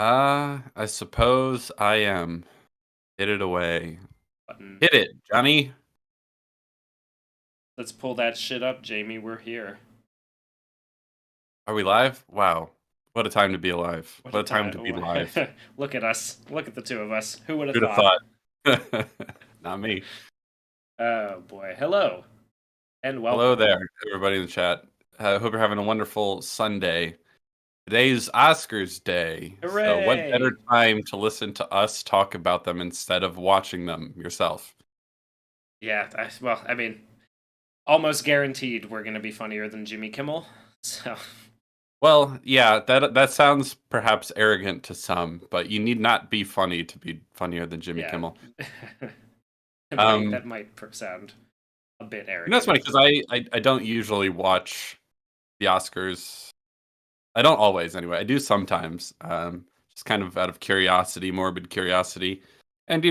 I suppose I am. Hit it away. Button. Hit it, Johnny. Let's pull that shit up, Jamie. We're here. Are we live? Wow. What a time to be alive. What What a a time to be time. live. Look at us. Look at the two of us. Who would have Who'd have thought? thought? Not me. Oh, boy. Hello and Hello welcome. there, everybody in the chat. I hope you're having a wonderful Sunday. Today's Oscars day. So what better Hooray! time to listen to us talk about them instead of watching them yourself? Yeah, well, I mean, almost guaranteed we're going to be funnier than Jimmy Kimmel. So, Well, yeah, that sounds perhaps arrogant to some, but you need not be funny to be funnier than Jimmy yeah. Kimmel. That might sound a bit It's funny arrogant. because I don't usually watch the Oscars. I don't always, anyway. I do sometimes, just kind of out of curiosity, morbid curiosity, and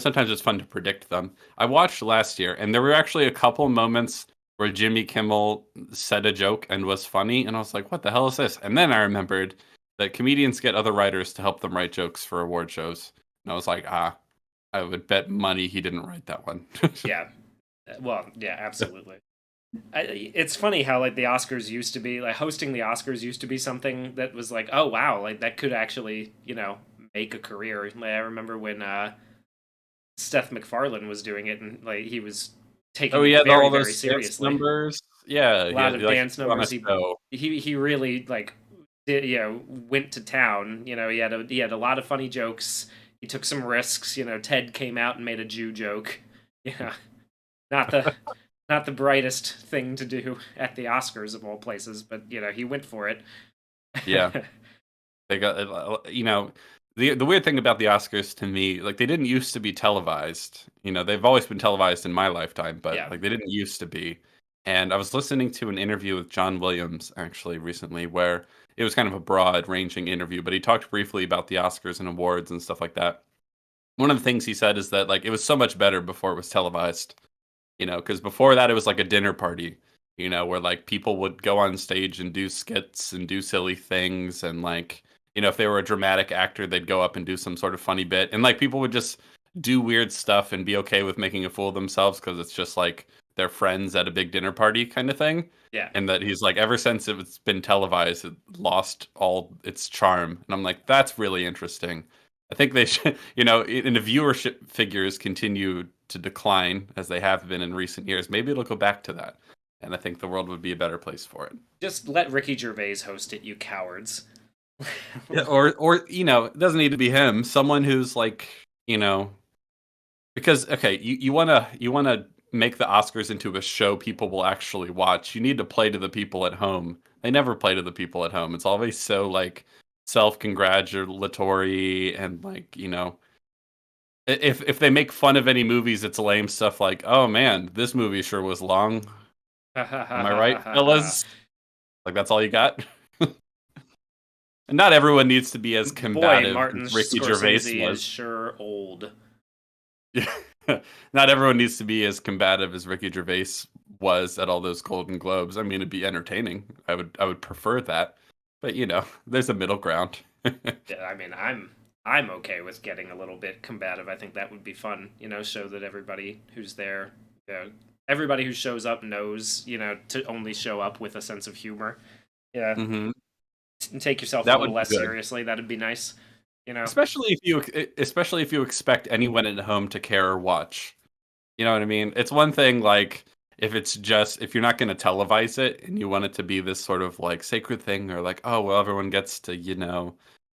sometimes it's fun to predict them. I watched last year, and there were actually a couple moments where Jimmy Kimmel said a joke and was funny, and I was like, "What the hell is this?" And then I remembered that comedians get other writers to help them write jokes for award shows, and I was like, I would bet money he didn't write that one. Yeah. Well, yeah, absolutely. It's funny how like the Oscars used to be like hosting the Oscars used to be something that was like, oh wow, like that could actually make a career. Like, I remember when Seth MacFarlane was doing it, and like he was taking Oh, it yeah, very all very those dance seriously. numbers. Yeah, A yeah, lot of like dance on a numbers. He show. he he really like did, went to town. He had a lot of funny jokes. He took some risks. Ted came out and made a Jew joke. Yeah, not the not the brightest thing to do at the Oscars of all places, but he went for it. Yeah, they got the weird thing about the Oscars to me, like they didn't used to be televised. They've always been televised in my lifetime, but Yeah. like they didn't used to be. And I was listening to an interview with John Williams actually recently, where it was kind of a broad-ranging interview, but he talked briefly about the Oscars and awards and stuff like that. One of the things he said is that like it was so much better before it was televised. Because before that it was like a dinner party, where like people would go on stage and do skits and do silly things, and like, if they were a dramatic actor, they'd go up and do some sort of funny bit, and like people would just do weird stuff and be okay with making a fool of themselves because it's just like their friends at a big dinner party kind of thing. Yeah. And that he's like, ever since it's been televised, it lost all its charm. And I'm like, that's really interesting. I think they should, in the viewership figures continue to decline as they have been in recent years. Maybe it'll go back to that. And I think the world would be a better place for it. Just let Ricky Gervais host it, you cowards. Yeah, or it doesn't need to be him. Someone who's like, because okay, you wanna make the Oscars into a show people will actually watch. You need to play to the people at home. They never play to the people at home. It's always so like self-congratulatory, and like, if they make fun of any movies, it's lame stuff like, "Oh man, this movie sure was long." Am I right, fellas? Like that's all you got? And not everyone needs to be as Boy, combative Martin as Ricky Gervais Scorsese is was. sure old. Not everyone needs to be as combative as Ricky Gervais was at all those Golden Globes. I mean, it'd be entertaining. I would prefer that. But there's a middle ground. Yeah, I mean, I'm okay with getting a little bit combative. I think that would be fun. Show that everybody who's there, everybody who shows up knows, to only show up with a sense of humor. Yeah, Hmm. and take yourself a That little would be less good. seriously. That'd be nice. Especially if you expect anyone at home to care or watch. You know what I mean? It's one thing like if you're not going to televise it and you want it to be this sort of like sacred thing, or like, oh well, everyone gets to,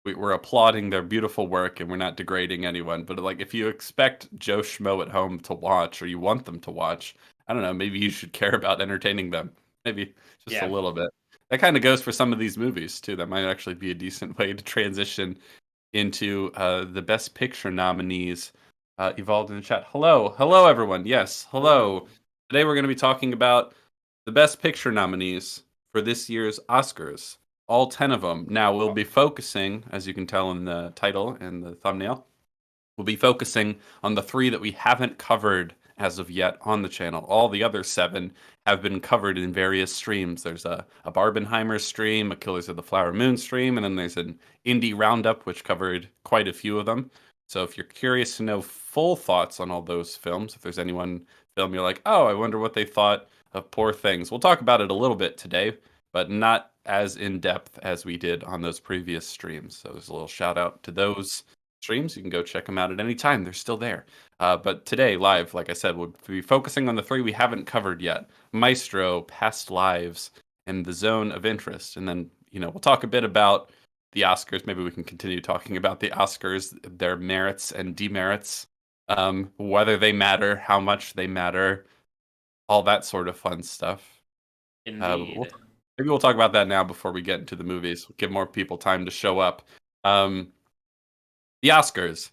we're applauding their beautiful work and we're not degrading anyone. But like if you expect Joe Schmo at home to watch, or you want them to watch, I don't know, maybe you should care about entertaining them. Maybe just a Yeah. little bit. That kind of goes for some of these movies too. That might actually be a decent way to transition into the Best Picture nominees. Evolved in the chat. Hello, everyone. Yes, hello. Today we're going to be talking about the Best Picture nominees for this year's Oscars. All 10 of them. Now we'll be focusing, as you can tell in the title and the thumbnail, we'll be focusing on the 3 that we haven't covered as of yet on the channel. All the other 7 have been covered in various streams. There's a Barbenheimer stream, a Killers of the Flower Moon stream, and then there's an indie roundup, which covered quite a few of them. So if you're curious to know full thoughts on all those films, if there's any one film you're like, oh, I wonder what they thought of Poor Things, we'll talk about it a little bit today, but not as in depth as we did on those previous streams. So there's a little shout out to those streams. You can go check them out at any time. They're still there. But today, live, like I said, we'll be focusing on the 3 we haven't covered yet: Maestro, Past Lives, and The Zone of Interest. And then, we'll talk a bit about the Oscars. Maybe we can continue talking about the Oscars, their merits and demerits, whether they matter, how much they matter, all that sort of fun stuff. Indeed. Maybe we'll talk about that now before we get into the movies. Give more people time to show up. The Oscars,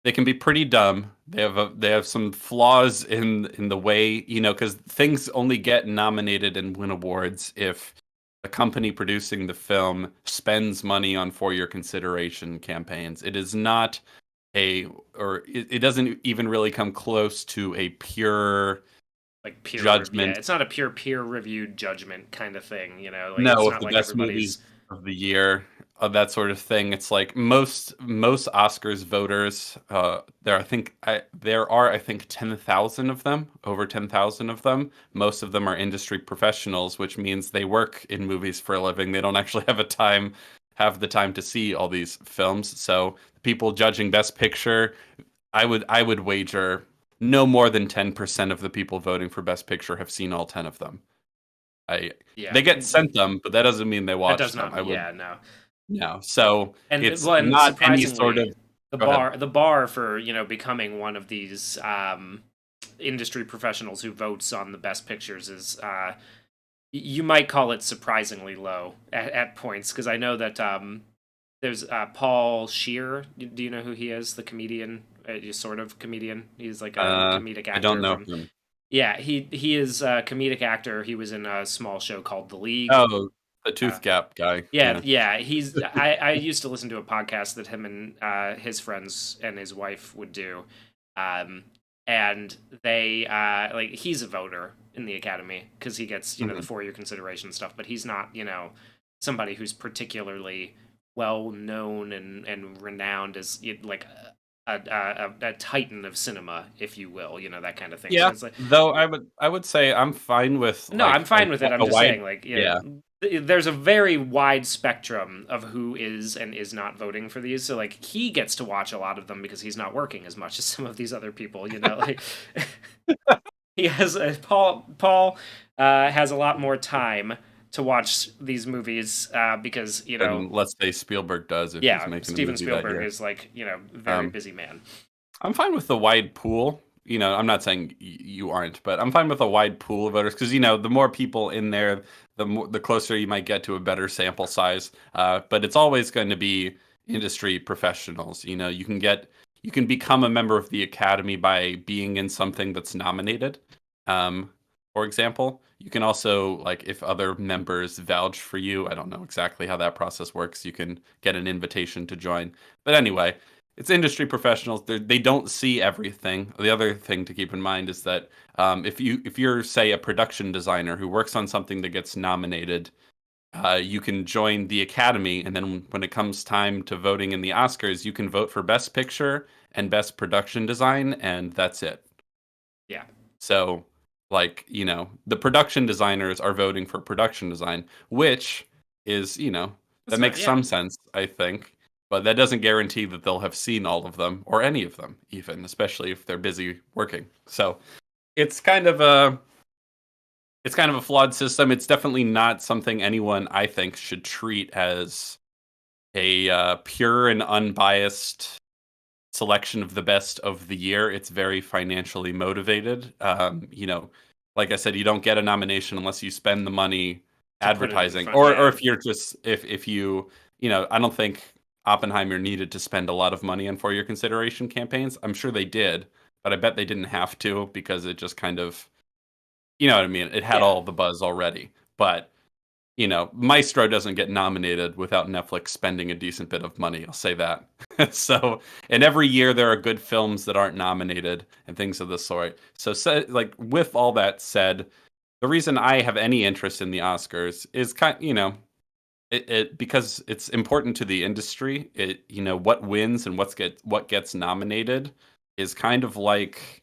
they can be pretty dumb. They have some flaws in the way, because things only get nominated and win awards if the company producing the film spends money on for your consideration campaigns. It is not it doesn't even really come close to a pure peer judgment. Yeah, it's not a pure peer reviewed judgment kind of thing, No, it's of not the like best everybody's movies of the year, that sort of thing. It's like most Oscars voters. There are I think 10,000 of them, over 10,000 of them. Most of them are industry professionals, which means they work in movies for a living. They don't actually have the time to see all these films. So the people judging Best Picture, I would wager no more than 10% of the people voting for Best Picture have seen all 10 of them. They get sent them, but that doesn't mean they watch them. No. No. So And it's and not any sort of the bar for becoming one of these industry professionals who votes on the best pictures is you might call it surprisingly low at points, because I know that there's Paul Scheer. Do you know who he is? The comedian, sort of comedian. He's like a comedic actor. I don't know him. Yeah, he is a comedic actor. He was in a small show called The League. Oh, the Tooth Gap guy. Yeah. He's I used to listen to a podcast that him and his friends and his wife would do, and they he's a voter in the Academy because he gets the 4-year consideration stuff, but he's not somebody who's particularly well known and renowned as a titan of cinema, if you will, that kind of thing. Yeah. So though I would say I'm fine with. I'm fine with it. I'm just saying, there's a very wide spectrum of who is and is not voting for these. So he gets to watch a lot of them because he's not working as much as some of these other people. He has Paul has a lot more time to watch these movies because let's say Spielberg does. If he's making Steven Spielberg is very busy man. I'm fine with the wide pool. I'm not saying you aren't, but I'm fine with a wide pool of voters because the more people in there, the closer you might get to a better sample size. But it's always going to be industry professionals. You can become a member of the Academy by being in something that's nominated. For example, you can also, if other members vouch for you, I don't know exactly how that process works. You can get an invitation to join. But anyway, it's industry professionals. They don't see everything. The other thing to keep in mind is that if you're, say, a production designer who works on something that gets nominated, you can join the Academy, and then when it comes time to voting in the Oscars, you can vote for Best Picture and Best Production Design, and that's it. Yeah. So, the production designers are voting for production design, which is, that makes some sense, I think. But that doesn't guarantee that they'll have seen all of them, or any of them, even, especially if they're busy working. So it's kind of a flawed system. It's definitely not something anyone, I think, should treat as a pure and unbiased selection of the best of the year. It's very financially motivated. Like I said, you don't get a nomination unless you spend the money advertising, or if you're just if you I don't think Oppenheimer needed to spend a lot of money on for your consideration campaigns. I'm sure they did, but I bet they didn't have to because it just kind of, you know what I mean? It had all the buzz already. But Maestro doesn't get nominated without Netflix spending a decent bit of money. I'll say that. So, and every year there are good films that aren't nominated and things of the sort. So, like with all that said, the reason I have any interest in the Oscars is it because it's important to the industry. What wins and what gets nominated is kind of like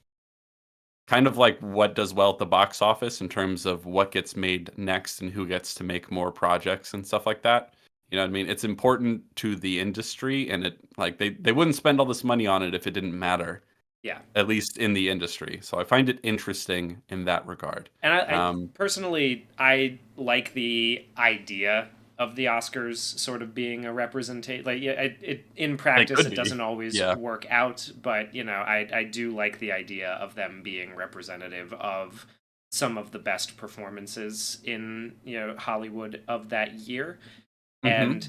what does well at the box office in terms of what gets made next and who gets to make more projects and stuff like that. You know what I mean? It's important to the industry, and it like they wouldn't spend all this money on it if it didn't matter, Yeah. at least in the industry. So I find it interesting in that regard. And I Um, personally, I like the idea of the Oscars sort of being a representation. Like, yeah, in they practice, could it be, doesn't always yeah. work out, but I do like the idea of them being representative of some of the best performances in Hollywood of that year. And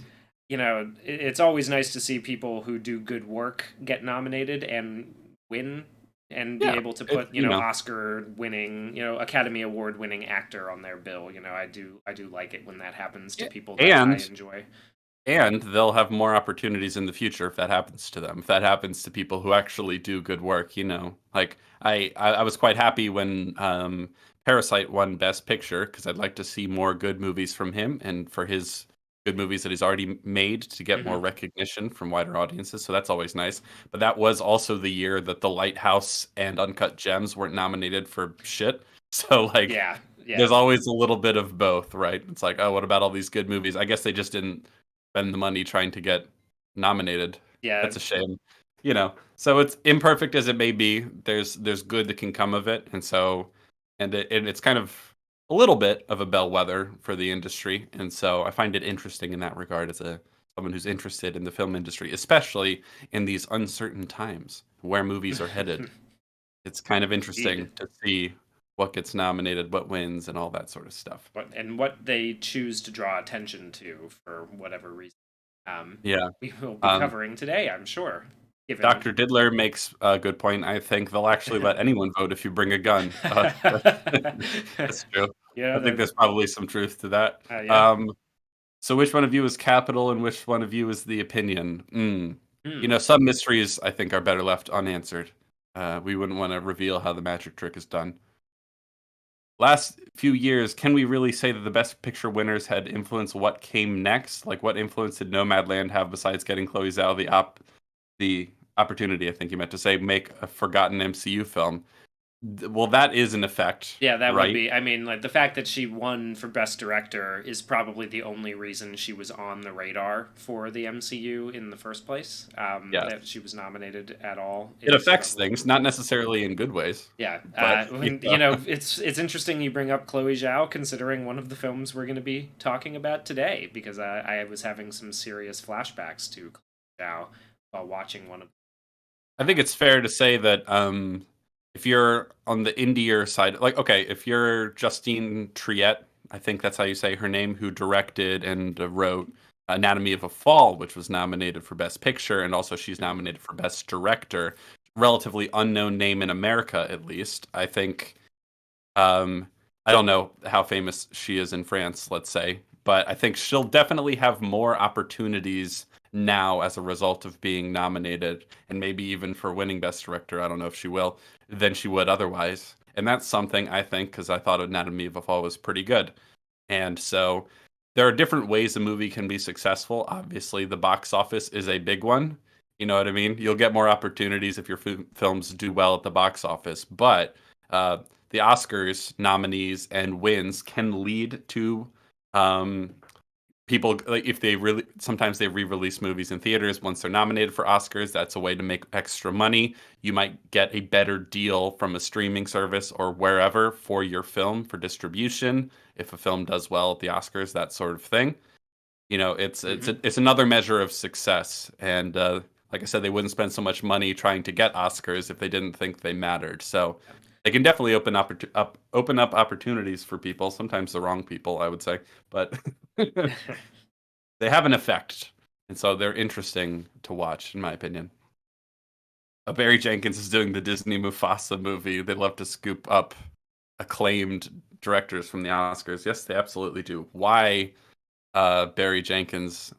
Hmm. it's always nice to see people who do good work get nominated and win and be Yeah, able to it's put Oscar winning, Academy Award winning actor on their bill. I do like it when that happens to people that I and enjoy. And they'll have more opportunities in the future if that happens to them. If that happens to people who actually do good work, Like I was quite happy when Parasite won Best Picture because I'd like to see more good movies from him and for his good movies that he's already made to get more Hmm. recognition from wider audiences. So that's always nice. But that was also the year that The Lighthouse and Uncut Gems weren't nominated for shit. So like Yeah, yeah, there's always a little bit of both, right? It's like, oh, what about all these good movies? I guess they just didn't spend the money trying to get nominated. yeah, That's a shame. So it's imperfect as it may be. There's good that can come of it, and it's kind of a little bit of a bellwether for the industry, and so I find it interesting in that regard as a someone who's interested in the film industry, especially in these uncertain times where movies are headed. It's kind of indeed. interesting to see what gets nominated, what wins, and all that sort of stuff. What they choose to draw attention to for whatever reason. Yeah. We will be Um, covering today, I'm sure. Given Dr. Diddler makes a good point. I think they'll actually let anyone vote if you bring a gun. That's true. yeah, I think that there's probably some truth to that. yeah. So which one of you is capital and which one of you is the opinion? Hmm. Some mysteries I think are better left unanswered. We wouldn't want to reveal how the magic trick is done. Last few years, can we really say that the best picture winners had influenced what came next? Like what influence did Nomadland have besides getting Chloe Zhao the opportunity, I think you meant to say, make a forgotten MCU film? Well, that is an effect, Yeah, that would right? be. I mean, like the fact that she won for Best Director is probably the only reason she was on the radar for the MCU in the first place. Yes. That she was nominated at all It is affects probably. things, not necessarily in good ways, Yeah, but it's interesting you bring up Chloe Zhao, considering one of the films we're going to be talking about today, because I was having some serious flashbacks to Chloe Zhao while watching one of. I think it's fair to say that if you're on the indier side, like okay, if you're Justine Triet, I think that's how you say her name, who directed and wrote Anatomy of a Fall, which was nominated for Best Picture, and also she's nominated for Best Director. Relatively unknown name in America, at least. I think um, I don't know how famous she is in France, let's say, but I think she'll definitely have more opportunities now as a result of being nominated and maybe even for winning Best Director. I don't know if she will than she would otherwise. And that's something I think because I thought Anatomy of a Fall was pretty good. And so there are different ways a movie can be successful. Obviously, the box office is a big one. You know what I mean? You'll get more opportunities if your films do well at the box office. But uh, the Oscars nominees and wins can lead to um, people like if they really sometimes they re-release movies in theaters once they're nominated for Oscars. That's a way to make extra money. You might get a better deal from a streaming service or wherever for your film for distribution if a film does well at the Oscars, that sort of thing. Hmm. It's another measure of success. And like I said, they wouldn't spend so much money trying to get Oscars if they didn't think they mattered. So they can definitely open up opportunities for people. Sometimes the wrong people, I would say, but they have an effect, and so they're interesting to watch, in my opinion. Barry Jenkins is doing the Disney Mufasa movie. They love to scoop up acclaimed directors from the Oscars. Yes, they absolutely do. Why Barry Jenkins?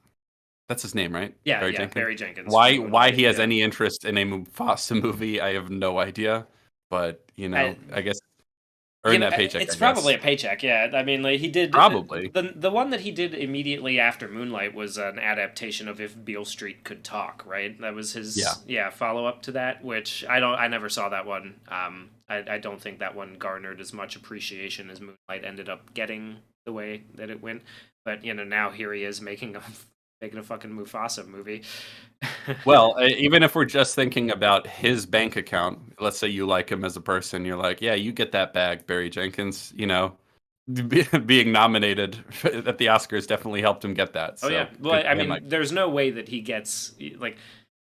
That's his name, right? Yeah, Barry yeah, Jenkins. Barry Jenkins Why from why he Moonlight. has Yeah, any interest in a Mufasa movie, I have no idea. But I, I guess you earn know, that paycheck. it's I probably guess a paycheck. Yeah, I mean, like he did probably. the one that he did immediately after Moonlight was an adaptation of If Beale Street Could Talk. Right, that was Yeah. his follow up to that, which I never saw that one. I don't think that one garnered as much appreciation as Moonlight ended up getting the way that it went. But now here he is making a fucking Mufasa movie. Well, even if we're just thinking about his bank account, let's say you like him as a person, you're like, yeah, you get that bag, Barry Jenkins. Being nominated at the Oscars definitely helped him get that. Oh So yeah. Well, good I for him. mean, there's no way that he gets like.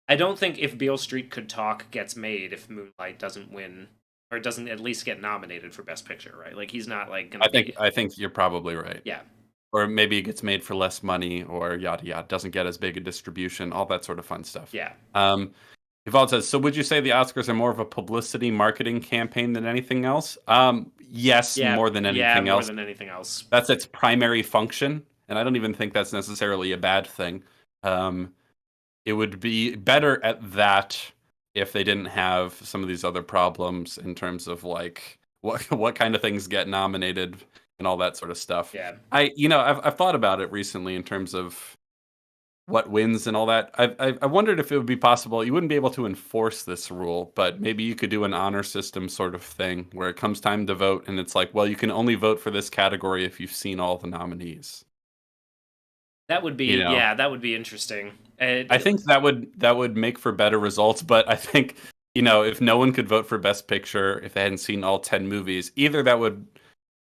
I don't think If Beale Street Could Talk gets made if Moonlight doesn't win or doesn't at least get nominated for Best Picture, right? Like he's not like gonna be. I think you're probably right. Yeah. Or maybe it gets made for less money, or yada yada, doesn't get as big a distribution, all that sort of fun stuff. Yeah. Yvonne says, so would you say the Oscars are more of a publicity marketing campaign than anything else? Yes, Yeah. more than Yeah. anything More else. than anything else. That's its primary function, and I don't even think that's necessarily a bad thing. It would be better at that if they didn't have some of these other problems in terms of like what kind of things get nominated and all that sort of stuff. Yeah. I've thought about it recently in terms of what wins and all that. I wondered if it would be possible. You wouldn't be able to enforce this rule, but maybe you could do an honor system sort of thing where it comes time to vote, and it's like, well, you can only vote for this category if you've seen all the nominees. That would be You know, that would be interesting. I think that would make for better results. But I think if no one could vote for Best Picture if they hadn't seen all 10 movies, either that would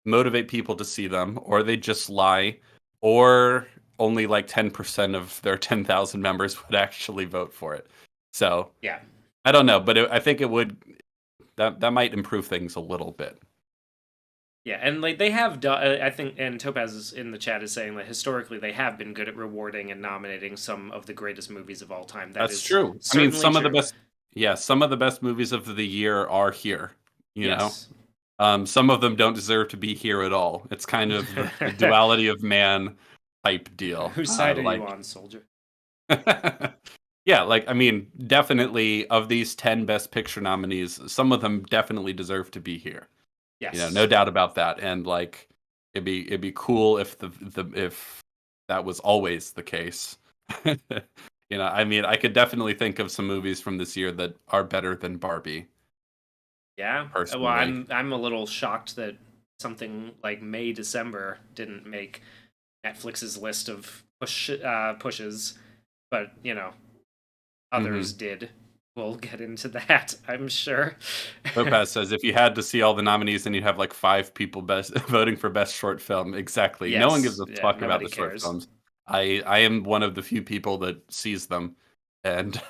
motivate people to see them, or they just lie, or only like 10% of their 10,000 members would actually vote for it. So yeah. I don't know, but I think it would that might improve things a little bit. Yeah, and like they have done, I think, and Topaz is in the chat is saying that historically they have been good at rewarding and nominating some of the greatest movies of all time. That's true. I mean, some of the best, yeah, some of the best movies of the year are here. Yes. Some of them don't deserve to be here at all. It's kind of the duality of man type deal. Whose side are you on, soldier? Yeah, like I mean, definitely of these 10 Best Picture nominees, some of them definitely deserve to be here. Yes. No doubt about that. And like, it'd be cool if if that was always the case. I mean, I could definitely think of some movies from this year that are better than Barbie. Yeah. Personally. Well, I'm a little shocked that something like December didn't make Netflix's list of pushes, but others did. We'll get into that, I'm sure. Lopez says, if you had to see all the nominees, then you'd have like 5 people voting for best short film. Exactly. Yes. No one gives a fuck about the cares. short films. I am one of the few people that sees them, and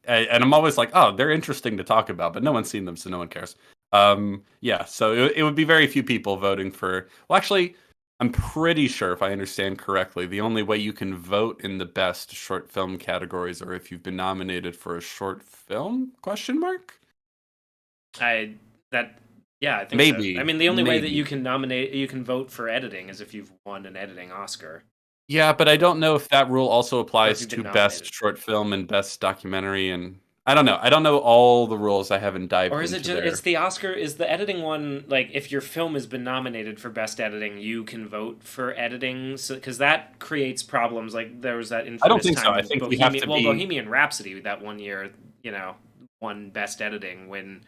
I'm always like, oh, they're interesting to talk about, but no one's seen them, so no one cares. Yeah, so it would be very few people voting for. Well, actually, I'm pretty sure, if I understand correctly, the only way you can vote in the best short film categories are if you've been nominated for a short film? Question mark? I think maybe. So. I mean, the only way that you can vote for editing is if you've won an editing Oscar. Yeah, but I don't know if that rule also applies to best short film and best documentary, and I don't know. I don't know all the rules. I haven't dived into. Or is it just it's the Oscar? Is the editing one like if your film has been nominated for best editing, you can vote for editing? So because that creates problems. Like there was that. I don't think so. I think Bohemian Rhapsody that one year, won best editing when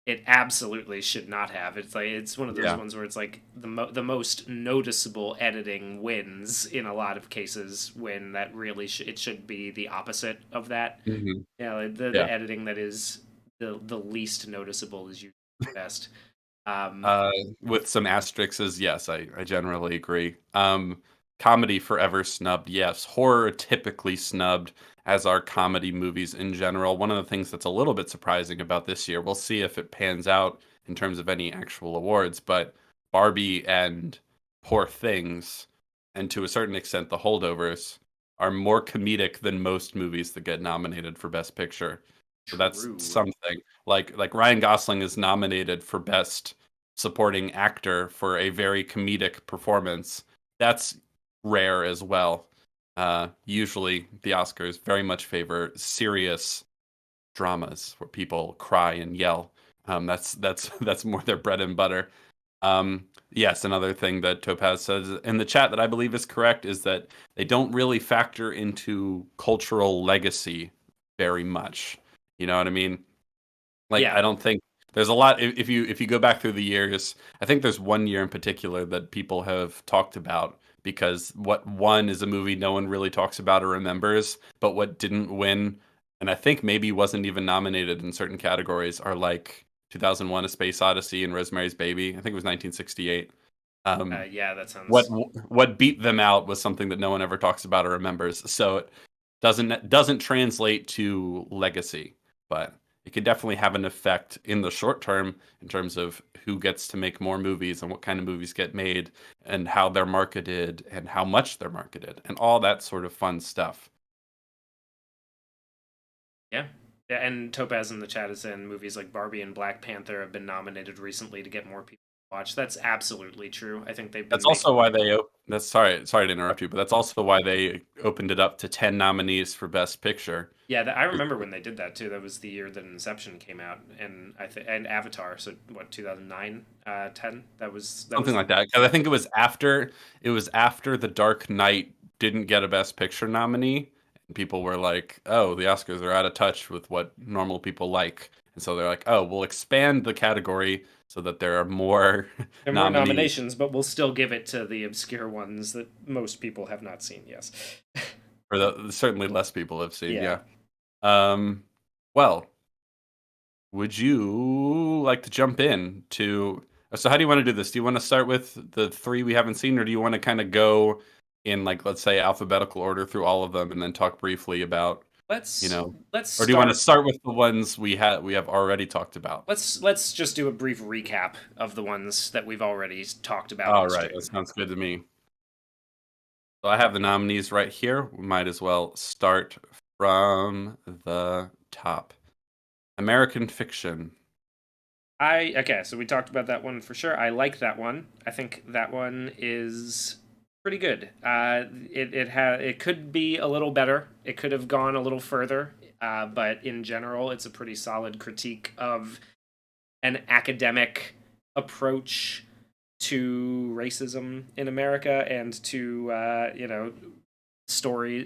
it absolutely should not have. It's like it's one of those ones where it's like the most noticeable editing wins in a lot of cases when that really it should be the opposite of that. Mm-hmm. The editing that is the least noticeable is usually the best. With some asterisks, yes, I generally agree. Comedy forever snubbed, yes. Horror typically snubbed, as are comedy movies in general. One of the things that's a little bit surprising about this year, we'll see if it pans out in terms of any actual awards, but Barbie and Poor Things, and to a certain extent The Holdovers, are more comedic than most movies that get nominated for Best Picture. So that's something. Like Ryan Gosling is nominated for Best supporting actor for a very comedic performance, that's rare as well. Usually, the Oscars very much favor serious dramas where people cry and yell. That's more their bread and butter. Yes, another thing that Topaz says in the chat that I believe is correct is that they don't really factor into cultural legacy very much. You know what I mean? Like, Yeah. I don't think there's a lot. If you go back through the years, I think there's one year in particular that people have talked about because what won is a movie no one really talks about or remembers, but what didn't win, and I think maybe wasn't even nominated in certain categories, are like 2001: A Space Odyssey and Rosemary's Baby. I think it was 1968. Um, Yeah, that what sounds. what beat them out was something that no one ever talks about or remembers. So it doesn't translate to legacy, but it could definitely have an effect in the short term in terms of who gets to make more movies and what kind of movies get made and how they're marketed and how much they're marketed and all that sort of fun stuff. Yeah. Yeah, and Topaz in the chat is saying movies like Barbie and Black Panther have been nominated recently to get more people to watch. That's absolutely true. I think they've been That's making. also why that's sorry to interrupt you, but that's also why they opened it up to 10 nominees for Best Picture. Yeah, I remember when they did that too. That was the year that Inception came out, and and Avatar. So what, 2009, 10? That was Something like that. Because I think it was after The Dark Knight didn't get a Best Picture nominee, and people were like, "Oh, the Oscars are out of touch with what normal people like," and so they're like, "Oh, we'll expand the category so that there are more there are more nominees nominations, but we'll still give it to the obscure ones that most people have not seen. Yes. for the certainly less people have seen." Yeah. Yeah. Um. Well, would you like to jump in to? So, how do you want to do this? Do you want to start with the three we haven't seen, or do you want to kind of go in, like, let's say, alphabetical order through all of them, and then talk briefly about, you Let's know, let's or do you want to start. start with the ones we have already talked about? Let's just do a brief recap of the ones that we've already talked about All on right, that stream. sounds good to me. So, I have the nominees right here. We might as well start from the top. American Fiction. Okay, so we talked about that one for sure. I like that one. I think that one is pretty good. It could be a little better. It could have gone a little further. But in general, it's a pretty solid critique of an academic approach to racism in America and to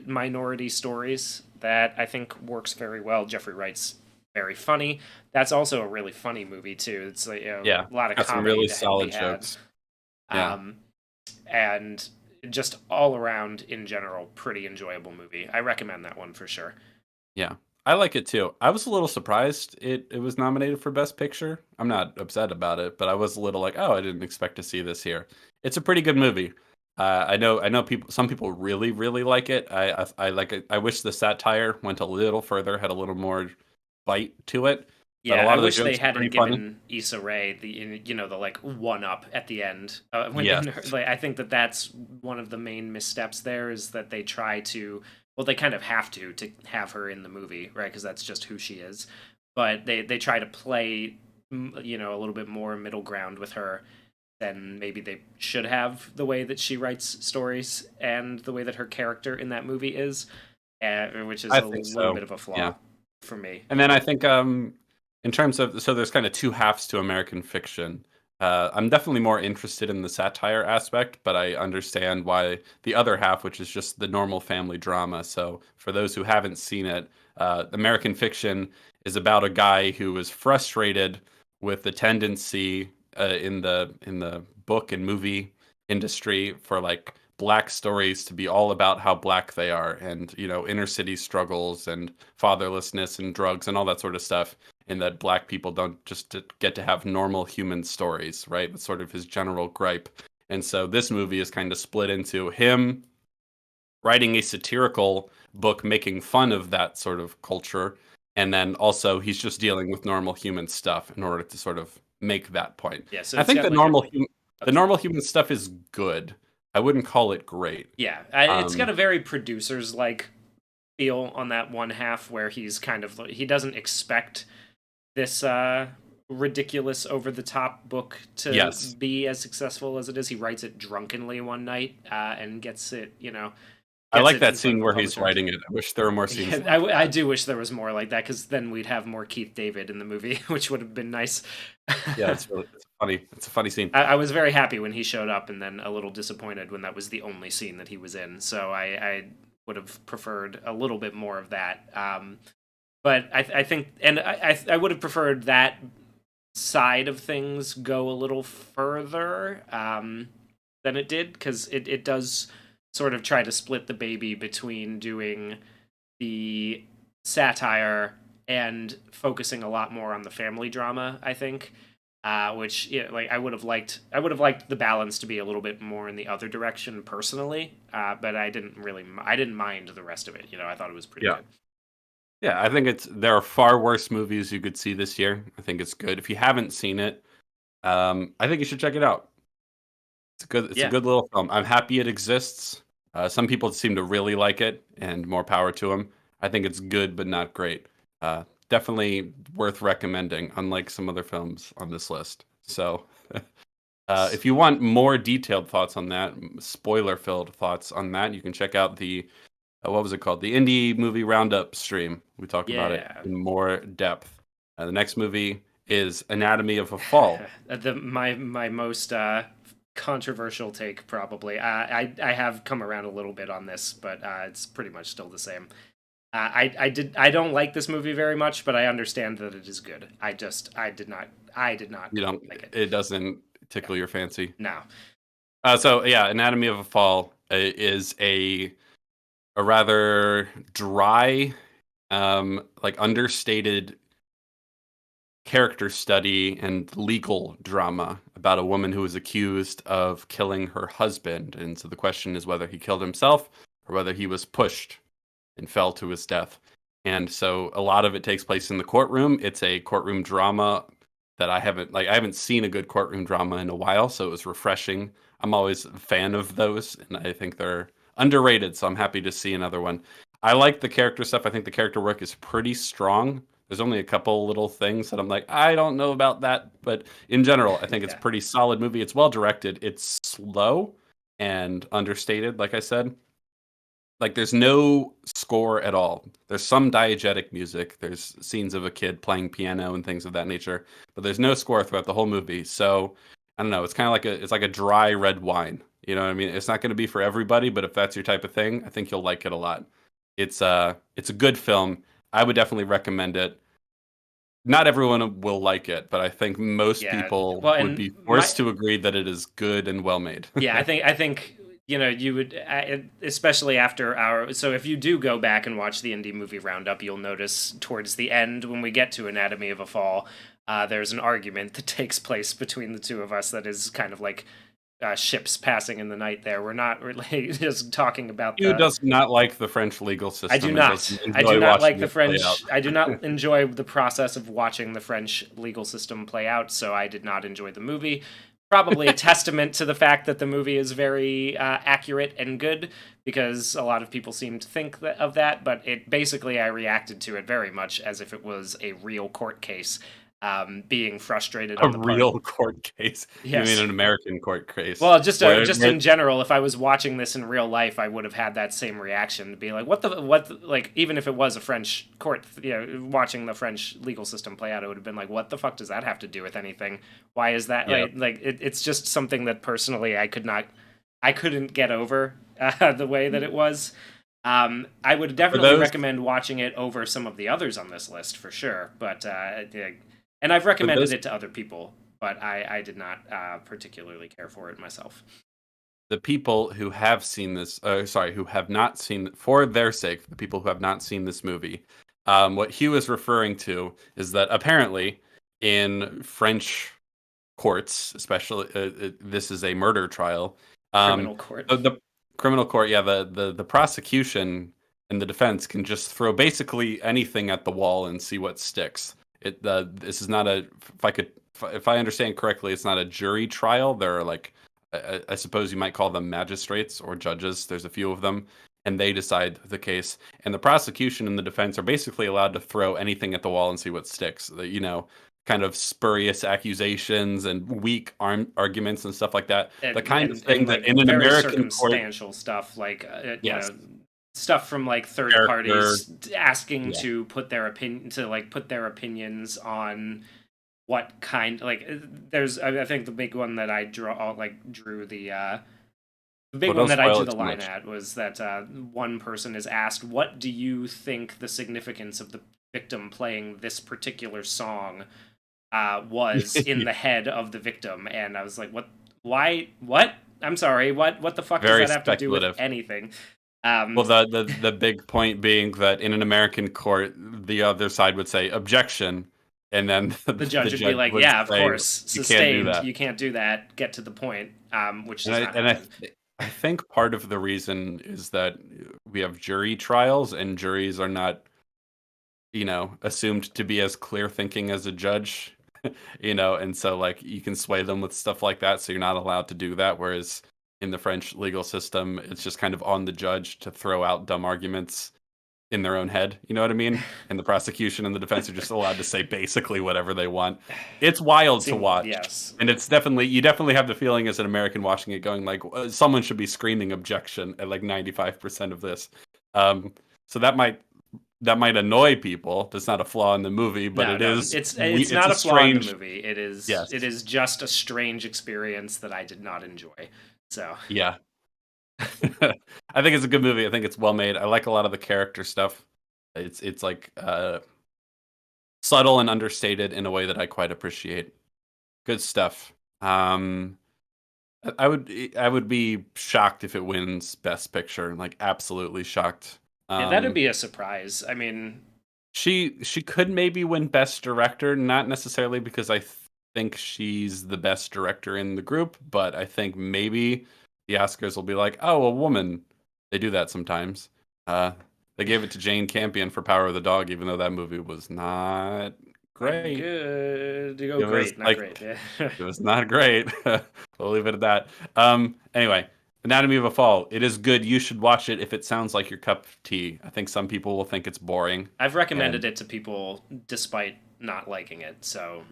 minority stories that I think works very well. Jeffrey Wright's very funny. That's also a really funny movie too. It's like, Yeah, a lot of got some comedy really to be solid had, jokes. Yeah. um, and just all around in general, pretty enjoyable movie. I recommend that one for sure. Yeah, I like it too. I was a little surprised it was nominated for Best Picture. I'm not upset about it, but I was a little like, oh, I didn't expect to see this here. It's a pretty good movie. I know people. Some people really, really like it. I like it. I wish the satire went a little further, had a little more bite to it. But a Yeah, I lot of the wish they jokes are hadn't pretty funny. given Issa Rae the like one up at the end. When Yes, like, I think that that's one of the main missteps there is that they try to, well, they kind of have to have her in the movie, right? Because that's just who she is. But they try to play a little bit more middle ground with her than maybe they should have, the way that she writes stories and the way that her character in that movie is, which is I a think little bit so. of a Yeah. flaw for me. And then I think in terms of, so there's kind of two halves to American Fiction. I'm definitely more interested in the satire aspect, but I understand why the other half, which is just the normal family drama. So for those who haven't seen it, American Fiction is about a guy who is frustrated with the tendency in the book and movie industry for, like, black stories to be all about how black they are, and inner city struggles and fatherlessness and drugs and all that sort of stuff, and that black people don't just get to have normal human stories, right? That's sort of his general gripe. And so this movie is kind of split into him writing a satirical book making fun of that sort of culture, and then also he's just dealing with normal human stuff in order to sort of make that point. Yeah, so I it's think got like a. Oh, the sorry. normal human stuff is good. I wouldn't call it great. Yeah, it's got Um, a very producers like feel on that one half where he's kind of, he doesn't expect this ridiculous, over the top book to Yes. be as successful as it is. He writes it drunkenly one night and gets it, I gets like it that in front scene of a where he's publisher. writing it. I wish there were more scenes Yeah, like I that. do wish there was more like that, because then we'd have more Keith David in the movie, which would have been nice. Yeah, it's a funny scene. I was very happy when he showed up, and then a little disappointed when that was the only scene that he was in. So I would have preferred a little bit more of that. But I think, and I would have preferred that side of things go a little further than it did, because it does sort of try to split the baby between doing the satire and focusing a lot more on the family drama, I think. Which, yeah, like, I would have liked the balance to be a little bit more in the other direction personally, but I didn't mind the rest of it. I thought it was pretty Yeah. good. Yeah, I think there are far worse movies you could see this year. I think it's good. If you haven't seen it, I think you should check it out. It's a Yeah, good little film. I'm happy it exists. Some people seem to really like it, and more power to them. I think it's good, but not great. Definitely worth recommending, unlike some other films on this list. So, if you want more detailed thoughts on that, spoiler-filled thoughts on that, you can check out the what was it called? The Indie Movie Roundup stream. We talk about it yeah. in more depth. The next movie is Anatomy of a Fall. My most controversial take, probably. I have come around a little bit on this, but it's pretty much still the same. I don't like this movie very much, but I understand that it is good. I did not You don't. like it. It doesn't Yeah. tickle your fancy. No. So yeah, Anatomy of a Fall is a rather dry, like understated character study and legal drama about a woman who was accused of killing her husband. And so the question is whether he killed himself or whether he was pushed and fell to his death. And so a lot of it takes place in the courtroom. It's a courtroom drama that I haven't seen a good courtroom drama in a while, so it was refreshing. I'm always a fan of those, and I think they're underrated, so I'm happy to see another one. I like the character stuff. I think the character work is pretty strong. There's only a couple little things that I'm like, I don't know about that, but in general, I think it's a Yeah. pretty solid movie. It's well directed. It's slow and understated, like I said. Like there's no score at all. There's some diegetic music. There's scenes of a kid playing piano and things of that nature, but there's no score throughout the whole movie. So I don't know. It's kind of like a dry red wine. You know what I mean? It's not going to be for everybody, but if that's your type of thing, I think you'll like it a lot. It's a good film. I would definitely recommend it. Not everyone will like it, but I think most Yeah. people Well, would and be forced to agree that it is good and well made. yeah, I think you would, especially after our. So if you do go back and watch the indie movie roundup, you'll notice towards the end, when we get to Anatomy of a Fall, there's an argument that takes place between the two of us that is kind of like ships passing in the night. There, we're not really just talking about Who the. does not like the French legal I do system and not. doesn't I do enjoy not like watching the it play out? French. I do not enjoy the process of watching the French legal system play out. So I did not enjoy the movie. Probably a testament to the fact that the movie is very accurate and good, because a lot of people seem to think of that. But it basically, I reacted to it very much as if it was a real court case, being frustrated A on the part. real court case? You mean Yes. an American court case? Well, just Where in general, if I was watching this in real life, I would have had that same reaction to be like, like, even if it was a French court, watching the French legal system play out, it would have been like, what the fuck does that have to do with anything? Why is that, yeah. it's just something that personally I couldn't get over the way that it was. I would For definitely those recommend watching it over some of the others on this list for sure, but yeah, and I've for recommended those it to other people, but I did not particularly care for it myself. the people who have seen this, sorry, who have not seen, for their sake, the people who have not seen this movie, what Hugh is referring to is that apparently in French courts, especially this is a murder trial. Criminal court. The criminal court, yeah, the prosecution and the defense can just throw basically anything at the wall and see what sticks. This is not a, if I understand correctly, it's not a jury trial. There are like, I suppose you might call them magistrates or judges. There's a few of them, and they decide the case. And the prosecution and the defense are basically allowed to throw anything at the wall and see what sticks. kind of spurious accusations and weak arguments and stuff like that. The kind of thing and that like in an very American court, circumstantial stuff, like yes, stuff from like third character, parties asking yeah, to put their opinions on what kind, like there's I think the big one that I drew the big well, one don't that I spoil drew it the too line much. at was that one person is asked, "What do you think the significance of the victim playing this particular song was in the head of the victim?" And I was like, "What? Why? What? I'm sorry. What the fuck does Very that have to do with speculative. anything?" Well, the big point being that in an American court, the other side would say objection, and then The the judge would be judge like, would "Yeah, of say course, you can't do sustained. that. You can't do that. Get to the point." Which And does not happen. I think part of the reason is that we have jury trials, and juries are not, assumed to be as clear thinking as a judge, and so like you can sway them with stuff like that, so you're not allowed to do that. Whereas in the French legal system, it's just kind of on the judge to throw out dumb arguments in their own head. You know what I mean? And the prosecution and the defense are just allowed to say basically whatever they want. It's wild to watch. Yes. And it's definitely, you definitely have the feeling as an American watching it going like, someone should be screaming objection at like 95% of this. So that might annoy people. That's not a flaw in the movie, but No, it no, is, it's it's not a a flaw in the strange, movie. It is yes. it is just a strange experience that I did not enjoy. So Yeah. I think it's a good movie. I think it's well made. I like a lot of the character stuff. It's like subtle and understated in a way that I quite appreciate. Good stuff. I would be shocked if it wins Best Picture. Like absolutely shocked. yeah, that'd Um, be a surprise. I mean, she could maybe win Best Director, not necessarily because I think she's the best director in the group, but I think maybe the Oscars will be like, oh, a woman. They do that sometimes. Uh, they gave it to Jane Campion for Power of the Dog, even though that movie was not not great. good. You go It was great, not like great. Yeah. it was not great. We'll leave it at that. Anyway, Anatomy of a Fall. It is good. You should watch it if it sounds like your cup of tea. I think some people will think it's boring. I've And recommended it to people despite not liking it, so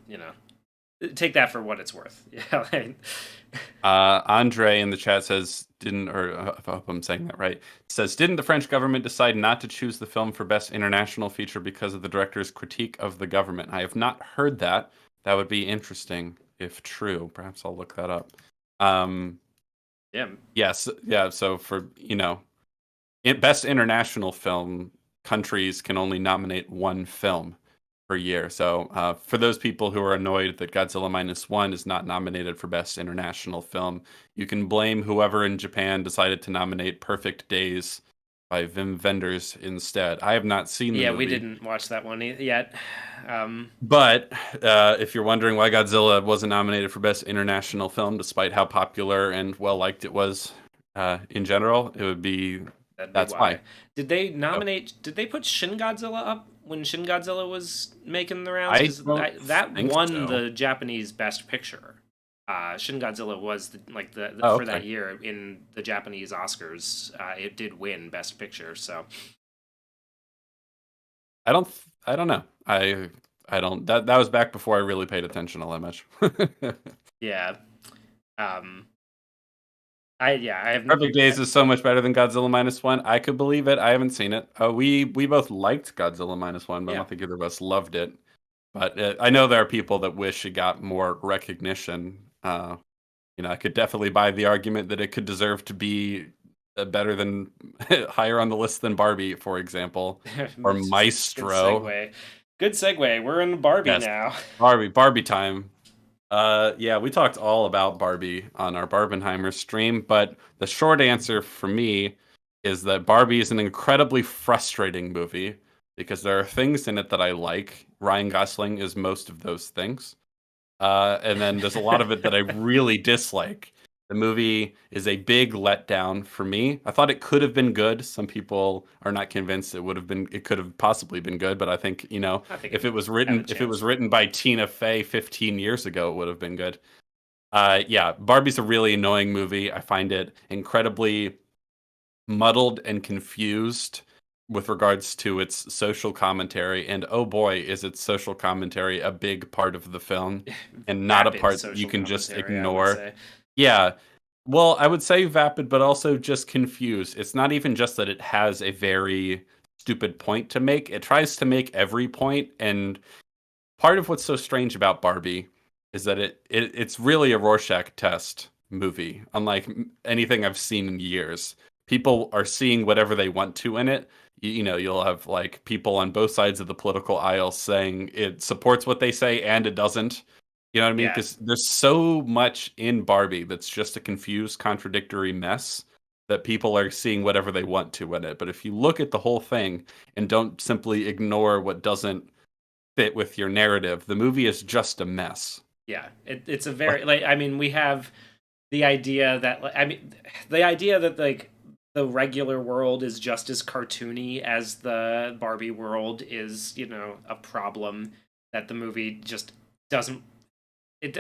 take that for what it's worth. Yeah. Andre in the chat says, didn't, or I hope I'm saying that right, says, didn't the French government decide not to choose the film for Best International Feature because of the director's critique of the government? I have not heard that. That would be interesting if true. Perhaps I'll look that up. Yeah. Yes, yeah. So for Best International Film, countries can only nominate one film per year. So for those people who are annoyed that Godzilla Minus One is not nominated for Best International Film, you can blame whoever in Japan decided to nominate Perfect Days by Wim Wenders instead. I have not seen the Yeah, movie. we didn't watch that one yet. But if you're wondering why Godzilla wasn't nominated for Best International Film, despite how popular and well liked it was in general, it would be that's why. Did they So, nominate? Did they put Shin Godzilla up when Shin Godzilla was making the rounds? I Because don't that think won so. the Japanese Best Picture. Shin Godzilla was Oh, for that okay. year in the Japanese Oscars. It did win Best Picture. So I don't know. I don't that was back before I really paid attention all that much. yeah, um, I have Perfect Days is so much better than Godzilla Minus One. I could believe it. I haven't seen it. We both liked Godzilla Minus One, but I yeah. don't think either of us loved it. But I know there are people that wish it got more recognition. I could definitely buy the argument that it could deserve to be better than higher on the list than Barbie, for example, or Good Maestro. segue. Good segue. We're in Barbie Yes, now. Barbie time. Yeah, we talked all about Barbie on our Barbenheimer stream, but the short answer for me is that Barbie is an incredibly frustrating movie because there are things in it that I like. Ryan Gosling is most of those things. And then there's a lot of it that I really dislike. The movie is a big letdown for me. I thought it could have been good. Some people are not convinced it could have possibly been good, but I think, I think if it was had a written by Tina Fey 15 years ago, it would have been good. Yeah, Barbie's a really annoying movie. I find it incredibly muddled and confused. with regards to its social commentary, and oh boy, is its social commentary a big part of the film, and not a Vapid part that you social can just commentary, I would ignore. say. Yeah. Well, I would say vapid, but also just confused. It's not even just that it has a very stupid point to make. It tries to make every point, and part of what's so strange about Barbie is that it's really a Rorschach test movie, unlike anything I've seen in years. People are seeing whatever they want to in it. You know, you'll have like people on both sides of the political aisle saying it supports what they say and it doesn't. You know what I mean? Yeah, Because there's so much in Barbie that's just a confused, contradictory mess that people are seeing whatever they want to in it. But if you look at the whole thing and don't simply ignore what doesn't fit with your narrative, the movie is just a mess. yeah. It's a very like I mean we have the idea that like, I mean the idea that like the regular world is just as cartoony as the Barbie world is, you know, a problem that the movie just doesn't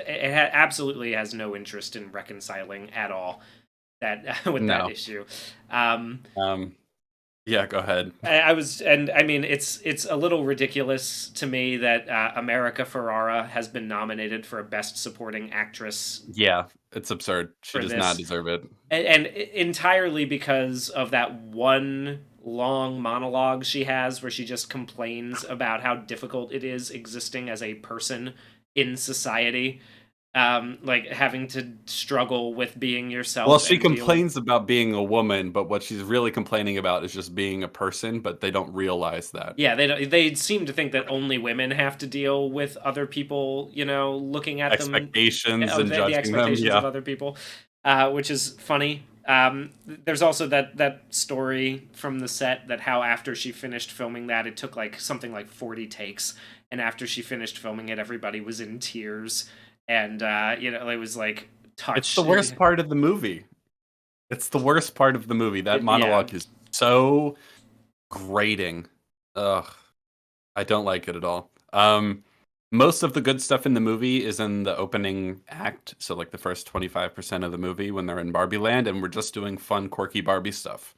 absolutely has no interest in reconciling at all that with that No. issue. Um, yeah, go ahead. I was, and I mean, it's a little ridiculous to me that America Ferrara has been nominated for a Best Supporting Actress Yeah, it's absurd. She for does not this, deserve it. and entirely because of that one long monologue she has where she just complains about how difficult it is existing as a person in society, like having to struggle with being Well, yourself she and deal with. complains about being a woman, but what she's really complaining about is just being a person, but they don't realize that. Yeah, they don't, they seem to think that only women have to deal with other people, you know, looking at them, Expectations of and the judging them, expectations of yeah. other people, which is funny. There's also that story from the set that how after she finished filming that, it took like something like 40 takes, and after she finished filming it, everybody was in tears, and you know, it was like It's the touched. worst part of the movie. It's the worst part of the movie. That Yeah, monologue is so grating. Ugh. I don't like it at all. Most of the good stuff in the movie is in the opening act, so like the first 25% of the movie when they're in Barbie Land, and we're just doing fun, quirky Barbie stuff.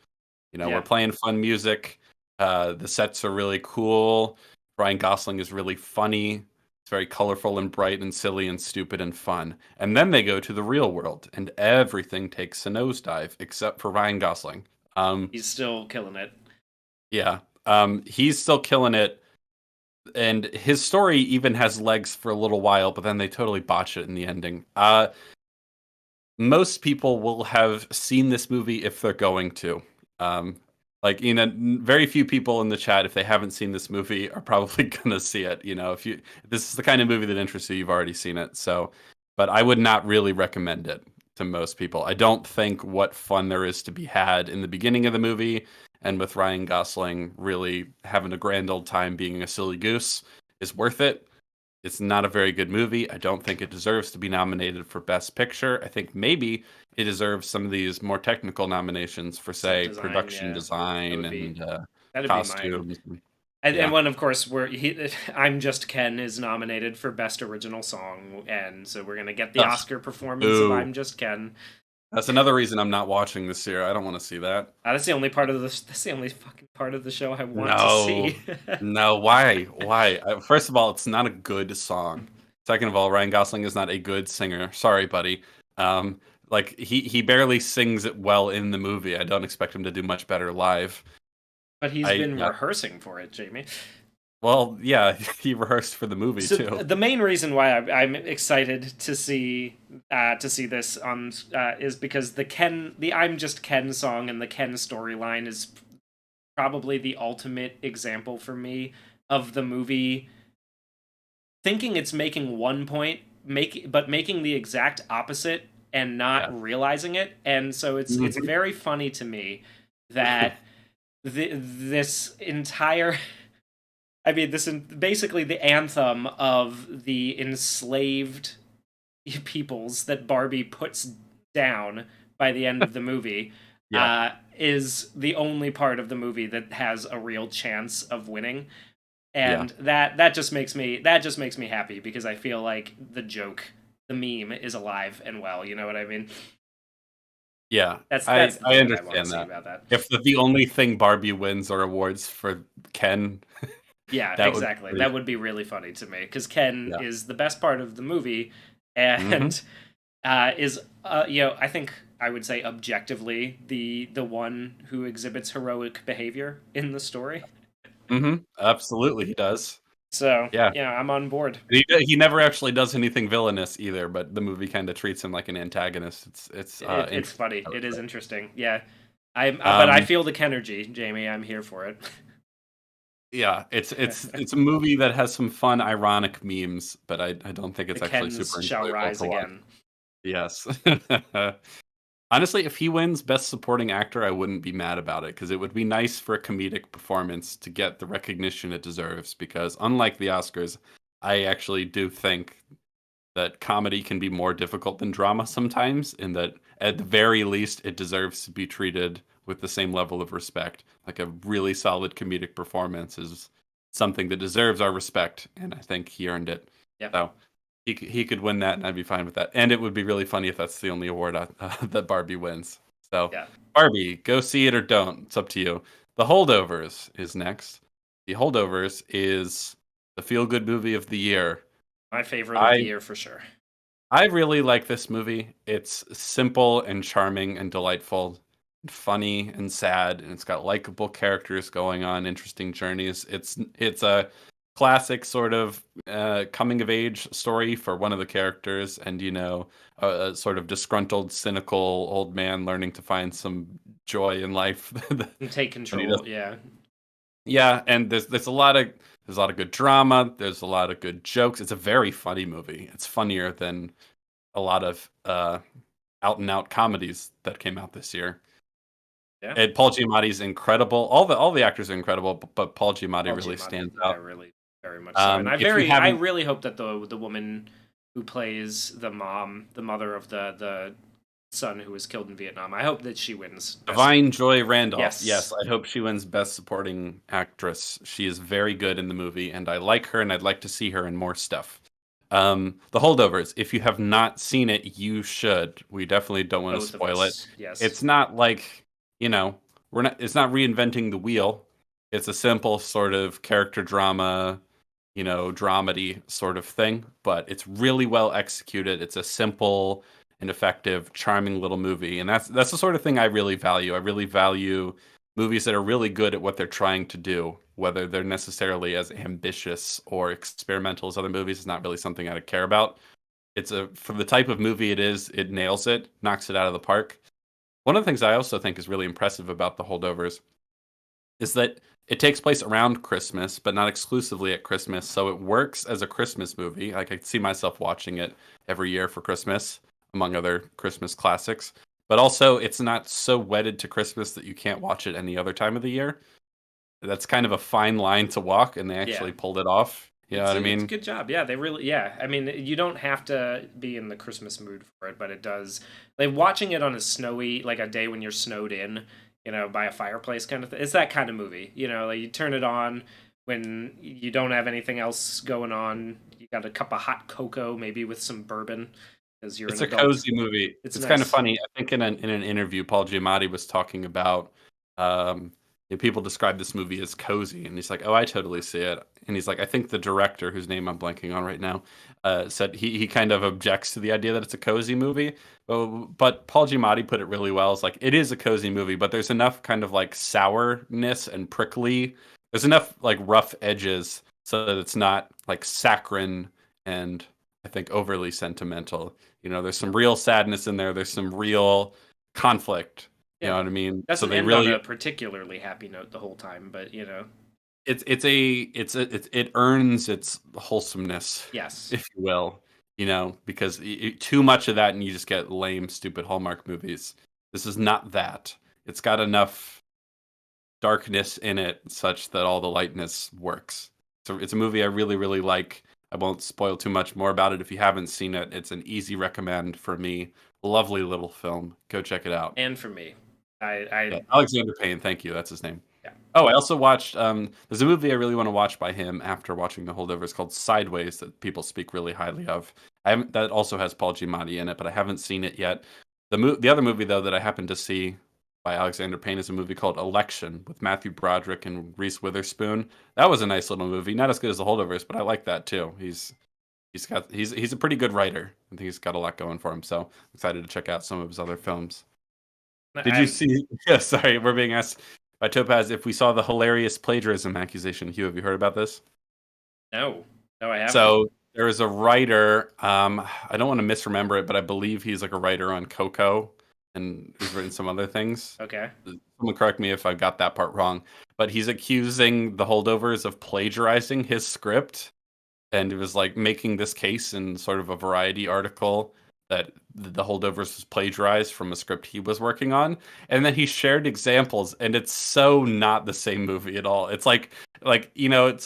You know, we're yeah. playing fun music. The sets are really cool. Ryan Gosling is really funny. It's very colorful and bright and silly and stupid and fun. And then they go to the real world, and everything takes a nosedive except for Ryan Gosling. He's still killing it. Yeah, he's still killing it, and his story even has legs for a little while, but then they totally botch it in the ending. Most people will have seen this movie if they're going to. Um, like, you know, very few people in the chat, if they haven't seen this movie, are probably gonna see it. You know, if this is the kind of movie that interests you, you've already seen it. So, but I would not really recommend it to most people. I don't think what fun there is to be had in the beginning of the movie, and with Ryan Gosling really having a grand old time being a silly goose, is worth it. It's not a very good movie. I don't think it deserves to be nominated for Best Picture. I think maybe it deserves some of these more technical nominations for, Set say, design, production yeah. That design would be and that'd be mine. costumes. And Yeah. one, of course, where I'm Just Ken is nominated for Best Original Song, and so we're gonna get the Ugh, Oscar performance of boo. I'm Just Ken. That's another reason I'm not watching this year. I don't want to see that. That's the only part of this. That's the only fucking part of the show I want to No. see. No, why? Why? First of all, it's not a good song. Second of all, Ryan Gosling is not a good singer. Sorry, buddy. Like he barely sings it well in the movie. I don't expect him to do much better live. But he's I been yeah. rehearsing for it, Jamie. Well, yeah, he rehearsed for the movie So too. the main reason why I'm excited to see this on is because the I'm Just Ken song and the Ken storyline is probably the ultimate example for me of the movie thinking it's making one point, but making the exact opposite and Yeah. not realizing it. And so it's Mhm. very funny to me that this entire I mean, this is basically the anthem of the enslaved peoples that Barbie puts down by the end of the movie Yeah. is the only part of the movie that has a real chance of winning, Yeah. and that just makes me happy because I feel like the joke, the meme, is alive and well. You know what I mean? Yeah, That's the I thing that I want to understand see that. about that. If the only thing Barbie wins are awards for Ken, Yeah, that would be exactly. pretty That would be really funny to me because Ken yeah. is the best part of the movie, Mhm, and is I think I would say objectively the one who exhibits heroic behavior in the story. mhm, absolutely, he does. So Yeah. yeah, I'm on board. He never actually does anything villainous either, but the movie kinda treats him like an antagonist. It's It's interesting funny. how It it's is done. interesting. Yeah, but I Um, feel the Kenergy, Jamie. I'm here for it. yeah, it's a movie that has some fun, ironic memes, but I don't think The it's actually Kens super shall enjoyable rise to watch. again. Yes. Honestly, if he wins Best Supporting Actor, I wouldn't be mad about it because it would be nice for a comedic performance to get the recognition it deserves. Because unlike the Oscars, I actually do think that comedy can be more difficult than drama sometimes, and that at the very least, it deserves to be treated with the same level of respect. Like a really solid comedic performance is something that deserves our respect, and I think he earned it. Yeah, So he could win that, and I'd be fine with that. And it would be really funny if that's the only award that Barbie wins. So yeah. Barbie, go see it or don't. It's up to you. The Holdovers is next. The Holdovers is the feel good movie of the year. My favorite of the I year for sure. I really like this movie. It's simple and charming and delightful, and funny and sad, and it's got likable characters going on interesting journeys. It's a classic sort of coming of age story for one of the characters, and a sort of disgruntled, cynical old man learning to find some joy in life And take that he control. doesn't. Yeah, Yeah, and there's a lot of good drama. There's a lot of good jokes. It's a very funny movie. It's funnier than a lot of out and out comedies that came out this year. yeah. And Paul Giamatti's incredible. All the actors are incredible, but Paul Giamatti Paul really Giamatti. stands Yeah, out. really, very much so. And If you I haven't, really hope that the woman who plays the mother of the son who was killed in Vietnam, I hope that she wins best. Divine Joy Randolph, yes, Yes. I hope she wins Best Supporting Actress. She is very good in the movie, and I like her, and I'd like to see her in more stuff. The Holdovers. If you have not seen it, you should. We definitely don't want to Both of spoil it. us. Yes. It's not like, you know, we're not. It's not reinventing the wheel. It's a simple sort of character drama, dramedy sort of thing, but it's really well executed. It's a simple and effective, charming little movie, and that's the sort of thing I really value. I really value movies that are really good at what they're trying to do, whether they're necessarily as ambitious or experimental as other movies is not really something I care about. It's a for the type of movie it is, it nails it, knocks it out of the park. One of the things I also think is really impressive about The Holdovers is that it takes place around Christmas, but not exclusively at Christmas. So it works as a Christmas movie. Like I could see myself watching it every year for Christmas, among other Christmas classics. But also, it's not so wedded to Christmas that you can't watch it any other time of the year. That's kind of a fine line to walk, and they Yeah. actually pulled it off. You know what I It's a mean? good job. Yeah, they really. Yeah, I mean, you don't have to be in the Christmas mood for it, but it does. Like watching it on a snowy, like a day when you're snowed in, by a fireplace kind of thing. It's that kind of movie. Like you turn it on when you don't have anything else going on. You got a cup of hot cocoa, maybe with some bourbon, because you're It's an a adult. cozy movie. It's It's kind of nice. funny. I think in an interview, Paul Giamatti was talking about um, people describe this movie as cozy, and he's like, "Oh, I totally see it." And he's like, "I think the director, whose name I'm blanking on right now, said he kind of objects to the idea that it's a cozy movie." But Paul Giamatti put it really well. It's like it is a cozy movie, but there's enough kind of like sourness and prickly. There's enough like rough edges so that it's not like saccharine and I think overly sentimental. There's some real sadness in there. There's some real conflict. You Yeah, know what I mean? So doesn't they end on really a particularly happy note the whole time, but. it earns its wholesomeness, Yes. if you will. Because too much of that and you just get lame, stupid Hallmark movies. This is not that. It's got enough darkness in it such that all the lightness works. So it's a movie I really, really like. I won't spoil too much more about it if you haven't seen it. It's an easy recommend for me. Lovely little film. Go check it out. And for me, Yeah, Alexander Payne, thank you. That's his name. yeah. Oh, I also watched. There's a movie I really want to watch by him after watching The Holdovers called Sideways that people speak really highly of. I haven't. That also has Paul Giamatti in it, but I haven't seen it yet. The other movie though that I happened to see by Alexander Payne is a movie called Election with Matthew Broderick and Reese Witherspoon. That was a nice little movie. Not as good as The Holdovers, but I like that too. He's a pretty good writer. I think he's got a lot going for him. So I'm excited to check out some of his other films. Did you I'm see? Yeah, sorry, we're being asked by Topaz if we saw the hilarious plagiarism accusation. Hugh, have you heard about this? no, no, I haven't. So there is a writer. I don't want to misremember it, but I believe he's like a writer on Coco, and he's written some other things. Okay. Someone correct me if I got that part wrong. But he's accusing the Holdovers of plagiarizing his script, and it was like making this case in sort of a Variety article that the Holdovers was plagiarized from a script he was working on, and then he shared examples, and it's so not the same movie at all. It's like it's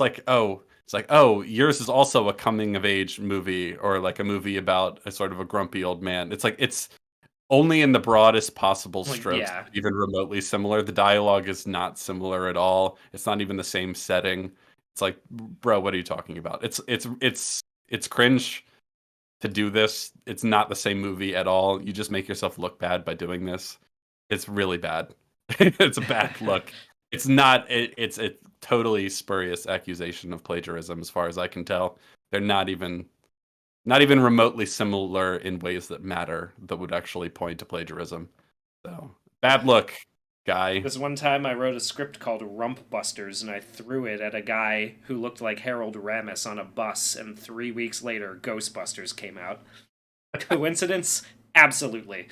like, oh, yours is also a coming of age movie, or like a movie about a sort of a grumpy old man. It's like it's only in the broadest possible Like, strokes, yeah. even remotely similar. The dialogue is not similar at all. It's not even the same setting. It's like, bro, what are you talking about? It's cringe to do this. It's not the same movie at all. You just make yourself look bad by doing this. It's really bad. It's a bad look. It's not. It's a totally spurious accusation of plagiarism, as far as I can tell. They're not even remotely similar in ways that matter that would actually point to plagiarism. So bad look, guy. This one time I wrote a script called Rump Busters and I threw it at a guy who looked like Harold Ramis on a bus, and 3 weeks later, Ghostbusters came out. A coincidence? Absolutely.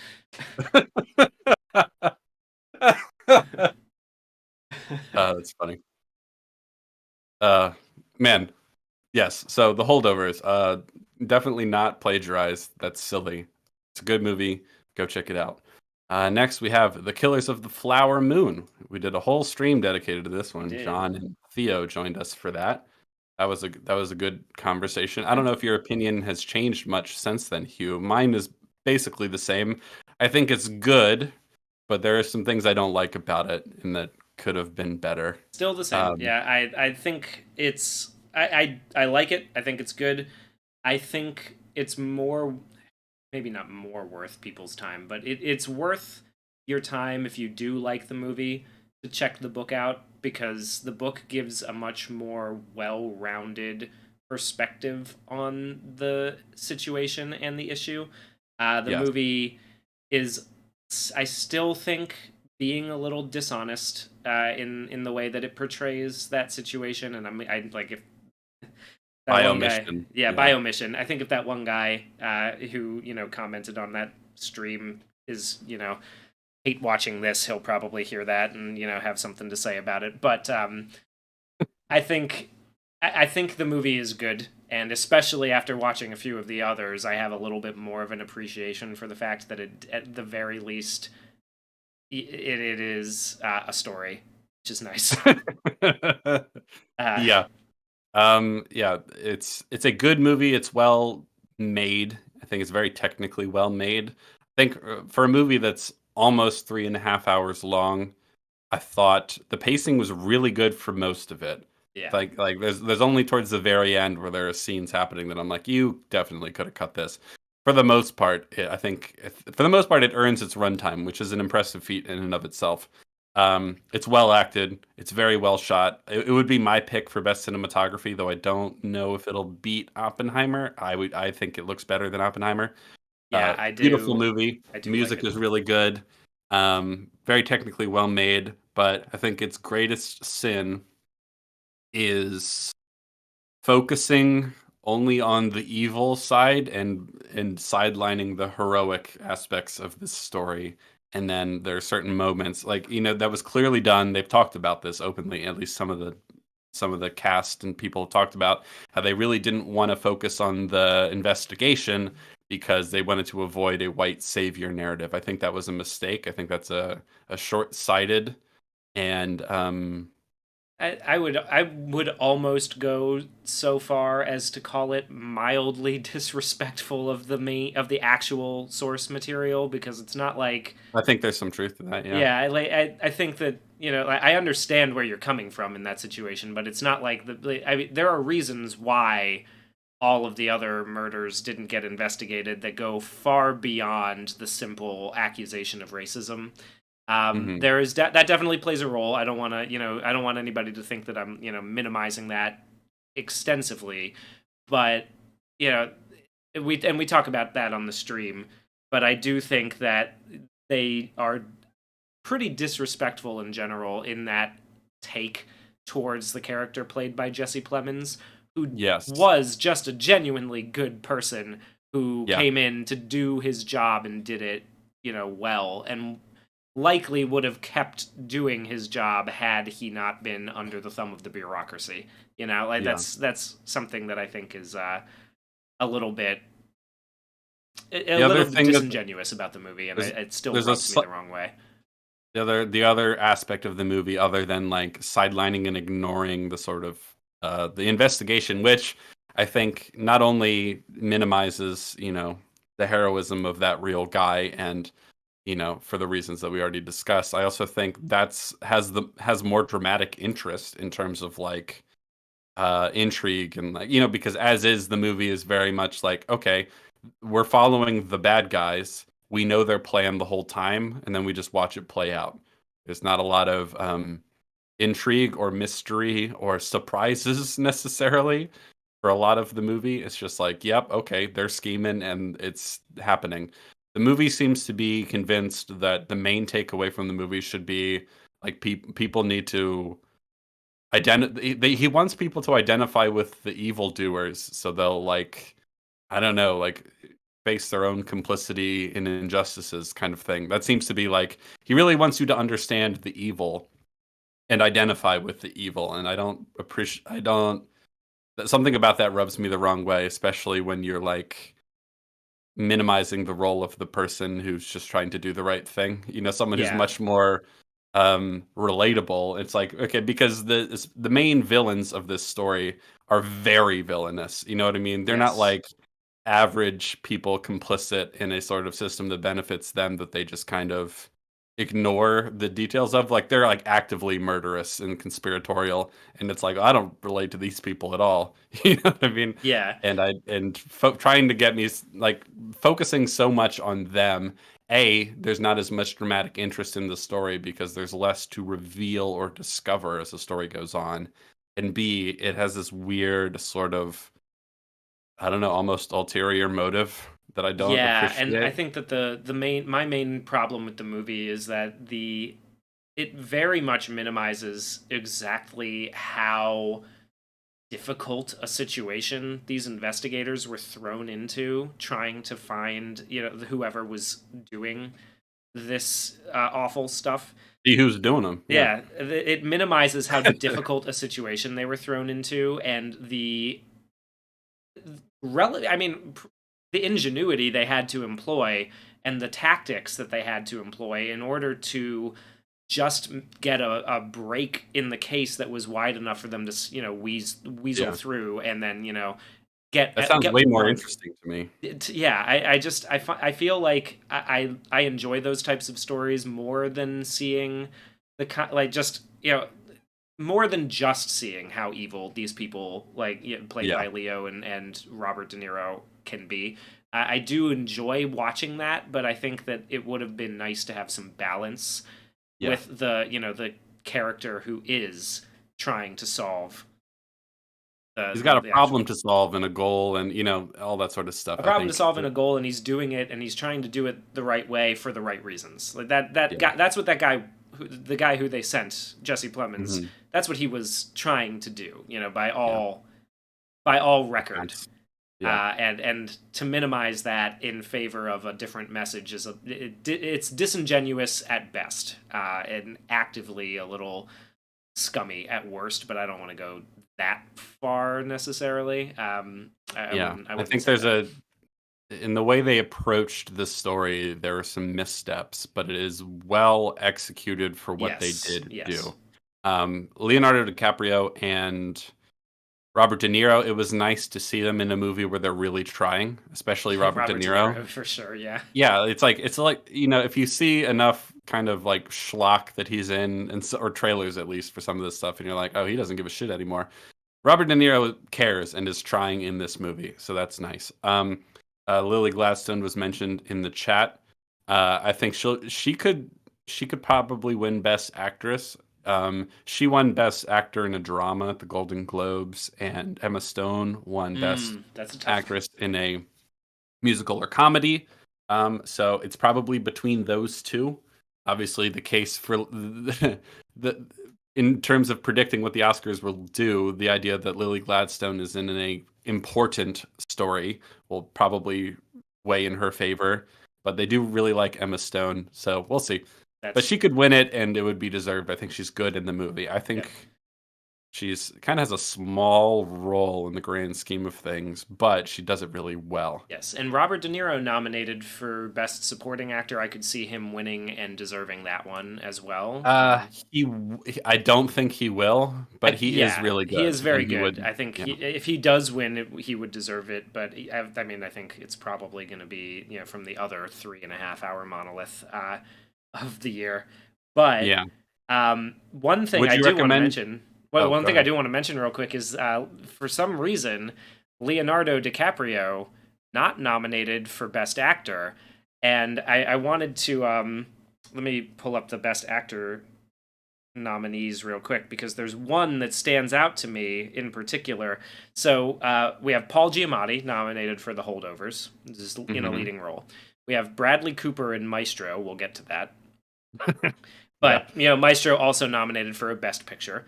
That's funny. Man, yes. So the Holdovers, definitely not plagiarized. That's silly. It's a good movie. Go check it out. Next, we have The Killers of the Flower Moon. We did a whole stream dedicated to this one. Did. John and Theo joined us for that. That was a good conversation. I don't know if your opinion has changed much since then, Hugh. Mine is basically the same. I think it's good, but there are some things I don't like about it, and that could have been better. Still the same. Yeah, I think it's I like it. I think it's good. I think it's more, maybe not more worth people's time, but it's worth your time if you do like the movie to check the book out, because the book gives a much more well-rounded perspective on the situation and the issue. The Yes. movie is, I still think, being a little dishonest in the way that it portrays that situation, and I like if that By one guy, omission. yeah, by omission. I think if that one guy who commented on that stream is hate watching this, he'll probably hear that and have something to say about it. But I think I think the movie is good, and especially after watching a few of the others, I have a little bit more of an appreciation for the fact that it, at the very least, it is a story, which is nice. Yeah. Yeah, it's a good movie. It's well made. I think it's very technically well made. I think for a movie that's almost 3.5 hours long, I thought the pacing was really good for most of it. Yeah. Like there's only towards the very end where there are scenes happening that I'm like, you definitely could have cut this. For the most part, I think for the most part it earns its runtime, which is an impressive feat in and of itself. It's well acted. It's very well shot. It would be my pick for best cinematography, though I don't know if it'll beat Oppenheimer. I think it looks better than Oppenheimer. Yeah, I do. Beautiful movie. I do Music like it. is really good. Very technically well made, but I think its greatest sin is focusing only on the evil side and sidelining the heroic aspects of this story. And then there are certain moments like that was clearly done. They've talked about this openly. At least some of the cast and people talked about how they really didn't want to focus on the investigation because they wanted to avoid a white savior narrative. I think that was a mistake. I think that's a short-sighted and I would almost go so far as to call it mildly disrespectful of the actual source material, because it's not like, I think there's some truth to that. Yeah. yeah, I think that I understand where you're coming from in that situation, but it's not like I mean, there are reasons why all of the other murders didn't get investigated that go far beyond the simple accusation of racism. Hmm. There is that definitely plays a role. I don't want to, I don't want anybody to think that I'm, minimizing that extensively, but you know, we talk about that on the stream. But I do think that they are pretty disrespectful in general in that take towards the character played by Jesse Plemons, who Yes. was just a genuinely good person who Yeah. came in to do his job and did it, well, and likely would have kept doing his job had he not been under the thumb of the bureaucracy. Like Yeah. that's something that I think is a little bit a The other little thing that disingenuous about the movie, and there's it still there's a rubs me the wrong way. the other aspect of the movie, other than like sidelining and ignoring the sort of the investigation, which I think not only minimizes, the heroism of that real guy, and for the reasons that we already discussed, I also think has more dramatic interest in terms of like intrigue, and like, because as is, the movie is very much like, okay, we're following the bad guys. We know their plan the whole time, and then we just watch it play out. There's not a lot of intrigue or mystery or surprises necessarily for a lot of the movie. It's just like, yep, okay, they're scheming and it's happening. The movie seems to be convinced that the main takeaway from the movie should be like people need to he wants people to identify with the evildoers, so they'll like, I don't know, like face their own complicity in injustices, kind of thing. That seems to be like, he really wants you to understand the evil and identify with the evil. And I don't, something about that rubs me the wrong way, especially when you're like minimizing the role of the person who's just trying to do the right thing. Someone who's Yeah. much more relatable. It's like, okay, because the main villains of this story are very villainous. You know what I mean? They're not Yes. like average people complicit in a sort of system that benefits them, that they just kind of ignore the details of. Like, they're like actively murderous and conspiratorial, and it's like, I don't relate to these people at all. You know what I mean? Yeah. Trying to get me like focusing so much on them. There's not as much dramatic interest in the story because there's less to reveal or discover as the story goes on. And B, it has this weird sort of, I don't know, almost ulterior motive that I don't Yeah, and I appreciate. think that the main problem with the movie is that it very much minimizes exactly how difficult a situation these investigators were thrown into trying to find, whoever was doing this awful stuff. See who's doing them. Yeah. Yeah, it minimizes how difficult a situation they were thrown into, and I mean, the ingenuity they had to employ and the tactics that they had to employ in order to just get a break in the case that was wide enough for them to, weasel Yeah. through, and then, That sounds way more one. interesting to me. Yeah, I feel like I enjoy those types of stories more than seeing like just, more than just seeing how evil these people, like, played Yeah. by Leo and Robert De Niro, can be. I do enjoy watching that, but I think that it would have been nice to have some balance Yeah. with the character who is trying to solve He's got a the problem actual to solve and a goal and, all that sort of stuff, a I problem to think. solve in a goal, and he's doing it, and he's trying to do it the right way for the right reasons. Like that Yeah. guy, that's what that guy, the guy who they sent, Jesse Plemons, Mhm. that's what he was trying to do, by Yeah. all record. Nice. Yeah. And to minimize that in favor of a different message it's disingenuous at best, and actively a little scummy at worst. But I don't want to go that far necessarily. Yeah. I I wouldn't think say there's that. in the way they approached this story, there are some missteps, but it is well executed for what they Yes, did yes. do. Leonardo DiCaprio and Robert De Niro, it was nice to see them in a movie where they're really trying, especially Robert De Robert De Niro. Niro for sure. Yeah. Yeah, it's like if you see enough kind of like schlock that he's in, or trailers at least for some of this stuff, and you're like, oh, he doesn't give a shit anymore. Robert De Niro cares and is trying in this movie, so that's nice. Lily Gladstone was mentioned in the chat. I think she could probably win Best Actress. She won Best Actor in a Drama at the Golden Globes, and Emma Stone won Best That's a tough one. Actress in a Musical or Comedy. So it's probably between those two. Obviously, the case for the in terms of predicting what the Oscars will do, the idea that Lily Gladstone is in a important story will probably weigh in her favor. But they do really like Emma Stone, so we'll see. But That's she could win it, and it would be deserved. I think she's good in the movie. I think yeah. she's kind of has a small role in the grand scheme of things, but she does it really well. Yes, and Robert De Niro nominated for Best Supporting Actor. I could see him winning and deserving that one as well. I don't think he will, but he is Yeah, really he is good, very and he good. would, I think yeah, if he does win, he would deserve it. But I mean, I think it's probably going to be from the other 3.5 hour monolith of the year. But yeah. one thing Would I you do want to recommend? mention, well, Oh, one go thing I ahead. do want to mention real quick is for some reason Leonardo DiCaprio not nominated for Best Actor, and I wanted to let me pull up the Best Actor nominees real quick because there's one that stands out to me in particular. So we have Paul Giamatti nominated for The Holdovers, this is in a Hmm. leading role. We have Bradley Cooper in Maestro. We'll get to that. Yeah, But Maestro also nominated for a Best Picture.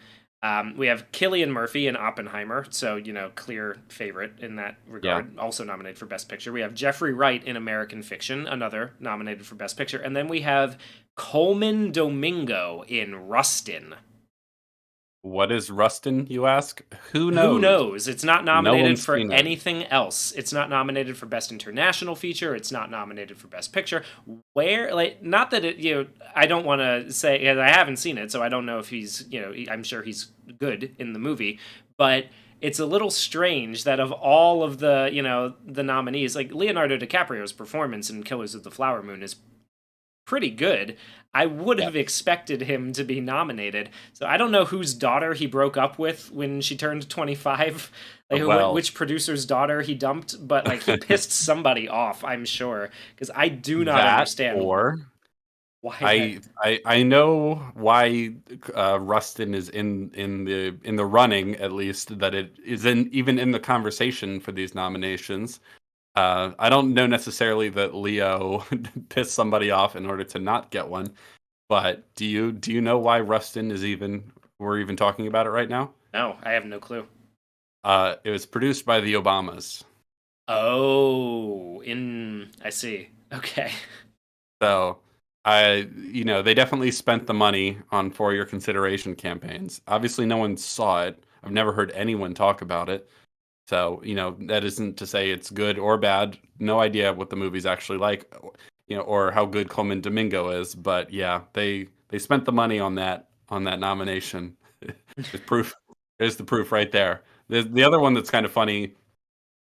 We have Cillian Murphy in Oppenheimer, so clear favorite in that yeah. regard. Also nominated for Best Picture. We have Jeffrey Wright in American Fiction, another nominated for Best Picture, and then we have Coleman Domingo in Rustin. What is Rustin, you ask? Who Who knows? knows? It's not No nominated one's for seen it. anything else. It's not nominated for Best International Feature. It's not nominated for Best Picture. Where, like, not that I don't want to say, and I haven't seen it, so I don't know if he's, I'm sure he's good in the movie, but it's a little strange that of all of the nominees, like Leonardo DiCaprio's performance in Killers of the Flower Moon is pretty good. I would Yeah. have expected him to be nominated. So I don't know whose daughter he broke up with when she turned 25, like Well, which producer's daughter he dumped, but like he pissed somebody off, I'm sure, because I do not that understand or why that. I know why Rustin is in the running, at least that it is even in the conversation for these nominations. I don't know necessarily that Leo pissed somebody off in order to not get one, but do you know why Rustin is we're even talking about it right now? No, I have no clue. It was produced by the Obamas. Oh, I see. Okay. So they definitely spent the money on for your consideration campaigns. Obviously, no one saw it. I've never heard anyone talk about it. So, that isn't to say it's good or bad. No idea what the movie's actually like, or how good Coleman Domingo is. But yeah, they spent the money on that nomination. There's proof. There's the proof right there. The other one that's kind of funny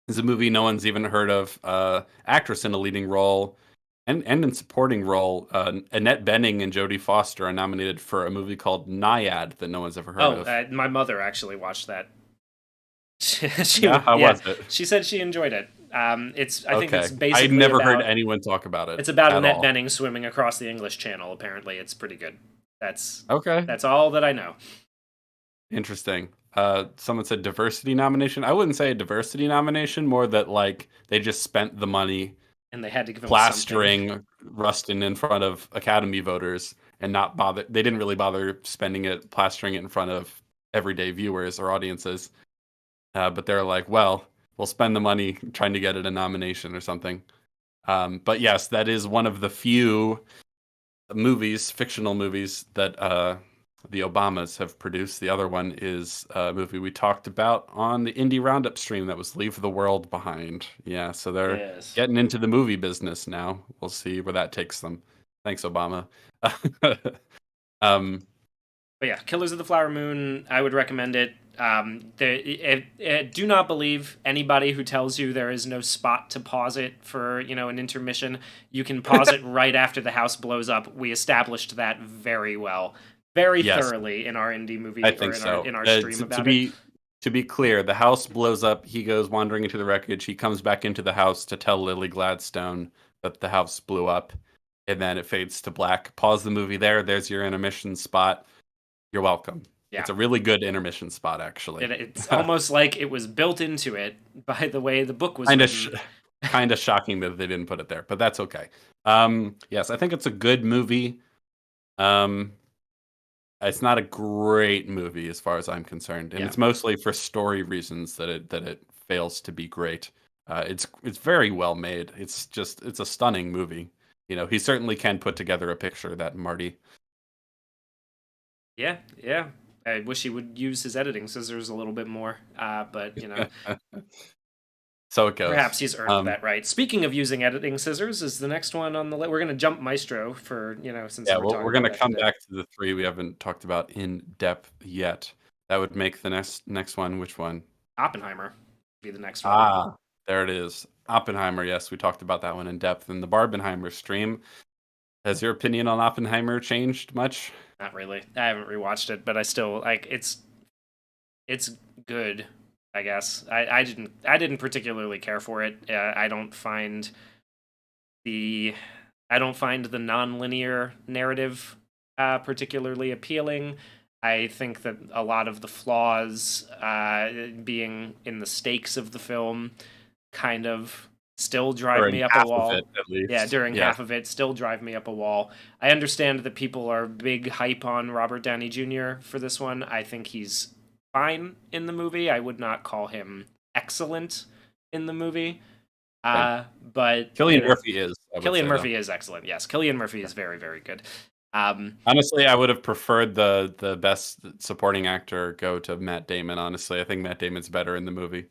is a movie no one's even heard of. Actress in a leading role and in supporting role. Annette Bening and Jodie Foster are nominated for a movie called Naiad that no one's ever heard Oh, of. my mother actually watched that. Yeah, how Yeah, was it? she said she enjoyed it. I think it's Okay. I basically never heard about anyone talk about it it's about at Annette all. Bening swimming across the English Channel. Apparently, it's pretty good. That's Okay. that's all that I know. Interesting. Someone said diversity nomination. I wouldn't say a diversity nomination, more that like they just spent the money And they had to give him something. plastering Rustin in front of Academy voters and not bother. They didn't really bother spending it, plastering it in front of everyday viewers or audiences. But they're like, well, we'll spend the money trying to get it a nomination or something. But yes, that is one of the few movies, fictional movies that the Obamas have produced. The other one is a movie we talked about on the Indie Roundup stream that was Leave the World Behind. Yeah, so they're Yes. getting into the movie business now. We'll see where that takes them. Thanks, Obama. um, But yeah, Killers of the Flower Moon. I would recommend it. Do not believe anybody who tells you there is no spot to pause it for an intermission. You can pause it right after the house blows up. We established that very well, very yes, thoroughly in our indie movie I or think in our so. in our stream To about it. be To be clear, the house blows up. He goes wandering into the wreckage. He comes back into the house to tell Lily Gladstone that the house blew up, and then it fades to black. Pause the movie there. There's your intermission spot. You're welcome. Yeah. It's a really good intermission spot, actually. It's almost like it was built into it by the way the book was written. Kind of shocking that they didn't put it there, but that's okay. Yes, I think it's a good movie. It's not a great movie as far as I'm concerned, and it's mostly for story reasons that it fails to be great. It's very well made. It's a stunning movie. You know, he certainly can put together a picture, that Marty. Yeah. I wish he would use his editing scissors a little bit more, but you know. So it goes. Perhaps he's earned that right. Speaking of using editing scissors, is the next one on the list. We're going to jump Maestro for, since we're going to come back to the three we haven't talked about in depth yet. That would make the next one. Which one? Oppenheimer would be the next one. There it is. Oppenheimer. Yes, we talked about that one in depth in the Barbenheimer stream. Has your opinion on Oppenheimer changed much? Not really. I haven't rewatched it, but I still it's good. I guess I didn't particularly care for it. I don't find the non-linear narrative particularly appealing. I think that a lot of the flaws being in the stakes of the film kind of still drive me up a wall. During half of it, still drive me up a wall. I understand that people are big hype on Robert Downey Jr. for this one. I think he's fine in the movie. I would not call him excellent in the movie. But Cillian Murphy is. Cillian Murphy is excellent. Yes, Cillian Murphy is very, very good. Honestly, I would have preferred the best supporting actor go to Matt Damon. Honestly, I think Matt Damon's better in the movie.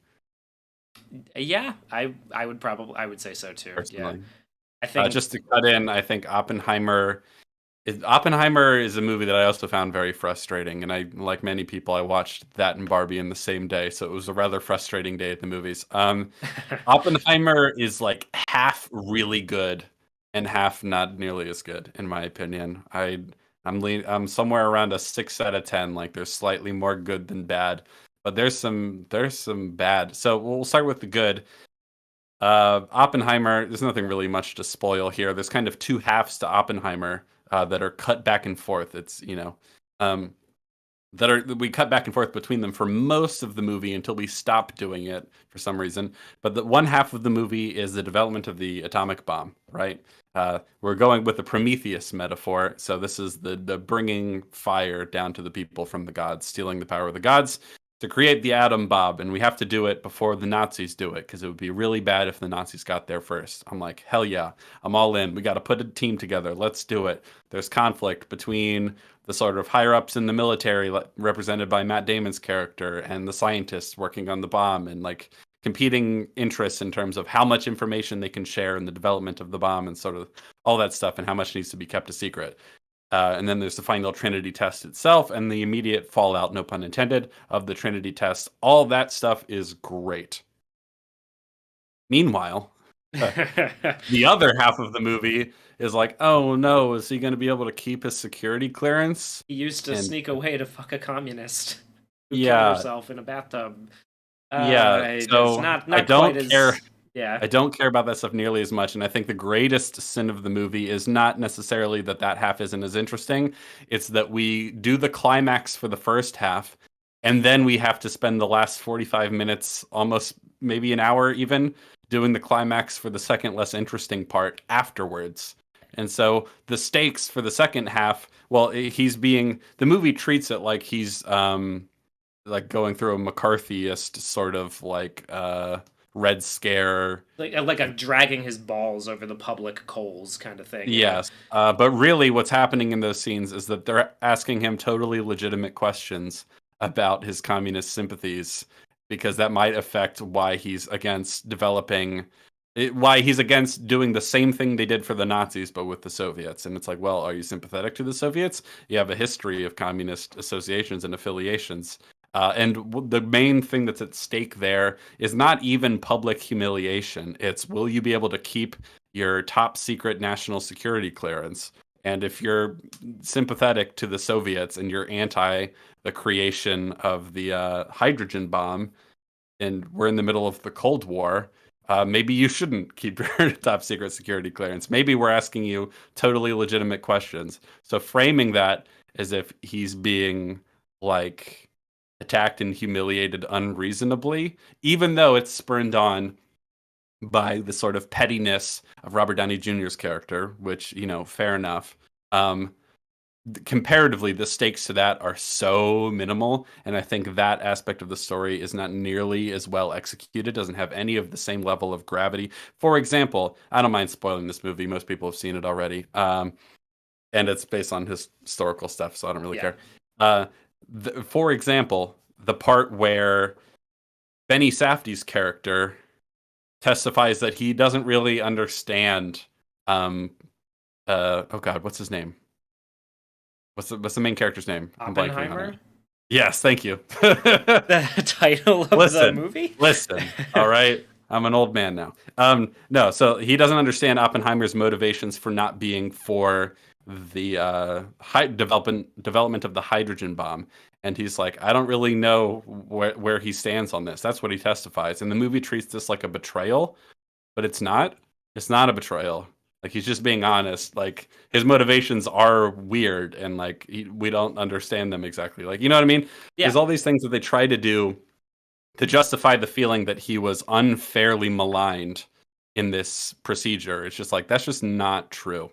Yeah, I would say so too. Personally. Yeah, I think just to cut in, I think Oppenheimer is a movie that I also found very frustrating, and I, like many people, I watched that and Barbie in the same day, so it was a rather frustrating day at the movies. Oppenheimer is like half really good and half not nearly as good, in my opinion. I'm somewhere around a 6 out of 10. Like, there's slightly more good than bad, but there's some bad. So we'll start with the good. Oppenheimer, there's nothing really much to spoil here. There's kind of two halves to Oppenheimer that are cut back and forth. It's, we cut back and forth between them for most of the movie until we stop doing it for some reason. But the one half of the movie is the development of the atomic bomb, right? We're going with the Prometheus metaphor. So this is the bringing fire down to the people from the gods, stealing the power of the gods to create the atom bomb, and we have to do it before the Nazis do it, because it would be really bad if the Nazis got there first. I'm like, hell yeah, I'm all in. We got to put a team together. Let's do it. There's conflict between the sort of higher-ups in the military, represented by Matt Damon's character, and the scientists working on the bomb, and like competing interests in terms of how much information they can share in the development of the bomb, and sort of all that stuff, and how much needs to be kept a secret. And then there's the final Trinity test itself and the immediate fallout, no pun intended, of the Trinity test. All that stuff is great. Meanwhile, the other half of the movie is like, oh no, is he going to be able to keep his security clearance? He used to sneak away to fuck a communist who killed herself in a bathtub. So I don't care. Yeah. I don't care about that stuff nearly as much, and I think the greatest sin of the movie is not necessarily that half isn't as interesting. It's that we do the climax for the first half, and then we have to spend the last 45 minutes, almost maybe an hour even, doing the climax for the second less interesting part afterwards. And so the stakes for the second half, the movie treats it like he's like going through a McCarthyist sort of like Red Scare, like a dragging his balls over the public coals kind of thing. Yes, but really what's happening in those scenes is that they're asking him totally legitimate questions about his communist sympathies, because that might affect why he's against why he's against doing the same thing they did for the Nazis but with the Soviets. And it's like, well, are you sympathetic to the Soviets? You have a history of communist associations and affiliations. And the main thing that's at stake there is not even public humiliation. It's, will you be able to keep your top secret national security clearance? And if you're sympathetic to the Soviets and you're anti the creation of the hydrogen bomb, and we're in the middle of the Cold War, maybe you shouldn't keep your top secret security clearance. Maybe we're asking you totally legitimate questions. So framing that as if he's being like attacked and humiliated unreasonably, even though it's spurned on by the sort of pettiness of Robert Downey Jr.'s character, which, fair enough. Um, Comparatively, the stakes to that are so minimal, and I think that aspect of the story is not nearly as well executed, doesn't have any of the same level of gravity. For example, I don't mind spoiling this movie, most people have seen it already, and it's based on historical stuff, so I don't really Yeah. care. For example, the part where Benny Safdie's character testifies that he doesn't really understand, oh god, what's his name? What's the main character's name? I'm blanking on it. Oppenheimer? Yes, thank you. The title of the Listen, movie? listen. All right, I'm an old man now. No, so he doesn't understand Oppenheimer's motivations for not being for the development of the hydrogen bomb, and he's like, I don't really know where he stands on this. That's what he testifies, and the movie treats this like a betrayal, but it's not. It's not a betrayal. Like he's just being honest. Like his motivations are weird, and like we don't understand them exactly. Like you know what I mean? Yeah. There's all these things that they try to do to justify the feeling that he was unfairly maligned in this procedure. It's just like that's just not true,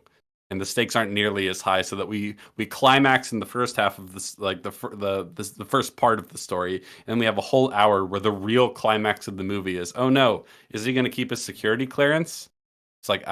and the stakes aren't nearly as high. So that we climax in the first half of this, like the first part of the story, and we have a whole hour where the real climax of the movie is, oh no, is he going to keep his security clearance? It's like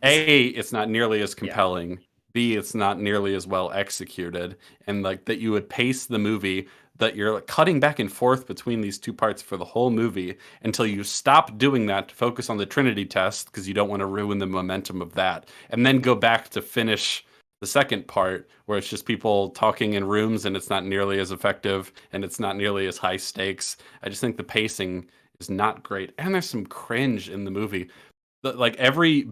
it's not nearly as compelling. Yeah. B, it's not nearly as well executed, and like that you would pace the movie that you're like cutting back and forth between these two parts for the whole movie until you stop doing that to focus on the Trinity test because you don't want to ruin the momentum of that, and then go back to finish the second part where it's just people talking in rooms and it's not nearly as effective and it's not nearly as high stakes. I just think the pacing is not great, and there's some cringe in the movie. Like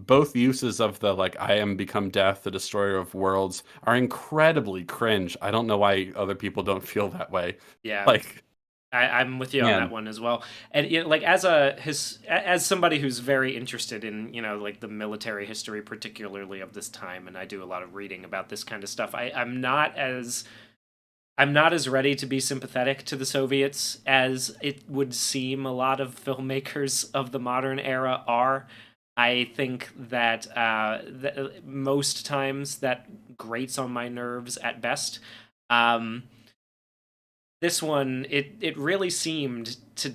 both uses of the like I am become death, the destroyer of worlds are incredibly cringe. I don't know why other people don't feel that way. Yeah. Like I'm with you on that one as well. And like as somebody who's very interested in like the military history, particularly of this time, and I do a lot of reading about this kind of stuff. I'm not as ready to be sympathetic to the Soviets as it would seem a lot of filmmakers of the modern era are. I think that most times that grates on my nerves at best. This one, it really seemed to,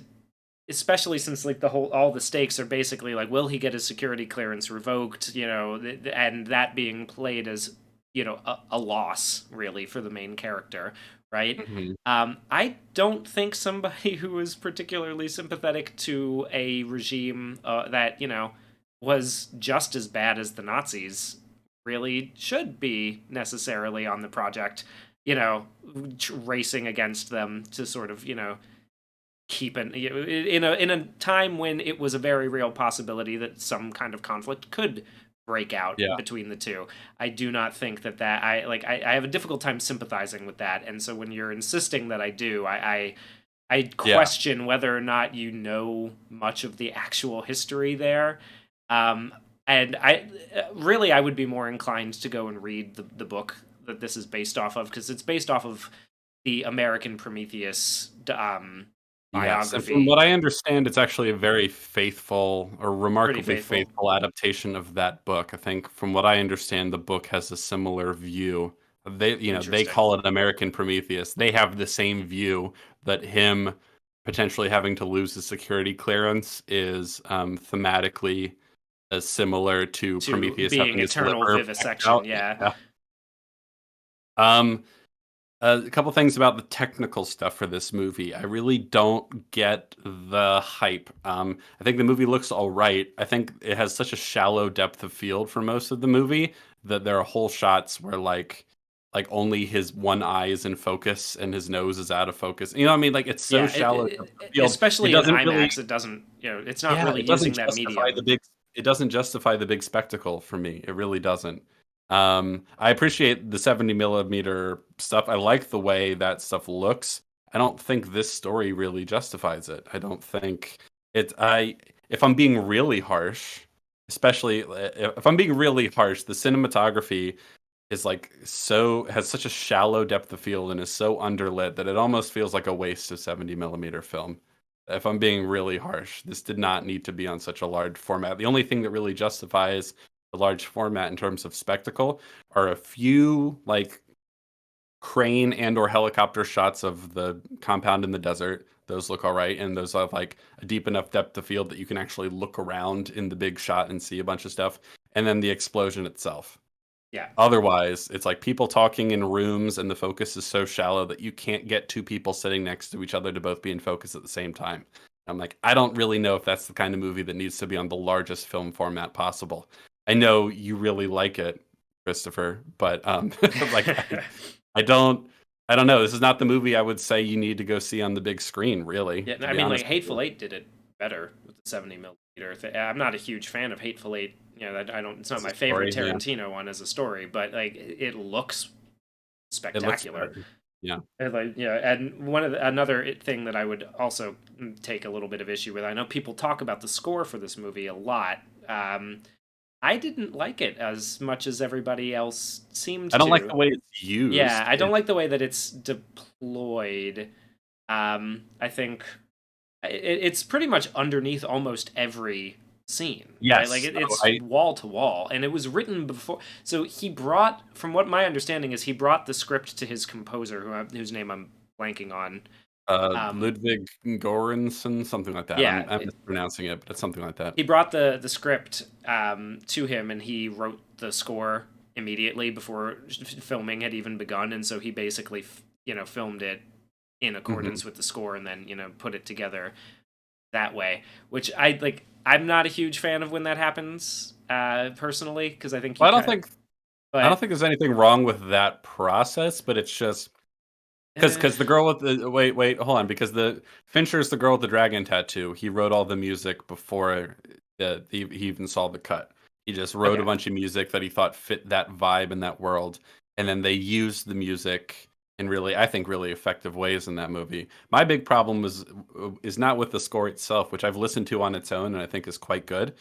especially since like all the stakes are basically like, will he get his security clearance revoked? And that being played as a loss really for the main character, right? Mm-hmm. I don't think somebody who is particularly sympathetic to a regime that was just as bad as the Nazis really should be necessarily on the project, racing against them to sort of, keep in a time when it was a very real possibility that some kind of conflict could break out between the two. I do not think that I have a difficult time sympathizing with that, and so when you're insisting that I do, I question whether or not you know much of the actual history there. And I would be more inclined to go and read the book that this is based off of, because it's based off of the American Prometheus biography. Yes, and from what I understand, it's actually a very faithful or remarkably faithful adaptation of that book. I think from what I understand, the book has a similar view. They call it American Prometheus. They have the same view that him potentially having to lose his security clearance is thematically as similar to Prometheus being having eternal vivisection. Yeah. A couple things about the technical stuff for this movie. I really don't get the hype. I think the movie looks all right. I think it has such a shallow depth of field for most of the movie that there are whole shots where like only his one eye is in focus and his nose is out of focus. You know what I mean? Like it's so shallow. Especially in IMAX, it doesn't. It's not really using that medium. It doesn't justify the big spectacle for me. It really doesn't. I appreciate the 70 millimeter stuff. I like the way that stuff looks. I don't think this story really justifies it. I don't think it. If I'm being really harsh, especially if I'm being really harsh, the cinematography is like so has such a shallow depth of field and is so underlit that it almost feels like a waste of 70 millimeter film. If I'm being really harsh, this did not need to be on such a large format. The only thing that really justifies a large format in terms of spectacle are a few like crane and or helicopter shots of the compound in the desert. Those look all right, and those have like a deep enough depth of field that you can actually look around in the big shot and see a bunch of stuff. And then the explosion itself. Yeah. Otherwise, it's like people talking in rooms, and the focus is so shallow that you can't get two people sitting next to each other to both be in focus at the same time. I'm like, I don't really know if that's the kind of movie that needs to be on the largest film format possible. I know you really like it, Christopher, but like I don't I don't know. This is not the movie I would say you need to go see on the big screen, really. Yeah, To I be mean, like honest with Hateful you. Eight did it better with the 70 millimeter. I'm not a huge fan of Hateful Eight. You know, I don't. It's not It's a my favorite story, yeah. Tarantino one as a story, but like it looks It looks spectacular. good. Yeah. And like yeah, and another thing that I would also take a little bit of issue with. I know people talk about the score for this movie a lot. I didn't like it as much as everybody else seemed I don't like to. the way it's Yeah, used. I don't like the way that it's deployed. I think it's pretty much underneath almost every scene, right? Like Yes. it's wall to wall, and it was written before. So he brought, from what my understanding is, he brought the script to his composer, whose name I'm blanking on. Ludwig Göransson, something like that. Yeah, I'm mispronouncing it, but it's something like that. he brought the script to him, and he wrote the score immediately before filming had even begun, and so he basically filmed it in Hmm. accordance with the score, and then put it together that way, which I like. I'm not a huge fan of when that happens, personally, because I think you Well, kind of. I don't But think there's anything wrong with that process, but it's just uh, because the girl with the wait, hold on, because the Fincher's the girl with the dragon tattoo. He wrote all the music before he even saw the cut. He just wrote a okay, bunch of music that he thought fit that vibe and that world, and then they used the music in really, I think, really effective ways in that movie. My big problem is not with the score itself, which I've listened to on its own and I think is quite good.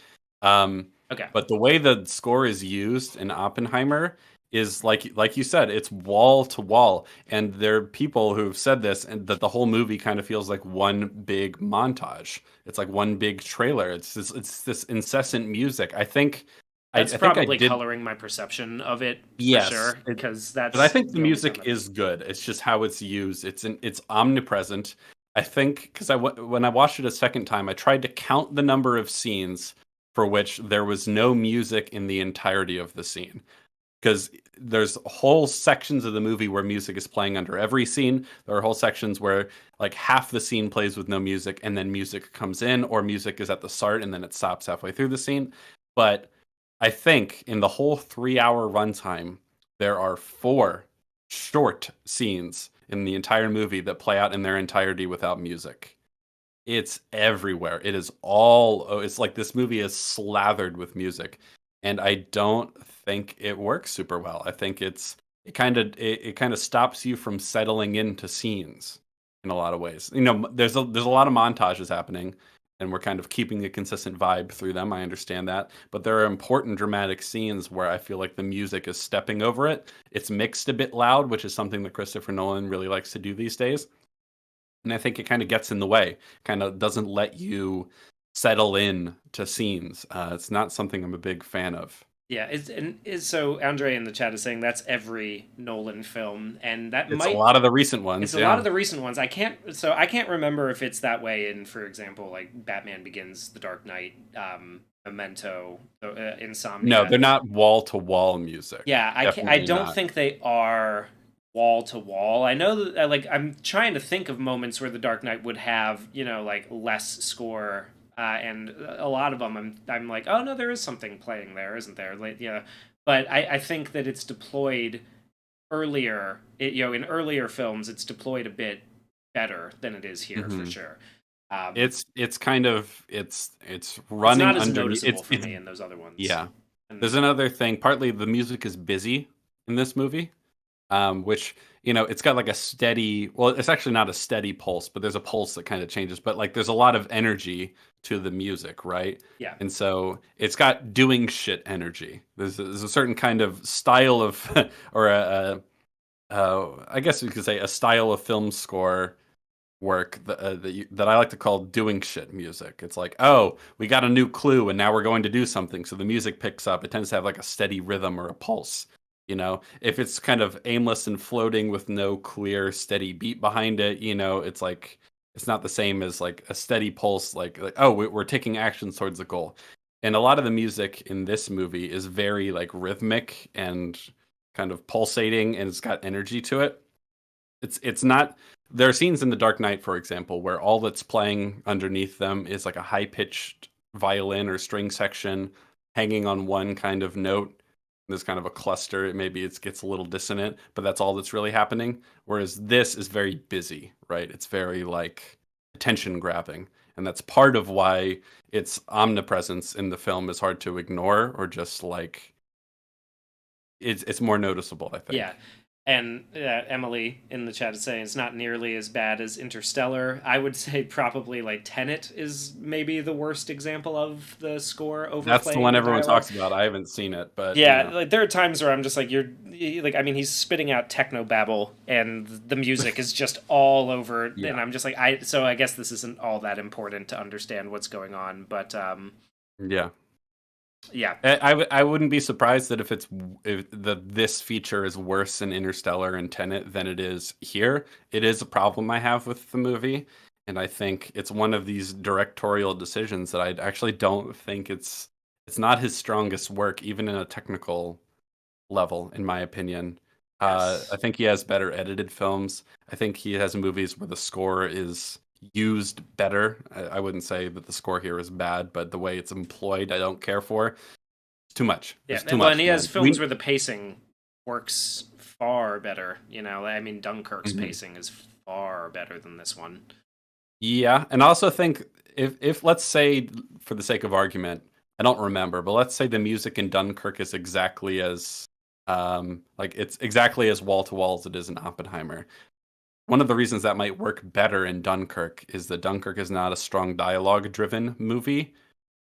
Um, okay, but the way the score is used in Oppenheimer is like you said, it's wall to wall, and there are people who've said this, and that the whole movie kind of feels like one big montage. It's like one big trailer. It's this incessant music. I that's think I probably did. coloring my perception of it for Yes, sure, because but I that's think the the only time music that. is good. It's just how it's used. It's omnipresent. I think because when I watched it a second time, I tried to count the number of scenes for which there was no music in the entirety of the scene, because there's whole sections of the movie where music is playing under every scene. There are whole sections where like half the scene plays with no music, and then music comes in, or music is at the start and then it stops halfway through the scene. But I think in the whole 3 hour runtime, there are four short scenes in the entire movie that play out in their entirety without music. It's everywhere. It is all, oh, it's like this movie is slathered with music. And I don't think it works super well. I think it kind of stops you from settling into scenes in a lot of ways. There's a lot of montages happening, and we're kind of keeping a consistent vibe through them. I understand that. But there are important dramatic scenes where I feel like the music is stepping over it. It's mixed a bit loud, which is something that Christopher Nolan really likes to do these days, and I think it kind of gets in the way, kind of doesn't let you settle in to scenes. It's not something I'm a big fan of. Yeah, so Andre in the chat is saying that's every Nolan film, and that It's a might. lot of the recent It's ones, a lot of yeah. the recent ones. I can't remember if it's that way in, for example, like Batman Begins, The Dark Knight, Memento, No, Insomnia. they're not wall to wall music. Yeah, I Definitely don't not. think they are wall to wall. I know that like I'm trying to think of moments where The Dark Knight would have like less score, and a lot of them I'm like, oh no, there is something playing there, isn't there? Like yeah, but I think that it's deployed earlier. In earlier films, it's deployed a bit better than it is here for Hmm. sure. Um, It's kind of it's it's running not as underneath. noticeable for It's me in those other ones. yeah. And There's another thing. Partly the music is busy in this movie, which it's got like a steady. Well, it's actually not a steady pulse, but there's a pulse that kind of changes. But like, there's a lot of energy to the music, right? yeah, And so it's got doing shit energy. There's a certain kind of style of, or I guess you could say a style of film score work that I like to call doing shit music. It's like, oh, we got a new clue and now we're going to do something. So the music picks up. It tends to have like a steady rhythm or a pulse. If it's kind of aimless and floating with no clear, steady beat behind it, it's like it's not the same as like a steady pulse. Like oh, we're taking actions towards the goal. And a lot of the music in this movie is very like rhythmic and kind of pulsating, and it's got energy to it. It's not. There are scenes in The Dark Knight, for example, where all that's playing underneath them is like a high pitched violin or string section hanging on one kind of note. There's kind of a cluster. Maybe it gets a little dissonant, but that's all that's really happening. Whereas this is very busy, right? It's very like attention grabbing. And that's part of why its omnipresence in the film is hard to ignore, or just like it's more noticeable, I yeah. think. And Emily in the chat is saying it's not nearly as bad as Interstellar. I would say probably like Tenet is maybe the worst example of the score That's the overplaying one the everyone dialogue. talks about. I haven't seen it, but Yeah, like there are times where I'm just like like I mean he's spitting out techno babble and the music is just all over and yeah, I'm just like I guess this isn't all that important to understand what's going on, but yeah. yeah. I wouldn't be surprised that if this feature is worse in Interstellar and Tenet than it is here. It is a problem I have with the movie, and I think it's one of these directorial decisions that I actually don't think it's not his strongest work, even in a technical level, in my opinion. Yes. I think he has better edited films. I think he has movies where the score is used better. I wouldn't say that the score here is bad, but the way it's employed, I don't care for. It's too much. Yeah, There's too well, and much, he has man. films where the pacing works far better. I mean, Dunkirk's Mhm. pacing is far better than this one. Yeah, and I also think if let's say, for the sake of argument, I don't remember, but let's say the music in Dunkirk is exactly as like it's exactly as wall to wall as it is in Oppenheimer. One of the reasons that might work better in Dunkirk is that Dunkirk is not a strong dialogue driven movie.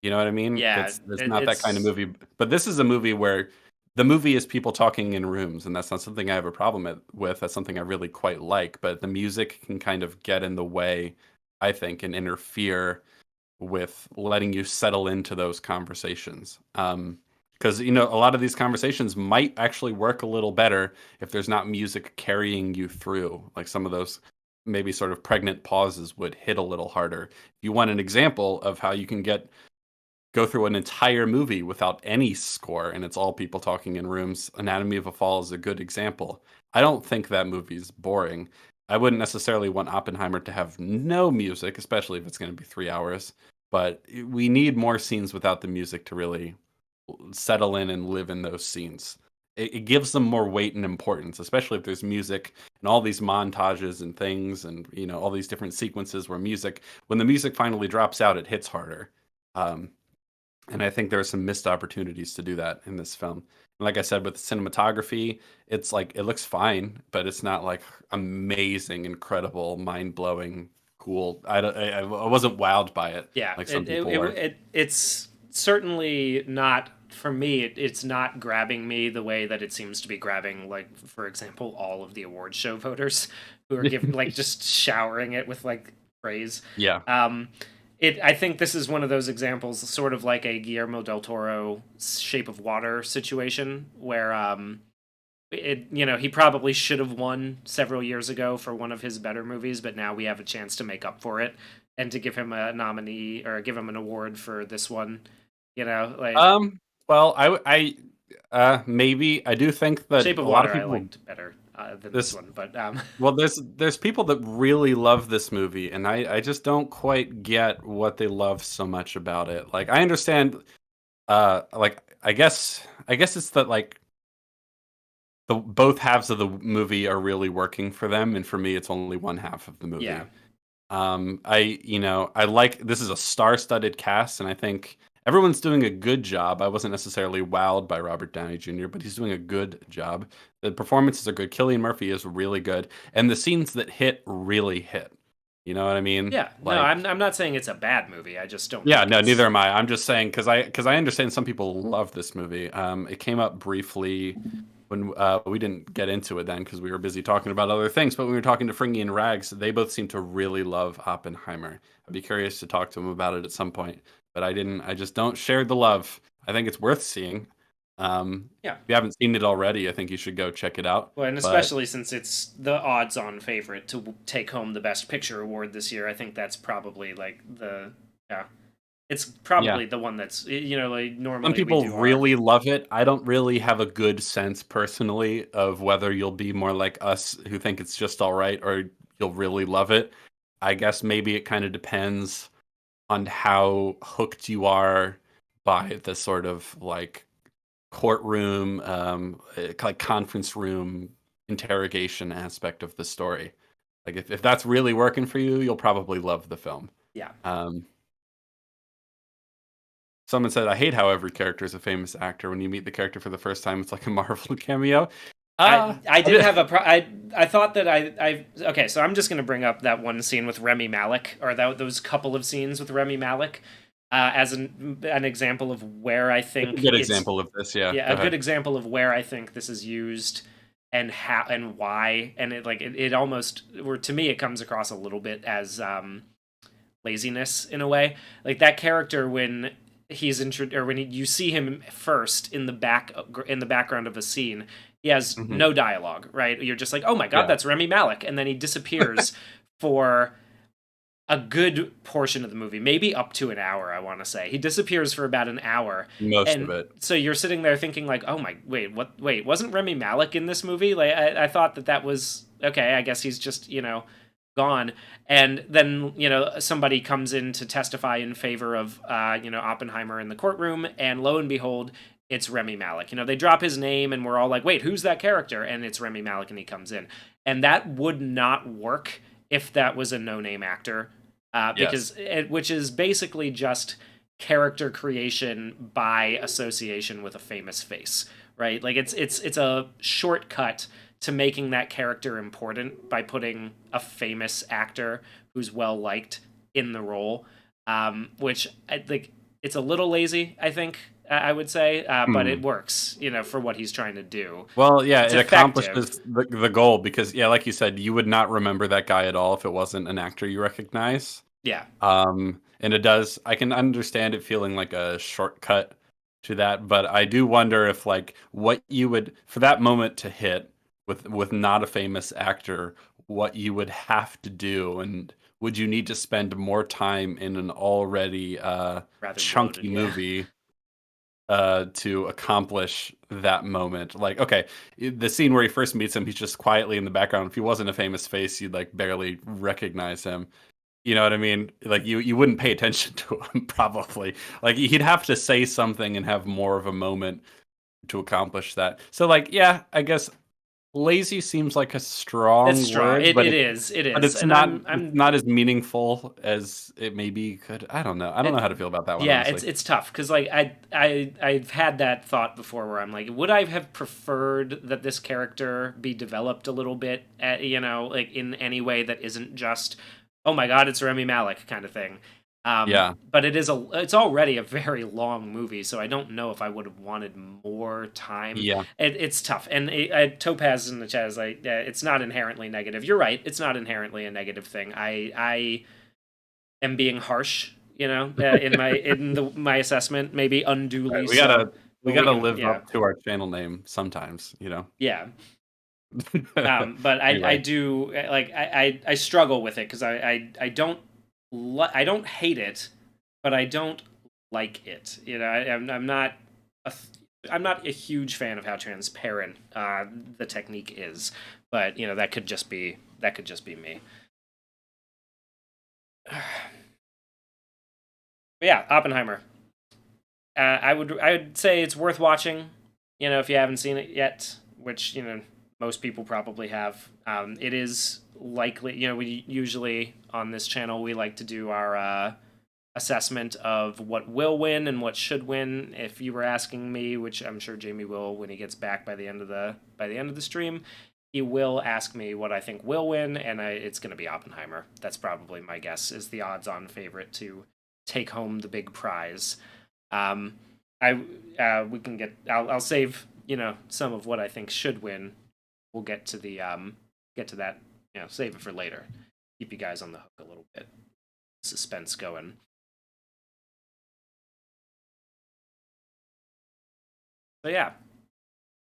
You know what I mean? Yeah, It's not that kind of it's movie. But this is a movie where the movie is people talking in rooms, and that's not something I have a problem with. That's something I really quite like. But the music can kind of get in the way, I think, and interfere with letting you settle into those conversations. Because a lot of these conversations might actually work a little better if there's not music carrying you through. Like some of those maybe sort of pregnant pauses would hit a little harder. If you want an example of how you can go through an entire movie without any score and it's all people talking in rooms, Anatomy of a Fall is a good example. I don't think that movie's boring. I wouldn't necessarily want Oppenheimer to have no music, especially if it's going to be 3 hours. But we need more scenes without the music to really settle in and live in those scenes. It gives them more weight and importance, especially if there's music and all these montages and things, and all these different sequences where when the music finally drops out, it hits harder. Um, and I think there are some missed opportunities to do that in this film. And like I said, with the cinematography, it's like it looks fine, but it's not like amazing, incredible, mind blowing, cool. I wasn't wowed by it yeah, like some people were. it's certainly not for me. It's not grabbing me the way that it seems to be grabbing, like for example, all of the award show voters who are giving like just showering it with like praise. Yeah. I think this is one of those examples, sort of like a Guillermo del Toro Shape of Water situation, where he probably should have won several years ago for one of his better movies, but now we have a chance to make up for it and to give him a nominee or give him an award for this one. Like Well, maybe I do think that Shape of a lot of Water I people liked better than this this one, but well, there's people that really love this movie, and I just don't quite get what they love so much about it. Like I understand, like I guess it's that like the both halves of the movie are really working for them, and for me, it's only one half of the movie. yeah, I like this is a star-studded cast, and I think everyone's doing a good job. I wasn't necessarily wowed by Robert Downey Jr., but he's doing a good job. The performances are good. Cillian Murphy is really good, and the scenes that hit really hit. You know what I mean? Yeah, no, Like, I'm not saying it's a bad movie. I just don't yeah, think no, neither it's. am I. I'm just saying because I understand some people love this movie. It came up briefly when we didn't get into it then because we were busy talking about other things. But when we were talking to Fringy and Rags, they both seem to really love Oppenheimer. I'd be curious to talk to them about it at some point, but I didn't. I just don't share the love. I think it's worth seeing. Yeah. If you haven't seen it already, I think you should go check it out. Well, and But especially since it's the odds-on favorite to take home the Best Picture award this year, I think that's probably like the yeah, it's yeah, probably the one that's like some normally we people do our really love it. I don't really have a good sense personally of whether you'll be more like us who think it's just all right or you'll really love it. I guess maybe it kind of depends on how hooked you are by the sort of like courtroom, like conference room interrogation aspect of the story. Like if that's really working for you, you'll probably love the film. yeah. Um, Someone said, "I hate how every character is a famous actor. When you meet the character for the first time, it's like a Marvel cameo." I I did have a I thought that I okay, so I'm just gonna bring up that one scene with Remy Malik, or those couple of scenes with Remy Malik, as an example of where I it's a think good it's example of this. Yeah, yeah, go a good ahead. example of where I think this is used and how and why, and it almost, or to me it comes across a little bit as laziness in a way. Like that character when he's or when you see him first in the background of a scene, he has Hmm. no dialogue, right? You're just like, oh my god, Yeah, that's Remy Malik, and then he disappears for a good portion of the movie, maybe up to an hour. I want to say he disappears for about an hour, most of and it. so you're sitting there thinking like, oh my, wait, what? Wait, wasn't Remy Malik in this movie? Like I thought that was okay. I guess he's just gone, and then somebody comes in to testify in favor of Oppenheimer in the courtroom, and lo and behold, it's Remy Malik. They drop his name, and we're all like, wait, who's that character? And it's Remy Malik, and he comes in, and that would not work if that was a no-name actor, Yes. which is basically just character creation by association with a famous face, right? Like it's a shortcut to making that character important by putting a famous actor who's well liked in the role, which I think it's a little lazy. I think I would say, but it Hmm. works, for what he's trying to do. Well, yeah, It's it effective. accomplishes the goal because, yeah, like you said, you would not remember that guy at all if it wasn't an actor you recognize. Yeah. And it does. I can understand it feeling like a shortcut to that, but I do wonder if like what you would for that moment to hit with not a famous actor, what you would have to do, and would you need to spend more time in an already Rather bloated. chunky Yeah. movie to accomplish that moment? Like, okay, the scene where he first meets him, he's just quietly in the background. If he wasn't a famous face, you'd like barely recognize him. You know what I mean? Like you wouldn't pay attention to him probably. Like he'd have to say something and have more of a moment to accomplish that. So like yeah, I guess lazy seems like a It's strong strong. word, It is. It but is. it's And not it's I'm not as meaningful as it maybe could. I don't know. I don't know it how to feel about that one yeah, honestly. it's tough because like I've had that thought before where I'm like, would I have preferred that this character be developed a little bit, like in any way that isn't just, oh my god, it's Remy Malik kind of thing. Yeah. But it's already a very long movie, so I don't know if I would have wanted more time. Yeah. It's tough, and Topaz in the chat is like, it's not inherently negative. You're right, it's not inherently a negative thing. I am being harsh, in my assessment, maybe Right. unduly We gotta so. we But we gotta can, live yeah, up to our channel name sometimes, you know. yeah. But I Anyway. do like I struggle with it because I don't I don't hate it, but I don't like it. I'm not a I'm not a huge fan of how transparent the technique is, but that could just be me. But yeah, Oppenheimer. I would say it's worth watching. If you haven't seen it yet, which most people probably have. It is likely. We usually on this channel we like to do our assessment of what will win and what should win. If you were asking me, which I'm sure Jamie will when he gets back by the end of the stream, he will ask me what I think will win, and it's going to be Oppenheimer. That's probably my guess, is the odds-on favorite to take home the big prize. Um, I we can get. I'll save some of what I think should win. We'll get to that. Save it for later. Keep you guys on the hook a little bit. Suspense going. So yeah,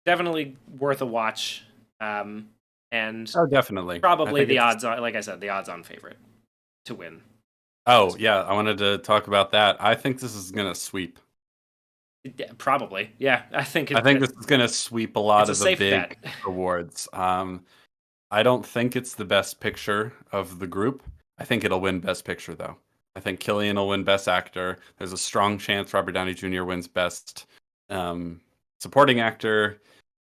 definitely worth a watch. And Oh, definitely. probably the odds on, like I said, the odds on favorite to win. Oh, yeah, I wanted to talk about that. I think this is gonna sweep. Yeah, probably, yeah. I think this is gonna sweep a lot of the big bet. awards. I don't think it's the best picture of the group. I think it'll win Best Picture, though. I think Cillian will win Best Actor. There's a strong chance Robert Downey Jr. wins Best Supporting Actor.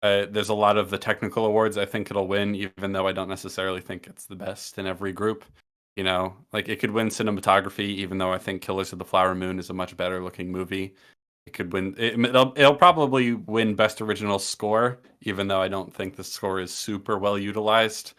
There's a lot of the technical awards I think it'll win, even though I don't necessarily think it's the best in every group. Like it could win cinematography, even though I think Killers of the Flower Moon is a much better looking movie. It could win. It'll probably win Best Original Score, even though I don't think the score is super well utilized.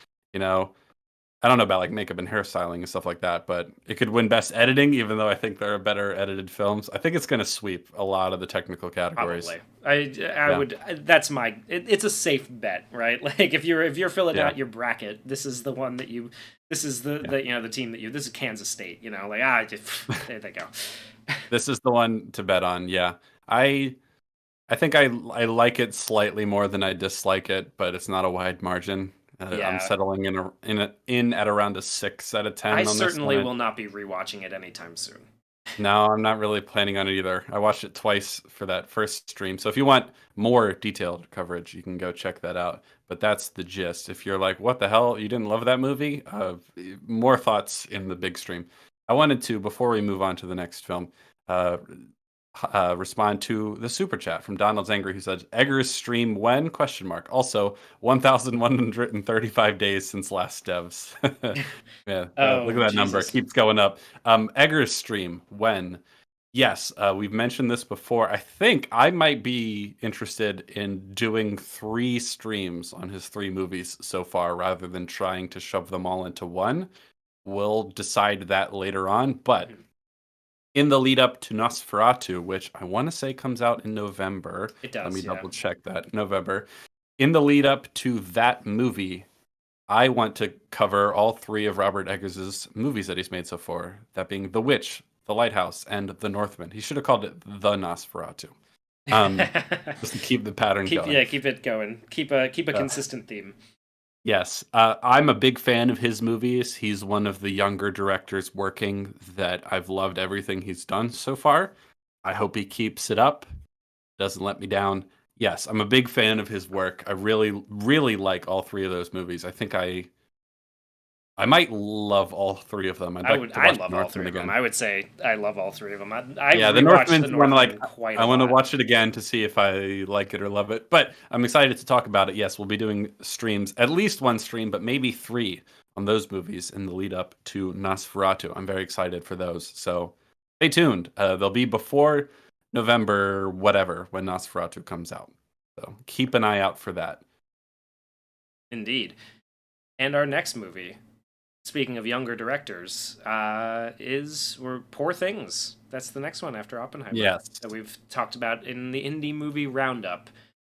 I don't know about like makeup and hairstyling and stuff like that, but it could win Best Editing, even though I think there are better edited films. I think it's going to sweep a lot of the technical categories. Probably. I would. That's my. It's a safe bet, right? Like if you're filling out your bracket, this is the one that you. This is the team that you. This is Kansas State. There they go. This is the one to bet on. Yeah, I think I like it slightly more than I dislike it, but it's not a wide margin. I'm settling in at around a 6 out of 10. I certainly will not be rewatching it anytime soon. No, I'm not really planning on it either. I watched it twice for that first stream. So if you want more detailed coverage, you can go check that out. But that's the gist. If you're like, what the hell? You didn't love that movie? More thoughts in the big stream. I wanted to, before we move on to the next film, respond to the super chat from Donald's Angry, who said, Eggers stream when? Question mark. Also, 1,135 days since last devs. Yeah, look at that number. It keeps going up. Eggers stream when? Yes, we've mentioned this before. I think I might be interested in doing 3 streams on his 3 movies so far, rather than trying to shove them all into one. We'll decide that later on, but in the lead up to Nosferatu, which I want to say comes out in November. It does. Let me double check that. November. In the lead up to that movie, I want to cover all 3 of Robert Eggers' movies that he's made so far. That being The Witch, The Lighthouse, and The Northman. He should have called it The Nosferatu. Just to keep the pattern going. Yeah, keep it going. Keep a consistent theme. Yes, I'm a big fan of his movies. He's one of the younger directors working that I've loved everything he's done so far. I hope he keeps it up, doesn't let me down. Yes, I'm a big fan of his work. I really, really like all 3 of those movies. I think I might love all 3 of them. I love all 3 of them. I would say I love all 3 of them. The Northman's one. I want to watch it again to see if I like it or love it. But I'm excited to talk about it. Yes, we'll be doing streams, at least 1 stream, but maybe 3 on those movies in the lead up to Nosferatu. I'm very excited for those. So stay tuned. They'll be before November, whatever, when Nosferatu comes out. So keep an eye out for that. Indeed. And our next movie, speaking of younger directors, we're Poor Things. That's the next one after Oppenheimer. Yes. That we've talked about in the indie movie roundup.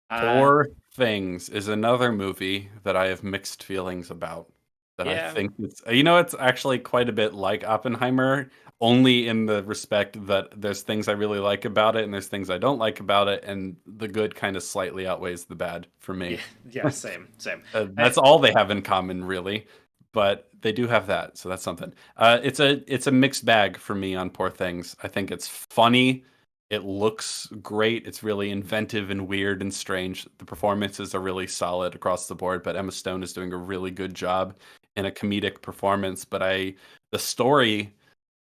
Poor Things is another movie that I have mixed feelings about. I think it's actually quite a bit like Oppenheimer, only in the respect that there's things I really like about it and there's things I don't like about it, and the good kind of slightly outweighs the bad for me. Yeah, same. That's all they have in common, really. But they do have that, so that's something. It's a mixed bag for me on Poor Things. I think it's funny. It looks great. It's really inventive and weird and strange. The performances are really solid across the board, but Emma Stone is doing a really good job in a comedic performance. But the story,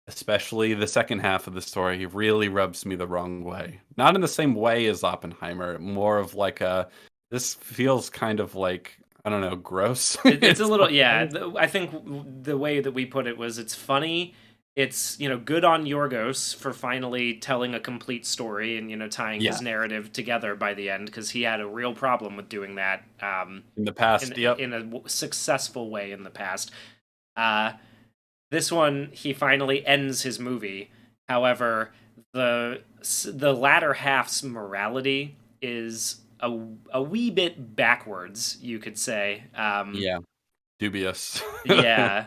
especially the second half of the story, really rubs me the wrong way. Not in the same way as Oppenheimer, more of like this feels kind of like, I don't know, gross. It's a little, yeah. I think the way that we put it was it's funny it's, good on Yorgos for finally telling a complete story and, tying Yeah, his narrative together by the end, because he had a real problem with doing that, in the past, in yep. in a successful way in the past. Uh, this one, he finally ends his movie. However, the latter half's morality is a wee bit backwards, you could say. Yeah, dubious. Yeah.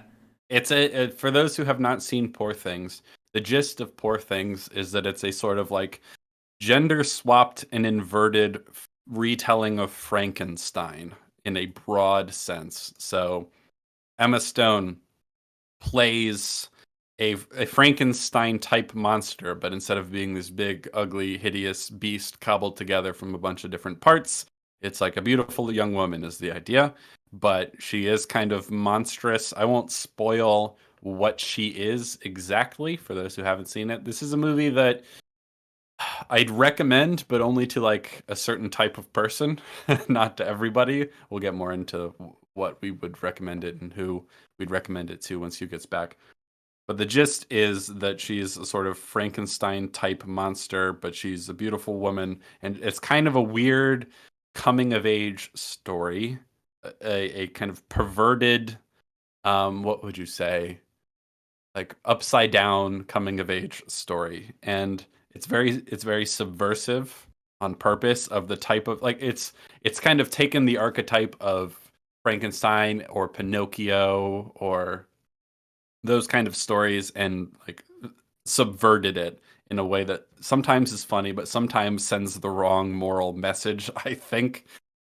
For those who have not seen Poor Things, the gist of Poor Things is that it's a sort of like gender swapped and inverted retelling of Frankenstein in a broad sense. So Emma Stone plays a Frankenstein type monster, but instead of being this big, ugly, hideous beast cobbled together from a bunch of different parts, it's like a beautiful young woman is the idea. But she is kind of monstrous. I won't spoil what she is exactly for those who haven't seen it. This is a movie that I'd recommend, but only to like a certain type of person, not to everybody. We'll get more into what we would recommend it and who we'd recommend it to once Hugh gets back. But the gist is that she's a sort of Frankenstein type monster, but she's a beautiful woman, and it's kind of a weird coming of age story, a kind of perverted, what would you say, like upside down coming of age story, and it's very subversive on purpose of the type of like it's kind of taken the archetype of Frankenstein or Pinocchio or those kind of stories and like subverted it in a way that sometimes is funny but sometimes sends the wrong moral message. I think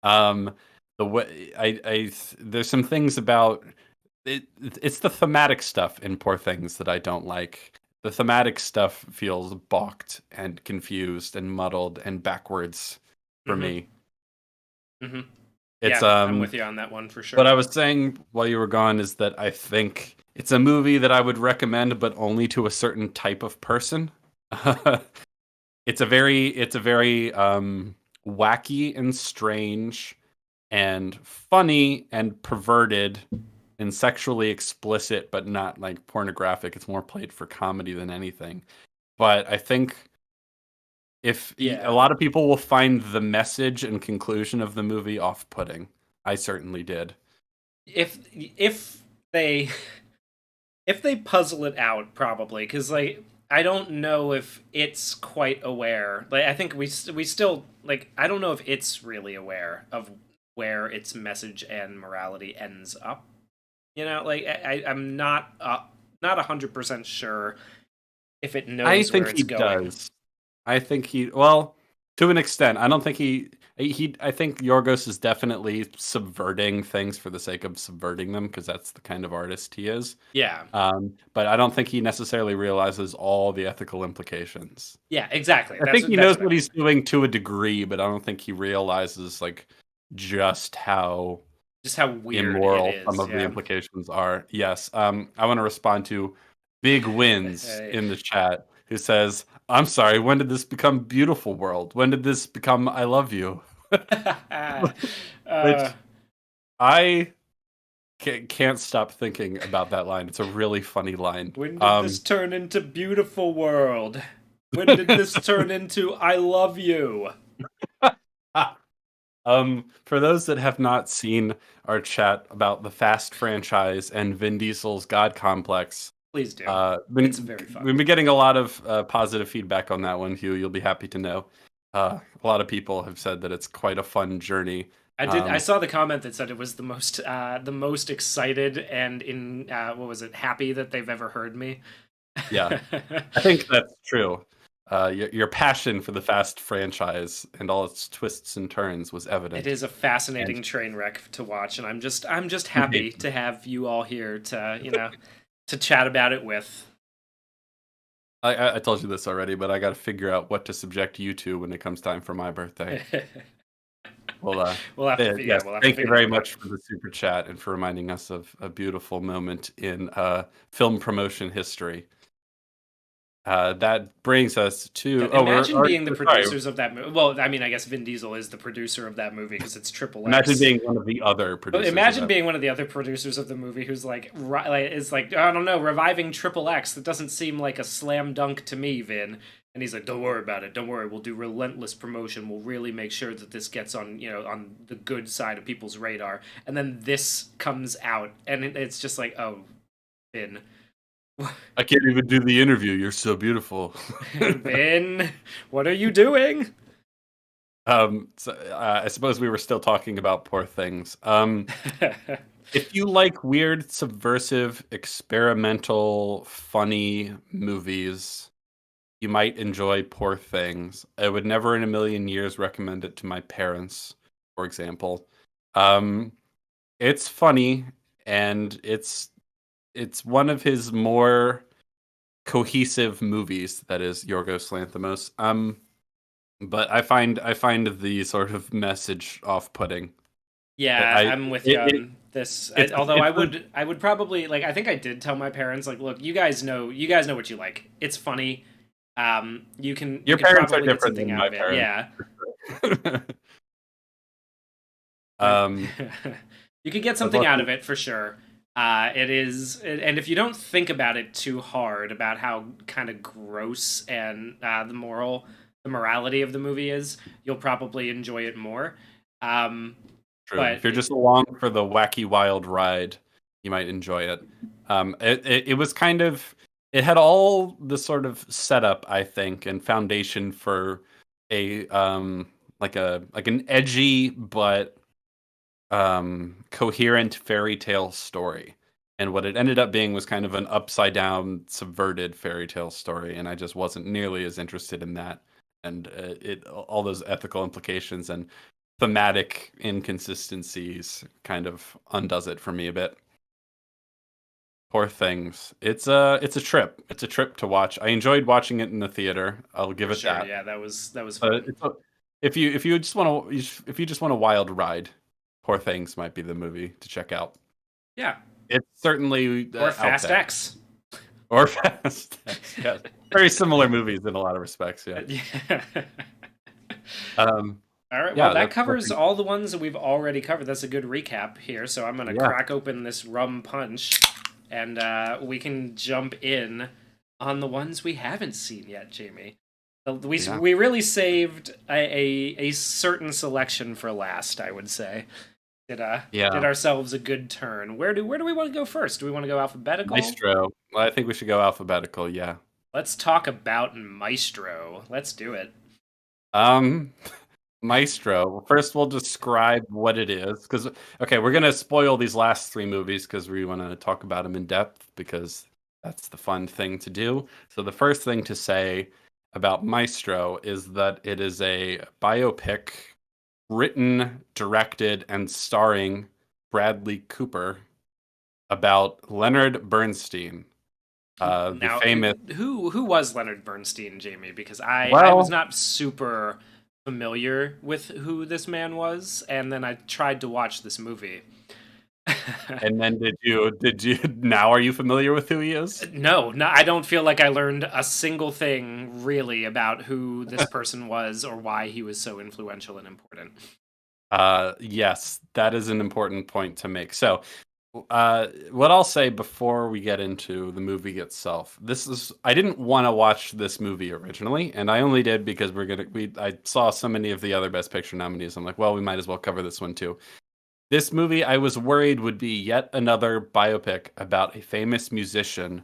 um the way I there's some things about it's the thematic stuff in Poor Things that I don't like. The thematic stuff feels balked and confused and muddled and backwards for Mm-hmm. me. Mm-hmm. It's Yeah, I'm with you on that one for What sure. I was saying while you were gone is that I think it's a movie that I would recommend, but only to a certain type of person. It's a very wacky and strange and funny and perverted and sexually explicit, but not like pornographic. It's more played for comedy than anything. But I think if a Yeah. lot of people will find the message and conclusion of the movie off-putting. I certainly did. If they if they puzzle it out, probably, because like I don't know if it's quite aware. Like I think we still, like, I don't know if it's really aware of where its message and morality ends up. Like I'm not 100% sure if it I knows where think it's he going. does. I think well, to an extent. I don't think I think Yorgos is definitely subverting things for the sake of subverting them because that's the kind of artist he is. Yeah. But I don't think he necessarily realizes all the ethical implications. Yeah, exactly. I That's think what he that's knows what I what mean. he's doing to a degree, but I don't think he realizes like just how Just how weird it immoral some is. of the Yeah. implications are. Yes. I want to respond to Big Wins Hey. in the chat who says, "I'm sorry, when did this become Beautiful World? When did this become I Love You?" uh, Which I can't stop thinking about that line. It's a really funny line. when did this turn into Beautiful World? When did this turn into I Love You? For those that have not seen our chat about the Fast franchise and Vin Diesel's God complex, Please do. It's been very fun. we've been getting a lot of positive feedback on that one, Hugh. You'll be happy to know. A lot of people have said that it's quite a fun journey. I Um, saw the comment that said it was the most excited and in what was it, happy that they've ever heard me. yeah, I think that's true. Your passion for the Fast franchise and all its twists and turns was It evident. is a And fascinating train wreck to watch, and I'm just indeed, happy to have you all here to to chat about it with. I told you this already, but I got to figure out what to subject you to when it comes time for my birthday. Well, Yeah, yes, we'll have to thank you figure very that out. much for the super chat and for reminding us of a beautiful moment in film promotion history. That brings us to Imagine being the sorry. producers of that movie. Well, I mean, I guess Vin Diesel is the producer of that movie because it's Triple Imagine X. being one of the other But producers of imagine that. being one of the other producers of the movie who's is like, I don't know, reviving Triple X. That doesn't seem like a slam dunk to me, Vin. And he's like, don't worry about it. Don't worry. We'll do relentless promotion. We'll really make sure that this gets on, on the good side of people's radar. And then this comes out, and it's just like, oh, Vin. I can't even do the interview. You're so beautiful. Vin, what are you doing? I suppose we were still talking about Poor Things. If you like weird, subversive, experimental, funny movies, you might enjoy Poor Things. I would never in a million years recommend it to my parents, for example. Um, it's funny, and it's one of his more cohesive movies. That is Yorgos Lanthimos. But I find the sort of message off-putting. Yeah, I I'm with you it, on this. it's Although it's I would probably like. I think I did tell my parents like, look, you guys know what you like. It's funny. You your can parents are probably get different something than out my of it. parents. Yeah, like um, you could get but something look, out of it for sure. And if you don't think about it too hard about how kind of gross and the morality of the movie is, you'll probably enjoy it more. Um, true. but If you're just along for the wacky wild ride, you might enjoy it. It was kind of it had all the sort of setup, I think, and foundation for a like an edgy but coherent fairy tale story. And what it ended up being was kind of an upside down, subverted fairy tale story, and I just wasn't nearly as interested in that. And it all those ethical implications and thematic inconsistencies kind of undoes it for me a bit. Poor Things. It's a trip. It's a trip to watch. I enjoyed watching it in the theater. I'll give for it sure, that. yeah, that was But fun. if you just want to if you just want a wild ride, Poor Things might be the movie to check out. Yeah, It's certainly or out Fast there. X. Or Fast X, yes. Very similar movies in a lot of respects, yeah. Yeah. Um, All right, well, yeah, that that's Poor covers Things. all the ones that we've already covered. That's a good recap here. So I'm gonna Yeah, crack open this rum punch, and we can jump in on the ones we haven't seen yet, Jamie. yeah, We really saved a certain selection for last, I would say. Did yeah. ourselves a good turn. Where do we want to go first? Do we want to go alphabetical? Maestro. Well, I think we should go alphabetical, yeah. Let's talk about Maestro. Let's do it. Um, Maestro. First, we'll describe what it is, because okay, we're gonna spoil these last three movies because we want to talk about them in depth because that's the fun thing to do. So the first thing to say about Maestro is that it is a biopic written, directed, and starring Bradley Cooper about Leonard Bernstein, the Now, famous. who was Leonard Bernstein, Jamie? Because I was Well, not super familiar with who this man was, and then I tried to watch this movie. and then did you now are you familiar with who he is? No, no, I don't feel like I learned a single thing really about who this person was or why he was so influential and important. Yes, that is an important point to make. So, what I'll say before we get into the movie itself, this is I didn't want to watch this movie originally, and I only did because I saw so many of the other Best Picture nominees. I'm like, well, we might as well cover this one too. This movie, I was worried would be yet another biopic about a famous musician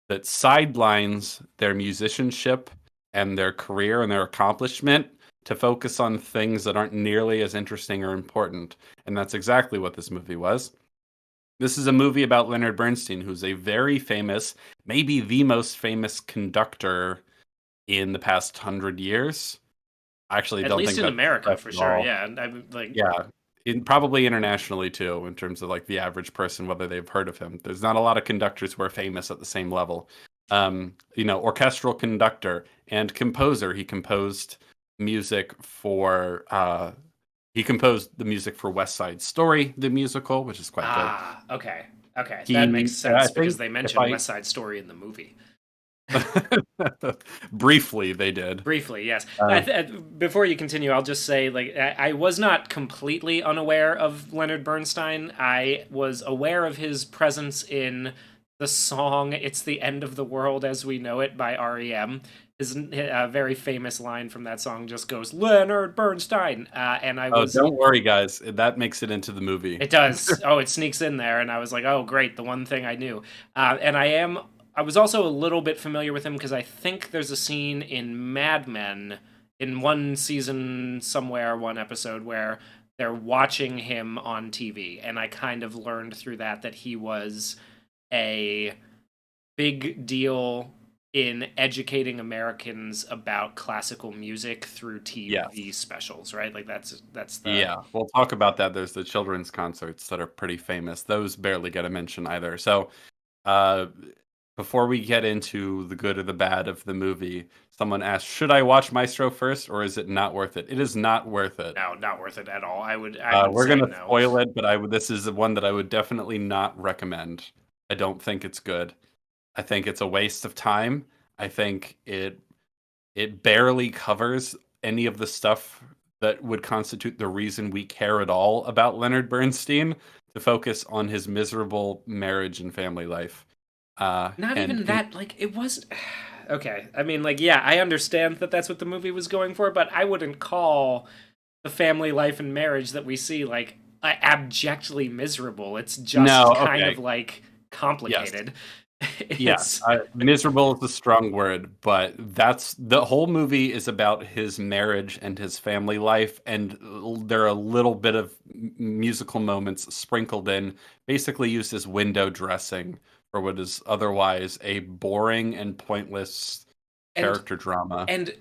that sidelines their musicianship and their career and their accomplishment to focus on things that aren't nearly as interesting or important. And that's exactly what this movie was. This is a movie about Leonard Bernstein, who's a very famous, maybe the most famous conductor in the past 100 years. I actually At don't least think in that's America, correct for at sure. all. Yeah, and I'm like, Yeah, probably internationally too, in terms of like the average person, whether they've heard of him. There's not a lot of conductors who are famous at the same level. Orchestral conductor and composer. Music for he composed the music for West Side Story, the musical, which is quite good. okay, okay, that makes He, I sense because think, they if mentioned I West Side Story in the movie. Briefly, they did. Briefly, yes. Uh, Before you continue, I'll just say, like, I was not completely unaware of Leonard Bernstein. I was aware of his presence in the song "It's the End of the World as We Know It" by REM. His very famous line from that song just goes, "Leonard Bernstein," and I oh, was. don't worry, guys. That makes it into the movie. It does. Oh, it sneaks in there, and I was like, "Oh, great!" The one thing I knew, and I am. I was also a little bit familiar with him because I think there's a scene in Mad Men in one season somewhere, one episode where they're watching him on TV, and I kind of learned through that he was a big deal in educating Americans about classical music through TV Yes. specials, right? Like that's the Yeah, we'll talk about that. There's the children's concerts that are pretty famous. Those barely get a mention either. So, uh, before we get into the good or the bad of the movie, someone asked, "Should I watch Maestro first, or is it not worth it?" It is not worth it. no, not worth it at all. I would We're say gonna no. spoil it, but this is the one that I would definitely not recommend. I don't think it's good. I think it's a waste of time. I think it barely covers any of the stuff that would constitute the reason we care at all about Leonard Bernstein, to focus on his miserable marriage and family life. Not And even that. Like it was. Okay, I mean, like, yeah, I understand that that's what the movie was going for, but I wouldn't call the family life and marriage that we see like abjectly miserable. It's no, just kind okay, of like yes, complicated. yes. It's Miserable is a strong word, but that's the whole movie is about his marriage and his family life, and there are a little bit of musical moments sprinkled in, basically used as window dressing for what is otherwise a boring and pointless and character drama. and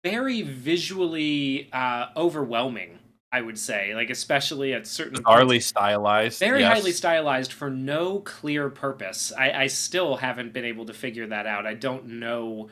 very visually overwhelming, I would say, like especially at certain points. Bizarrely stylized, Very highly yes. stylized for no clear purpose. I still haven't been able to figure that out. I don't know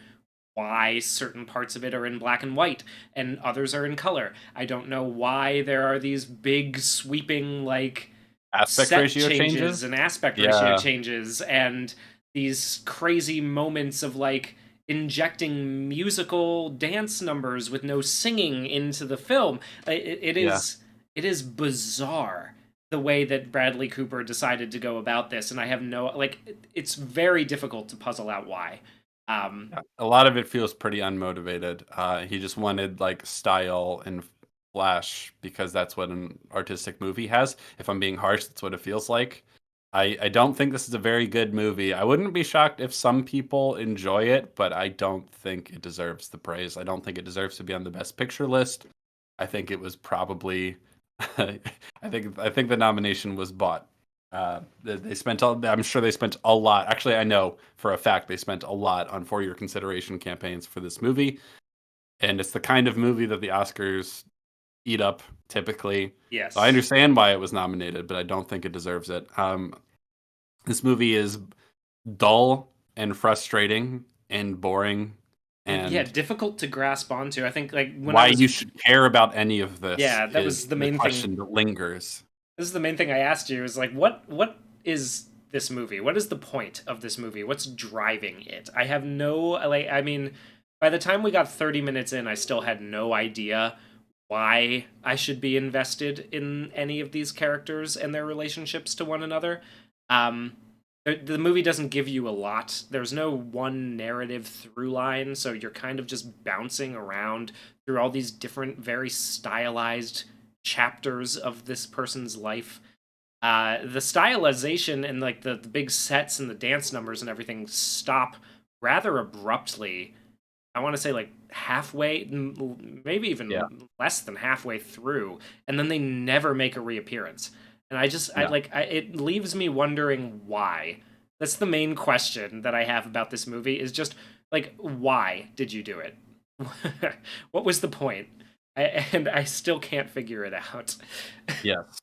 why certain parts of it are in black and white and others are in color. I don't know why there are these big sweeping like Aspect set ratio changes changes? and aspect ratio Yeah, changes and these crazy moments of like injecting musical dance numbers with no singing into the film. It yeah. is it is bizarre the way that Bradley Cooper decided to go about this, and I have no like. It's very difficult to puzzle out why. Um, Yeah, a lot of it feels pretty unmotivated. He just wanted like style and flash because that's what an artistic movie has. If I'm being harsh, that's what it feels like. I don't think this is a very good movie. I wouldn't be shocked if some people enjoy it, but I don't think it deserves the praise. I don't think it deserves to be on the best picture list. I think it was probably I think the nomination was bought. They spent I'm sure they spent a lot. Actually, I know for a fact they spent a lot on for your consideration campaigns for this movie, and it's the kind of movie that the Oscars eat up typically. So I yes, understand why it was nominated, but I don't think it deserves it. This movie is dull and frustrating and boring, and yeah, and difficult to grasp onto. I think like when I why was you should care about any of this yeah, that is was the the main thing. question that lingers. This is the main thing I asked you is like what is this movie? What is the point of this movie? What's driving it? I have no like I mean, by the time we got 30 minutes in, I still had no idea why I should be invested in any of these characters and their relationships to one another. Um the movie doesn't give you a lot. There's no one narrative through line, so you're kind of just bouncing around through all these different, very stylized chapters of this person's life. The stylization and like the big sets and the dance numbers and everything stop rather abruptly. I want to say like halfway, maybe Yeah, even less than halfway through, and then they never make a reappearance. And I yeah. like it leaves me wondering why. That's the main question that I have about this movie is just like why did you do it? What was the point? And I still can't figure it out. Yes.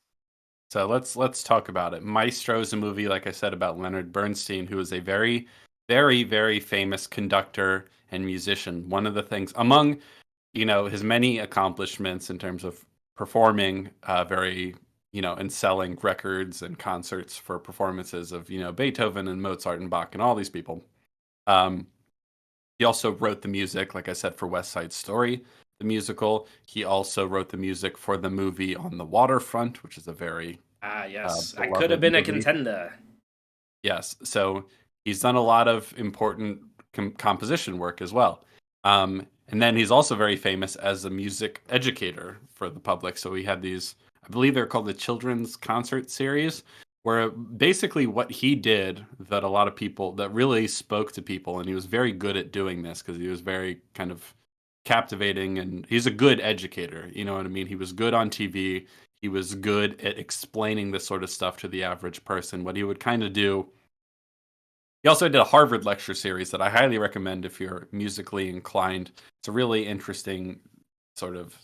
So let's talk about it. Maestro is a movie, like I said, about Leonard Bernstein, who is a very, very, very famous conductor and musician. One of the things among his many accomplishments in terms of performing, very and selling records and concerts for performances of Beethoven and Mozart and Bach and all these people. Um, He also wrote the music, like I said, for West Side Story, the musical. He also wrote the music for the movie On the Waterfront, which is a very Ah, yes. I could have beloved been a movie. contender. Yes, so he's done a lot of important composition work as well. And then he's also very famous as a music educator for the public. So he had these, I believe they're called the Children's Concert Series, where basically what he did that a lot of people that really spoke to people, and he was very good at doing this because he was very kind of captivating and he's a good educator. You know what I mean? He was good on TV. He was good at explaining this sort of stuff to the average person. What he would kind of do, he also did a Harvard lecture series that I highly recommend if you're musically inclined. It's a really interesting sort of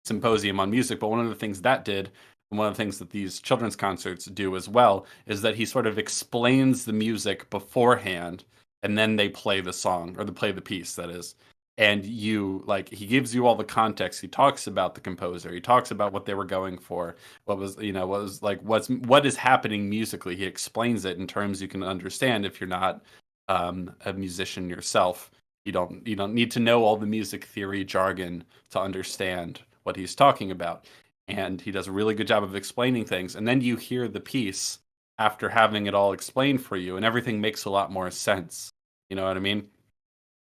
symposium on music. But one of the things that did, and one of the things that these children's concerts do as well, is that he sort of explains the music beforehand and then they play the song or they play the piece, that is. And you like he gives you all the context. He talks about the composer. He talks about what they were going for, what was what was like what is happening musically. He explains it in terms you can understand if you're not a musician yourself. You don't need to know all the music theory jargon to understand what he's talking about. And he does a really good job of explaining things. And then you hear the piece after having it all explained for you, and everything makes a lot more sense. You know what I mean?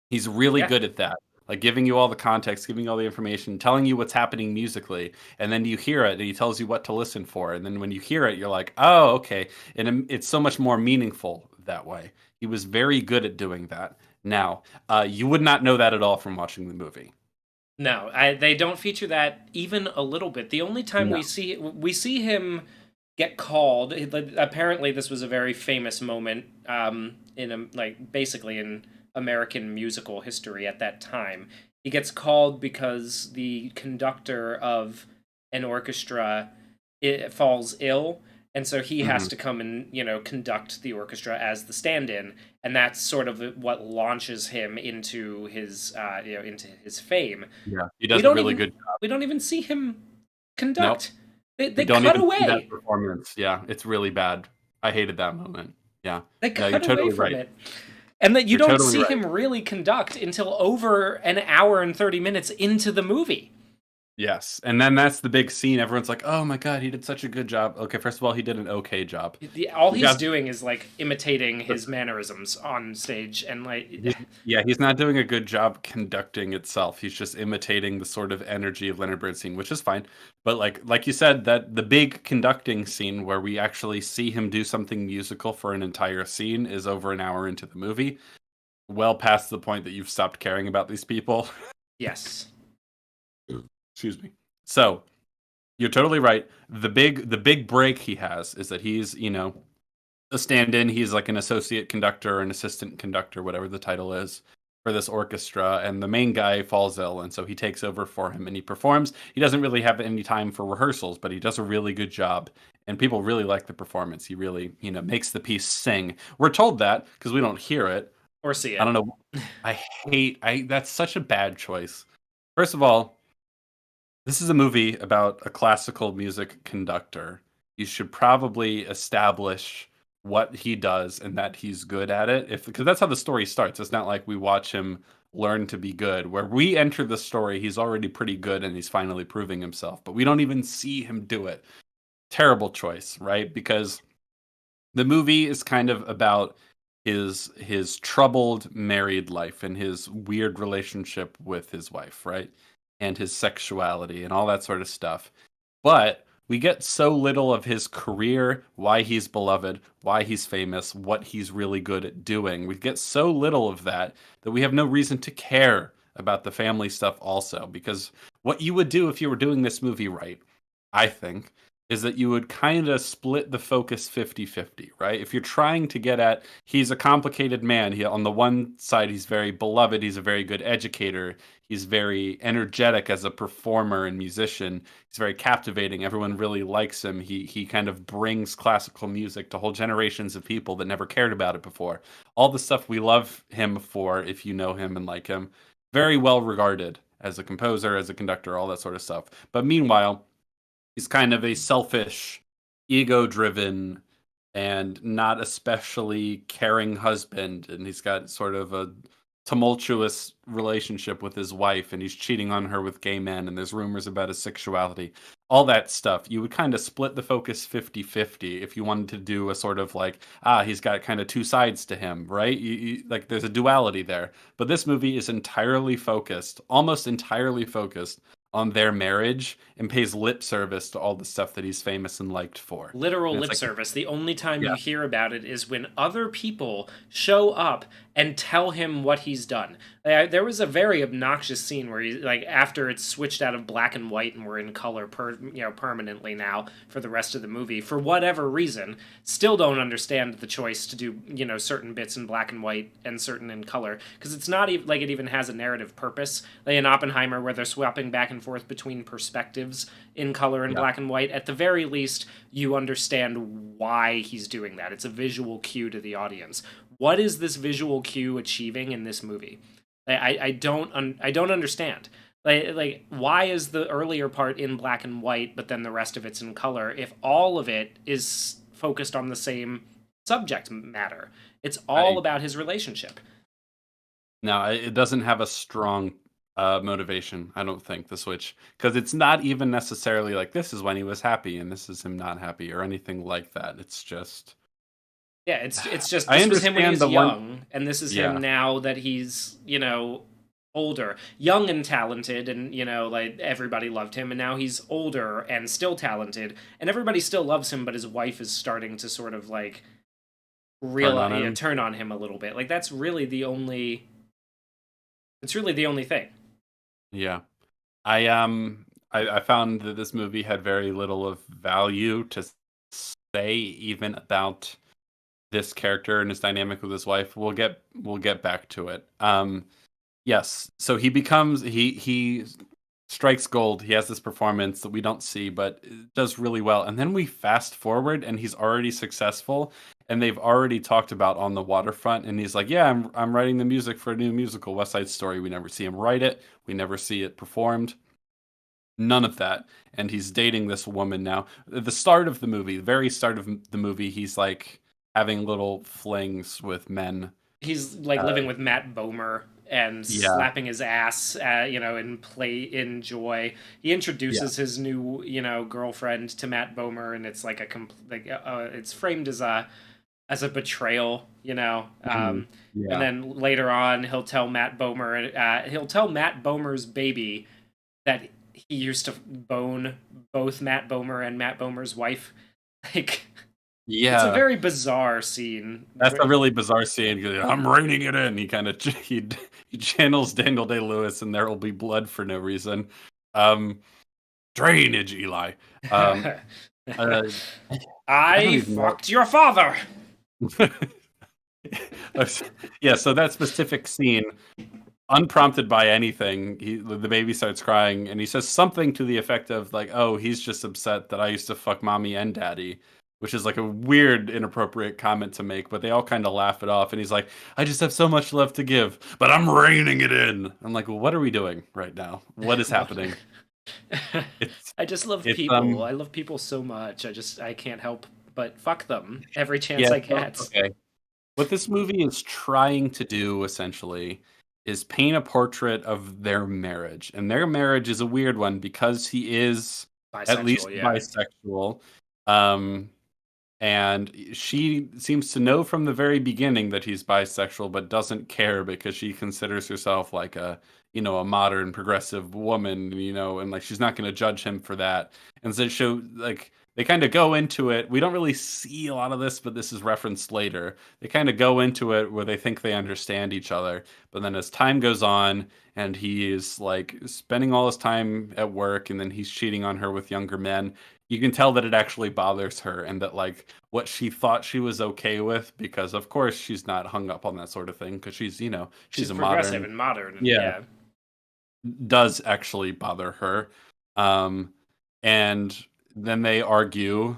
He's really Yeah. good at that. Like giving you all the context, giving you all the information, telling you what's happening musically, and then you hear it and he tells you what to listen for. And then when you hear it, you're like, "Oh, okay." And it's so much more meaningful that way. He was very good at doing that. Now, you would not know that at all from watching the movie. No, they don't feature that even a little bit. The only time No. we see him get called. Apparently, this was a very famous moment in like basically in American musical history at that time. He gets called because the conductor of an orchestra falls ill, and so he has Mhm. to come and conduct the orchestra as the stand-in, and that's sort of what launches him into his into his fame. Yeah, he We does a don't really even good. we don't even see him Nope. conduct. They We they don't cut even see that away. performance. Yeah, it's really bad. I hated that moment. Yeah. They No, you're cut away totally from right. it. And that you You're don't totally see right. him really conduct until over an hour and 30 minutes into the movie. Yes, and then that's the big scene. Everyone's like, "Oh my god, he did such a good job." Okay, first of all, he did an okay job. All You he's got doing is like imitating his mannerisms on stage and he's, yeah, he's not doing a good job conducting itself. He's just imitating the sort of energy of Leonard Bernstein, which is fine. But like you said, that the big conducting scene where we actually see him do something musical for an entire scene is over an hour into the movie, well past the point that you've stopped caring about these people. yes. Excuse me. So, you're totally right. The big break he has is that he's, a stand-in. He's like an associate conductor or an assistant conductor, whatever the title is, for this orchestra. And the main guy falls ill, and so he takes over for him and he performs. He doesn't really have any time for rehearsals, but he does a really good job. And people really like the performance. He really, makes the piece sing. We're told that because we don't hear it. Or see I it. don't know. I that's such a bad choice. First of all, this is a movie about a classical music conductor. You should probably establish what he does and that he's good at it. If because that's how the story starts. It's not like we watch him learn to be good. Where we enter the story, he's already pretty good and he's finally proving himself, but we don't even see him do it. Terrible choice, right? Because the movie is kind of about his troubled married life and his weird relationship with his wife, right? And his sexuality and all that sort of stuff. But we get so little of his career, why he's beloved, why he's famous, what he's really good at doing. We get so little of that that we have no reason to care about the family stuff also. Because what you would do if you were doing this movie right, I think, is that you would kind of split the focus 50-50, right? If you're trying to get at he's a complicated man, on the one side he's very beloved, he's a very good educator, he's very energetic as a performer and musician, he's very captivating, everyone really likes him. He kind of brings classical music to whole generations of people that never cared about it before. All the stuff we love him for, if you know him and like him, very well regarded as a composer, as a conductor, all that sort of stuff. But meanwhile, he's kind of a selfish, ego-driven, and not especially caring husband, and he's got sort of a tumultuous relationship with his wife, and he's cheating on her with gay men, and there's rumors about his sexuality, all that stuff. You would kind of split the focus 50-50 if you wanted to do a sort of like, he's got kind of two sides to him, right? Like there's a duality there. But this movie is entirely focused, almost entirely focused on their marriage and pays lip service to all the stuff that he's famous and liked for. Literal And it's lip like, service. The only time yeah, you hear about it is when other people show up and tell him what he's done. There was a very obnoxious scene where he, like, after it's switched out of black and white and we're in color permanently now for the rest of the movie, for whatever reason, still don't understand the choice to do, certain bits in black and white and certain in color, because it's not even like it even has a narrative purpose. Like in Oppenheimer, where they're swapping back and forth between perspectives in color and yeah, black and white, at the very least you understand why he's doing that. It's a visual cue to the audience. What is this visual cue achieving in this movie? I don't understand. Like why is the earlier part in black and white but then the rest of it's in color if all of it is focused on the same subject matter? It's all I about his relationship. no, it doesn't have a strong motivation, I don't think, the switch, because it's not even necessarily like this is when he was happy and this is him not happy or anything like that. It's just Yeah, it's just I this was him when he understand was the one. young, and this is him Yeah, now that he's, older, young and talented, and like everybody loved him, and now he's older and still talented, and everybody still loves him, but his wife is starting to sort of like turn on realize, him. turn on him a little bit. Like that's really the only. It's really the only thing. Yeah. I found that this movie had very little of value to say even about this character and his dynamic with his wife. We'll get back to it. Yes. So he strikes gold. He has this performance that we don't see, but it does really well. And then we fast forward, and he's already successful, and they've already talked about On the Waterfront. And he's like, "Yeah, I'm writing the music for a new musical, West Side Story." We never see him write it. We never see it performed. None of that. And he's dating this woman now. At the start of the movie, the very start of the movie, he's like having little flings with men. He's like Uh, living with Matt Bomer and yeah, slapping his ass, in joy. He yeah. introduces his new, girlfriend to Matt Bomer, and it's like it's framed as a betrayal, Mhm. and Yeah. then later on, he'll tell Matt Bomer's baby that he used to bone both Matt Bomer and Matt Bomer's wife. Like, it's a Yeah. very bizarre scene. That's a really bizarre scene. 'Cause, I'm reining it in. He kind of he channels Daniel Day Lewis, and there will be blood for no reason. Um, Drainage, Eli. Um, uh, I don't I even know. fucked your father. Yeah, so that specific scene, unprompted by anything, the baby starts crying, and he says something to the effect of like, "Oh, he's just upset that I used to fuck mommy and daddy," which is like a weird, inappropriate comment to make. But they all kind of laugh it off, and he's like, "I just have so much love to give, but I'm reining it in." I'm like, well, "What are we doing right now? What is What? happening?" It's I just love it's people. I love people so much. I can't help but fuck them every chance yeah. I So get. okay, what this movie is trying to do essentially is paint a portrait of their marriage. And their marriage is a weird one because he is at least Bisexual, yeah. bisexual. Um, and she seems to know from the very beginning that he's bisexual, but doesn't care because she considers herself like a modern progressive woman, and like she's not going to judge him for that. And so like they kind of go into it. We don't really see a lot of this, but this is referenced later. They kind of go into it where they think they understand each other, but then as time goes on and he is like spending all his time at work and then he's cheating on her with younger men, you can tell that it actually bothers her and that like what she thought she was okay with, because of course she's not hung up on that sort of thing because she's She's a progressive modern, and modern, yeah, yeah. does actually bother her. um and then they argue,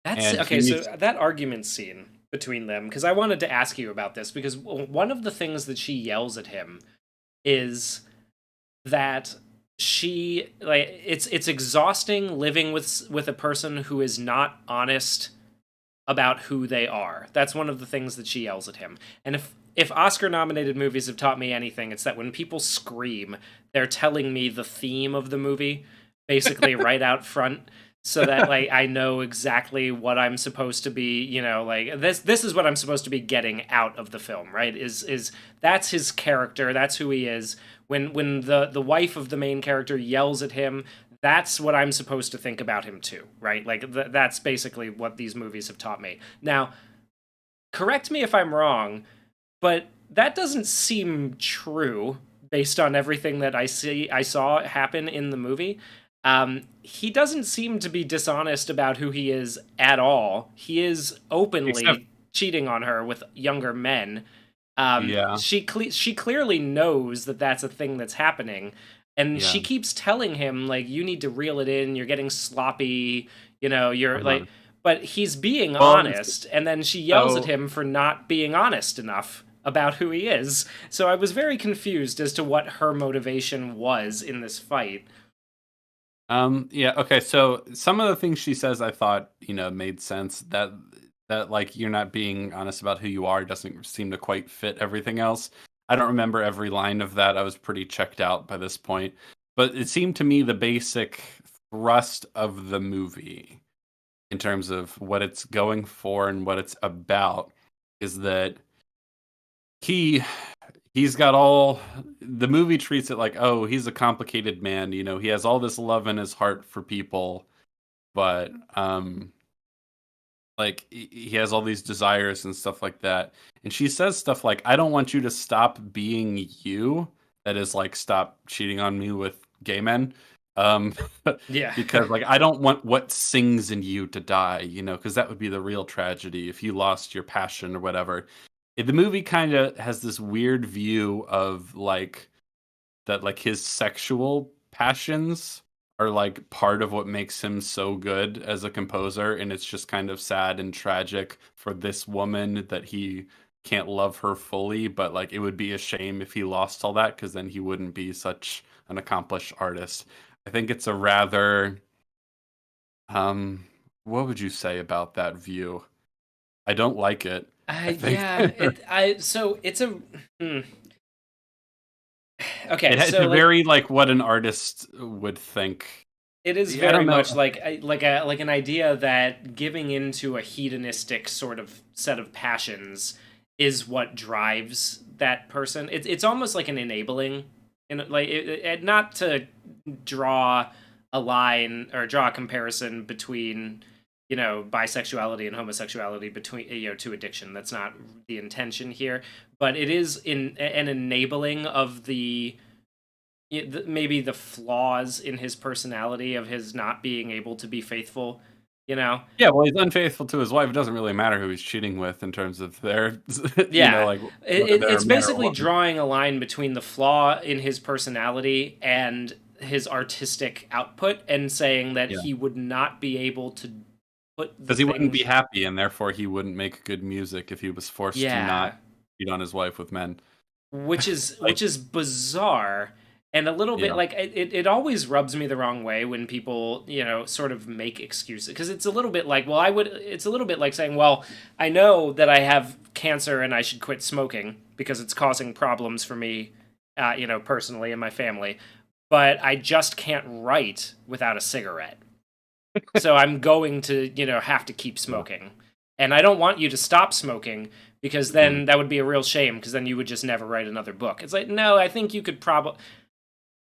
That's and he okay. So needs. that argument scene between them, because I wanted to ask you about this, because one of the things that she yells at him is that she like it's exhausting living with a person who is not honest about who they are. That's one of the things that she yells at him. And if Oscar nominated movies have taught me anything, it's that when people scream, they're telling me the theme of the movie basically right out front, so that like I know exactly what I'm supposed to be, like this is what I'm supposed to be getting out of the film, right? Is that's his character, that's who he is. When the wife of the main character yells at him, that's what I'm supposed to think about him too, right? Like that's basically what these movies have taught me. Now, correct me if I'm wrong, but that doesn't seem true based on everything that I saw happen in the movie. He doesn't seem to be dishonest about who he is at all. He is Except, openly cheating on her with younger men. yeah, She clearly knows that that's a thing that's happening, and yeah, she keeps telling him like, you need to reel it in. You're getting sloppy. You're uh-huh. like, but he's being Well, honest, and then she yells at so him for not being honest enough about who he is. So I was very confused as to what her motivation was in this fight. yeah, okay, so some of the things she says I thought, made sense. That like you're not being honest about who you are doesn't seem to quite fit everything else. I don't remember every line of that. I was pretty checked out by this point. But it seemed to me the basic thrust of the movie in terms of what it's going for and what it's about is that he he's got all the movie treats it like, oh, he's a complicated man, he has all this love in his heart for people, but like he has all these desires and stuff like that. And she says stuff like, I don't want you to stop being you. That is like, stop cheating on me with gay men. Um Yeah. because like I don't want what sings in you to die, because that would be the real tragedy if you lost your passion or whatever. The movie kind of has this weird view of like that, like his sexual passions are like part of what makes him so good as a composer, and it's just kind of sad and tragic for this woman that he can't love her fully, but like it would be a shame if he lost all that because then he wouldn't be such an accomplished artist. I think it's a rather um what would you say about that view? I don't like it. I think Yeah, so it's a hmm. Okay, it's so a like very like what an artist would think. it is Yeah, I very don't know. much like an idea that giving into a hedonistic sort of set of passions is what drives that person. It's almost like an enabling, and like not to draw a line or draw a comparison between bisexuality and homosexuality between to addiction. That's not the intention here, but it is in an enabling of maybe the flaws in his personality of his not being able to be faithful. You know, Yeah, well, he's unfaithful to his wife. It doesn't really matter who he's cheating with in terms of their, yeah, like whether they're a it's man or a basically woman. drawing a line between the flaw in his personality and his artistic output, and saying that Yeah, he would not be able to put the because he wouldn't be things. happy, and therefore he wouldn't make good music if he was forced to not Yeah, cheat on his wife with men. which is Like, bizarre, and a little bit yeah, like it always rubs me the wrong way when people sort of make excuses, because it's a little bit like, well, it's a little bit like saying, well, I know that I have cancer and I should quit smoking because it's causing problems for me, personally in my family, but I just can't write without a cigarette, so I'm going to have to keep yeah, smoking, and I don't want you to stop smoking, because mhm, then that would be a real shame, because then you would just never write another book. It's like, no, I think you could probably,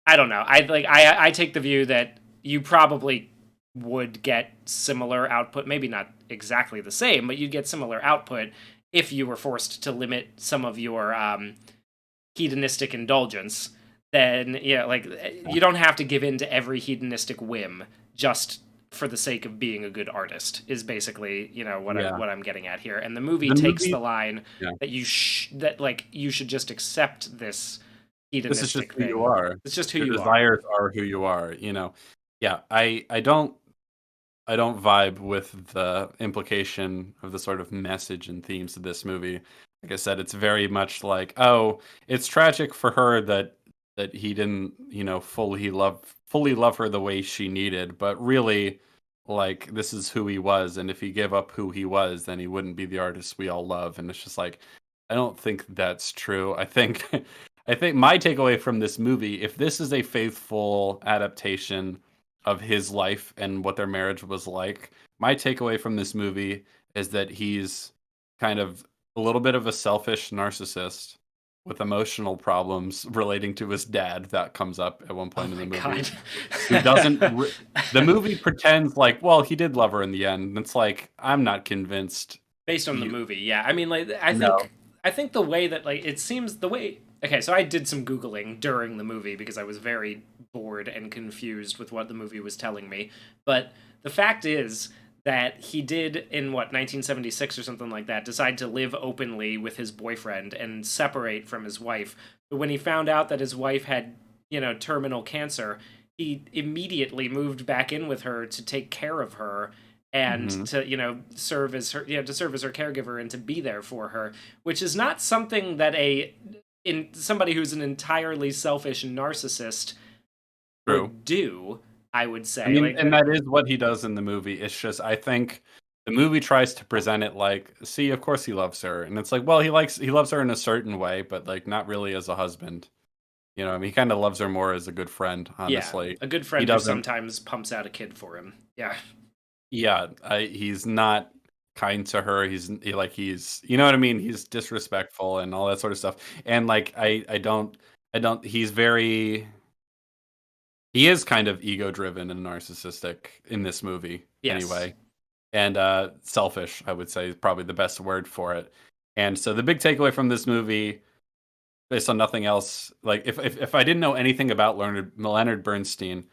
I don't know. I take the view that you probably would get similar output, maybe not exactly the same, but you'd get similar output if you were forced to limit some of your hedonistic indulgence. Then like, yeah, you don't have to give in to every hedonistic whim just for the sake of being a good artist. Is basically yeah. what I'm getting at here. And the movie The takes movie, the line yeah. that that like you should just accept this This is just hedonistic who you thing. are. It's just who Your you are. desires are who you are. Yeah, I don't vibe with the implication of the sort of message and themes of this movie. Like I said, it's very much like, oh, it's tragic for her that he didn't, fully love her the way she needed, but really, like, this is who he was, and if he gave up who he was, then he wouldn't be the artist we all love. And it's just like, I don't think that's true. I think I think my takeaway from this movie, if this is a faithful adaptation of his life and what their marriage was like, my takeaway from this movie is that he's kind of a little bit of a selfish narcissist with emotional problems relating to his dad that comes up at one Oh point in the my movie, god. who doesn't the movie pretends like, well, he did love her in the end. And it's like, I'm not convinced Based on the you movie, yeah. I mean, like, I no. think I think the way that, like, it seems the way. Okay, so I did some googling during the movie because I was very bored and confused with what the movie was telling me. But the fact is that he did, in what, 1976 or something like that, decide to live openly with his boyfriend and separate from his wife. But when he found out that his wife had, terminal cancer, he immediately moved back in with her to take care of her and Mhm. to, serve as her, to serve as her caregiver and to be there for her, which is not something that somebody who's an entirely selfish narcissist True. would do. I would I say, mean, like, and that is what he does in the movie. It's just I think the movie tries to present it like, see, of course he loves her. And it's like, well, he loves her in a certain way, but like not really as a husband. I mean, he kind of loves her more as a good friend, yeah, honestly. a good He friend who doesn't sometimes pumps out a kid for him. Yeah, yeah, he's not kind to her. He's you know what I mean? He's disrespectful and all that sort of stuff. And like I don't he's very he is kind of ego driven and narcissistic in this movie yes, anyway. And selfish, I would say, is probably the best word for it. And so the big takeaway from this movie, based on nothing else, like if I didn't know anything about Leonard Bernstein,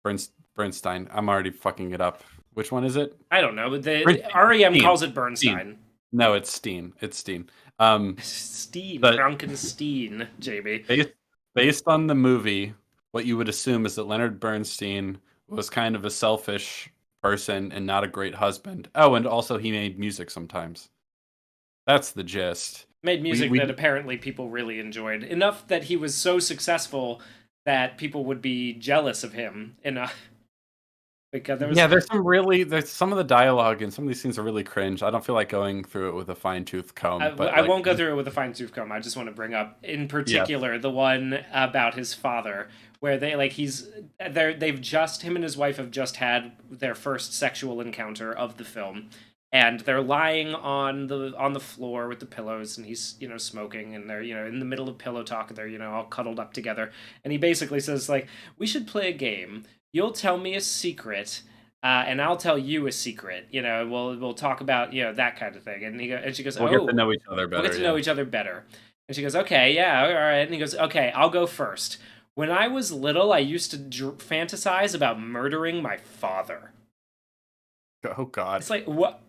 I'm already fucking it up. Which one is it? I don't know, but the Bernstein. REM Steen. calls it Steen. Bernstein. No, it's Steen. It's Steen. Um, Steen, but Frankenstein, JB. based based on the movie, what you would assume is that Leonard Bernstein was kind of a selfish person and not a great husband. Oh, and also he made music sometimes. That's the gist. Made We music we that apparently people really enjoyed enough that he was so successful that people would be jealous of him enough. Because there was, yeah, there's some of the dialogue and some of these scenes are really cringe. I don't feel like going through it with a fine tooth comb, but I like won't go through it with a fine tooth comb. I just want to bring up in yeah. particular the one about his father, where they've just him and his wife have just had their first sexual encounter of the film, and they're lying on the floor with the pillows, and he's smoking, and they're in the middle of pillow talk, and they're all cuddled up together, and he basically says like, we should play a game. You'll tell me a secret, and I'll tell you a secret. We'll talk about that kind of thing. And she goes, We'll get to oh, know each other we'll get better, to know yeah. each other better. And she goes, okay, yeah, all right. And he goes, okay, I'll go first. When I was little, I used to fantasize about murdering my father. Oh god. It's like what?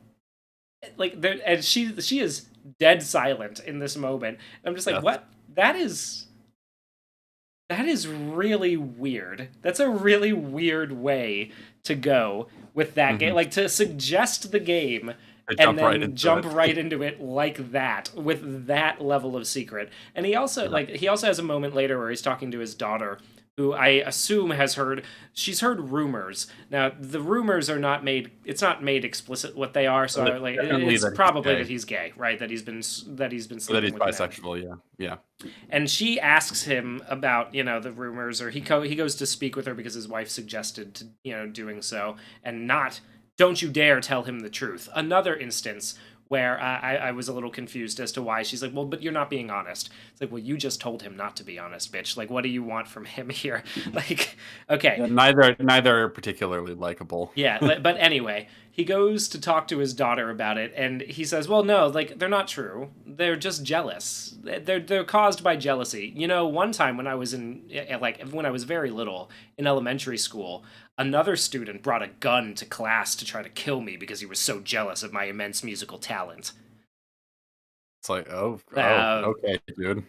Like there, and she is dead silent in this moment. And I'm just like, Yes. what? That is really weird. That's a really weird way to go with that game. Mhm. Like to suggest the game I and jump right then into jump it. right into it like that with that level of secret. And Yeah. he also has a moment later where he's talking to his daughter, who I assume she's heard rumors. Now the rumors are not made it's not made explicit what they are, so But like definitely it's that he's probably gay. that he's gay, right? That he's been Or that sleeping he's with men. bisexual, yeah. Yeah. And she asks him about the rumors, or he goes to speak with her because his wife suggested to doing so, and not, don't you dare tell him the truth. Another instance where I was a little confused as to why she's like, well, but you're not being honest. It's like, well, you just told him not to be honest, bitch. Like, what do you want from him here? Like, okay. Yeah, neither are particularly likable. Yeah, but anyway, he goes to talk to his daughter about it, and he says, "Well, no, like they're not true. They're just jealous. They're caused by jealousy. One time when I was when I was very little in elementary school, another student brought a gun to class to try to kill me because he was so jealous of my immense musical talent." It's like, oh, Uh, okay, dude.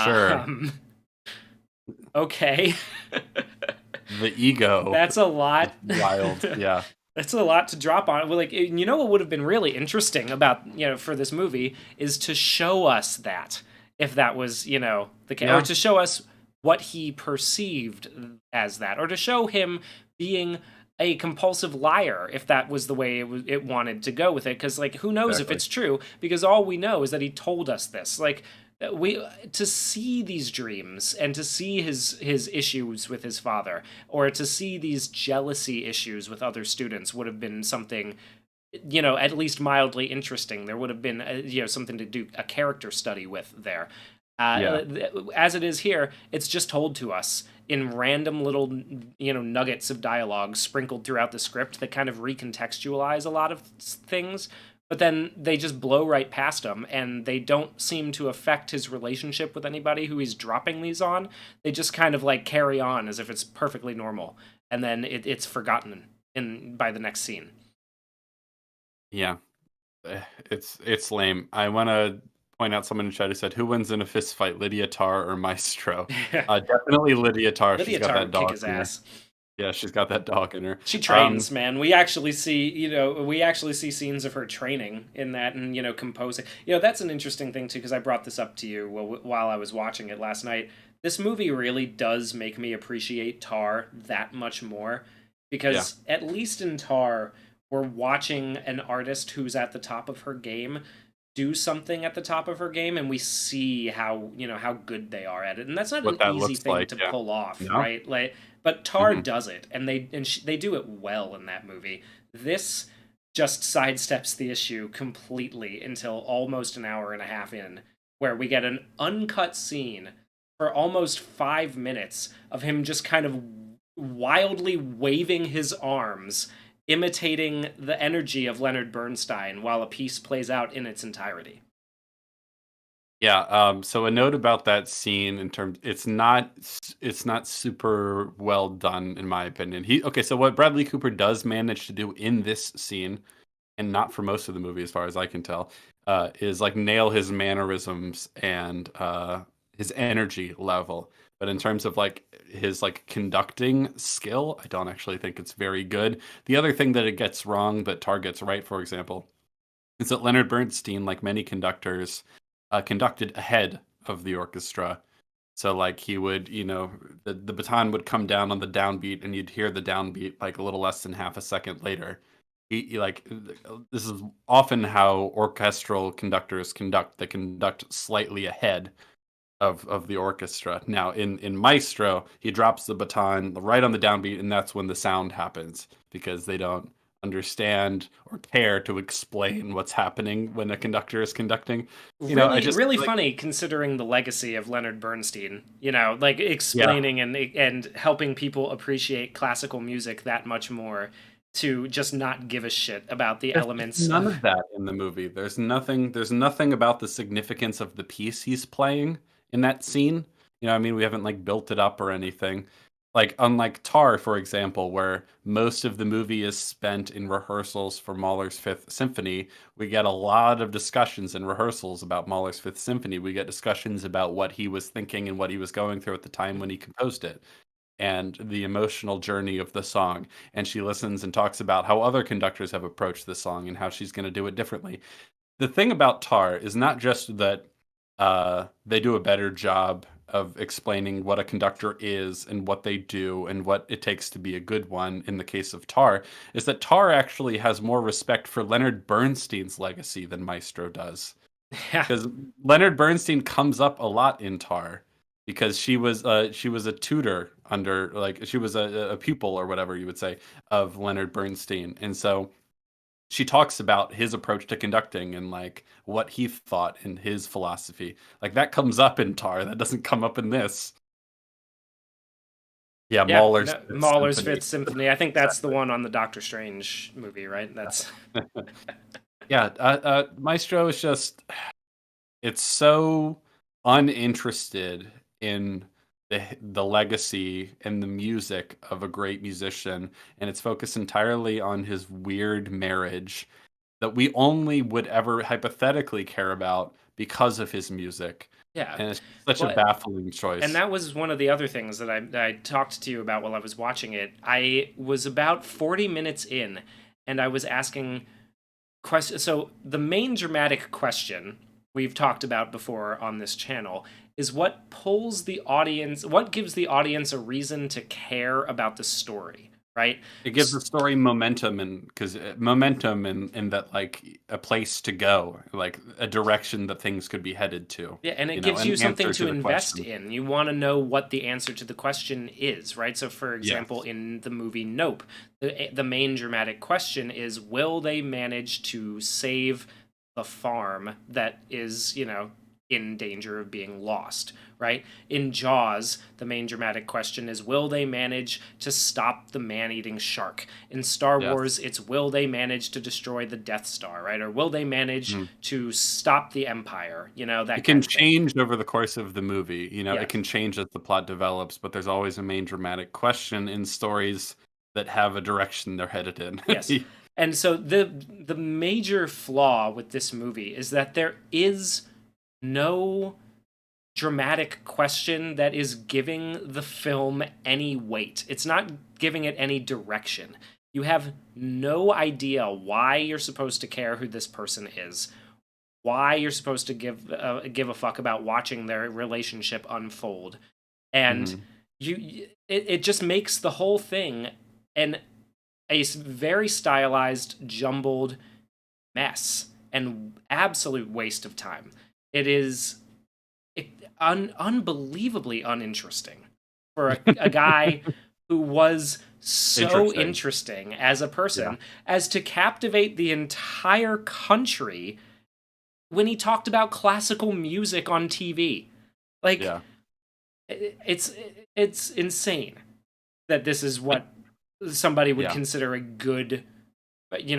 Sure. um, okay. The ego That's a lot. wild. Yeah. That's a lot to drop on. Well, like, what would have been really interesting about, for this movie is to show us that, if that was, the case, Yeah. or to show us what he perceived as that, or to show him being a compulsive liar if that was the way it wanted to go with it, because like who knows if Exactly. it's true, because all we know is that he told us this. Like we to see these dreams and to see his issues with his father, or to see these jealousy issues with other students, would have been something, at least mildly interesting. There would have been something to do a character study with there. Yeah. As it is here, it's just told to us in random little nuggets of dialogue sprinkled throughout the script that kind of recontextualize a lot of things, but then they just blow right past him, and they don't seem to affect his relationship with anybody who he's dropping these on. They just kind of like carry on as if it's perfectly normal, and then it's forgotten in by the next scene. Yeah. It's lame. I want to point out someone in chat who said, "Who wins in a fist fight, Lydia Tarr or Maestro?" Definitely Lydia Tarr. She's Lydia got Tarr that would kick dog his in her. ass. Yeah, she's got that dog in her. She trains, man. We actually see scenes of her training in that, and composing. That's an interesting thing too, because I brought this up to you while I was watching it last night. This movie really does make me appreciate Tar that much more, Yeah, because at least in Tar, we're watching an artist who's at the top of her game do something at the top of her game, and we see how good they are at it, and that's not what an that easy looks thing like. to Yeah. pull off, No. right? Like, but Tar Hmm. does it, and they do it well in that movie. This just sidesteps the issue completely until almost an hour and a half in, where we get an uncut scene for almost 5 minutes of him just kind of wildly waving his arms, imitating the energy of Leonard Bernstein while a piece plays out in its entirety. Yeah. So a note about that scene in terms, it's not super well done in my opinion. Okay. So what Bradley Cooper does manage to do in this scene, and not for most of the movie, as far as I can tell, is like nail his mannerisms and his energy level. But in terms of like his like conducting skill, I don't actually think it's very good. The other thing that it gets wrong, but Tar gets right, for example, is that Leonard Bernstein, like many conductors, conducted ahead of the orchestra. So like he would, the baton would come down on the downbeat, and you'd hear the downbeat like a little less than half a second later. Like this is often how orchestral conductors conduct. They conduct slightly ahead of the orchestra. Now in Maestro, he drops the baton right on the downbeat, and that's when the sound happens, because they don't understand or care to explain what's happening when a conductor is conducting. I Really, just really like, funny considering the legacy of Leonard Bernstein. Like yeah, explaining and helping people appreciate classical music that much more, to just not give a shit about the there's just elements none of. of that in the movie. There's nothing about the significance of the piece he's playing in that scene. I mean, we haven't like built it up or anything. Like unlike Tar, for example, where most of the movie is spent in rehearsals for Mahler's Fifth Symphony, we get a lot of discussions and rehearsals about Mahler's Fifth Symphony. We get discussions about what he was thinking and what he was going through at the time when he composed it, and the emotional journey of the song. And she listens and talks about how other conductors have approached the song and how she's going to do it differently. The thing about Tar is not just that they do a better job of explaining what a conductor is and what they do and what it takes to be a good one in the case of Tar, is that Tar actually has more respect for Leonard Bernstein's legacy than Maestro does. Yeah. Because Leonard Bernstein comes up a lot in Tar, because she was a tutor under, like she was a pupil or whatever you would say, of Leonard Bernstein, and so she talks about his approach to conducting and like what he thought and his philosophy. Like that comes up in Tar. That doesn't come up in this. Yeah, Yeah, Mahler's no, Fifth Mahler's Symphony. Fifth Symphony. I think that's the Exactly. one on the Doctor Strange movie, right? That's Yeah, Maestro is just, it's so uninterested in the legacy and the music of a great musician, and it's focused entirely on his weird marriage that we only would ever hypothetically care about because of his music, yeah. and it's such a Well, baffling and choice. that was one of the other things that I talked to you about while I was watching it. I was about 40 minutes in, and I was asking questions. So the main dramatic question we've talked about before on this channel is what gives the audience a reason to care about the story, right? It gives the story momentum, and because momentum and that like a place to go, like a direction that things could be headed to, Yeah, and it you know, gives you an something answer to to the invest question. in. You want to know what the answer to the question is, right? So, for example, Yes. in the movie Nope, the main dramatic question is, will they manage to save the farm that is, in danger of being lost, right? In Jaws, the main dramatic question is, will they manage to stop the man-eating shark? In Star Yes. Wars, it's, will they manage to destroy the Death Star, right? Or will they manage Mhm. to stop the Empire? It That can kind of thing. change over the course of the movie. You know, Yeah. it can change as the plot develops, but there's always a main dramatic question in stories that have a direction they're headed in. Yes. And so the major flaw with this movie is that there is no dramatic question that is giving the film any weight. It's not giving it any direction. You have no idea why you're supposed to care who this person is, why you're supposed to give a fuck about watching their relationship unfold, and Mhm. it just makes the whole thing an very stylized, jumbled mess and absolute waste of time. It is it, unbelievably uninteresting for a guy who was so Interesting. interesting as a Yeah. person as to captivate the entire country when he talked about classical music on TV. Like, Yeah. it's it's insane that this is what somebody would Yeah. consider a good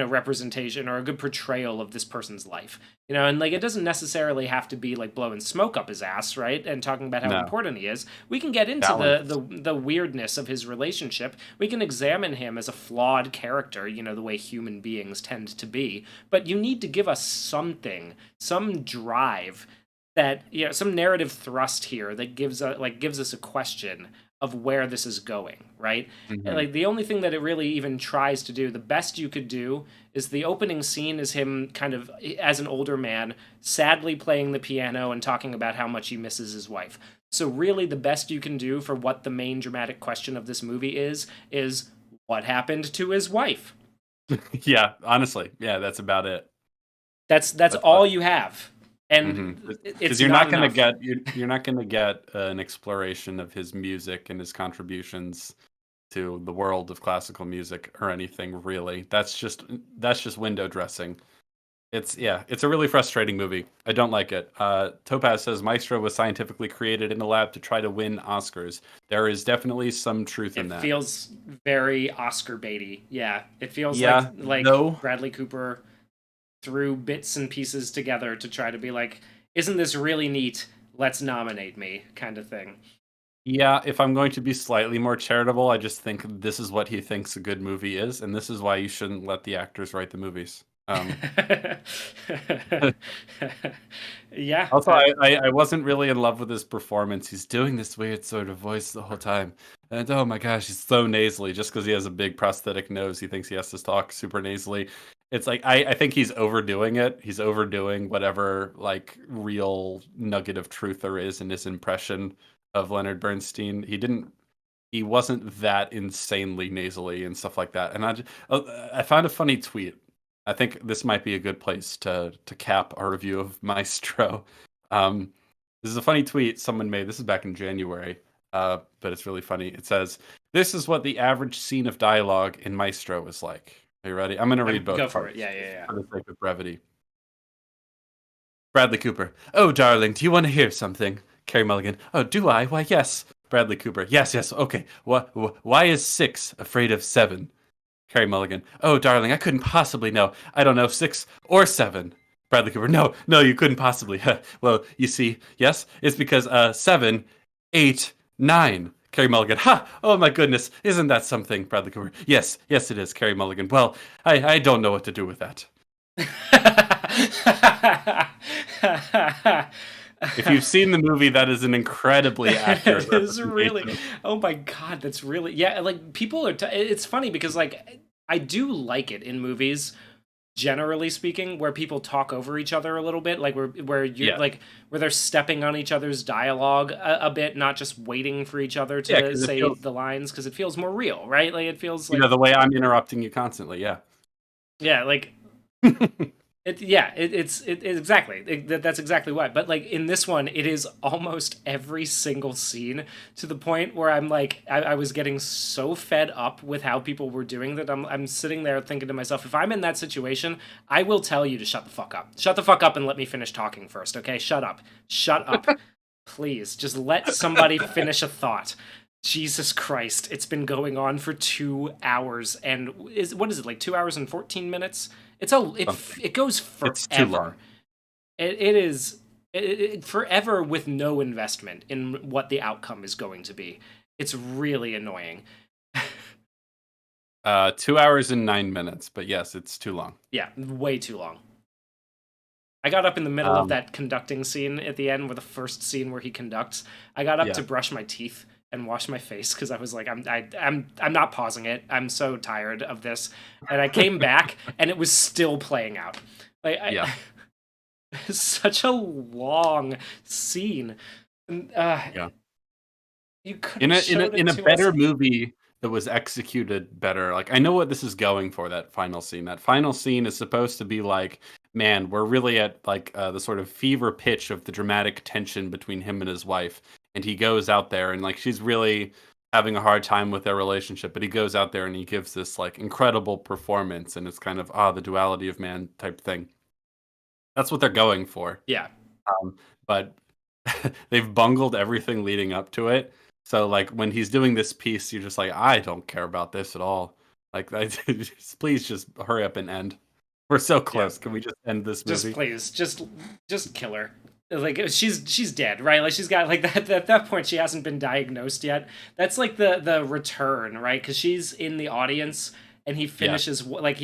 representation or a good portrayal of this person's life. And like, it doesn't necessarily have to be like blowing smoke up his ass, right, and talking about how No. important he is. We can get into Balance. the weirdness of his relationship. We can examine him as a flawed character, the way human beings tend to be. But you need to give us something, some drive, that some narrative thrust here that gives us a question of where this is going, right? And, Mhm. like, the only thing that it really even tries to do, the best you could do, is the opening scene is him kind of as an older man, sadly playing the piano and talking about how much he misses his wife. So really, the best you can do for what the main dramatic question of this movie is what happened to his wife. Yeah, honestly. Yeah, that's about it. That's That's about all you have, Mhm. and Because it's you're not not gonna enough. get you're not gonna get an exploration of his music and his contributions to the world of classical music or anything really. That's just window dressing. It's a really frustrating movie. I don't like it. Topaz says Maestro was scientifically created in a lab to try to win Oscars. There is definitely some truth in It that. feels very Oscar baity. Yeah, it feels Yeah, like though. Bradley Cooper threw bits and pieces together to try to be like, isn't this really neat? Let's nominate me, kind of thing. Yeah, if I'm going to be slightly more charitable, I just think this is what he thinks a good movie is, and this is why you shouldn't let the actors write the movies. Yeah. Also, I wasn't really in love with his performance. He's doing this weird sort of voice the whole time. And oh my gosh, he's so nasally. Just because he has a big prosthetic nose, he thinks he has to talk super nasally. It's like I think he's overdoing it. He's overdoing whatever like real nugget of truth there is in his impression of Leonard Bernstein. He wasn't that insanely nasally and stuff like that. And I found a funny tweet. I think this might be a good place to cap our review of Maestro. Um, this is a funny tweet someone made. This is back in January, but it's really funny. It says, "This is what the average scene of dialogue in Maestro is like." Are you ready? I'm going to read Go both for it. parts Yeah, yeah, for the sake of brevity. Bradley Cooper. "Oh, darling, do you want to hear something?" Carey Mulligan. "Oh, do I? Why, yes." Bradley Cooper. "Yes, yes, okay. Why is 6 afraid of 7? Carey Mulligan. "Oh, darling, I couldn't possibly know. I don't know, 6 or 7. Bradley Cooper. "No, no, you couldn't possibly. Well, you see, yes, it's because 7, 8, 9. Carey Mulligan. "Ha! Oh my goodness, isn't that something?" Bradley Cooper. "Yes, yes, it is." Carey Mulligan. "Well, I don't know what to do with that." yeah. If you've seen the movie, that is an incredibly accurate It is really, representation. oh my god, that's really, yeah. Like, people are. It's funny because, like, I do like it in movies generally speaking, where people talk over each other a little bit, like where you're Yeah. like where they're stepping on each other's dialogue a bit, not just waiting for each other Yeah, to because it say feels, the lines, because it feels more real, right? Like it feels you know, like, the way I'm interrupting you constantly. Yeah. yeah, like exactly that's exactly why. But like in this one, it is almost every single scene, to the point where I'm like, I was getting so fed up with how people were doing that. I'm sitting there thinking to myself, if I'm in that situation, I will tell you to shut the fuck up, shut the fuck up, and let me finish talking first. Okay, shut up, please. Just let somebody finish a thought. Jesus Christ, it's been going on for 2 hours, and what is it, like 2 hours and 14 minutes? Something. It goes It's too forever. long. It is forever with no investment in what the outcome is going to be. It's really annoying. 2 hours and 9 minutes, but yes, it's too long. Yeah, way too long. I got up in the middle of Um, that conducting scene at the end, where the first scene where he conducts. I got up yeah. to brush my teeth and wash my face because I was like, I'm not pausing it. I'm so tired of this. And I came back and it was still playing out. Like Yeah. it's such a long scene. And, Yeah. you could In have a in a showed it in a to us. better movie that was executed better, like, I know what this is going for, that final scene. That final scene is supposed to be like, man, we're really at, like, the sort of fever pitch of the dramatic tension between him and his wife, and he goes out there and, like, she's really having a hard time with their relationship, but he goes out there and he gives this, like, incredible performance, and it's kind of, the duality of man type thing. That's what they're going for. Yeah. But they've bungled everything leading up to it. So like when he's doing this piece, you're just like, I don't care about this at all. Like, please just hurry up and end. We're so Yeah. close. Can we just end this Just movie? please, just kill her. Like she's dead, right? Like she's got like that at that point she hasn't been diagnosed yet. That's like the return, right? Because she's in the audience and Yeah. he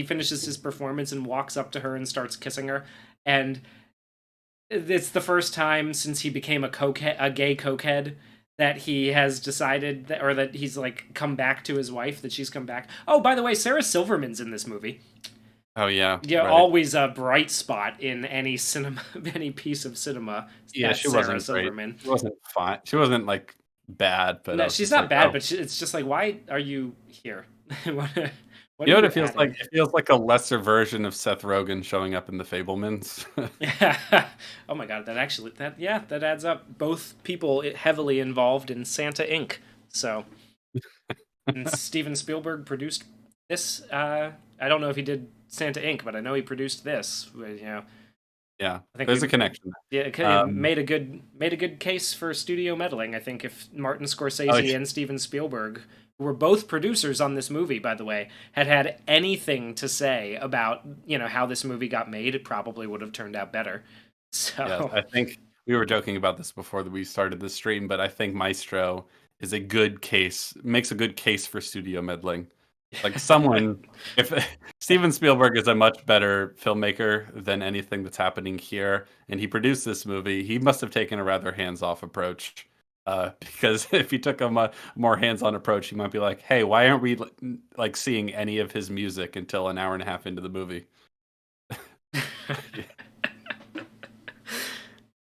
finishes his performance and walks up to her and starts kissing her, and it's the first time since he became a gay cokehead, that he has decided that, or that he's like come back to his wife, that she's come back. Oh, by the way, Sarah Silverman's in this movie. Oh yeah. Yeah, Right. always a bright spot in any cinema, any piece of cinema. Yeah, That's she Sarah wasn't great. Silverman. She wasn't fine. She wasn't like bad, but I No, was she's just not like, bad, oh. but it's just like, why are you here? what, what You are know what you it feels like? adding? It feels like a lesser version of Seth Rogen showing up in The Fablemans. Yeah. Oh my god, that adds up. Both people heavily involved in Santa Inc. So, and Steven Spielberg produced this. I don't know if he did Santa Inc., but I know he produced this. You know, Yeah, I think there's we a connection. yeah, it Um, made a good case for studio meddling. I think if Martin oh, Scorsese and Steven Spielberg, who were both producers on this movie, by the way, had anything to say about how this movie got made, it probably would have turned out better. yes, So I think we were joking about this before we started the stream, but I think Maestro is a good case, makes a good case for studio meddling. Like someone, if Steven Spielberg is a much better filmmaker than anything that's happening here, and he produced this movie, he must have taken a rather hands-off approach. Because if he took a more hands-on approach, he might be like, "Hey, why aren't we like seeing any of his music until an hour and a half into the movie?"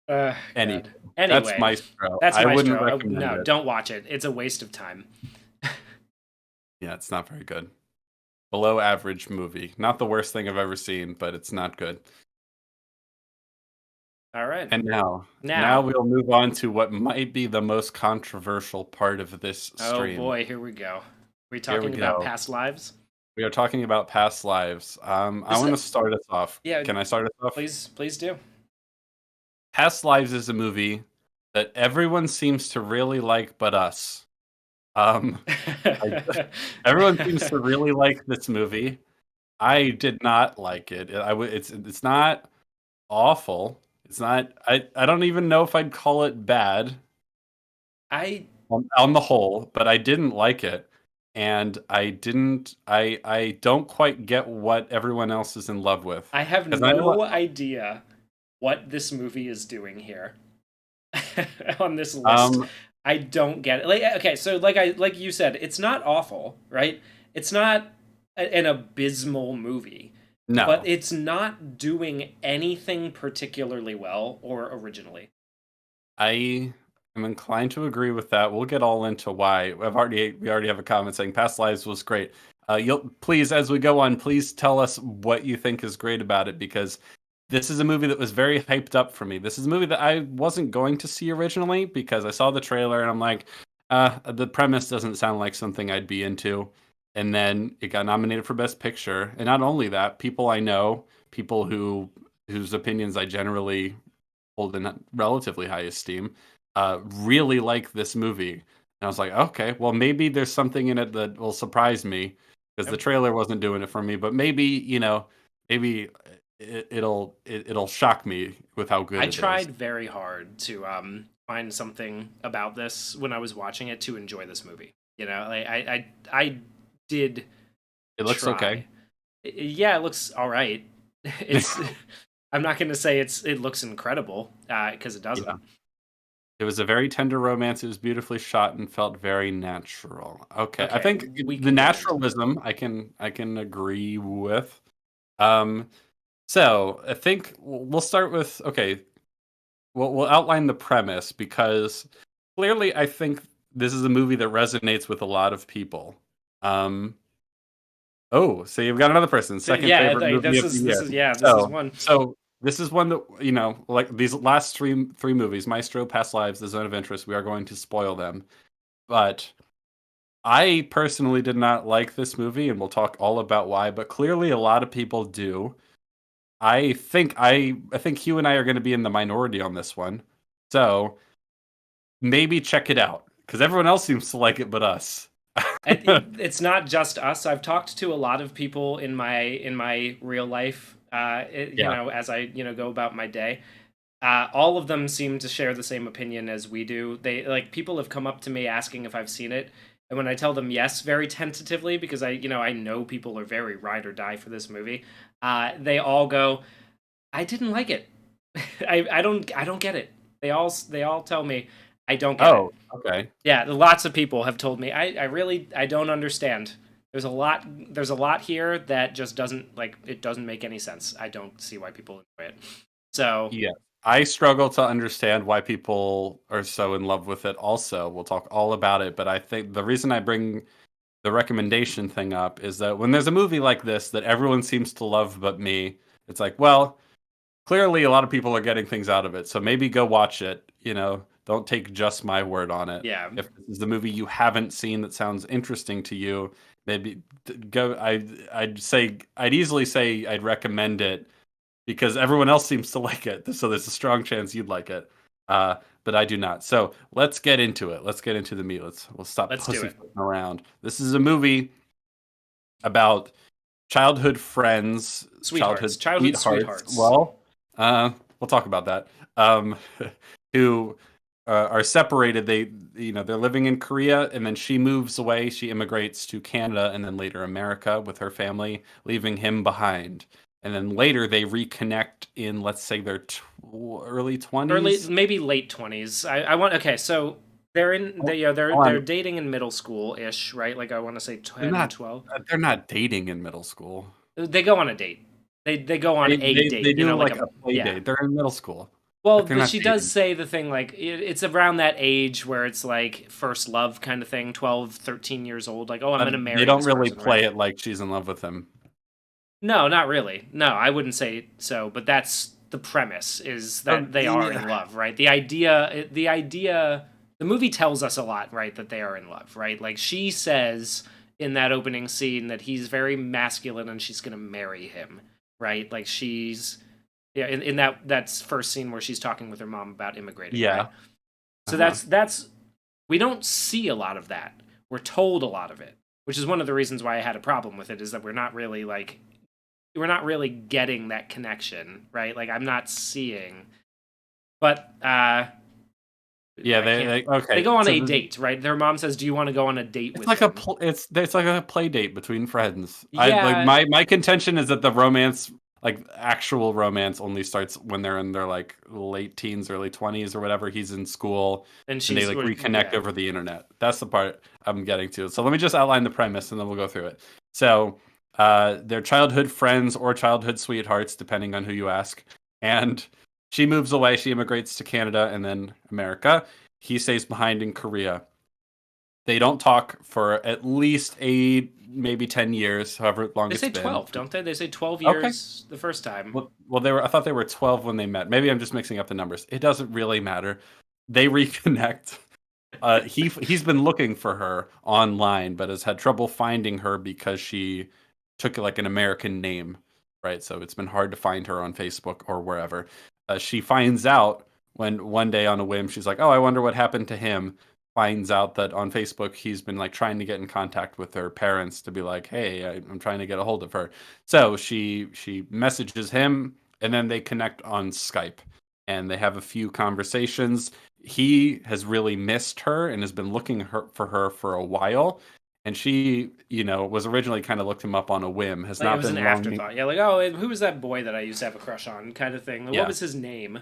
Any, God. that's Anyway, Maestro. that's I wouldn't Maestro. recommend No, it. don't watch it. It's a waste of time. Yeah, it's not very good. Below average movie. Not the worst thing I've ever seen, but it's not good. All right. And now Now, we'll move on to what might be the most controversial part of this oh stream. boy, here we go. We Here we talking about go. past lives? We are talking about past lives. I want to start us off. Yeah, Can I start us off? please do. Past Lives is a movie that everyone seems to really like but us. Everyone seems to really like this movie. I did not like it. It's not awful. It's not. I don't even know if I'd call it bad I on the whole, but I didn't like it, and I don't quite get what everyone else is in love with. I have 'Cause I know no idea what this movie is doing here on this list. um I don't get it. Like, okay, so like you said, it's not awful, right? It's not an abysmal movie. but No. it's not doing anything particularly well or originally. I am inclined to agree with that. We'll get all into why. We already have a comment saying Past Lives was great. You'll please, as we go on, please tell us what you think is great about it, because this is a movie that was very hyped up for me. This is a movie that I wasn't going to see originally because I saw the trailer and I'm like, the premise doesn't sound like something I'd be into. And then it got nominated for Best Picture. And not only that, people I know, people whose opinions I generally hold in relatively high esteem, really like this movie. And I was like, okay, well, maybe there's something in it that will surprise me because the trailer wasn't doing it for me. But maybe, maybe it'll shock me with how good I it is. tried very hard to find something about this when I was watching it to enjoy this movie. Like I did It looks okay. try. Yeah, it looks all right. It's I'm not going to say it looks incredible because it doesn't. Yeah. It was a very tender romance. It was beautifully shot and felt very natural. Okay, I Okay, think we the can get into it. naturalism I can agree with. Um, so I think we'll start with okay. We'll outline the premise because clearly I think this is a movie that resonates with a lot of people. Um, oh, so you've got another person, second Yeah, favorite movie of the this year. is yeah, this is So, one. so this is one that like these last three movies, Maestro, Past Lives, The Zone of Interest. We are going to spoil them, but I personally did not like this movie, and we'll talk all about why. But clearly, a lot of people do. I think you and I are going to be in the minority on this one, so maybe check it out because everyone else seems to like it, but us. It's not just us. I've talked to a lot of people in my real life. Yeah. As I go about my day. All of them seem to share the same opinion as we do. They like people have come up to me asking if I've seen it, and when I tell them yes, very tentatively, because I know people are very ride or die for this movie. They all go, I didn't like it. I don't get it. They all tell me I don't get it. Oh, okay. Yeah, lots of people have told me I really I don't understand. There's a lot here that just doesn't like it doesn't make any sense. I don't see why people enjoy it. So Yeah. I struggle to understand why people are so in love with it also. We'll talk all about it, but I think the reason I bring the recommendation thing up is that when there's a movie like this that everyone seems to love but me, it's like, well, clearly a lot of people are getting things out of it. So maybe go watch it, Don't take just my word on it. yeah, If this is the movie you haven't seen that sounds interesting to you, maybe go I'd easily say I'd recommend it because everyone else seems to like it. So there's a strong chance you'd like it. But I do not. So let's get into it. Let's get into the meat. We'll stop let's do it. pussyfooting around. This is a movie about childhood friends, Sweethearts, childhood sweethearts. Well, we'll talk about that. Who are separated. They're living in Korea, and then she moves away. She immigrates to Canada, and then later America with her family, leaving him behind. And then later they reconnect in, let's say, their early 20s. Maybe late 20s. I want okay, so they're in they yeah, Hold they're on. dating in middle school ish, right? Like I want to say They're 10, not 12. they're not dating in middle school. They go on a date. They go on They a they, date, they do like like a a play yeah. date. They're in middle school. Well, Like they're but not she does dating. say the thing like it's around that age where it's like first love kind of thing, 12, 13 years old, like oh, I'm going to They marry don't this really person, right? play it like she's in love with him. No, not really. No, I wouldn't say so, but that's the premise is that they are in Yeah. love, right? The movie tells us a lot, right, that they are in love, right? Like she says in that opening scene that he's very masculine and she's going to marry him, right? Like she's yeah, in that's first scene where she's talking with her mom about immigrating, right? Yeah. So Uh-huh. that's we don't see a lot of that. We're told a lot of it, which is one of the reasons why I had a problem with it is that we're not really getting that connection, right? Like I'm not seeing, but Yeah, I can't. They okay. go on So a date, right? Their mom says, "Do you want to go on a date it's with like him?" it's like a play date between friends. I like Yeah, my contention is that the romance, like actual romance, only starts when they're in their like late teens, early 20s or whatever. He's in school and and they she's like reconnect yeah, over the internet. That's the part I'm getting to. So let me just outline the premise and then we'll go through it. So They're childhood friends or childhood sweethearts, depending on who you ask. And she moves away. She immigrates to Canada and then America. He stays behind in Korea. They don't talk for at least 8, maybe 10 years, however long They it's say been. 12, don't they? They say 12 Okay. years the first time. Well, they were. I thought they were 12 when they met. Maybe I'm just mixing up the numbers. It doesn't really matter. They reconnect. He's been looking for her online, but has had trouble finding her because she took like an American name, right? So it's been hard to find her on Facebook or wherever. She finds out when one day on a whim, she's like, "Oh, I wonder what happened to him." Finds out that on Facebook he's been like trying to get in contact with her parents to be like, "Hey, I'm trying to get a hold of her." So she messages him, and then they connect on Skype, and they have a few conversations. He has really missed her and has been looking for her for a while. And she, was originally kind of looked him up on a whim, has Like it not was an been long. afterthought. Yeah, like, oh, who was that boy that I used to have a crush on, kind of thing. Like, what Yeah. was his name?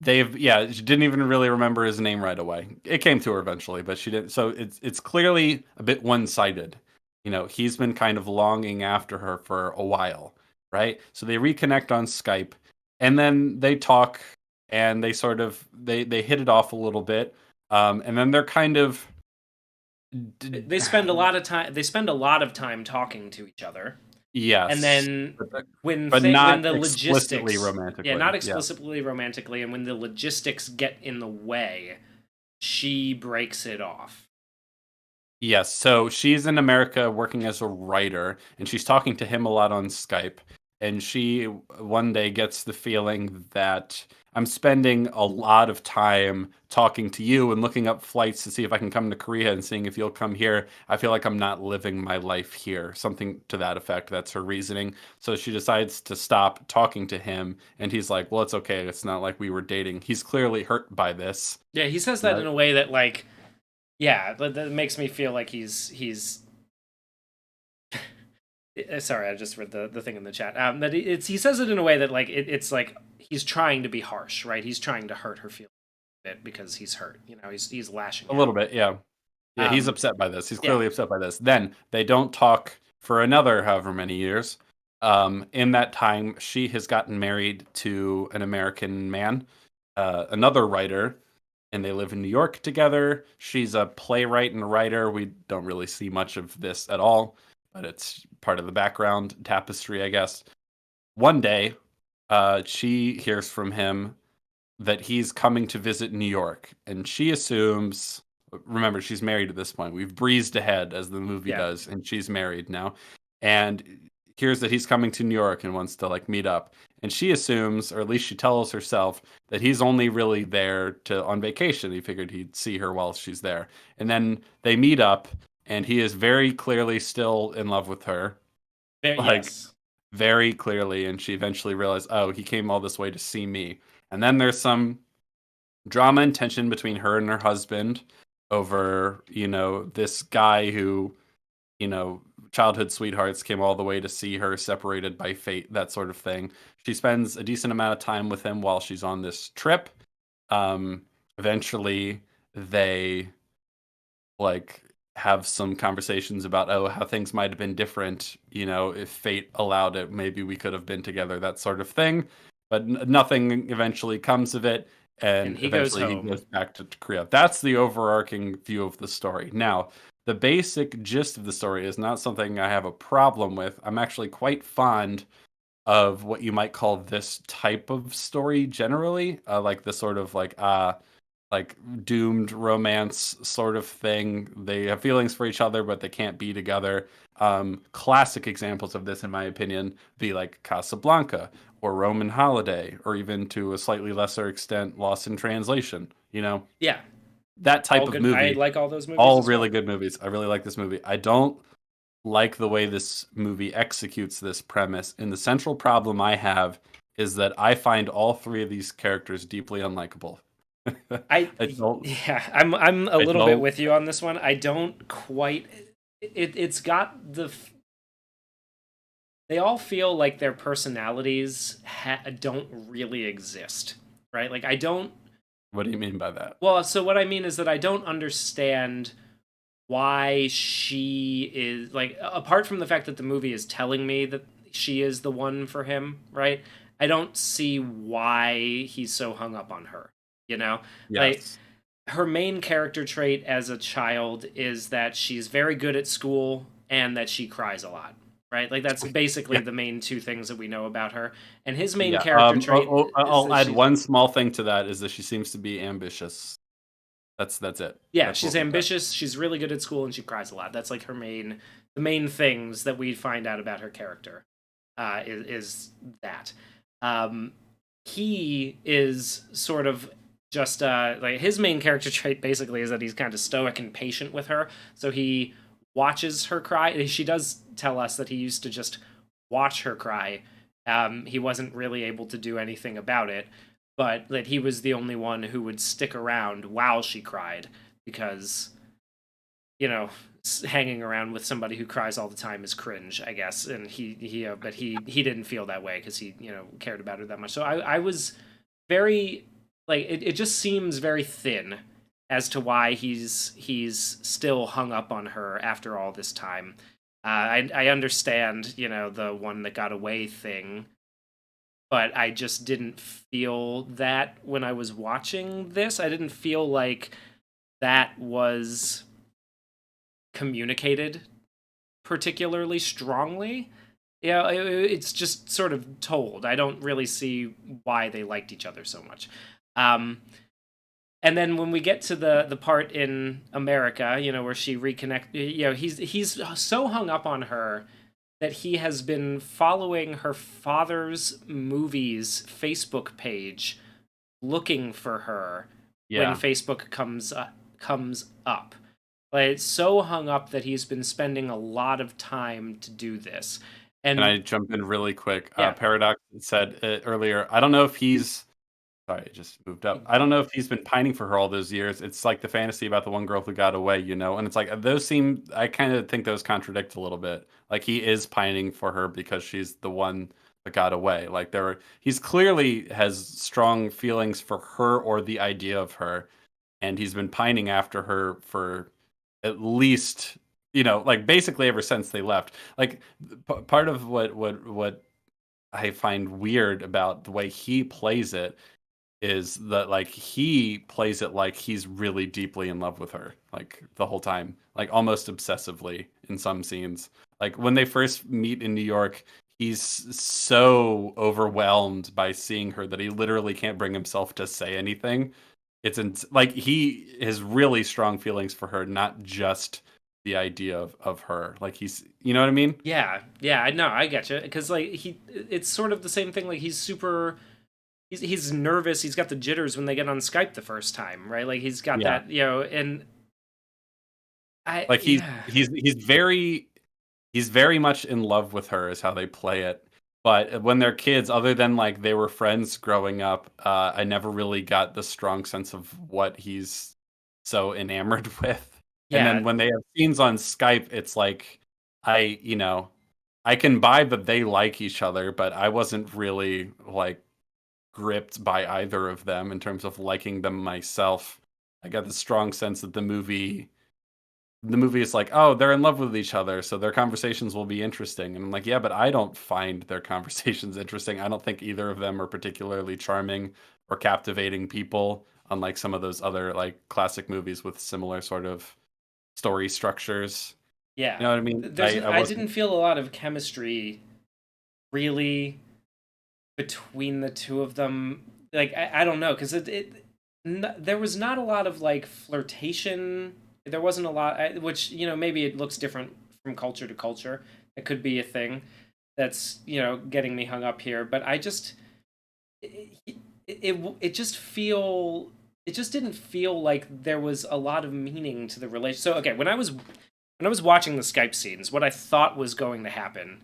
She didn't even really remember his name right away. It came to her eventually, but she didn't. So it's clearly a bit one-sided. He's been kind of longing after her for a while, right? So they reconnect on Skype, and then they talk, and they sort of they hit it off a little bit, and then they're kind of They spend a lot of time. They spend a lot of time talking to each other. yes, And then when not the explicitly logistics, romantically. yeah, not explicitly romantically, and when the logistics get in the way, she breaks it off. Yes, so she's in America working as a writer, and she's talking to him a lot on Skype. And she one day gets the feeling that I'm spending a lot of time talking to you and looking up flights to see if I can come to Korea and seeing if you'll come here. I feel like I'm not living my life here. Something to that effect. That's her reasoning. So she decides to stop talking to him, and he's like, "Well, it's okay. It's not like we were dating." He's clearly hurt by this. Yeah, he says that in a way that, like, yeah, that makes me feel like he's. Sorry, I just read the thing in the chat. That he says it in a way that, like, it's like he's trying to be harsh, right? He's trying to hurt her feelings a bit because he's hurt. He's lashing A out. little bit, yeah. Yeah, he's upset by this. He's clearly Yeah. upset by this. Then they don't talk for another however many years. In that time, she has gotten married to an American man, another writer, and they live in New York together. She's a playwright and writer. We don't really see much of this at all, but it's part of the background tapestry, I guess. One day, she hears from him that he's coming to visit New York, and she assumes. Remember, she's married at this point. We've breezed ahead as the movie does, and she's married now. And hears that he's coming to New York and wants to like meet up. And she assumes, or at least she tells herself, that he's only really there on vacation. He figured he'd see her while she's there. And then they meet up, and he is very clearly still in love with her. Yes. Very clearly. And she eventually realized, oh, he came all this way to see me. And then there's some drama and tension between her and her husband over, this guy who, childhood sweethearts came all the way to see her separated by fate, that sort of thing. She spends a decent amount of time with him while she's on this trip. Eventually, they like have some conversations about how things might have been different, if fate allowed it, maybe we could have been together, that sort of thing. But nothing eventually comes of it. And he goes eventually home. He goes back to Korea. That's the overarching view of the story. Now, the basic gist of the story is not something I have a problem with. I'm actually quite fond of what you might call this type of story generally, like the sort of like doomed romance sort of thing. They have feelings for each other, but they can't be together. Classic examples of this, in my opinion, be like Casablanca or Roman Holiday, or even to a slightly lesser extent, Lost in Translation. Yeah. That type of movie. I like all those movies. All really good movies. I really like this movie. I don't like the way this movie executes this premise. And the central problem I have is that I find all three of these characters deeply unlikable. I'm a little bit with you on this one. I don't quite. It's got they all feel like their personalities don't really exist, right? Like I don't. What do you mean by that? Well, so what I mean is that I don't understand why she is like, apart from the fact that the movie is telling me that she is the one for him, right? I don't see why he's so hung up on her, you know? Like, Yes. her main character trait as a child is that she's very good at school and that she cries a lot, right? Like, that's basically Yeah. the main two things that we know about her. And his main Yeah. character trait is I'll that add she's, one small thing to that is that she seems to be ambitious. That's it. yeah, That's she's what we got. ambitious, she's really good at school, and she cries a lot. That's like the main things that we find out about her character, is that. Um, he is sort of just like, his main character trait basically is that he's kind of stoic and patient with her. So he watches her cry. She does tell us that he used to just watch her cry. He wasn't really able to do anything about it, but that he was the only one who would stick around while she cried because, you know, hanging around with somebody who cries all the time is cringe, I guess. And but he didn't feel that way because he, cared about her that much. So I was very, like, it just seems very thin as to why he's still hung up on her after all this time. I understand, the one that got away thing, but I just didn't feel that when I was watching this. I didn't feel like that was communicated particularly strongly. Yeah, it's just sort of told. I don't really see why they liked each other so much. Um, and then when we get to the part in America, where she reconnect, he's so hung up on her that he has been following her father's movies Facebook page, looking for her when Yeah. Facebook comes up. Like, it's so hung up that he's been spending a lot of time to do this. Can I And jump in really quick? yeah, Paradox said earlier, I don't know if he's sorry, it just moved up. I don't know if he's been pining for her all those years. It's like the fantasy about the one girl who got away, And it's like those seem. I kind of think those contradict a little bit. Like he is pining for her because she's the one that got away. Like he's clearly has strong feelings for her or the idea of her, and he's been pining after her for at least like basically ever since they left. Like part of what I find weird about the way he plays it is that like he plays it like he's really deeply in love with her like the whole time, like almost obsessively in some scenes. Like when they first meet in New York, he's so overwhelmed by seeing her that he literally can't bring himself to say anything. Like he has really strong feelings for her, not just the idea of her. Like he's, you know what I mean? yeah, I know, I get you. Because like it's sort of the same thing. Like he's nervous. He's got the jitters when they get on Skype the first time, right? Like he's got Yeah. that, and I Like yeah he's very much in love with her is how they play it. But when they're kids, other than like they were friends growing up, I never really got the strong sense of what he's so enamored with. And yeah then when they have scenes on Skype, it's like I, you know, I can buy that they like each other, but I wasn't really like gripped by either of them in terms of liking them myself. I got the strong sense that the movie is like, oh, they're in love with each other, so their conversations will be interesting. And I'm like, yeah, but I don't find their conversations interesting. I don't think either of them are particularly charming or captivating people, unlike some of those other like classic movies with similar sort of story structures. You yeah. know what I mean? I I wasn't. didn't feel a lot of chemistry really between the two of them. Like, I don't know, because there was not a lot of like flirtation. There wasn't a lot, which, maybe it looks different from culture to culture. It could be a thing that's, getting me hung up here. But I just it, it just feel it just didn't feel like there was a lot of meaning to the relation. So okay, when I was watching the Skype scenes, what I thought was going to happen,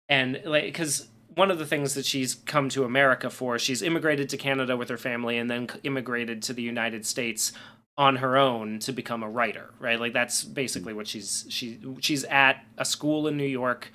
and like, because one of the things that she's come to America for, she's immigrated to Canada with her family, and then immigrated to the United States on her own to become a writer, right? Like that's basically what she's at a school in New York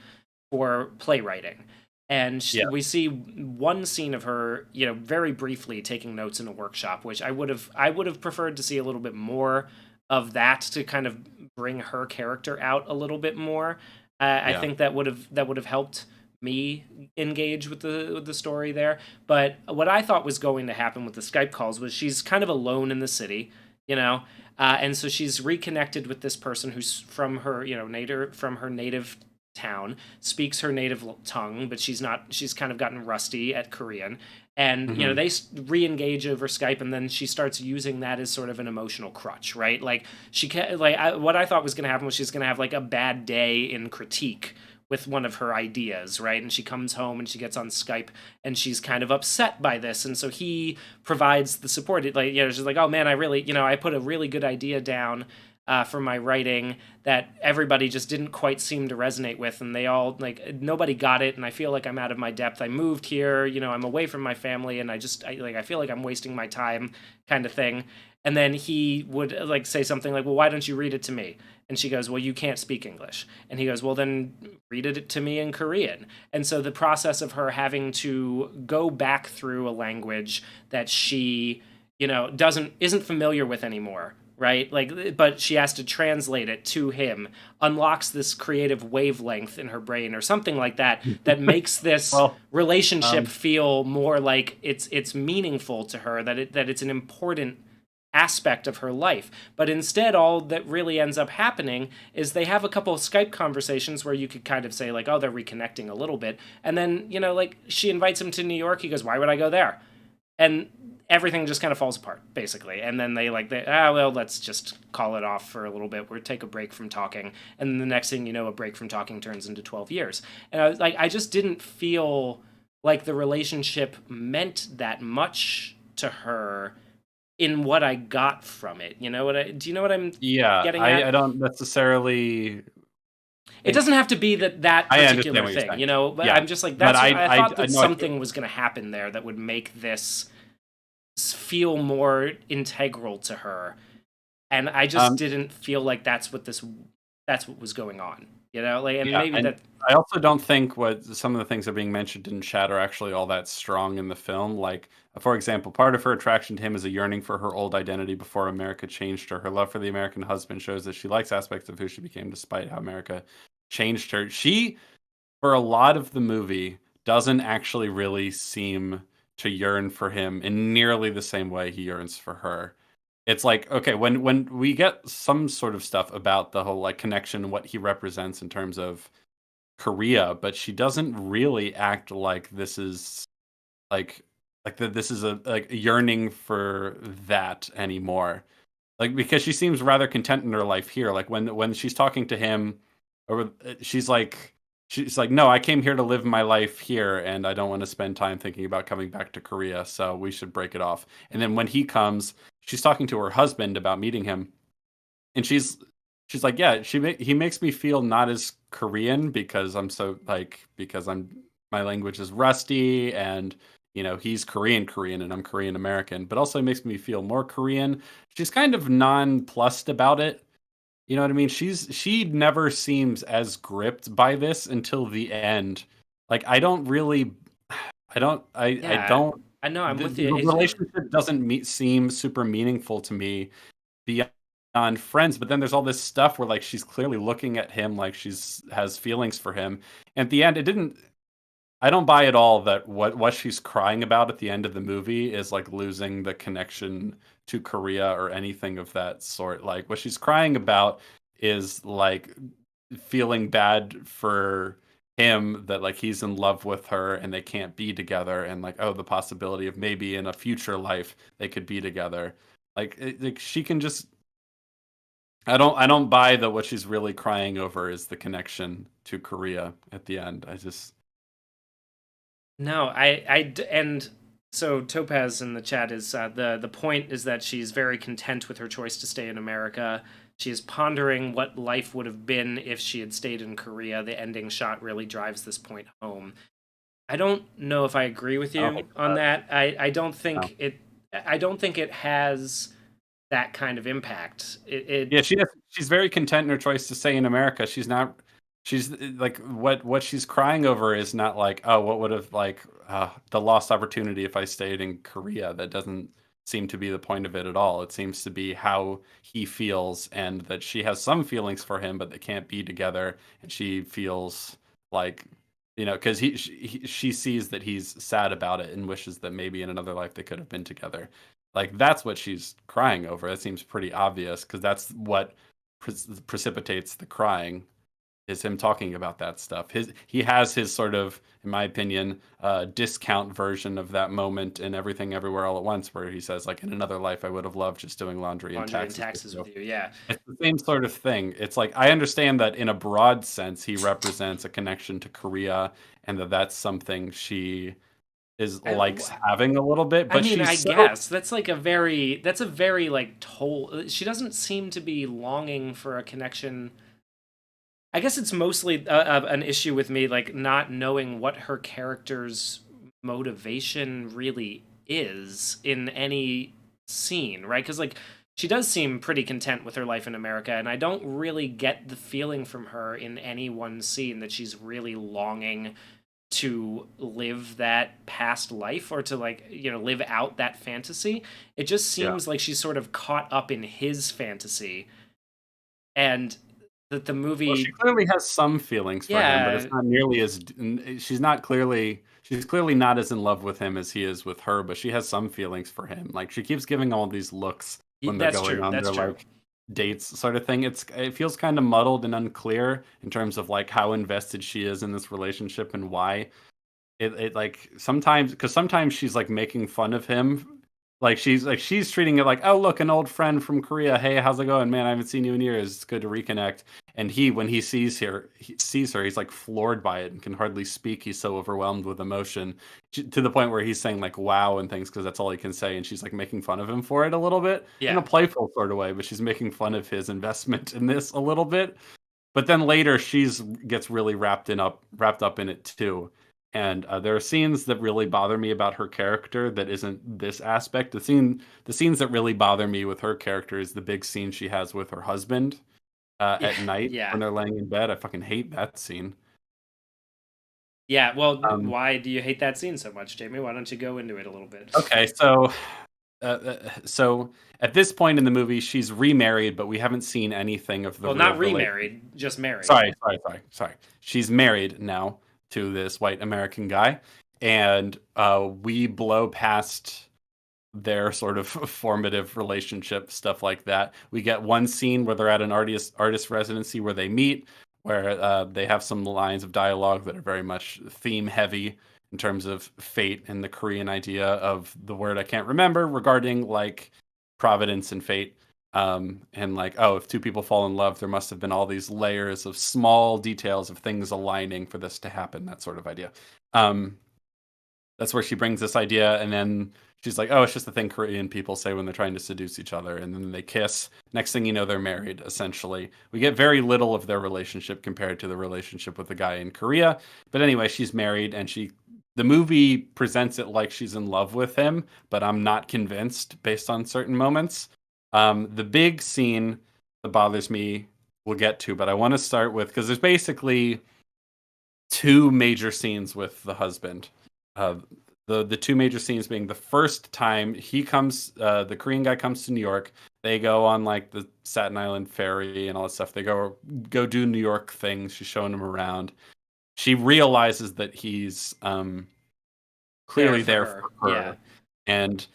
for playwriting. And Yeah. we see one scene of her, very briefly taking notes in a workshop, which I would have preferred to see a little bit more of that to kind of bring her character out a little bit more. I Yeah. think that would have helped me engage with the story there. But what I thought was going to happen with the Skype calls was she's kind of alone in the city, you know, and so she's reconnected with this person who's from her, native town, speaks her native tongue, but she's not. She's kind of gotten rusty at Korean, and Hmm. they re-engage over Skype, and then she starts using that as sort of an emotional crutch, right? Like she can, what I thought was going to happen was she's going to have like a bad day in critique with one of her ideas, right? And she comes home and she gets on Skype and she's kind of upset by this, and so he provides the support. Like, she's like, "Oh man, I really, I put a really good idea down for my writing that everybody just didn't quite seem to resonate with, and they all like nobody got it, and I feel like I'm out of my depth. I moved here, I'm away from my family, and I feel like I'm wasting my time, kind of thing." And then he would like say something like, "Well, why don't you read it to me?" And she goes, "Well, you can't speak English." And he goes, "Well, then read it to me in Korean." And so the process of her having to go back through a language that she, doesn't isn't familiar with anymore, right? Like, but she has to translate it to him, unlocks this creative wavelength in her brain or something like that, that makes this Well, relationship um, feel more like it's meaningful to her, that it's an important aspect of her life. But instead, all that really ends up happening is they have a couple of Skype conversations where you could kind of say like, "Oh, they're reconnecting a little bit," and then like she invites him to New York. He goes, "Why would I go there?" And everything just kind of falls apart basically. And then well, let's just call it off for a little bit. We'll take a break from talking, and then the next thing you know, a break from talking turns into 12 years. And I was like, I just didn't feel like the relationship meant that much to her in what I got from it. Do you know what I'm yeah, getting at? I don't necessarily It think doesn't have to be that I understand particular what you're thing, saying. but Yeah, I'm just like, but I thought I that know something was going to happen there that would make this feel more integral to her, and I just um, didn't feel like that's what was going on, like, and yeah, maybe and that. I also don't think what some of the things that are being mentioned in chat are actually all that strong in the film. Like, for example, part of her attraction to him is a yearning for her old identity before America changed her. Her love for the American husband shows that she likes aspects of who she became despite how America changed her. She, for a lot of the movie, doesn't actually really seem to yearn for him in nearly the same way he yearns for her. It's like, okay, when we get some sort of stuff about the whole like connection, what he represents in terms of Korea, but she doesn't really act like this is like that this is a like yearning for that anymore. Like, because she seems rather content in her life here. Like when she's talking to him, or she's like, no, I came here to live my life here, and I don't want to spend time thinking about coming back to Korea. So we should break it off. And then when he comes, she's talking to her husband about meeting him, and she's like, yeah, he makes me feel not as Korean because I'm my language is rusty, and he's Korean and I'm Korean American, but also it makes me feel more Korean. She's kind of nonplussed about it. You know what I mean? She never seems as gripped by this until the end. Like, I Yeah, don't I know, I'm with you. the relationship doesn't seem super meaningful to me beyond friends. But then there's all this stuff where like she's clearly looking at him like she's has feelings for him. And at the end, it didn't. I don't buy at all that what she's crying about at the end of the movie is like losing the connection to Korea or anything of that sort. Like, what she's crying about is like feeling bad for him that like he's in love with her and they can't be together, and like, oh, the possibility of maybe in a future life they could be together. Like she can just I don't buy that what she's really crying over is the connection to Korea at the end. I just No, and so Topaz in the chat is the point is that she's very content with her choice to stay in America. She is pondering what life would have been if she had stayed in Korea. The ending shot really drives this point home. I don't know if I agree with I don't you think on that. I don't no. think it has that kind of impact. Yeah, she's very content in her choice to stay in America. She's not she's like what she's crying over is not like, oh, what would have like the lost opportunity if I stayed in Korea. That doesn't seem to be the point of it at all. It seems to be how he feels, and that she has some feelings for him, but they can't be together. And she feels like, because she sees that he's sad about it and wishes that maybe in another life they could have been together. Like that's what she's crying over. It seems pretty obvious because that's what precipitates the crying is him talking about that stuff. He has his sort of, in my opinion, discount version of that moment in Everything Everywhere All at Once, where he says, like, in another life, I would have loved just doing laundry and taxes with you. Yeah, it's the same sort of thing. It's like I understand that in a broad sense, he represents a connection to Korea, and that's something she is likes having a little bit. But I guess that's like a very like she doesn't seem to be longing for a connection. I guess it's mostly an issue with me, like not knowing what her character's motivation really is in any scene, right? Because like she does seem pretty content with her life in America, and I don't really get the feeling from her in any one scene that she's really longing to live that past life or to like live out that fantasy. It just seems like she's sort of caught up in his fantasy, and that the movie. Well, she clearly has some feelings for him, but it's not nearly as she's clearly not as in love with him as he is with her, but she has some feelings for him. Like she keeps giving all these looks when they're going on their like dates sort of thing. It feels kind of muddled and unclear in terms of like how invested she is in this relationship and why. It like sometimes she's like making fun of him. Like she's treating it like, oh look, an old friend from Korea. Hey, how's it going, man? I haven't seen you in years. It's good to reconnect. And when he sees her, he's like floored by it and can hardly speak. He's so overwhelmed with emotion to the point where he's saying like wow and things because that's all he can say. And she's like making fun of him for it a little bit in a playful sort of way, but she's making fun of his investment in this a little bit. But then later gets really wrapped up in it too. And there are scenes that really bother me about her character that isn't this aspect. The scenes that really bother me with her character is the big scene she has with her husband at night when they're laying in bed. I fucking hate that scene. Yeah, well, why do you hate that scene so much, Jamie? Why don't you go into it a little bit? Okay, so at this point in the movie, she's remarried, but we haven't seen anything of the. Well, not remarried, just married. Sorry. She's married now to this white American guy, and we blow past their sort of formative relationship stuff like that. We get one scene where they're at an artist residency where they meet, where they have some lines of dialogue that are very much theme heavy in terms of fate and the Korean idea of the word I can't remember regarding like providence and fate. And like, oh, if two people fall in love, there must have been all these layers of small details of things aligning for this to happen, that sort of idea. That's where she brings this idea, and then she's like, oh, it's just the thing Korean people say when they're trying to seduce each other, and then they kiss. Next thing you know, they're married, essentially. We get very little of their relationship compared to the relationship with the guy in Korea. But anyway, she's married, and the movie presents it like she's in love with him, but I'm not convinced based on certain moments. The big scene that bothers me we'll get to, but I want to start with, because there's basically two major scenes with the husband. The two major scenes being the first time the Korean guy comes to New York. They go on like the Staten Island ferry and all that stuff. They go do New York things. She's showing him around. She realizes that he's clearly there for her. Yeah. And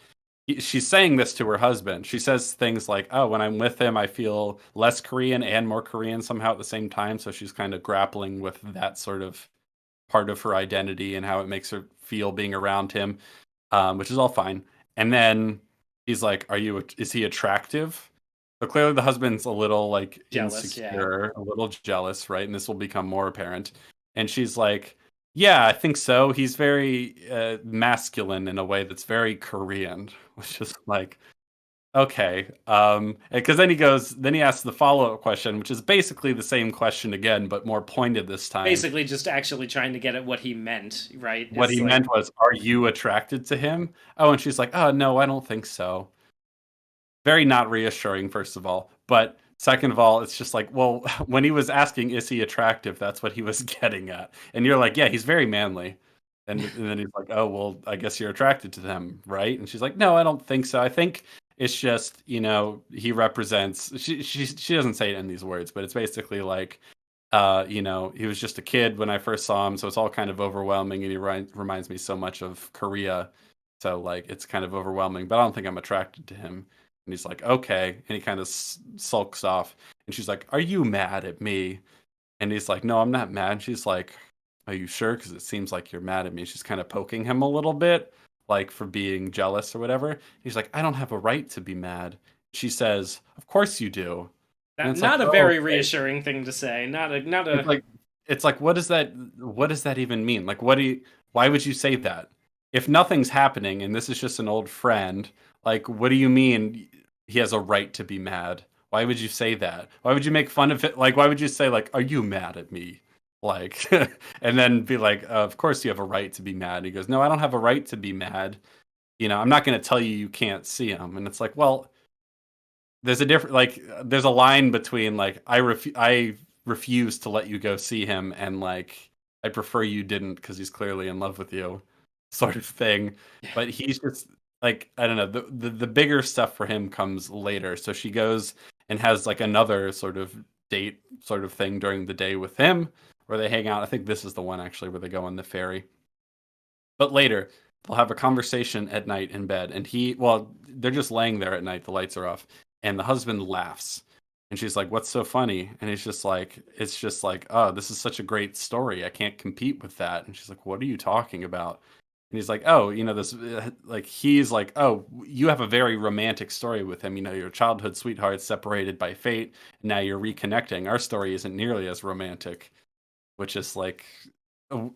she's saying this to her husband. She says things like, oh, when I'm with him, I feel less Korean and more Korean somehow at the same time. So she's kind of grappling with that sort of part of her identity and how it makes her feel being around him, which is all fine. And then he's like, is he attractive? So clearly the husband's a little like jealous, insecure, a little jealous, right? And this will become more apparent. And she's like, yeah, I think so. He's very masculine in a way that's very Korean, which is like, okay. Because then he asks the follow-up question, which is basically the same question again, but more pointed this time. Basically just actually trying to get at what he meant, right? What he meant was, are you attracted to him? Oh, and she's like, oh, no, I don't think so. Very not reassuring, first of all. But second of all, it's just like, well, when he was asking, is he attractive? That's what he was getting at. And you're like, yeah, he's very manly. And then he's like, "Oh, well, I guess you're attracted to them, right?" And she's like, "No, I don't think so. I think it's just, he represents." She doesn't say it in these words, but it's basically like, he was just a kid when I first saw him, so it's all kind of overwhelming, and he reminds me so much of Korea, so like it's kind of overwhelming. But I don't think I'm attracted to him. And he's like, "Okay," and he kind of sulks off. And she's like, "Are you mad at me?" And he's like, "No, I'm not mad." She's like, "Are you sure? Because it seems like you're mad at me." She's kind of poking him a little bit, like for being jealous or whatever. He's like, "I don't have a right to be mad." She says, "Of course you do." And it's like, Not a "Oh, very okay." reassuring thing to say. Not It's a. like, what does that even mean? Like, why would you say that? If nothing's happening and this is just an old friend, like, what do you mean he has a right to be mad? Why would you say that? Why would you make fun of it? Like, why would you say, like, "Are you mad at me?" Like, and then be like, "Of course you have a right to be mad." He goes, "No, I don't have a right to be mad. I'm not going to tell you can't see him." And it's like, well, there's a line between like I refuse to let you go see him, and like I prefer you didn't because he's clearly in love with you, sort of thing. But he's just like, I don't know, the bigger stuff for him comes later. So she goes and has like another sort of date sort of thing during the day with him where they hang out. I think this is the one actually where they go on the ferry. But later, they'll have a conversation at night in bed, and they're just laying there at night, the lights are off, and the husband laughs. And she's like, "What's so funny?" And he's just like, "It's just like, oh, this is such a great story. I can't compete with that." And she's like, "What are you talking about?" And he's like, "Oh, this," like, he's like, "Oh, you have a very romantic story with him. Your childhood sweetheart separated by fate, and now you're reconnecting. Our story isn't nearly as romantic," which is like, a-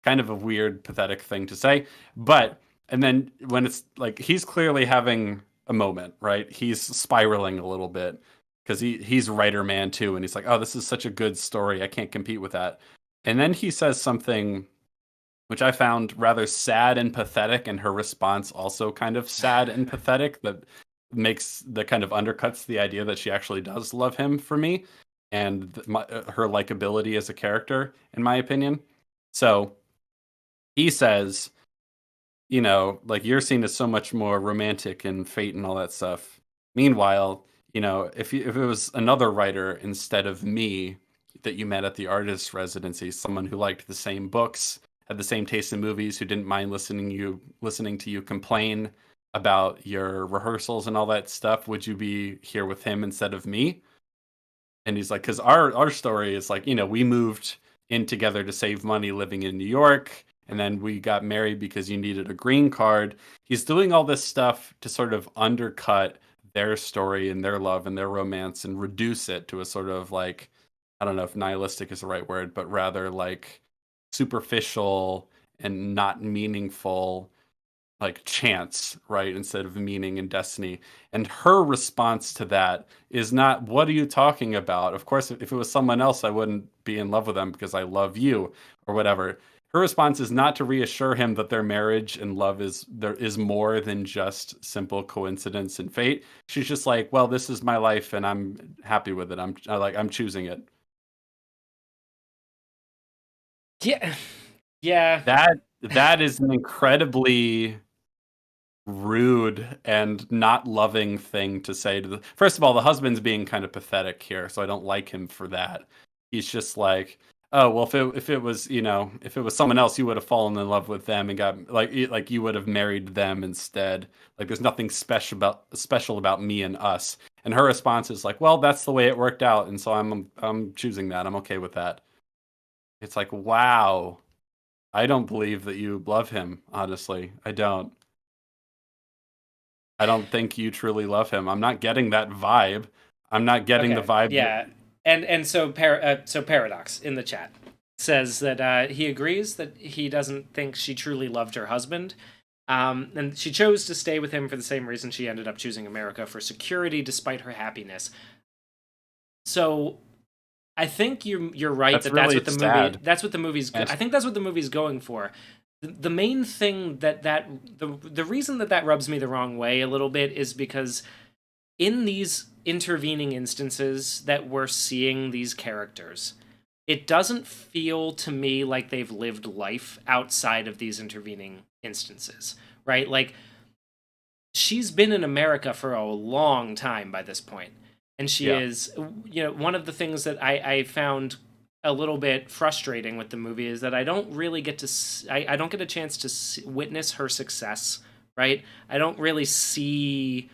kind of a weird, pathetic thing to say. But and then when it's like he's clearly having a moment, right? He's spiraling a little bit because he's writer man too, and he's like, "Oh, this is such a good story. I can't compete with that." And then he says something which I found rather sad and pathetic, and her response also kind of sad and pathetic, that kind of undercuts the idea that she actually does love him for me, and her likability as a character, in my opinion. So he says, like, your scene is so much more romantic and fate and all that stuff. Meanwhile, if it was another writer instead of me that you met at the artist residency, someone who liked the same books, had the same taste in movies, who didn't mind listening to you complain about your rehearsals and all that stuff, would you be here with him instead of me? And he's like, because our story is like, we moved in together to save money living in New York, and then we got married because you needed a green card. He's doing all this stuff to sort of undercut their story and their love and their romance and reduce it to a sort of like, I don't know if nihilistic is the right word, but rather like superficial and not meaningful, like, chance, right, instead of meaning and destiny. And her response to that is not, "What are you talking about? Of course, if it was someone else, I wouldn't be in love with them because I love you," or whatever. Her response is not to reassure him that their marriage and love is more than just simple coincidence and fate. She's just like, "Well, this is my life and I'm happy with it. I'm choosing it." Yeah. Yeah. That is an incredibly rude and not loving thing to say to the first of all, the husband's being kind of pathetic here, so I don't like him for that. He's just like, "Oh, well, if it was someone else, you would have fallen in love with them and got like you would have married them instead. Like, there's nothing special about me and us." And her response is like, "Well, that's the way it worked out, and so I'm choosing that. I'm okay with that." It's like, wow, I don't believe that you love him, honestly. I don't think you truly love him. I'm not getting that vibe. I'm not getting the Okay. vibe that. Yeah. And so so Paradox in the chat says that he agrees that he doesn't think she truly loved her husband. And she chose to stay with him for the same reason she ended up choosing America, for security despite her happiness. So I think you're right That's that that's really what the movie sad. that's what the movie's And I think that's what the movie's going for. The main thing the reason that rubs me the wrong way a little bit is because in these intervening instances that we're seeing these characters, it doesn't feel to me like they've lived life outside of these intervening instances, right? Like, she's been in America for a long time by this point, and she Yeah. is, one of the things that I found a little bit frustrating with the movie is that I don't really get to I don't get a chance to witness her success, right? I don't really see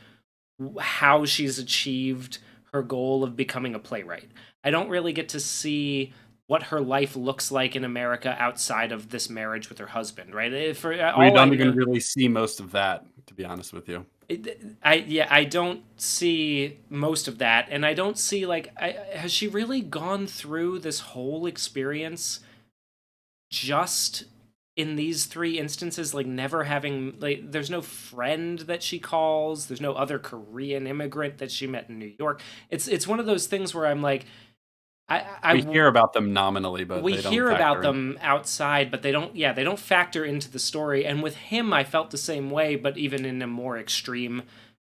how she's achieved her goal of becoming a playwright. I don't really get to see what her life looks like in America outside of this marriage with her husband, right? For We all I don't even know, really see most of that, to be honest with you. I don't see most of that, and I don't see like has she really gone through this whole experience just in these three instances, like never having, like, there's no friend that she calls, there's no other Korean immigrant that she met in New York. It's one of those things where I'm like, We hear about them nominally, but we they don't hear about factor in. them outside, but they don't factor into the story. And with him, I felt the same way, but even in a more extreme,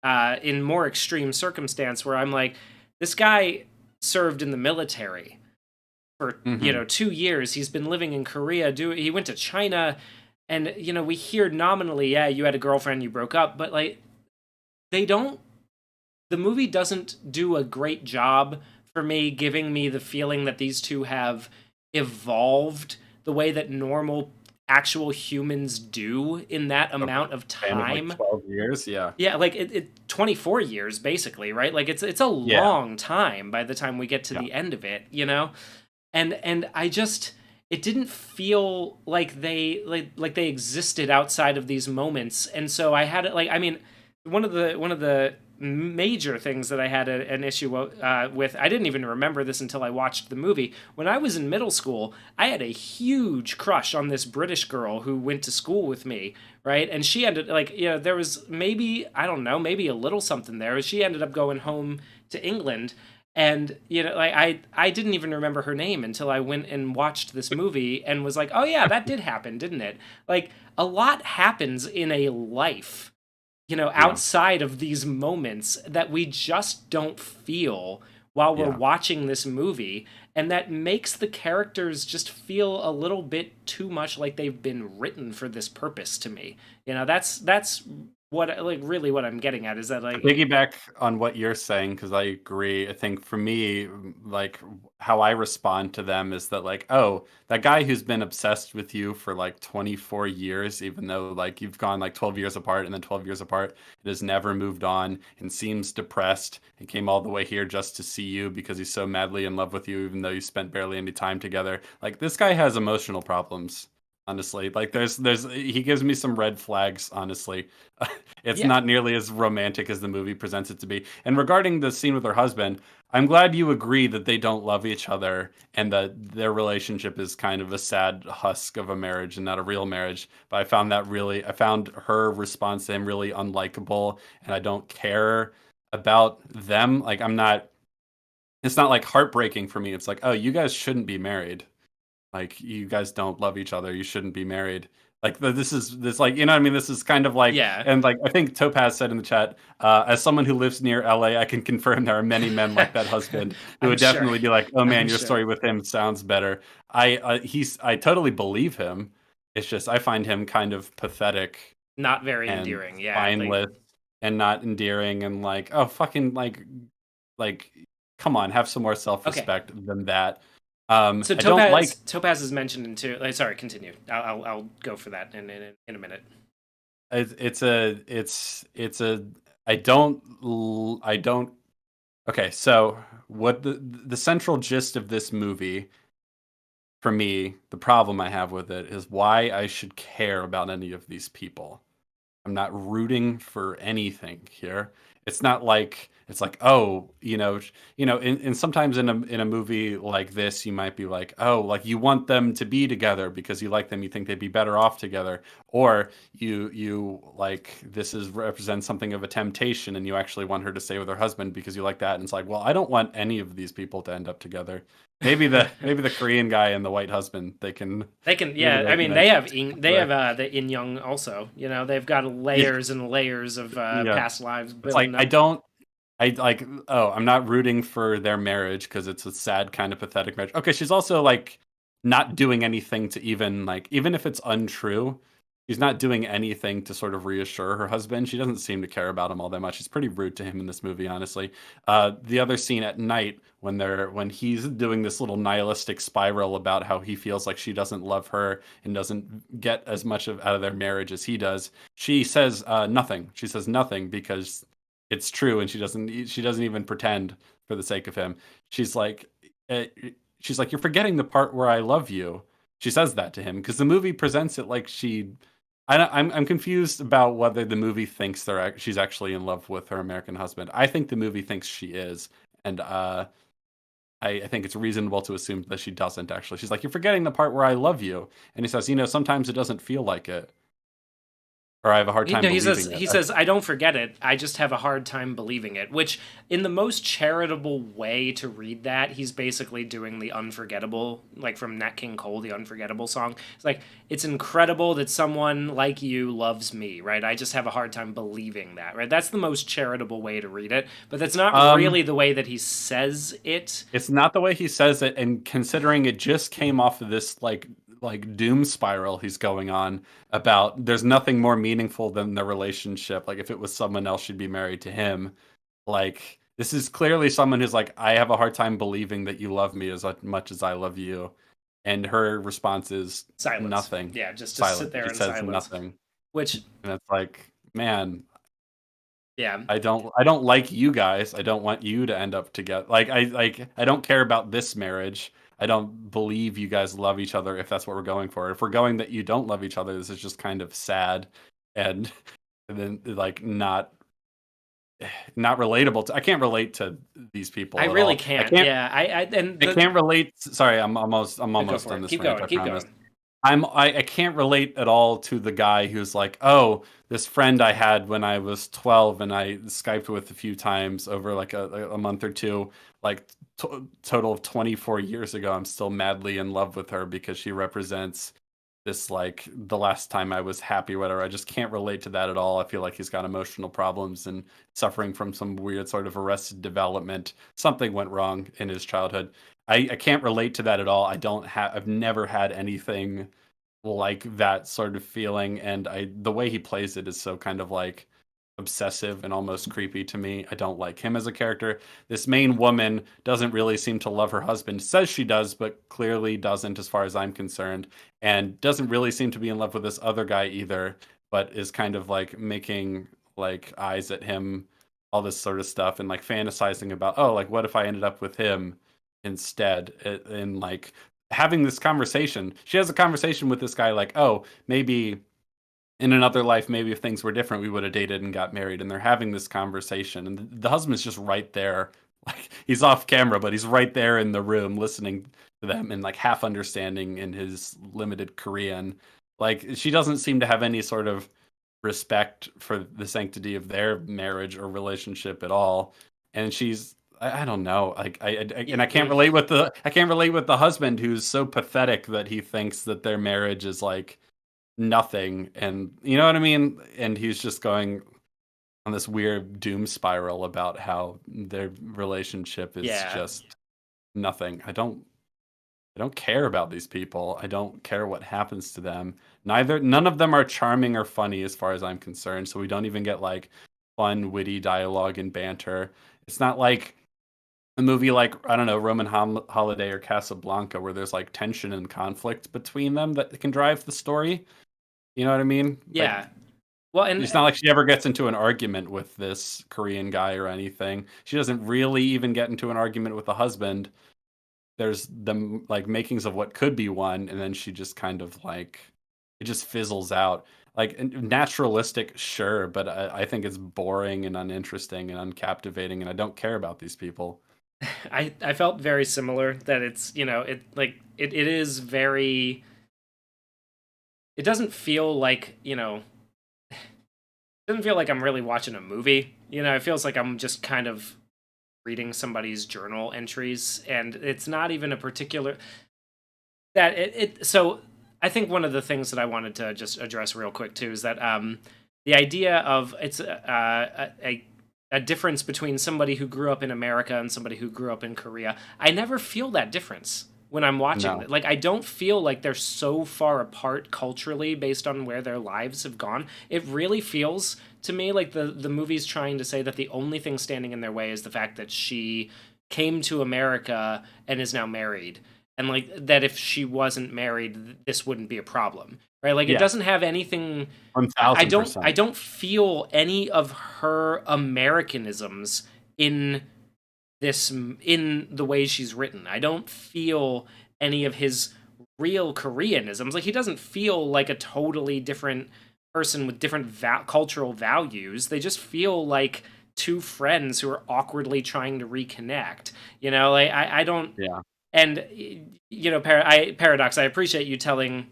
in more extreme circumstance, where I'm like, this guy served in the military for Mhm. 2 years. He's been living in Korea. He went to China, and we hear nominally, yeah, you had a girlfriend, you broke up, but like, they don't. The movie doesn't do a great job for me giving me the feeling that these two have evolved the way that normal actual humans do in that Over amount of the span of, like, time. 12 years, yeah. Yeah, like, 24 years basically, right? Like, it's a Yeah, long time by the time we get to yeah. the end of it. And I just, it didn't feel like they existed outside of these moments. And so I had it, like, I mean, one of the major things that I had an issue with, I didn't even remember this until I watched the movie. When I was in middle school, I had a huge crush on this British girl who went to school with me, right? And she ended, like, there was maybe, I don't know, maybe a little something there. She ended up going home to England, and like, I didn't even remember her name until I went and watched this movie and was like, oh yeah, that did happen, didn't it? Like, a lot happens in a life, Yeah, outside of these moments that we just don't feel while we're yeah. watching this movie, and that makes the characters just feel a little bit too much like they've been written for this purpose to me. That's what, like, really what I'm getting at is that, To like, piggyback on what you're saying, because I agree. I think for me, like how I respond to them is that, like, oh, that guy who's been obsessed with you for like 24 years, even though like you've gone like 12 years apart and then 12 years apart, and has never moved on and seems depressed and came all the way here just to see you because he's so madly in love with you, even though you spent barely any time together. Like, this guy has emotional problems. Honestly, like there's he gives me some red flags, honestly. It's yeah. not nearly as romantic as the movie presents it to be. And regarding the scene with her husband, I'm glad you agree that they don't love each other and that their relationship is kind of a sad husk of a marriage and not a real marriage. But I found her response to him really unlikable, and I don't care about them. Like, it's not like heartbreaking for me. It's like, oh, you guys shouldn't be married. Like, you guys don't love each other. You shouldn't be married. Like, this, like, you know what I mean? This is kind of like, Yeah. and like I think Topaz said in the chat, as someone who lives near LA, I can confirm there are many men like that husband who I'm would sure. definitely be like, oh I'm man, your sure. story with him sounds better. I totally believe him. It's just I find him kind of pathetic Not very and endearing. Yeah, like, spineless and not endearing and like, oh fucking like come on, have some more okay. self-respect than that. So I don't like Topaz is mentioned in two. Like, sorry, continue. I'll go for that in a minute. it's a I don't okay, so what the central gist of this movie for me, the problem I have with it is why I should care about any of these people. I'm not rooting for anything here. It's like, oh, and sometimes in a movie like this, you might be like, oh, like you want them to be together because you like them, you think they'd be better off together, or you like this is represents something of a temptation, and you actually want her to stay with her husband because you like that. And it's like, well, I don't want any of these people to end up together. Maybe the Korean guy and the white husband, They can, maybe yeah. they I can mean, end they up have together. the In Young also. They've got Yeah, layers and layers of yeah. past lives It's like building I up. don't. I like, oh, I'm not rooting for their marriage because it's a sad kind of pathetic marriage. Okay, she's also like not doing anything to even like, even if it's untrue, she's not doing anything to sort of reassure her husband. She doesn't seem to care about him all that much. She's pretty rude to him in this movie, honestly. The other scene at night when he's doing this little nihilistic spiral about how he feels like she doesn't love her and doesn't get as much out of their marriage as he does, she says nothing. She says nothing because it's true, and she doesn't even pretend for the sake of him. She's like, uh, she's like, you're forgetting the part where I love you. She says that to him because the movie presents it like she. I'm confused about whether the movie thinks she's actually in love with her American husband. I think the movie thinks she is, and I think it's reasonable to assume that she doesn't actually. She's like, you're forgetting the part where I love you, and he says, sometimes it doesn't feel like it, or I have a hard time He says believing it. I don't forget it. I just have a hard time believing it. Which, in the most charitable way to read that, he's basically doing the unforgettable, like from Nat King Cole, the unforgettable song. It's like, it's incredible that someone like you loves me, right? I just have a hard time believing that, right? That's the most charitable way to read it, but that's not really the way that he says it. It's not the way he says it, and considering it just came off of this like doom spiral he's going on about there's nothing more meaningful than the relationship. Like if it was someone else, she'd be married to him. Like this is clearly someone who's like, I have a hard time believing that you love me as much as I love you. And her response is Silence. nothing. Yeah, just silence. sit there She in says silence. nothing. Which, and it's like, man, yeah, I don't like you guys. I don't want you to end up together. I don't care about this marriage. I don't believe you guys love each other if that's what we're going for. If we're going that you don't love each other, this is just kind of sad and and then like not relatable to. I can't relate to these people I at really all. can't. Yeah, I can't relate. Sorry, I'm almost done this Keep rant, going. I Keep promise. going. I can't relate at all to the guy who's like, oh, this friend I had when I was 12 and I Skyped with a few times over like a month or two, like total of 24 years ago. I'm still madly in love with her because she represents this like the last time I was happy or whatever. I just can't relate to that at all. I feel like he's got emotional problems and suffering from some weird sort of arrested development. Something went wrong in his childhood. I can't relate to that at all. I've never had anything like that sort of feeling, and the way he plays it is so kind of like obsessive and almost creepy to me. I don't like him as a character. This main woman doesn't really seem to love her husband. Says she does, but clearly doesn't as far as I'm concerned, and doesn't really seem to be in love with this other guy either, but is kind of like making like eyes at him, all this sort of stuff, and like fantasizing about, oh, like what if I ended up with him instead, and like having this conversation. She has a conversation with this guy like, oh, maybe in another life, maybe if things were different, we would have dated and got married. And they're having this conversation, and the husband's just right there. Like he's off camera, but he's right there in the room listening to them and like half understanding in his limited Korean. Like she doesn't seem to have any sort of respect for the sanctity of their marriage or relationship at all. And she's I don't know. Like and I can't relate with the husband who's so pathetic that he thinks that their marriage is like nothing, and you know what I mean? And he's just going on this weird doom spiral about how their relationship is just nothing. I don't care about these people. I don't care what happens to them. None of them are charming or funny as far as I'm concerned, so we don't even get like fun, witty dialogue and banter. It's not like a movie like, I don't know, Roman Holiday or Casablanca, where there's like tension and conflict between them that can drive the story. You know what I mean? Yeah. Like, well, and it's not like she ever gets into an argument with this Korean guy or anything. She doesn't really even get into an argument with the husband. There's the like makings of what could be one, and then she just kind of like it just fizzles out. Like naturalistic, sure, but I think it's boring and uninteresting and uncaptivating, and I don't care about these people. I felt very similar that it's, it is very, it doesn't feel like, it doesn't feel like I'm really watching a movie. It feels like I'm just kind of reading somebody's journal entries, and it's not even a particular that so I think one of the things that I wanted to just address real quick too is that the idea of it's a a difference between somebody who grew up in America and somebody who grew up in Korea. I never feel that difference when I'm watching No. it. Like I don't feel like they're so far apart culturally based on where their lives have gone. It really feels to me like the movie's trying to say that the only thing standing in their way is the fact that she came to America and is now married. And like that if she wasn't married, this wouldn't be a problem. Right? Like it Yes. doesn't have anything I don't 1000%. I don't feel any of her Americanisms in in the way she's written. I don't feel any of his real Koreanisms. Like he doesn't feel like a totally different person with different cultural values. They just feel like two friends who are awkwardly trying to reconnect. You know, like I don't. Yeah. And you know, Paradox. I appreciate you telling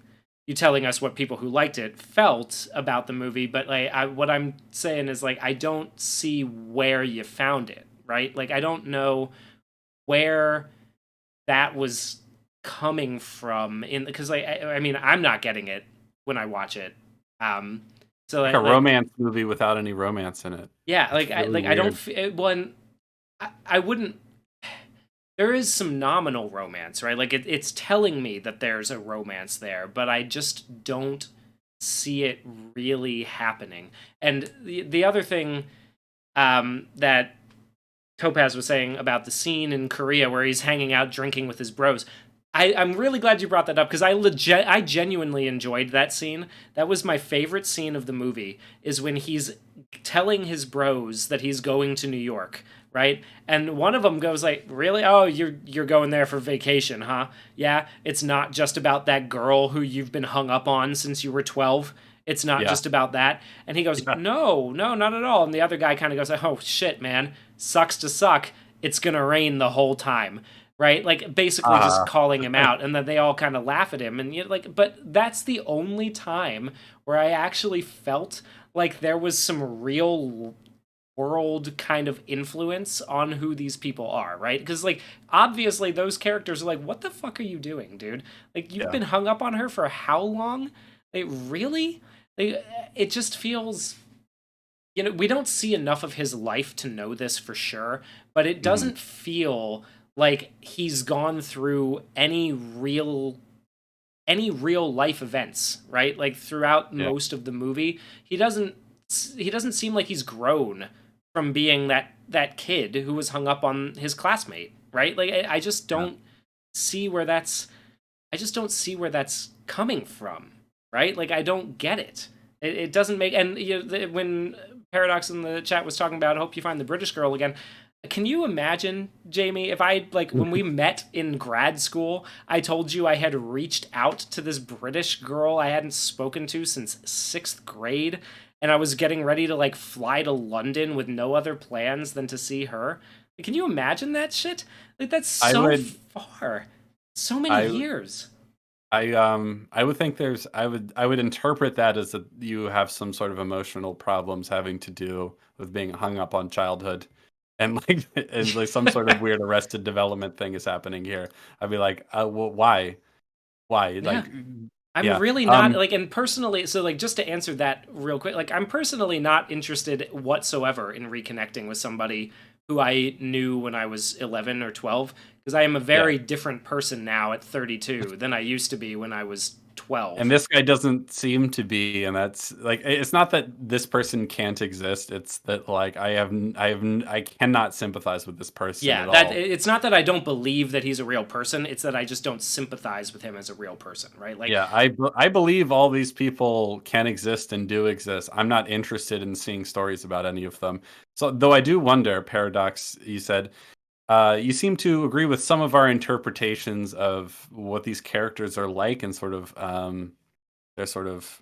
us what people who liked it felt about the movie, but like what I'm saying is like I don't see where you found it, right? Like I don't know where that was coming from in because like I mean I'm not getting it when I watch it. Um so Like a like romance movie without any romance in it. yeah, It's really I don't weird. one I wouldn't there is some nominal romance, right? Like it's telling me that there's a romance there, but I just don't see it really happening. And the other thing that Topaz was saying about the scene in Korea where he's hanging out drinking with his bros. I'm really glad you brought that up because I genuinely enjoyed that scene. That was my favorite scene of the movie is when he's telling his bros that he's going to New York, right? And one of them goes like, "Really? Oh, you're going there for vacation, huh? Yeah, it's not just about that girl who you've been hung up on since you were 12. It's not Yeah. just about that." And he goes, Yeah. "No, no, not at all." And the other guy kind of goes, "Oh shit, man. Sucks to suck. It's going to rain the whole time." Right? Like basically just Uh, calling him out and then they all kind of laugh at him and you know, like but that's the only time where I actually felt like there was some real world kind of influence on who these people are, right? Because like obviously those characters are like, what the fuck are you doing, dude? Like you've yeah. been hung up on her for how long? Like really? Like, it just feels you know we don't see enough of his life to know this for sure, but it Mhm. doesn't feel like he's gone through any real life events, right? Like throughout Yeah. most of the movie, he doesn't seem like he's grown from being that kid who was hung up on his classmate, right? Like I just Yeah. don't see where that's I just don't see where that's coming from, right? Like I don't get it. It doesn't make and you know, when Paradox in the chat was talking about, I hope you find the British girl again. Can you imagine, Jamie, if I like when we met in grad school, I told you I had reached out to this British girl I hadn't spoken to since 6th grade, and I was getting ready to like fly to London with no other plans than to see her? Like, can you imagine that shit? Like that's I so would far. So many I years. I would think I would interpret that as that you have some sort of emotional problems having to do with being hung up on childhood and like and like some sort of weird arrested development thing is happening here. I'd be like, well, why? Why? Yeah. Like, I'm yeah. really not like and personally so like just to answer that real quick, like I'm personally not interested whatsoever in reconnecting with somebody who I knew when I was 11 or 12 because I am a Yeah. very different person now at 32 than I used to be when I was And 12. this guy doesn't seem to be, and that's like it's not that this person can't exist. It's that like I cannot sympathize with this person Yeah, at that all. it's not that I don't believe that he's a real person, it's that I just don't sympathize with him as a real person, right? Like Yeah, I believe all these people can exist and do exist. I'm not interested in seeing stories about any of them. So, though I do wonder, Paradox, you said, you seem to agree with some of our interpretations of what these characters are like and sort of their sort of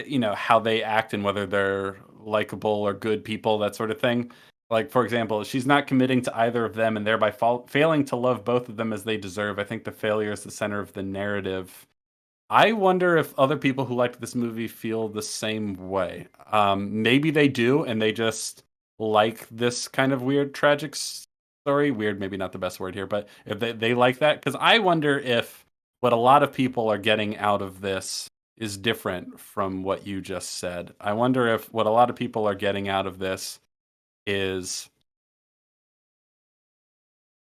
you know how they act and whether they're likable or good people, that sort of thing. Like for example, she's not committing to either of them and thereby failing to love both of them as they deserve. I think the failure is the center of the narrative. I wonder if other people who liked this movie feel the same way. Maybe they do, and they just like this kind of weird, tragic story. Weird, maybe not the best word here, but if they like that, because I wonder if what a lot of people are getting out of this is different from what you just said. I wonder if what a lot of people are getting out of this is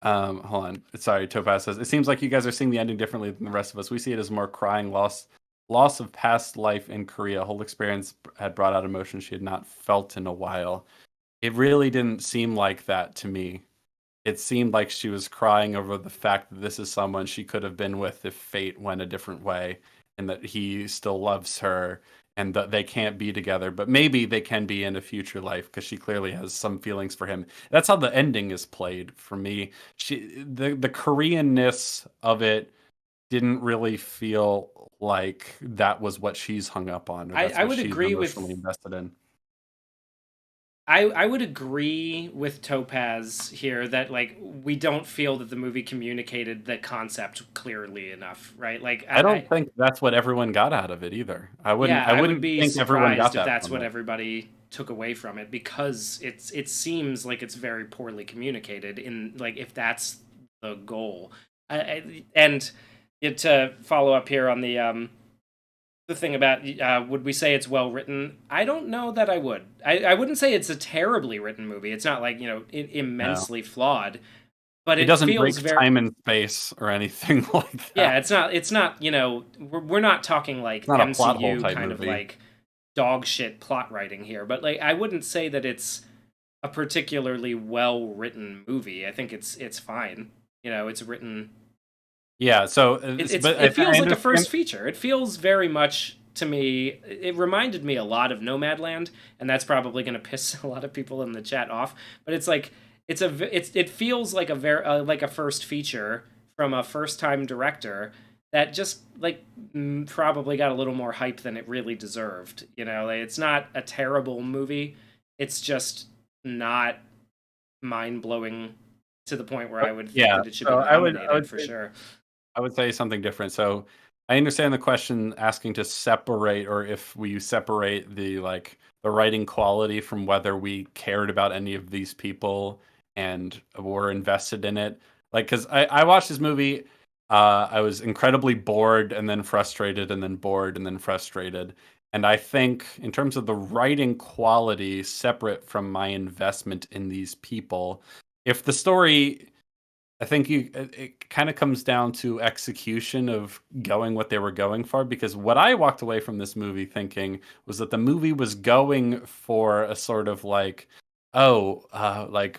hold on. Sorry, Topaz says it seems like you guys are seeing the ending differently than the rest of us. We see it as more crying loss of past life in Korea. Whole experience had brought out emotions she had not felt in a while. It really didn't seem like that to me. It seemed like she was crying over the fact that this is someone she could have been with if fate went a different way, and that he still loves her, and that they can't be together, but maybe they can be in a future life because she clearly has some feelings for him. That's how the ending is played for me. The Koreanness of it didn't really feel like that was what she's hung up on, or that's I what would she's agree emotionally with invested in. I would agree with Topaz here that like we don't feel that the movie communicated the concept clearly enough, right? Like I don't think that's what everyone got out of it either. yeah, I I would wouldn't be think everyone got surprised if that that's from what it. everybody took away from it because it seems like it's very poorly communicated in like if that's the goal. And to follow up here on the thing about would we say it's well written? I don't know that I would. I wouldn't say it's a terribly written movie. It's not like No. immensely flawed, but It it doesn't feels break very time and space or anything like yeah. that. It's not we're not talking It's like not a plot hole MCU type kind of movie. like dog shit plot writing here, but like I wouldn't say that it's a particularly well written movie. I think it's fine. It's written Yeah, so but it I feels like a understand. first feature. It feels very much to me. It reminded me a lot of Nomadland, and that's probably going to piss a lot of people in the chat off. But it's like it feels like a very like a first feature from a first time director that just like probably got a little more hype than it really deserved. Like, it's not a terrible movie. It's just not mind blowing to the point where I would think Yeah, that it should be so nominated for sure. I would say something different. So I understand the question asking to separate, or if we separate the writing quality from whether we cared about any of these people and were invested in it. Like, because I watched this movie, I was incredibly bored and then frustrated and then bored and then frustrated. And I think in terms of the writing quality, separate from my investment in these people, if the story I think it kind of comes down to execution of going what they were going for, because what I walked away from this movie thinking was that the movie was going for a sort of like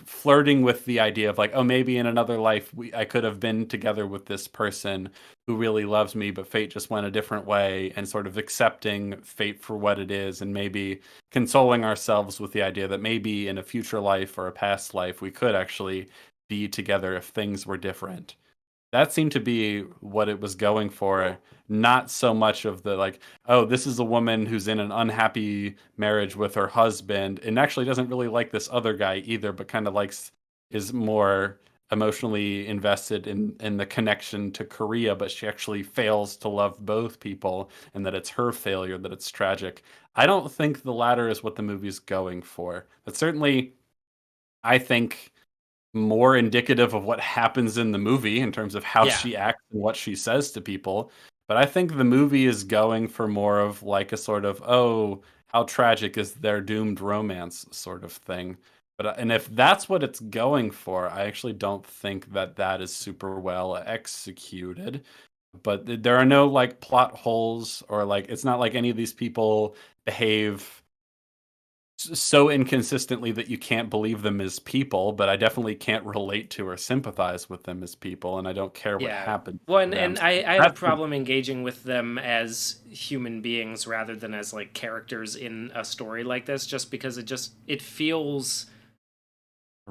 flirting with the idea of like, oh, maybe in another life I could have been together with this person who really loves me, but fate just went a different way, and sort of accepting fate for what it is, and maybe consoling ourselves with the idea that maybe in a future life or a past life we could actually be together if things were different. That seemed to be what it was going for, not so much of the like, oh, this is a woman who's in an unhappy marriage with her husband and actually doesn't really like this other guy either, but kind of is more emotionally invested in the connection to Korea, but she actually fails to love both people, and that it's her failure, that it's tragic. I don't think the latter is what the movie's going for. But certainly, I think more indicative of what happens in the movie in terms of how Yeah. she acts and what she says to people. But I think the movie is going for more of like a sort of, oh, how tragic is their doomed romance sort of thing. And if that's what it's going for, I actually don't think that that is super well executed. But there are no like plot holes, or like it's not like any of these people behave so inconsistently that you can't believe them as people, but I definitely can't relate to or sympathize with them as people, and I don't care what Yeah. happens Well, to them. and So I have a that's the problem engaging with them as human beings rather than as like characters in a story like this, just because it feels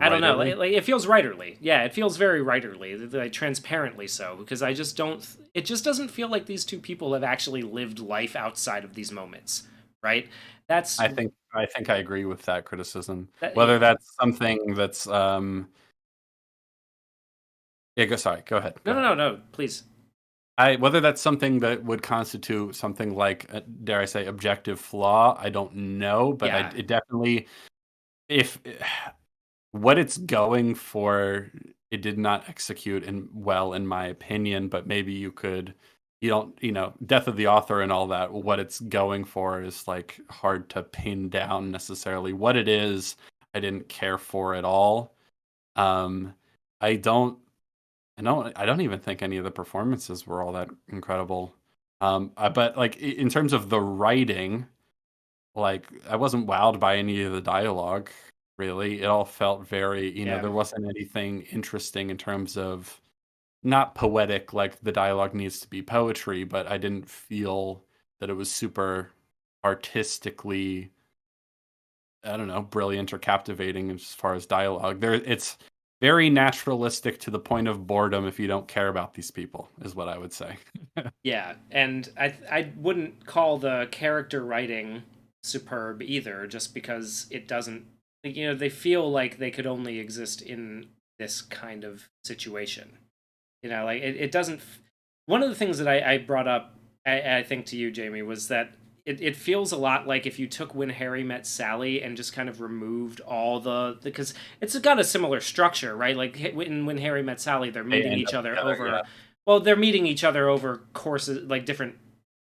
I don't know writerly. like it feels writerly. Yeah, it feels very writerly, like transparently so. Because I just don't. It just doesn't feel like these two people have actually lived life outside of these moments, right? That's I think I agree with that criticism. that. Whether that's something that's yeah, sorry, go ahead. No, Go no, ahead. no, no. Please. Whether that's something that would constitute something like, dare I say, objective flaw, I don't know, but Yeah, it definitely, if what it's going for, it did not execute well in my opinion. But maybe you don't, death of the author and all that, what it's going for is like hard to pin down necessarily what it is. I didn't care for at all. Um, I don't I don't even think any of the performances were all that incredible. But like in terms of the writing, like I wasn't wowed by any of the dialogue, really. It all felt very, Yeah. there wasn't anything interesting in terms of not poetic, like the dialogue needs to be poetry, but I didn't feel that it was super artistically, I don't know, brilliant or captivating as far as dialogue. It's very naturalistic to the point of boredom if you don't care about these people, is what I would say. Yeah, and I wouldn't call the character writing superb either, just because it doesn't. They feel like they could only exist in this kind of situation. Like it doesn't. One of the things that I brought up, I think to you, Jamie, was that it feels a lot like if you took When Harry Met Sally and just kind of removed all because it's got a similar structure, right? Like when Harry Met Sally, they're They meeting end each up other together, yeah. over, well, they're meeting each other over courses, like different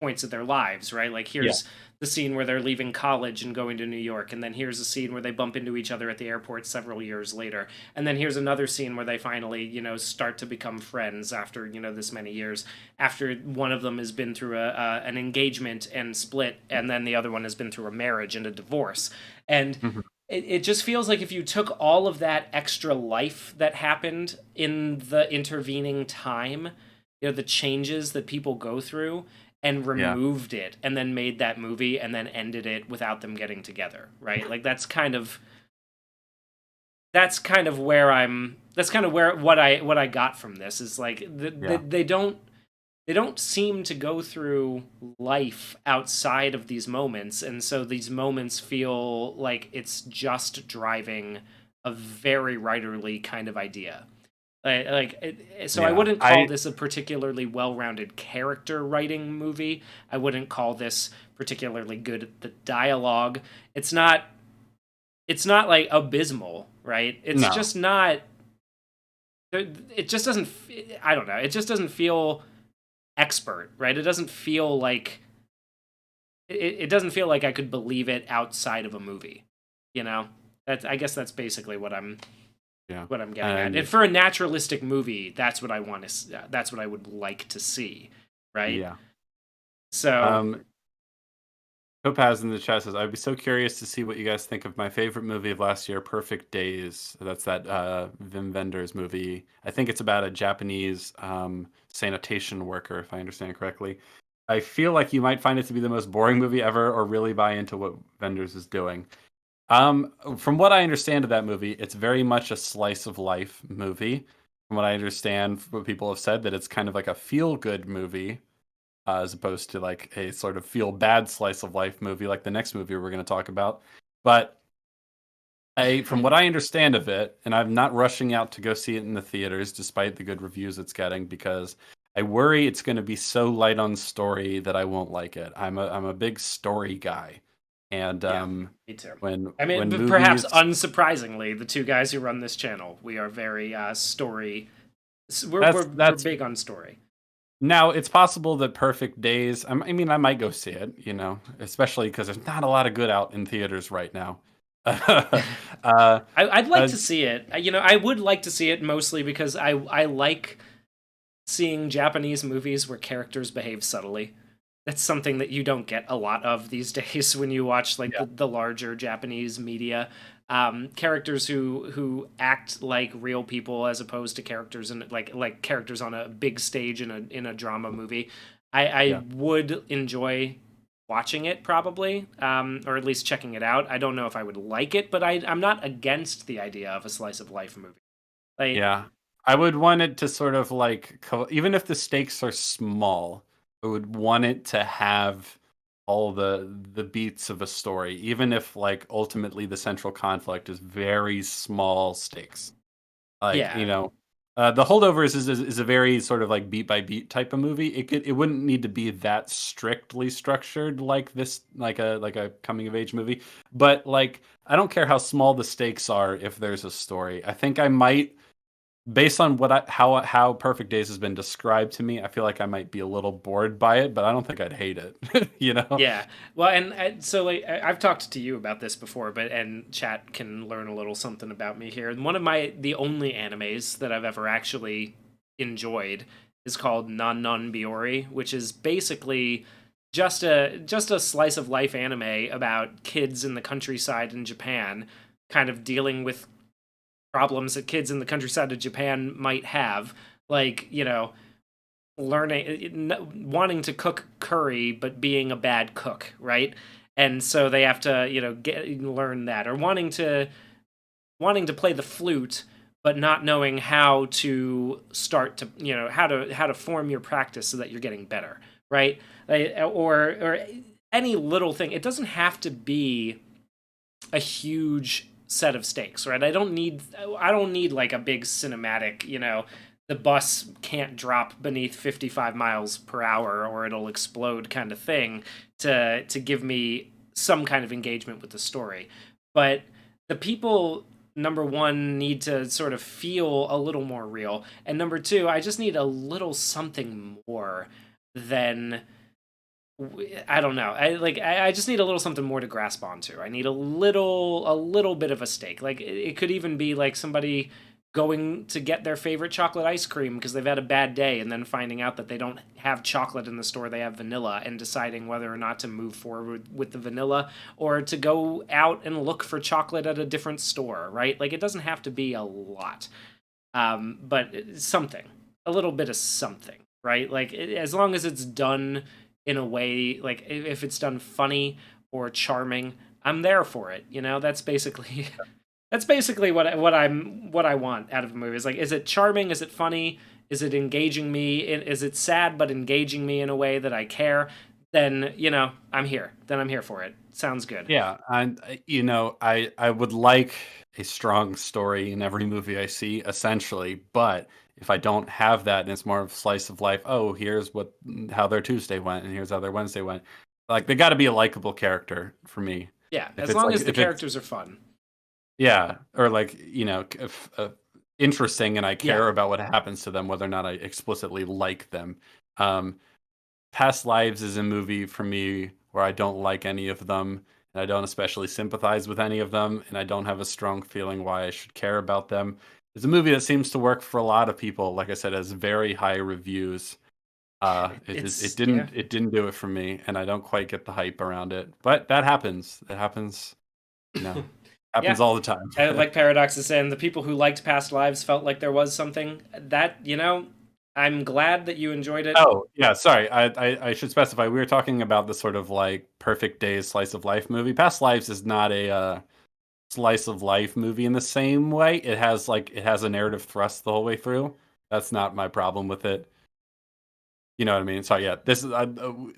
points of their lives, right? Like Yeah. here's the scene where they're leaving college and going to New York, and then here's a scene where they bump into each other at the airport several years later, and then here's another scene where they finally, start to become friends after this many years, after one of them has been through an engagement and split, and then the other one has been through a marriage and a divorce, and Mhm. it just feels like if you took all of that extra life that happened in the intervening time, the changes that people go through, and Yeah. removed it and then made that movie and then ended it without them getting together, right? Like that's kind of where what I got from this is like Yeah. they don't seem to go through life outside of these moments, and so these moments feel like it's just driving a very writerly kind of idea. So I Yeah. wouldn't call this a particularly well-rounded character writing movie. I wouldn't call this particularly good at the dialogue. It's not like abysmal, right? It's No. just not. It just doesn't. I don't know. It just doesn't feel expert, right? It doesn't feel like. It doesn't feel like I could believe it outside of a movie. You know. I guess that's basically Yeah. what I'm getting at. And And for a naturalistic movie, that's what I want to. That's what I would like to see, right? yeah. So Um, Topaz in the chat says, I'd be so curious to see what you guys think of my favorite movie of last year, Perfect Days. That's that Wim Wenders movie. I think it's about a Japanese sanitation worker, if I understand correctly. I feel like you might find it to be the most boring movie ever or really buy into what Wenders is doing. From what I understand of that movie, it's very much a slice of life movie. From what I understand, what people have said, that it's kind of like a feel good movie, as opposed to like a sort of feel bad slice of life movie like the next movie we're going to talk about. But from what I understand of it, and I'm not rushing out to go see it in the theaters despite the good reviews it's getting, because I worry it's going to be so light on story that I won't like it. I'm a big story guy, and yeah, me too. when I mean, when but perhaps movies unsurprisingly, the two guys who run this channel, we are very story. We're that's we're we're that's big on story. now it's possible that Perfect Days. I mean, I might go see it, especially because there's not a lot of good out in theaters right now. uh, I'd like uh, to see it. I would like to see it mostly because I like seeing Japanese movies where characters behave subtly. That's something that you don't get a lot of these days when you watch like yeah, the larger Japanese media. Characters who act like real people as opposed to characters in like characters on a big stage in a drama movie. I yeah, would enjoy watching it probably, or at least checking it out. I don't know if I would like it, but I'm not against the idea of a slice of life movie. Like, yeah. I would want it to sort of like, even if the stakes are small, I would want it to have all the beats of a story, even if like ultimately the central conflict is very small stakes. Like, yeah, the Holdovers is a very sort of like beat by beat type of movie. It wouldn't need to be that strictly structured like this, like a coming of age movie. But like, I don't care how small the stakes are if there's a story. I think I might based on what how Perfect Days has been described to me, I feel like I might be a little bored by it, but I don't think I'd hate it. You know? Yeah. Well, and so like I've talked to you about this before, but and chat can learn a little something about me here. And one of the only animes that I've ever actually enjoyed is called Non Non Biori, which is basically just a slice of life anime about kids in the countryside in Japan kind of dealing with problems that kids in the countryside of Japan might have, like, wanting to cook curry but being a bad cook, right? And so they have to, learn that, or wanting to play the flute but not knowing how to start to, how to form your practice so that you're getting better, right? Or any little thing. It doesn't have to be a huge set of stakes, right? I don't need like a big cinematic, the bus can't drop beneath 55 miles per hour or it'll explode kind of thing to give me some kind of engagement with the story. But the people, number one, need to sort of feel a little more real, and number two, I just need a little something more than, I don't know. I just need a little something more to grasp onto. I need a little bit of a stake. Like it could even be like somebody going to get their favorite chocolate ice cream because they've had a bad day and then finding out that they don't have chocolate in the store, they have vanilla, and deciding whether or not to move forward with the vanilla or to go out and look for chocolate at a different store, right? Like it doesn't have to be a lot. But something, a little bit of something, right? Like as long as it's done in a way, like if it's done funny or charming, I'm there for it. That's basically that's basically what I want out of a movie. Is like, is it charming? Is it funny? Is it engaging me? Is it sad but engaging me in a way that I care? Then I'm here. Then I'm here for it. Sounds good. Yeah, and I would like a strong story in every movie I see, essentially. But if I don't have that, and it's more of a slice of life, oh, here's how their Tuesday went, and here's how their Wednesday went. Like they got to be a likable character for me. Yeah, If as it's long like as the if it's characters are fun. yeah, or like if, interesting, and I Yeah, care about what happens to them, whether or not I explicitly like them. Um, Past Lives is a movie for me where I don't like any of them, and I don't especially sympathize with any of them, and I don't have a strong feeling why I should care about them. It's a movie that seems to work for a lot of people. Like I said, has very high reviews. It it's yeah. didn't do it for me, and I don't quite get the hype around it. But that happens. It happens, you know, happens Yeah. all the time. Like Paradox is saying, the people who liked Past Lives felt like there was something that, I'm glad that you enjoyed it. Oh, yeah, sorry. I should specify. We were talking about the sort of like Perfect Days slice of life movie. Past Lives is not a slice of life movie in the same way. It has a narrative thrust the whole way through. That's not my problem with it. You know what I mean? So yeah, this is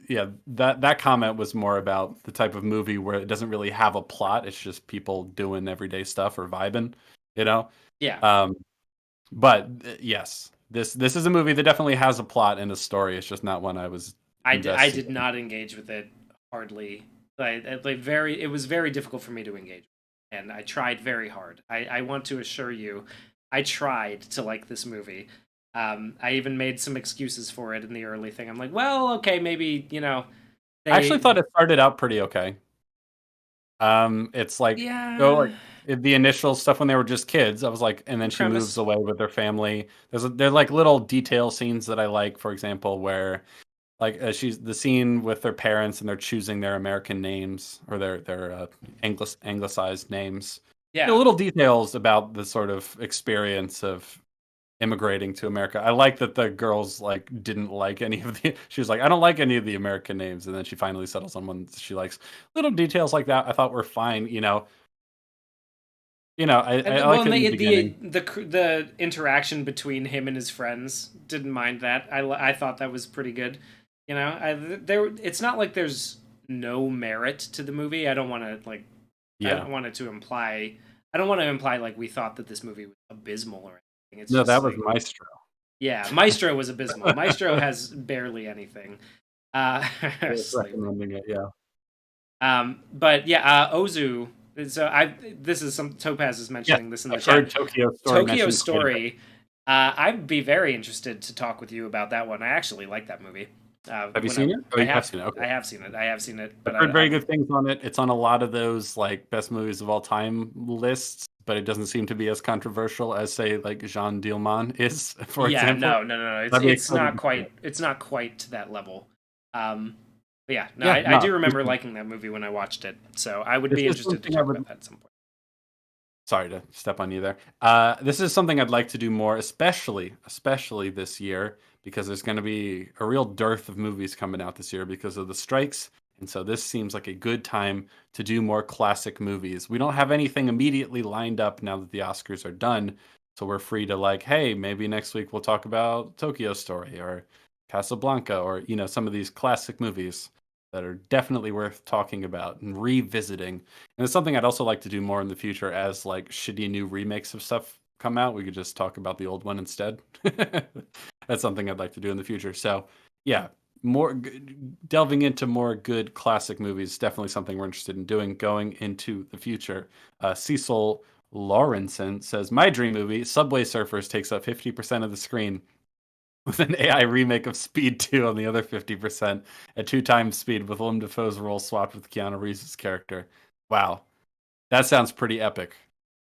yeah, that comment was more about the type of movie where it doesn't really have a plot. It's just people doing everyday stuff or vibing, you know? Yeah. Um but yes, this is a movie that definitely has a plot and a story. It's just not one I was I invested did in. not engage with it hardly. It was very difficult for me to engage, and I tried very hard. I want to assure you, I tried to like this movie. I even made some excuses for it in the early thing. I'm like, well, okay, maybe I actually they, thought it started out pretty okay. It's like yeah, the initial stuff when they were just kids. I was like, and then she moves premise, away with their family. There's like little detail scenes that I like. For example, where like she's the scene with their parents and they're choosing their American names or their anglicized names. yeah. Little details about the sort of experience of immigrating to America. I like that the girls like didn't like any of the. She was like, I don't like any of the American names, and then she finally settles on one she likes. Little details like that I thought were fine. I Well, liked it and in the beginning. the interaction between him and his friends, didn't mind that. I thought that was pretty good. It's not like there's no merit to the movie. I Yeah, don't want it to imply. I don't want to imply like we thought that this movie was abysmal or anything. It's no, just that was like, Maestro. yeah, Maestro was abysmal. Maestro has barely anything. Uh, I was sleep. recommending it. Yeah, But yeah, Ozu. So this is some Topaz is yes, mentioning this in the I've chat. heard Tokyo Story Tokyo mentioned quite a bit. Story I'd be very interested to talk with you about that one. I actually like that movie. Have you When seen it? Oh, I you have have, seen it. Okay. I have seen it. I have seen it, I've but heard very I've good things on it. It's on a lot of those like best movies of all time lists, but it doesn't seem to be as controversial as say like Jean Dielman is, for yeah, example. no. It's I'd be it's excited not to see quite it. it's not quite to that level. But yeah, no, Yeah, I no, do remember liking that movie when I watched it. So I would this be is interested to something I talk would. about that at some point. Sorry to step on you there. This is something I'd like to do more, especially this year, because there's going to be a real dearth of movies coming out this year because of the strikes. And so this seems like a good time to do more classic movies. We don't have anything immediately lined up now that the Oscars are done. So we're free to like, hey, maybe next week we'll talk about Tokyo Story or Casablanca or, some of these classic movies that are definitely worth talking about and revisiting. And it's something I'd also like to do more in the future as like shitty new remakes of stuff come out. We could just talk about the old one instead. That's something I'd like to do in the future. So, yeah, more delving into more good classic movies is definitely something we're interested in doing going into the future. Cecil Lawrenson says, my dream movie, Subway Surfers, takes up 50% of the screen with an AI remake of Speed 2 on the other 50% at 2 times speed with Willem Dafoe's role swapped with Keanu Reeves' character. Wow. That sounds pretty epic.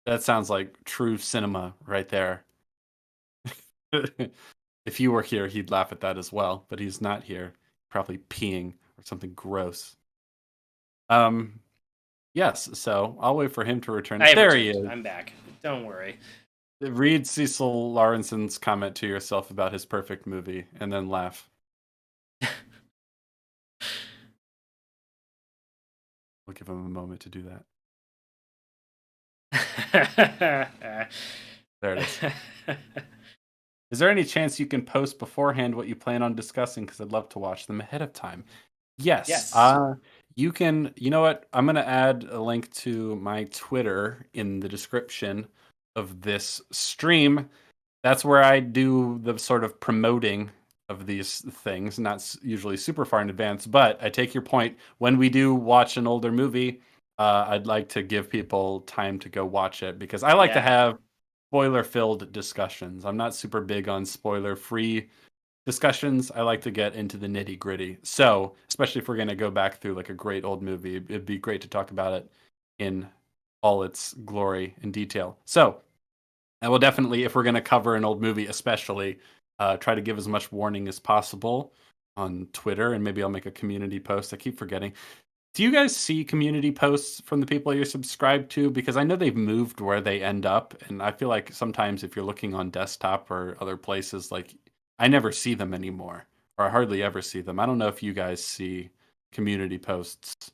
That sounds like true cinema right there. If you were here, he'd laugh at that as well, but he's not here. Probably peeing or something gross. Um, yes, so I'll wait for him to return. I have There he returned. is. I'm back. Don't worry. Read Cecil Lawrenson's comment to yourself about his perfect movie and then laugh. We'll give him a moment to do that. There it is. Is there any chance you can post beforehand what you plan on discussing? Because I'd love to watch them ahead of time. Yes. Yes. You can. You know what? I'm going to add a link to my Twitter in the description of this stream. That's where I do the sort of promoting of these things, not usually super far in advance, but I take your point. When we do watch an older movie, I'd like to give people time to go watch it because I like to Yeah. have spoiler-filled discussions. I'm not super big on spoiler-free discussions. I like to get into the nitty-gritty. So, especially if we're going to go back through like a great old movie, it'd be great to talk about it in all its glory and detail. So, I will definitely, if we're going to cover an old movie, especially, try to give as much warning as possible on Twitter, and maybe I'll make a community post. I keep forgetting. Do you guys see community posts from the people you're subscribed to? Because I know they've moved where they end up, and I feel like sometimes if you're looking on desktop or other places, like I never see them anymore, or I hardly ever see them. I don't know if you guys see community posts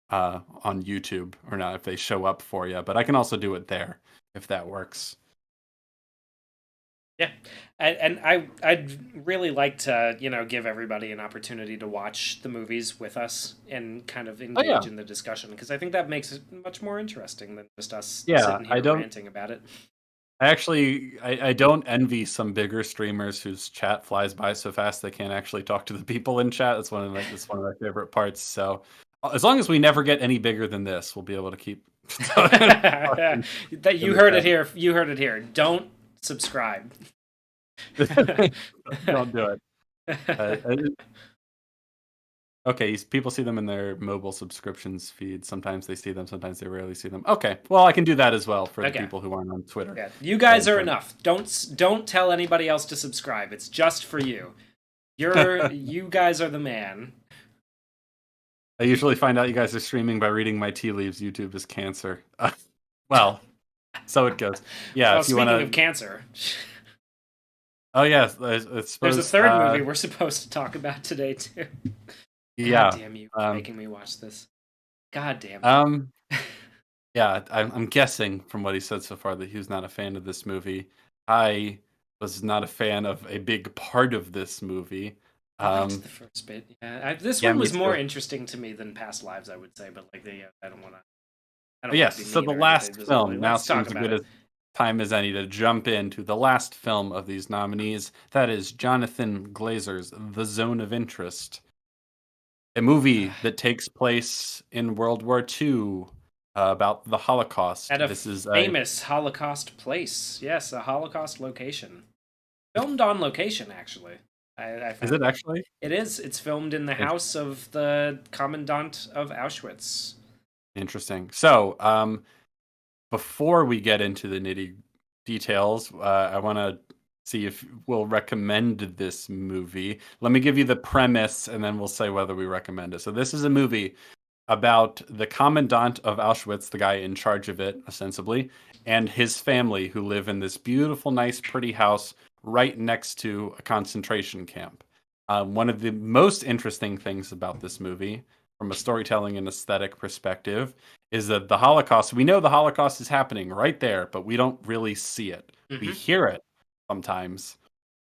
on YouTube or not, if they show up for you, but I can also do it there if that works. Yeah, and I'd really like to give everybody an opportunity to watch the movies with us and kind of Oh yeah, engage in the discussion because I think that makes it much more interesting than just us yeah. sitting I here don't. ranting about it. I don't envy some bigger streamers whose chat flies by so fast they can't actually talk to the people in chat. That's one of my favorite parts. So as long as we never get any bigger than this, we'll be able to keep That talking in you the heard it chat. here. You heard it here. Don't subscribe. Don't do it. Okay, people see them in their mobile subscriptions feed. Sometimes they see them, sometimes they rarely see them. Okay, well, I can do that as well for the Okay. people who aren't on Twitter. Yeah, you guys are enough. Don't tell anybody else to subscribe. It's just for you. You guys are the man. I usually find out you guys are streaming by reading my tea leaves. YouTube is cancer. Well, so it goes. Yeah, Well, if you want speaking of to. cancer, Oh yeah, I there's a suppose. third movie we're supposed to talk about today too. God Yeah. damn you, Um, making me watch this. God damn it. um, yeah, I'm guessing from what he said so far that he was not a fan of this movie. I was not a fan of a big part of this movie. I liked Um, the first bit. Yeah, this yeah, one me was more too. interesting to me than Past Lives, I would say. But like, I don't want to. I But don't want yes, to be so mean the or anything. last Just film now let's talk seems a about good it. as time as any to jump into the last film of these nominees. That is Jonathan Glazer's The Zone of Interest, a movie that takes place in World War II about the Holocaust. At a This is a famous Holocaust place. Yes, a Holocaust location. Filmed on location, actually. I Is found it it. actually? It is. It's filmed in the house Interesting. of the commandant of Auschwitz. Interesting. So, before we get into the nitty details, I want to see if we'll recommend this movie. Let me give you the premise, and then we'll say whether we recommend it. So, this is a movie about the commandant of Auschwitz, the guy in charge of it, ostensibly, and his family who live in this beautiful, nice, pretty house right next to a concentration camp. One of the most interesting things about this movie, from a storytelling and aesthetic perspective, is that the Holocaust, we know the Holocaust is happening right there, but we don't really see it. We Hmm. hear it sometimes.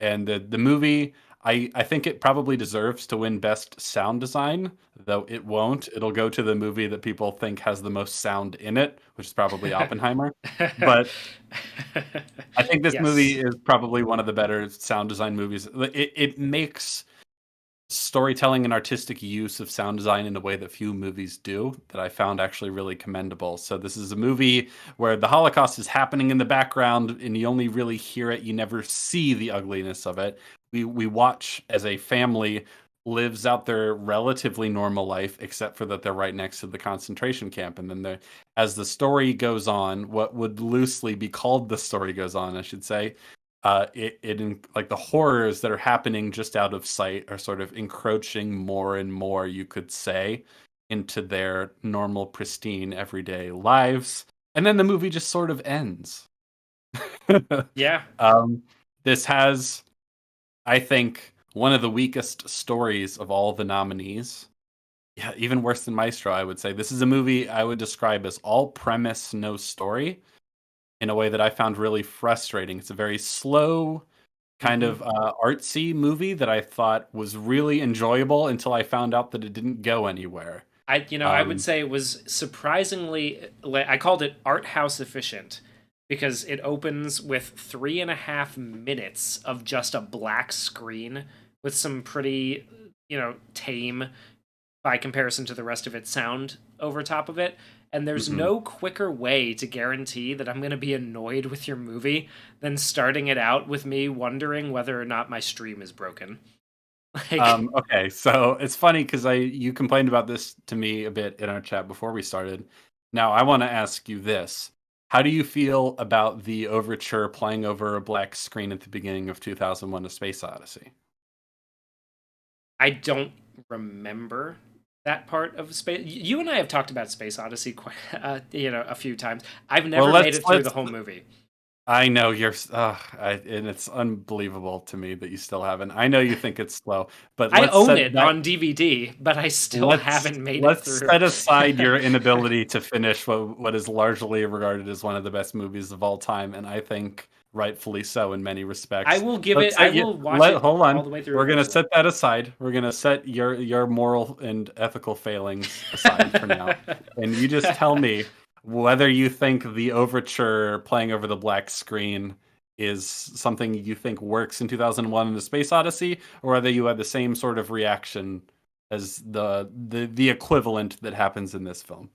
And the movie, I think it probably deserves to win Best Sound Design, though it won't. It'll go to the movie that people think has the most sound in it, which is probably Oppenheimer. But I think this Yes. movie is probably one of the better sound design movies. It makes storytelling and artistic use of sound design in a way that few movies do, that I found actually really commendable. So this is a movie where the Holocaust is happening in the background and you only really hear it, you never see the ugliness of it. We watch as a family lives out their relatively normal life, except for that they're right next to the concentration camp. And then as the story goes on, what would loosely be called the story goes on, I should say, like the horrors that are happening just out of sight are sort of encroaching more and more, you could say, into their normal, pristine, everyday lives. And then the movie just sort of ends. Yeah. um, this has, I think, one of the weakest stories of all the nominees. Yeah, even worse than Maestro, I would say. This is a movie I would describe as all premise, no story, in a way that I found really frustrating. It's a very slow, kind Hmm. of artsy movie that I thought was really enjoyable until I found out that it didn't go anywhere. I would Um, say it was surprisingly, I called it art house efficient because it opens with 3.5 minutes of just a black screen with some pretty, tame by comparison to the rest of its sound over top of it. And there's mhm. no quicker way to guarantee that I'm going to be annoyed with your movie than starting it out with me wondering whether or not my stream is broken. Like, Okay, so it's funny because I you complained about this to me a bit in our chat before we started. Now I want to ask you this: how do you feel about the overture playing over a black screen at the beginning of 2001: A Space Odyssey? I don't remember that part of space. You and I have talked about Space Odyssey quite, a few times. I've Well, never made it through the whole movie. I know you're, and it's unbelievable to me that you still haven't. I know you think it's slow, but I own it on DVD, but I still let's haven't made it let's through. set aside your inability to finish what is largely regarded as one of the best movies of all time, and I think rightfully so in many I respects. will give it. Let's I set you will watch let it hold all on. the way through We're gonna eventually. set that aside. We're gonna set your moral and ethical failings aside for now, and you just tell me whether you think the overture playing over the black screen is something you think works in 2001 in the Space Odyssey, or whether you had the same sort of reaction as the equivalent that happens in this film.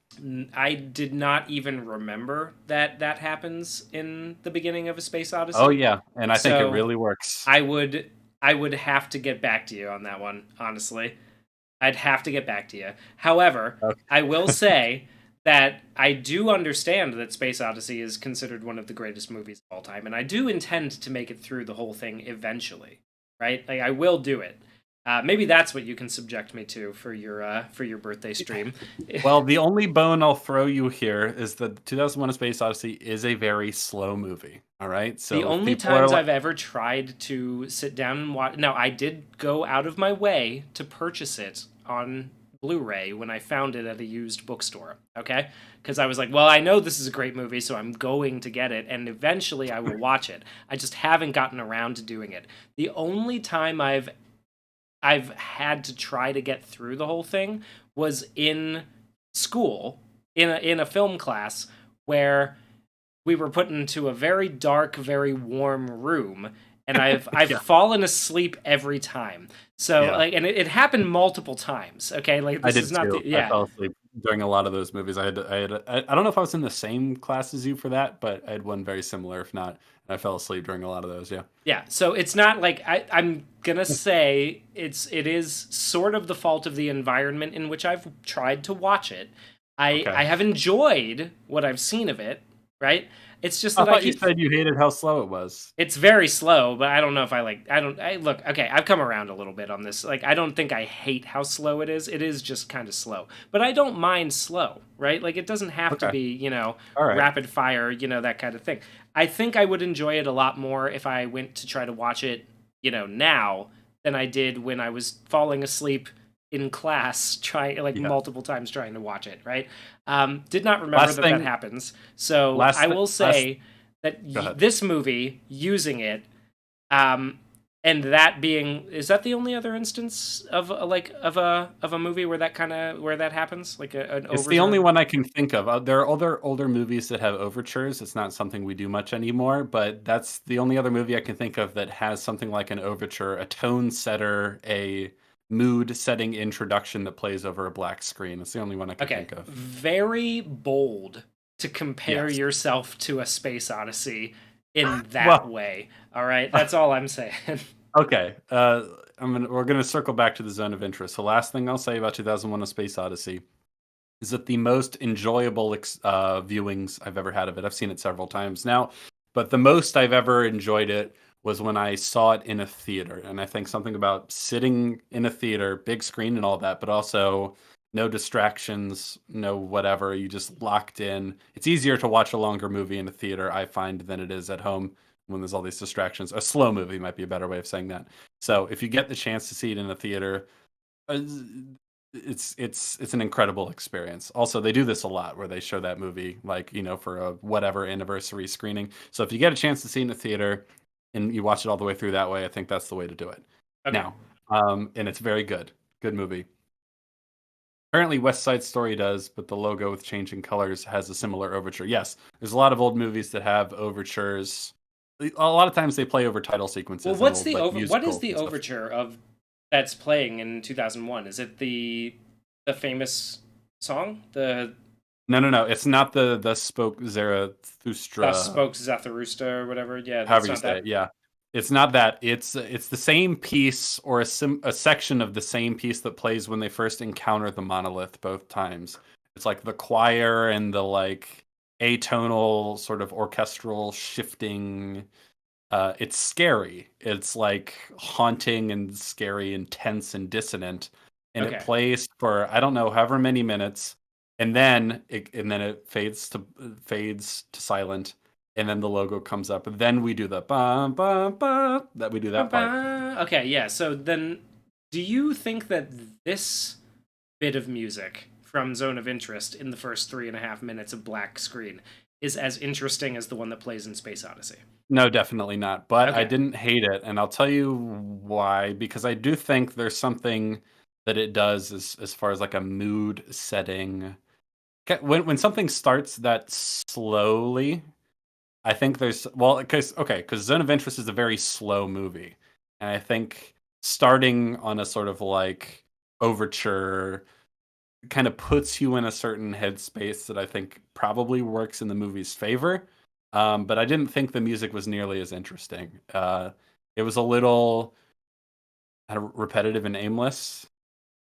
I did not even remember that that happens in the beginning of A Space Oh Odyssey. yeah, and I think it So really works. I would I would have to get back to you on that one, honestly. I'd have to get back to you. However, I Okay. will say that I do understand that Space Odyssey is considered one of the greatest movies of all time, and I do intend to make it through the whole thing eventually. Right? Like I will do it. Maybe that's what you can subject me to for your birthday stream. Well, the only bone I'll throw you here is that 2001: A Space Odyssey is a very slow movie. All right, The so if only people are times like, I've ever tried to sit down and watch. Now, I did go out of my way to purchase it on Blu ray when I found it at a used bookstore, okay? Because I was like, well, I know this is a great movie, so I'm going to get it, and eventually I will watch it. I just haven't gotten around to doing it. The only time I've had to try to get through the whole thing was in school, in a film class, where we were put into a very dark, very warm room, and I've Yeah, fallen asleep every time. So yeah. like, and it happened multiple times. Okay, like I this did is not too. the I yeah. fell asleep during a lot of those movies. I don't know if I was in the same class as you for that, but I had one very similar, if not, and I fell asleep during a lot of those. Yeah. Yeah, so it's not like I'm gonna say it is sort of the fault of the environment in which I've tried to watch it. Okay. I have enjoyed what I've seen of it, right? It's just I that I thought you keep said you hated how slow it was. it's very slow, but I don't know if I don't I look, okay, I've come around a little bit on this. Like I don't think I hate how slow it is. It is just kind of slow. But I don't mind slow, right? Like it doesn't have to Okay. be, All right. rapid fire, that kind of thing. I think I would enjoy it a lot more if I went to try to watch it, now than I did when I was falling asleep in class trying like Yeah. multiple times trying to watch it, right? Did not remember Last that thing. happens. So I Last. will Last. say that Go ahead. this movie using it, um, and that being is that the only other instance of a movie where that happens, like an It's the only overture. one I can think of. There are other older movies that have overtures. It's not something we do much anymore, but that's the only other movie I can think of that has something like an overture, a tone setter, a mood setting introduction that plays over a black screen. It's the only one I can Okay, think of. very bold to compare Yes. yourself to a Space Odyssey in that Well, way. All right, that's all I'm saying. okay. We're gonna circle back to the zone of interest. The last thing I'll say about 2001: A Space Odyssey is it the most enjoyable viewings I've ever had of it. I've seen it several times now, but the most I've ever enjoyed it was when I saw it in a theater. And I think something about sitting in a theater, big screen and all that, but also no distractions, no whatever. You just locked in. It's easier to watch a longer movie in a theater, I find, than it is at home when there's all these distractions. A slow movie might be a better way of saying that. So if you get the chance to see it in a theater, uh, it's an incredible experience. Also, they do this a lot where they show that movie like, for a whatever anniversary screening. So if you get a chance to see it in the theater and you watch it all the way through that way, I think that's the way to do it. Okay. Now, and it's very good. Good movie. Apparently West Side Story does, but the logo with changing colors has a similar overture. Yes, there's a lot of old movies that have overtures. A lot of times they play over title Well, sequences and old like what is musicals the and stuff. overture of that's playing in 2001? Is it the famous song, the No, no, no. It's not the spoke Thus Zarathustra, Spoke Zarathustra or whatever? Yeah, that's however you not say that. it. Yeah, it's not that. It's the same piece or a section of the same piece that plays when they first encounter the monolith both times. It's like the choir and the like atonal sort of orchestral shifting. It's scary. It's like haunting and scary and tense and dissonant, and it Okay. plays for I don't know however many minutes, and then it fades to silent, and then the logo comes up, and then we do the ba ba ba that we do that part. Okay, yeah. So then, do you think that this bit of music from Zone of Interest in the first 3.5 minutes of black screen is as interesting as the one that plays in Space Odyssey? No, definitely not. But I Okay. didn't hate it, and I'll tell you why. Because I do think there's something that it does as far as like a mood setting. When something starts that slowly, I think there's well, because Zone of Interest is a very slow movie, and I think starting on a sort of like overture kind of puts you in a certain headspace that I think probably works in the movie's favor. But I didn't think the music was nearly as interesting. It was a little repetitive and aimless.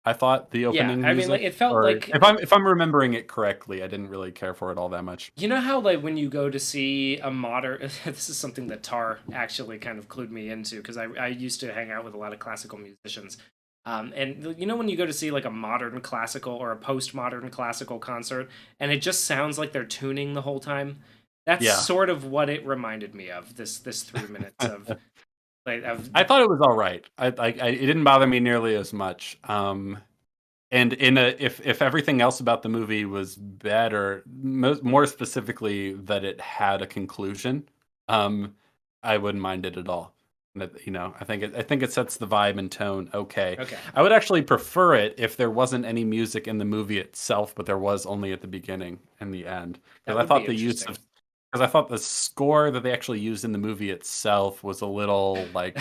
I thought the Yeah, opening I mean, like music, it felt or like if I'm remembering it correctly, I didn't really care for it all that much. how like when you go to see a modern this is something that Tar actually kind of clued me into because I used to hang out with a lot of classical musicians. And when you go to see like a modern classical or a postmodern classical concert and it just sounds like they're tuning the whole time, that's Yeah. sort of what it reminded me of, this 3 minutes of like of I thought it was all right. It didn't bother me nearly as much. And if everything else about the movie was better, more specifically that it had a conclusion, um, I wouldn't mind it at all. I think it sets the vibe and tone okay. okay. I would actually prefer it if there wasn't any music in the movie itself, but there was only at the beginning and the end. That Because I would be thought the use of interesting. because I thought the score that they actually used in the movie itself was a little like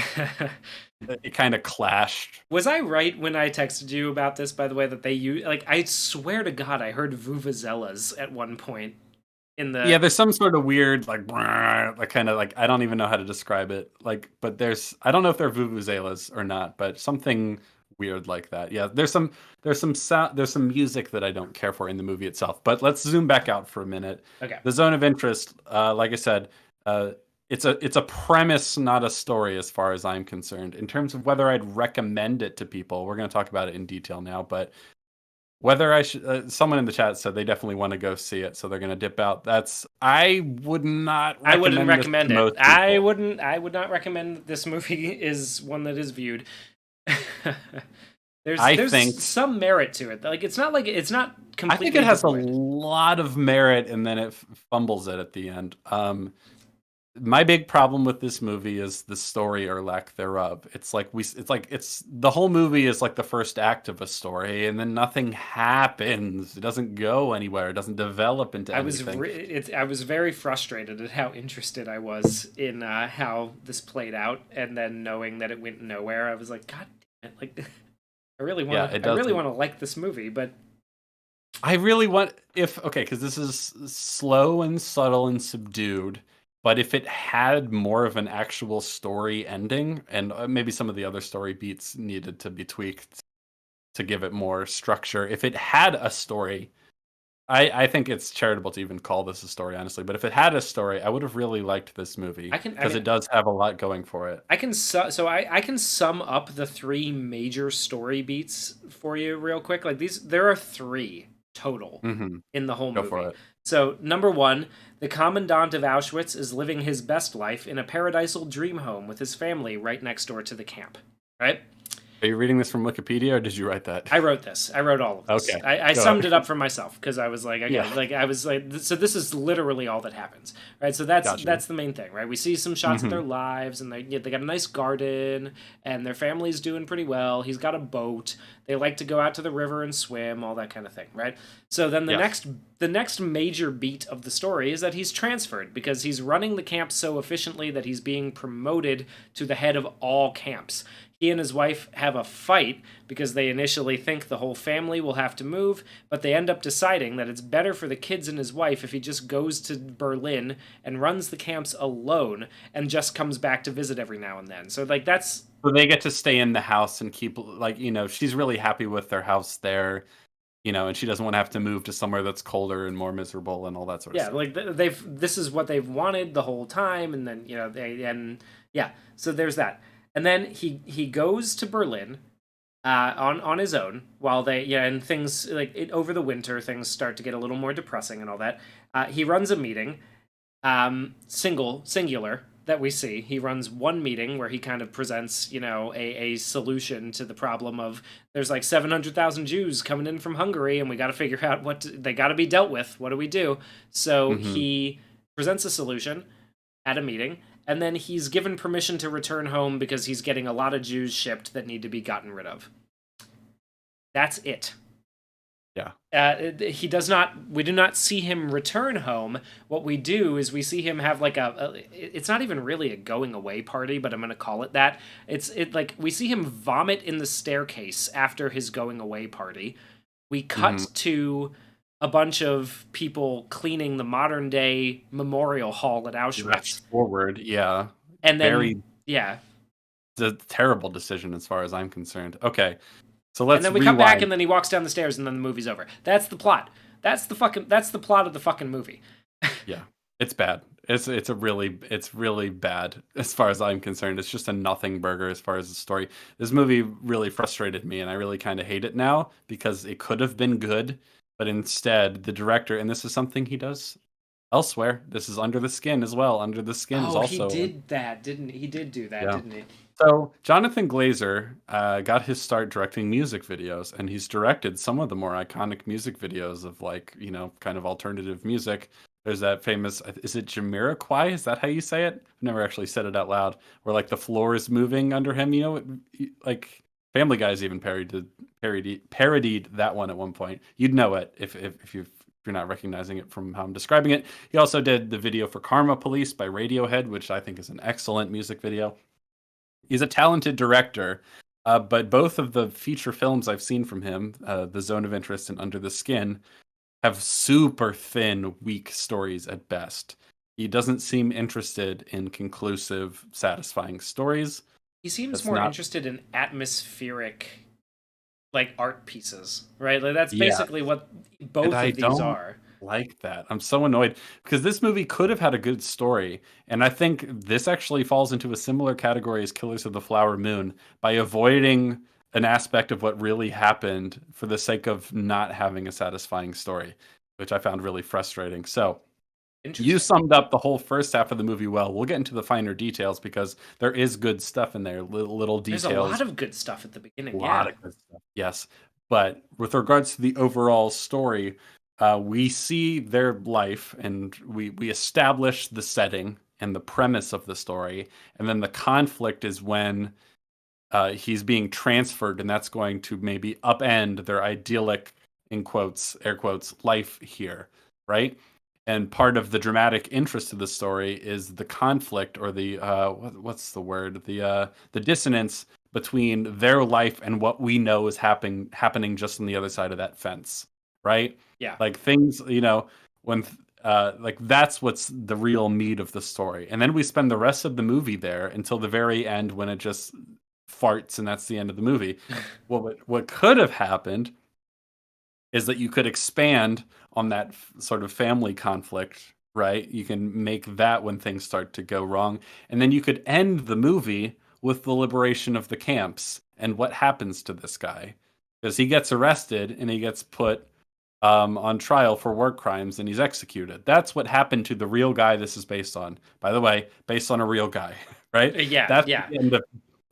it kind of clashed. Was I right when I texted you about this, by the way, that they use, like, I swear to God, I heard vuvuzelas at one point in Yeah, the. there's some sort of weird like kind of like I don't even know how to describe it. Like, but there's I don't know if they're vuvuzelas or not, but something weird like that. Yeah, there's some music that I don't care for in the movie itself. But let's zoom back out for a minute. Okay. The zone of interest, like I said, uh, it's a premise, not a story, as far as I'm concerned. In terms of whether I'd recommend it to people, we're going to talk about it in detail now, but whether I should, someone in the chat said they definitely want to go see it, so they're going to dip out. I would not I wouldn't recommend this recommend to it. most people. I would not recommend that this movie is one that is viewed. I there's think some merit to it. Like it's not I completely think it has a devoid. lot of merit, and then it fumbles it at the end. My big problem with this movie is the story or lack thereof. It's the whole movie is like the first act of a story, and then nothing happens. It doesn't go anywhere. It doesn't develop into anything. I was very frustrated at how interested I was in how this played out, and then knowing that it went nowhere, I was like, God damn it! Like, Yeah, it I really doesn't. want to like this movie, but I really want if okay, because this is slow and subtle and subdued. But if it had more of an actual story ending, and maybe some of the other story beats needed to be tweaked to give it more structure. If it had a story, I think it's charitable to even call this a story, honestly. But if it had a story, I would have really liked this movie I because mean, it does have a lot going for it. I can sum up the three major story beats for you real quick. Like there are three total Hmm. in the whole Go for movie. it. So number one, the commandant of Auschwitz is living his best life in a paradisal dream home with his family right next door to the camp. Right? Are you reading this from Wikipedia or did you write that? I wrote this. I wrote all of this. Okay, I go summed ahead. it up for myself because I was like, okay, Yeah, like I was like, so this is literally all that happens, right? So gotcha. that's the main thing, right? We see some shots of Hmm. their lives, and they got a nice garden, and their family's doing pretty well. He's got a boat. They like to go out to the river and swim, all that kind of thing, right? So then Yes. the next major beat of the story is that he's transferred because he's running the camp so efficiently that he's being promoted to the head of all camps. He and his wife have a fight because they initially think the whole family will have to move, but they end up deciding that it's better for the kids and his wife if he just goes to Berlin and runs the camps alone and just comes back to visit every now and then. So like that's So they get to stay in the house and keep like, she's really happy with their house there, and she doesn't want to have to move to somewhere that's colder and more miserable and all that sort of yeah, stuff. like they've this is what they've wanted the whole time, and then yeah, so there's that. And then he goes to Berlin on his own while and things over the winter things start to get a little more depressing and all that. He runs a meeting, singular that we see. He runs one meeting where he kind of presents a solution to the problem of there's like 700,000 Jews coming in from Hungary and we got to figure out they got to be dealt with. What do we do? So Hmm. he presents a solution at a meeting, and then he's given permission to return home because he's getting a lot of Jews shipped that need to be gotten rid of. That's it. Yeah. He does not. We do not see him return home. What we do is we see him have like it's not even really a going away party, but I'm going to call it that. Like we see him vomit in the staircase after his going away party. We cut Hmm. to a bunch of people cleaning the modern day memorial hall at Flash Auschwitz, forward, yeah. and then Very yeah, the terrible decision as far as I'm concerned. Okay. So and let's then we come back, and rewind. then he walks down the stairs, and then the movie's over. That's the plot. That's the plot of the fucking movie. Yeah. It's bad. It's really bad as far as I'm concerned. It's just a nothing burger as far as the story. This movie really frustrated me and I really kind of hate it now because it could have been good, but instead the director, and this is something he does elsewhere. This is Under the Skin as well. Under the Skin is Oh, he also did that, didn't he? He did do that, yeah. didn't he? So Jonathan Glazer got his start directing music videos, and he's directed some of the more iconic music videos of like kind of alternative music. There's that famous, is it Jamiroquai? Is that how you say it? I've never actually said it out loud. Where like the floor is moving under him. Like Family Guy's even parodied that one at one point. You'd know it if you're you're not recognizing it from how I'm describing it. He also did the video for Karma Police by Radiohead, which I think is an excellent music video. He's a talented director, but both of the feature films I've seen from him, The Zone of Interest and Under the Skin, have super thin, weak stories at best. He doesn't seem interested in conclusive, satisfying stories. He seems That's more not, interested in atmospheric, like art pieces, right? Like that's yeah, basically what and both I of these don't are. like that. I'm so annoyed because this movie could have had a good story, and I think this actually falls into a similar category as Killers of the Flower Moon by avoiding an aspect of what really happened for the sake of not having a satisfying story, which I found really frustrating. So, you Interesting. summed up the whole first half of the movie well. We'll get into the finer details because there is good stuff in there, little There's a lot details, of good stuff at the a beginning. lot Yeah. of good stuff. Yes. But with regards to the overall story, we see their life and we establish the setting and the premise of the story. And then the conflict is when he's being transferred, and that's going to maybe upend their idyllic, in quotes, air quotes, life here, right? And part of the dramatic interest of the story is the conflict, or the what's the word, the dissonance between their life and what we know is happening just on the other side of that fence, right? Yeah. Like things, when like that's what's the real meat of the story, and then we spend the rest of the movie there until the very end when it just farts and that's the end of the movie. Well, what could have happened is that you could expand on that sort of family conflict, right? You can make that when things start to go wrong, and then you could end the movie with the liberation of the camps and what happens to this guy, because he gets arrested and he gets put on trial for war crimes and he's executed. That's what happened to the real guy this is based on. By the way, based on a real guy, right? Yeah. That's Yeah. the end of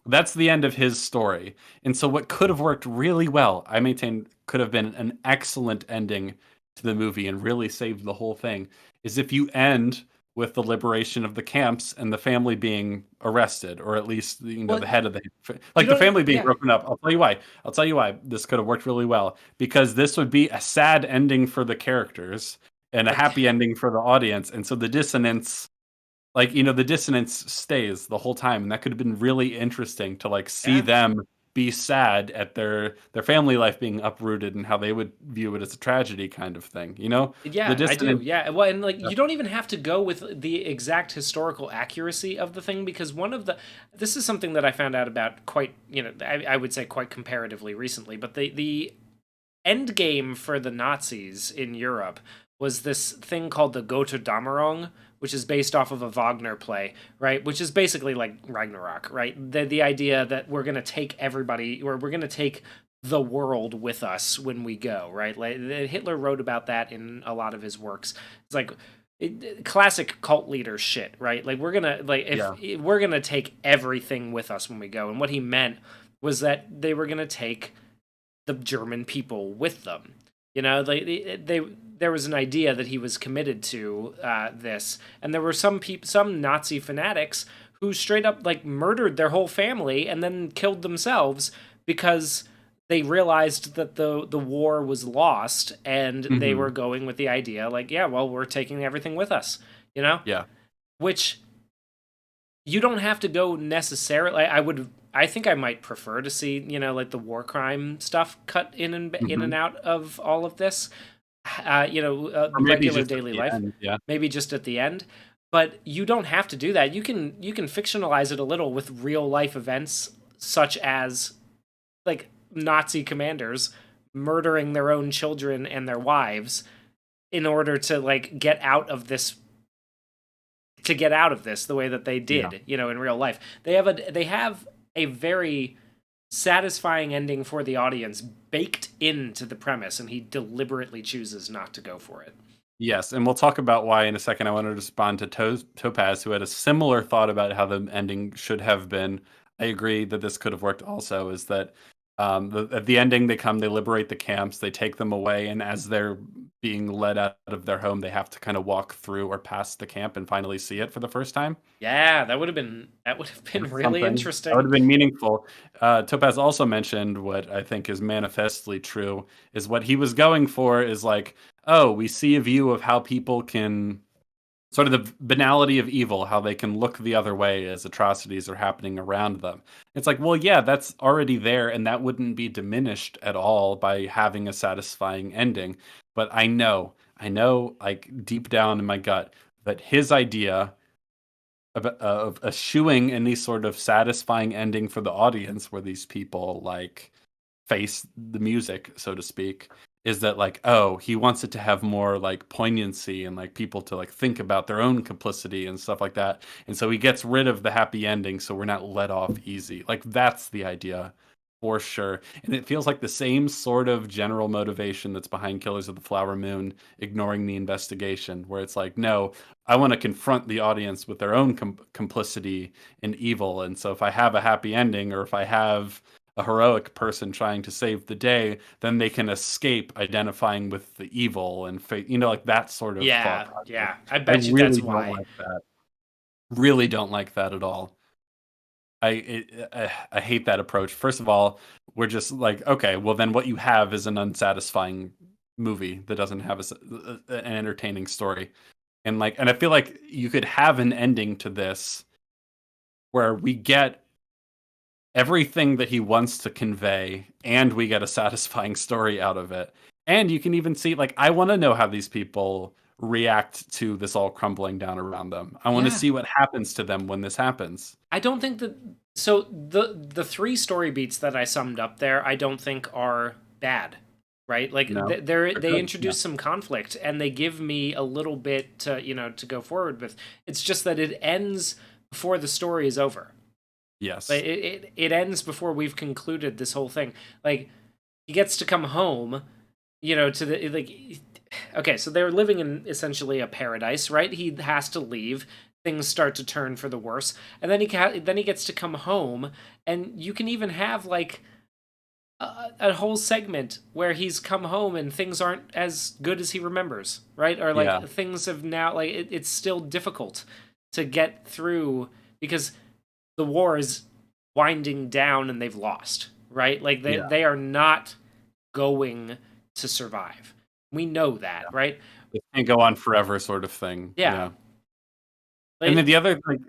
that's the end of his story. And so what could have worked really well, I maintain could have been an excellent ending to the movie and really saved the whole thing, is if you end with the liberation of the camps and the family being arrested, or at least Well, the head of the you like the don't. family being Yeah. broken up. I'll tell you why. I'll tell you why this could have worked really well, because this would be a sad ending for the characters and a But happy ending for the audience. And so the dissonance, like the dissonance stays the whole time, and that could have been really interesting to like see yeah. them be sad at their family life being uprooted and how they would view it as a tragedy kind of thing, the Yeah, I do. dissonance. Yeah. Well, and like you don't even have to go with the exact historical accuracy of the thing, because this is something that I found out about quite, I would say quite comparatively recently, but the end game for the Nazis in Europe was this thing called the Götterdämmerung, which is based off of a Wagner play, right? Which is basically like Ragnarok, right? The idea that we're gonna take everybody, or we're gonna take the world with us when we go, right? Like Hitler wrote about that in a lot of his works. It's like classic cult leader shit, right? Like we're gonna if we're gonna take everything with us when we go, and what he meant was that they were gonna take the German people with them. There was an idea that he was committed to this, and there were some Nazi fanatics who straight up like murdered their whole family and then killed themselves because they realized that the war was lost, and they Mhm. were going with the idea like, yeah, well, we're taking everything with us, Yeah. which you don't have to go necessarily. I think I might prefer to see, like the war crime stuff cut in and Mhm. out of all of this, Or maybe regular just at daily the life, end. Yeah. maybe just at the end. But you don't have to do that. You can fictionalize it a little with real life events, such as like Nazi commanders murdering their own children and their wives in order to like get out of this the way that they Yeah. did, in real life. They have a very satisfying ending for the audience baked into the premise, and he deliberately chooses not to go for it. Yes, and we'll talk about why in a second. I want to respond to Topaz, who had a similar thought about how the ending should have been. I agree that this could have worked also, is that at the ending, they liberate the camps, they take them away, and as they're being led out of their home, they have to kind of walk through or past the camp and finally see it for the first time. Yeah, that would have been That's really something. That would interesting. have been meaningful. Topaz also mentioned what I think is manifestly true is what he was going for is like, oh, we see a view of how people can sort of the banality of evil, how they can look the other way as atrocities are happening around them. It's like, well, yeah, that's already there, and that wouldn't be diminished at all by having a satisfying ending. But I know, like deep down in my gut, that his idea of eschewing any sort of satisfying ending for the audience, where these people like face the music, so to speak, is that like, oh, he wants it to have more like poignancy and like people to like think about their own complicity and stuff like that. And so he gets rid of the happy ending so we're not let off easy. Like that's the idea for sure. And it feels like the same sort of general motivation that's behind Killers of the Flower Moon, ignoring the investigation, where it's like, no, I want to confront the audience with their own complicity in evil. And so if I have a happy ending or if I have a heroic person trying to save the day, then they can escape identifying with the evil and fate, like that sort of thought Yeah, process. yeah. I I bet you really that's don't why. like that. Really don't like that at all. I hate that approach. First of all, we're just like, okay, well then what you have is an unsatisfying movie that doesn't have an entertaining story. And I feel like you could have an ending to this where we get everything that he wants to convey and we get a satisfying story out of it. And you can even see, like, I want to know how these people react to this all crumbling down around them. I want to Yeah. see what happens to them when this happens. I don't think that so the three story beats that I summed up there, I don't think are bad, right? Like No, they're they good. Yeah. introduce some conflict and they give me a little bit to, to go forward with. It's just that it ends before the story is over. Like Yes. it ends before we've concluded this whole thing. Like he gets to come home, to the like okay, so they're living in essentially a paradise, right? He has to leave. Things start to turn for the worse, and then he gets to come home, and you can even have like a whole segment where he's come home and things aren't as good as he remembers, right? Or Yeah. like things have now like it's still difficult to get through because the war is winding down and they've lost, right? Like they Yeah. they are not going to survive. We know that, right? It can't go on forever, sort of thing. Yeah. Yeah. And then Like, the other, like,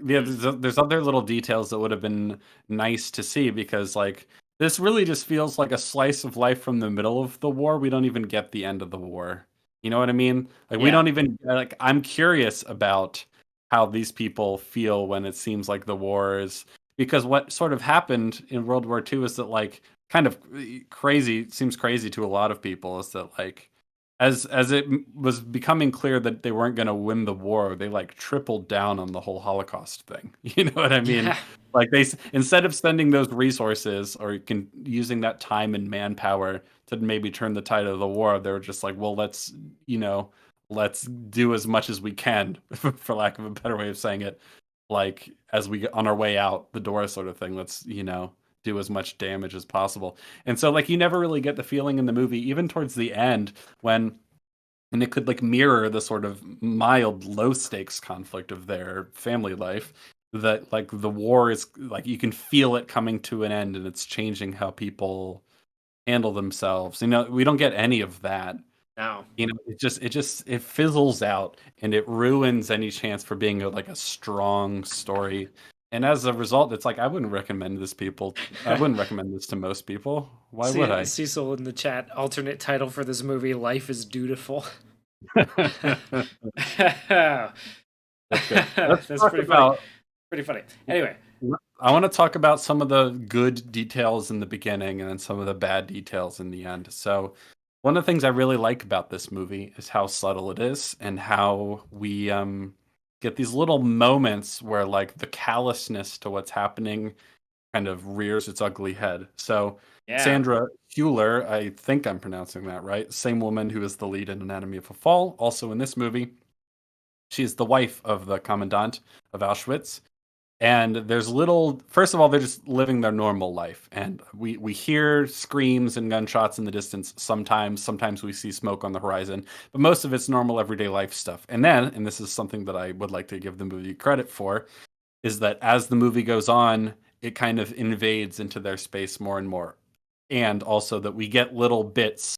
there's other little details that would have been nice to see because, like, this really just feels like a slice of life from the middle of the war. We don't even get the end of the war. You know what I mean? Like, we yeah. don't even, like, I'm curious about how these people feel when it seems like the war is, because what sort of happened in World War II is that, like, kind of crazy, seems crazy to a lot of people, is that, like, as it was becoming clear that they weren't going to win the war, they like tripled down on the whole Holocaust thing. You know what I mean? Yeah. Like instead of spending those resources or using that time and manpower to maybe turn the tide of the war, they were just like, well, let's do as much as we can, for lack of a better way of saying it. Like as we get on our way out the door, sort of thing. Let's do as much damage as possible. And so like you never really get the feeling in the movie, even towards the end, when and it could like mirror the sort of mild low stakes conflict of their family life, that like the war is like you can feel it coming to an end and it's changing how people handle themselves. We don't get any of that. No. It fizzles out and it ruins any chance for being like a strong story. And as a result, it's like I wouldn't recommend this to most people. Why would I? Cecil in the chat, alternate title for this movie, Life is Dutiful. That's That's good. Let's talk pretty funny. about. Pretty funny. Anyway. I want to talk about some of the good details in the beginning and then some of the bad details in the end. So, one of the things I really like about this movie is how subtle it is and how we get these little moments where like the callousness to what's happening kind of rears its ugly head. So, Yeah. Sandra Hüller, I think I'm pronouncing that right, same woman who is the lead in Anatomy of a Fall, also in this movie. She's the wife of the commandant of Auschwitz. And there's little, first of all, they're just living their normal life. And we hear screams and gunshots in the distance sometimes. Sometimes we see smoke on the horizon, but most of it's normal everyday life stuff. And then, and this is something that I would like to give the movie credit for, is that as the movie goes on, it kind of invades into their space more and more. And also that we get little bits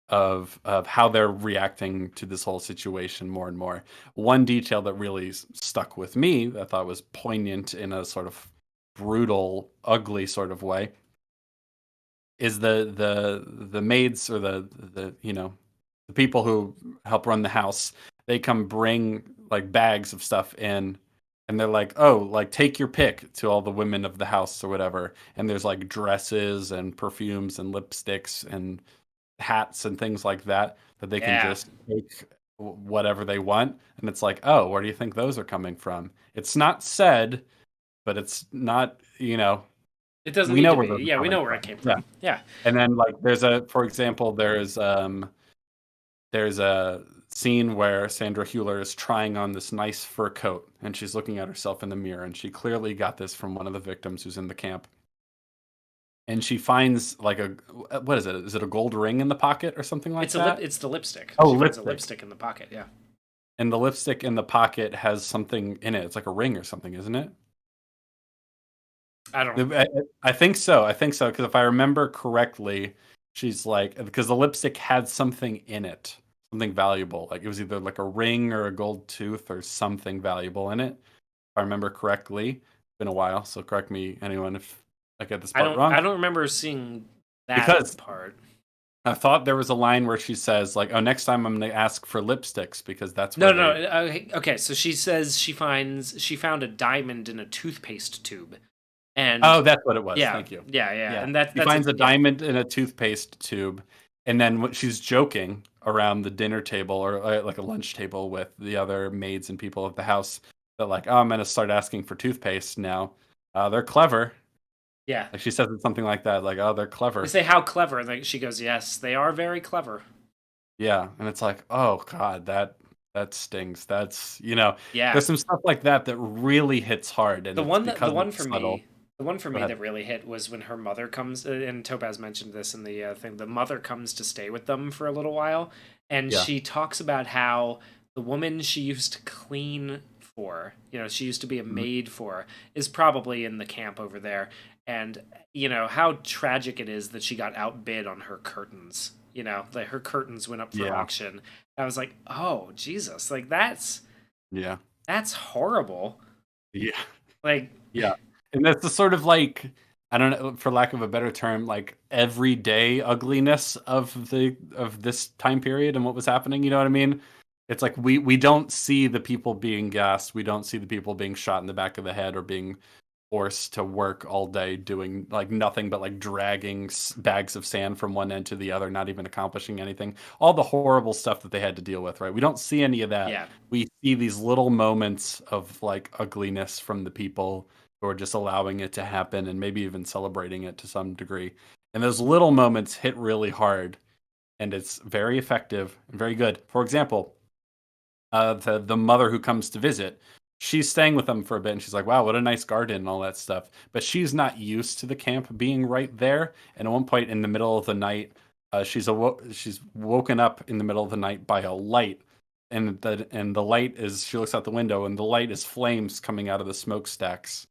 of how they're reacting to this whole situation more and more. One detail that really stuck with me, that I thought was poignant in a sort of brutal, ugly sort of way, is the maids or the the people who help run the house. They come bring like bags of stuff in, and they're like, "Oh, like take your pick," to all the women of the house or whatever. And there's like dresses and perfumes and lipsticks and hats and things like that that they can Yeah. just take whatever they want. And it's like, oh, where do you think those are coming from? It's not said, but it's not, It doesn't we need know to where be. those Yeah, are we coming know where from. it came Yeah. from. Yeah. And then like for example, there's a scene where Sandra Hüller is trying on this nice fur coat, and she's looking at herself in the mirror, and she clearly got this from one of the victims who's in the camp. And she finds like what is it? Is it a gold ring in the pocket or something like that? It's the lipstick. Oh, She finds a lipstick. lipstick in the pocket. Yeah. And the lipstick in the pocket has something in it. It's like a ring or something, isn't it? I don't. I think so. I think so because if I remember correctly, she's like because the lipstick had something in it, something valuable. Like it was either like a ring or a gold tooth or something valuable in it. If I remember correctly, it's been a while, so correct me anyone if I get this part wrong. I don't remember seeing that Because part. I thought there was a line where she says like, "Oh, next time I'm going to ask for lipsticks because that's No, where no. they." Okay, so she says she found a diamond in a toothpaste tube, and Oh, that's what it was. yeah, Thank you. yeah, yeah, Yeah. and She finds a yeah, diamond in a toothpaste tube, and then when she's joking around the dinner table or like a lunch table with the other maids and people of the house, that like, "Oh, I'm gonna start asking for toothpaste now." They're clever. yeah. Like she says it something like that, like, "Oh, they're They clever." say how clever, and she goes, "Yes, they are very clever." Yeah, and it's like, "Oh God, that stings." That's Yeah, there's some stuff like that that really hits hard, and it's the because one it's for subtle. me, the one for Go me ahead. that really hit was when her mother comes, and Topaz mentioned this in the thing. The mother comes to stay with them for a little while, and Yeah. she talks about how the woman she used to clean for, she used to be a Mhm. maid for, is probably in the camp over there, and how tragic it is that she got outbid on her curtains. That her curtains went up for Yeah. auction. I was like, oh Jesus, like Yeah. that's horrible. Yeah. Like, Yeah. And that's the sort of like, I don't know, for lack of a better term, like everyday ugliness of this time period and what was happening. You know what I mean? It's like we don't see the people being gassed. We don't see the people being shot in the back of the head or being forced to work all day doing like nothing but like dragging bags of sand from one end to the other, not even accomplishing anything. All the horrible stuff that they had to deal with, right? We don't see any of that. yeah, We see these little moments of like ugliness from the people who are just allowing it to happen and maybe even celebrating it to some degree. And those little moments hit really hard and it's very effective and very good. For example, the mother who comes to visit, she's staying with them for a bit, and she's like, "Wow, what a nice garden and all that stuff." But she's not used to the camp being right there. And at one point in the middle of the night, she's woken up in the middle of the night by a light, and the light is she looks out the window, and the light is flames coming out of the smokestacks.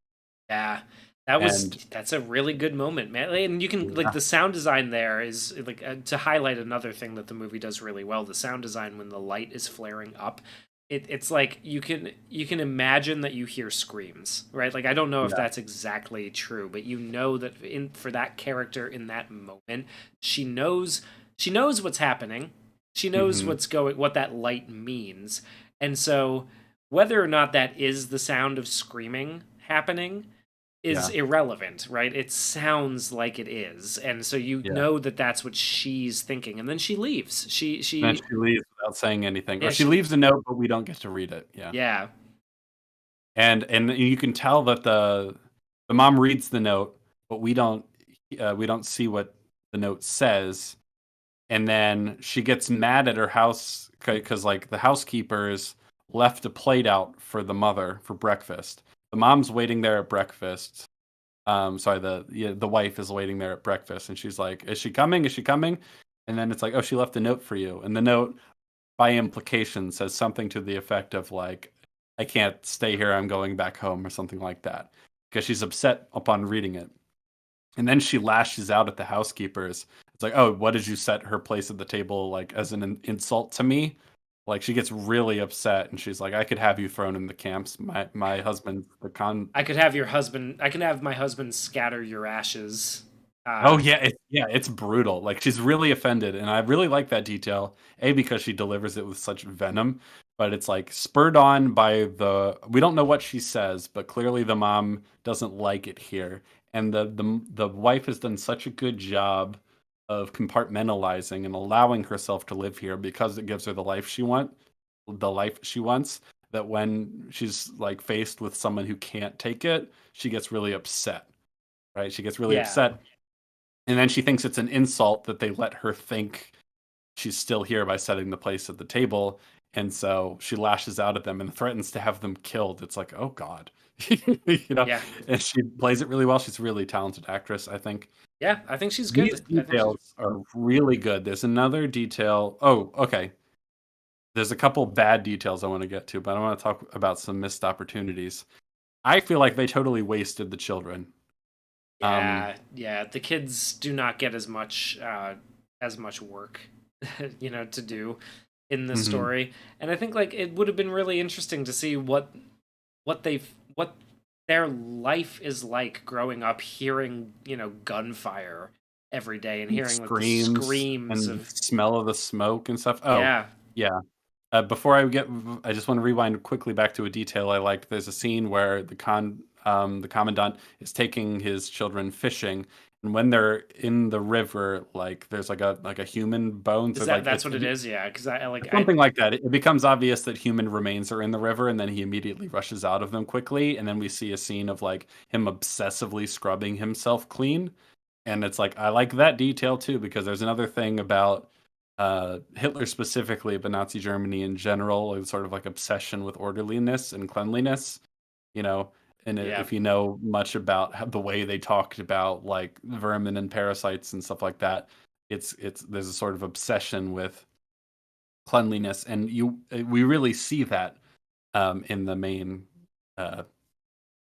yeah. And That's a really good moment, man. And you can like yeah, the sound design there is like to highlight another thing that the movie does really well. The sound design when the light is flaring up, it's like you can imagine that you hear screams, right? Like I don't know if yeah, that's exactly true, but you know that in for that character in that moment, she knows she knows what's happening. She knows hmm what that light means. And so whether or not that is the sound of screaming happening is yeah, irrelevant, right? It sounds like it is. And so you yeah. know that that's what she's thinking. And then she leaves. And then she leaves without saying anything, or Yeah, she leaves a note, but we don't get to read it. Yeah. yeah. And you can tell that the mom reads the note, but we don't see what the note says. And then she gets mad at her house because like the housekeepers left a plate out for the mother for breakfast. the mom's waiting there at breakfast. Sorry, the wife is waiting there at breakfast, and she's like, "Is she coming? Is she coming?" And then it's like, "Oh, she left a note for you." And the note, by implication, says something to the effect of like, "I can't stay here. I'm going back home," or something like that, because she's upset upon reading it. And then she lashes out at the housekeepers. It's like, "Oh, what did you set her place at the table like as an insult to me?" Like she gets really upset, and she's like, "I could have you thrown in the camps. My husband, the con." I could have your husband. I can have my husband scatter your ashes. Oh yeah, it's brutal. Like she's really offended, and I really like that detail. A, because she delivers it with such venom, but it's like spurred on by we don't know what she says, but clearly the mom doesn't like it here. And the wife has done such a good job of compartmentalizing and allowing herself to live here because it gives her the life she wants, that when she's like faced with someone who can't take it, she gets really upset. Right? She gets really Yeah, upset, and then she thinks it's an insult that they let her think she's still here by setting the place at the table. And so she lashes out at them and threatens to have them killed. It's like, oh God. you know, yeah, and she plays it really well. She's a really talented actress, I think. yeah. I think she's These good. I think she's. details are really good. There's another detail. Oh, okay. There's a couple bad details I want to get to, but I want to talk about some missed opportunities. I feel like they totally wasted the children. Um, Yeah, yeah. The kids do not get as much work, to do in the mhm. story. And I think like it would have been really interesting to see what their life is like growing up hearing, gunfire every day and hearing like the Screams screams and of smell of the smoke and stuff. Oh, yeah. yeah. Before I just want to rewind quickly back to a detail I liked. There's a scene where the commandant is taking his children fishing, and when they're in the river, like there's like a human bone, Is so that like that's what it is? Yeah, cuz I like I something like that. It becomes obvious that human remains are in the river, and then he immediately rushes out of them quickly, and then we see a scene of like him obsessively scrubbing himself clean. And it's like I like that detail too, because there's another thing about Hitler specifically, but Nazi Germany in general, is sort of like obsession with orderliness and cleanliness, you know. And yeah. if you know much about the way they talked about like vermin and parasites and stuff like that, it's there's a sort of obsession with cleanliness, and we really see that in the main uh,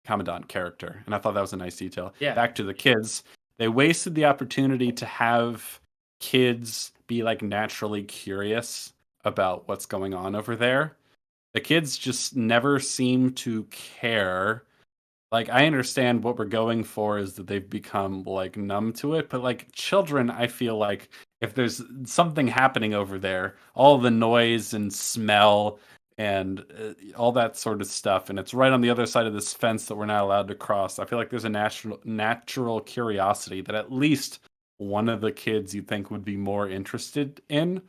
commandant character, and I thought that was a nice detail. Yeah. Back to the kids, they wasted the opportunity to have kids be like naturally curious about what's going on over there. The kids just never seem to care. Like I understand what we're going for is that they've become like numb to it, but like children, I feel like if there's something happening over there, all the noise and smell and all that sort of stuff, and it's right on the other side of this fence that we're not allowed to cross. I feel like there's a natural curiosity that at least one of the kids you think would be more interested in,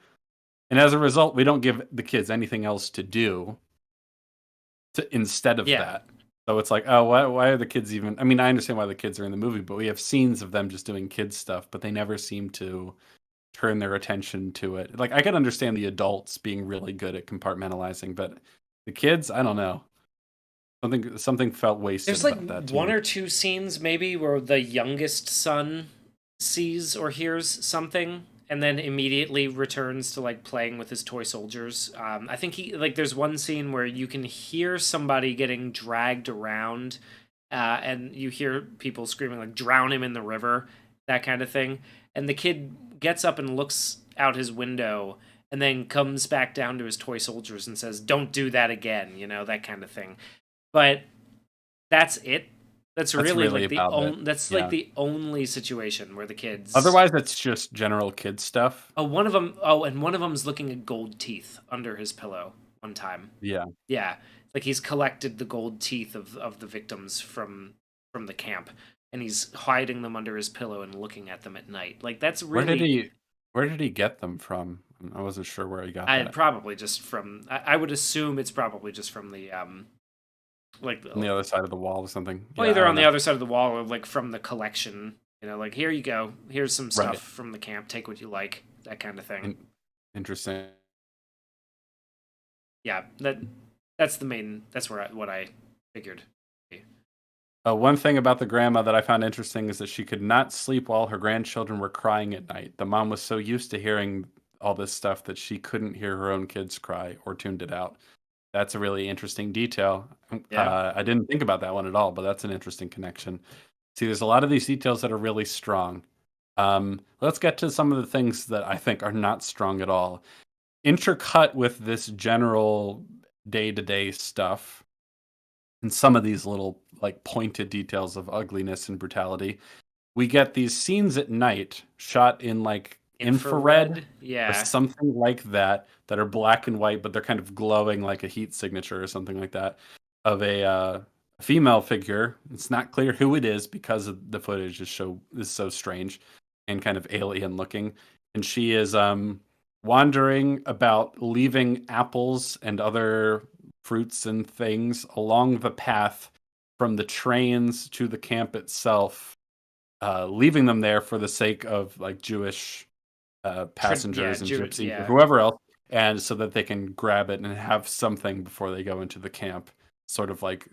and as a result, we don't give the kids anything else to do instead of Yeah. that. So it's like, oh, why are the kids even? I mean, I understand why the kids are in the movie, but we have scenes of them just doing kids stuff, but they never seem to turn their attention to it. Like I can understand the adults being really good at compartmentalizing, but the kids, I don't know. Something felt wasted There's like about that to one me. or two scenes maybe where the youngest son sees or hears something and then immediately returns to like playing with his toy soldiers. I think he like there's one scene where you can hear somebody getting dragged around, and you hear people screaming like "drown him in the river," that kind of thing. And the kid gets up and looks out his window and then comes back down to his toy soldiers and says, "Don't do that again," that kind of thing. But that's it. That's That's really really like the about it. only that's like Yeah. the only situation where the kids. Otherwise, it's just general kid stuff. Oh, one of them. Oh, and one of them's looking at gold teeth under his pillow one time. Yeah. Yeah, like he's collected the gold teeth of the victims from the camp, and he's hiding them under his pillow and looking at them at night. Like that's Where did really. he where did he get them from? I wasn't sure where he got I that. probably just from. I would assume it's probably just from the like On the other side of the wall or something. well, Yeah, I either on don't the know. other side of the wall or like from the collection. Like here you go. Here's some stuff Right. from the camp. Take what you like. That kind of thing. In- Interesting. Yeah, that's the main. That's what I figured. One thing about the grandma that I found interesting is that she could not sleep while her grandchildren were crying at night. The mom was so used to hearing all this stuff that she couldn't hear her own kids cry or tuned it out. That's a really interesting detail. Yeah. I didn't think about that one at all, but that's an interesting connection. See, there's a lot of these details that are really strong. Let's get to some of the things that I think are not strong at all. Intercut with this general day-to-day stuff and some of these little like pointed details of ugliness and brutality, we get these scenes at night shot in like infrared or Yeah. something like that that are black and white, but they're kind of glowing like a heat signature or something like that of a female figure. It's not clear who it is because of the footage is so strange and kind of alien looking, and she is wandering about, leaving apples and other fruits and things along the path from the trains to the camp itself, leaving them there for the sake of like Jewish passengers and gypsies or Yeah. whoever else, and so that they can grab it and have something before they go into the camp. Sort of like,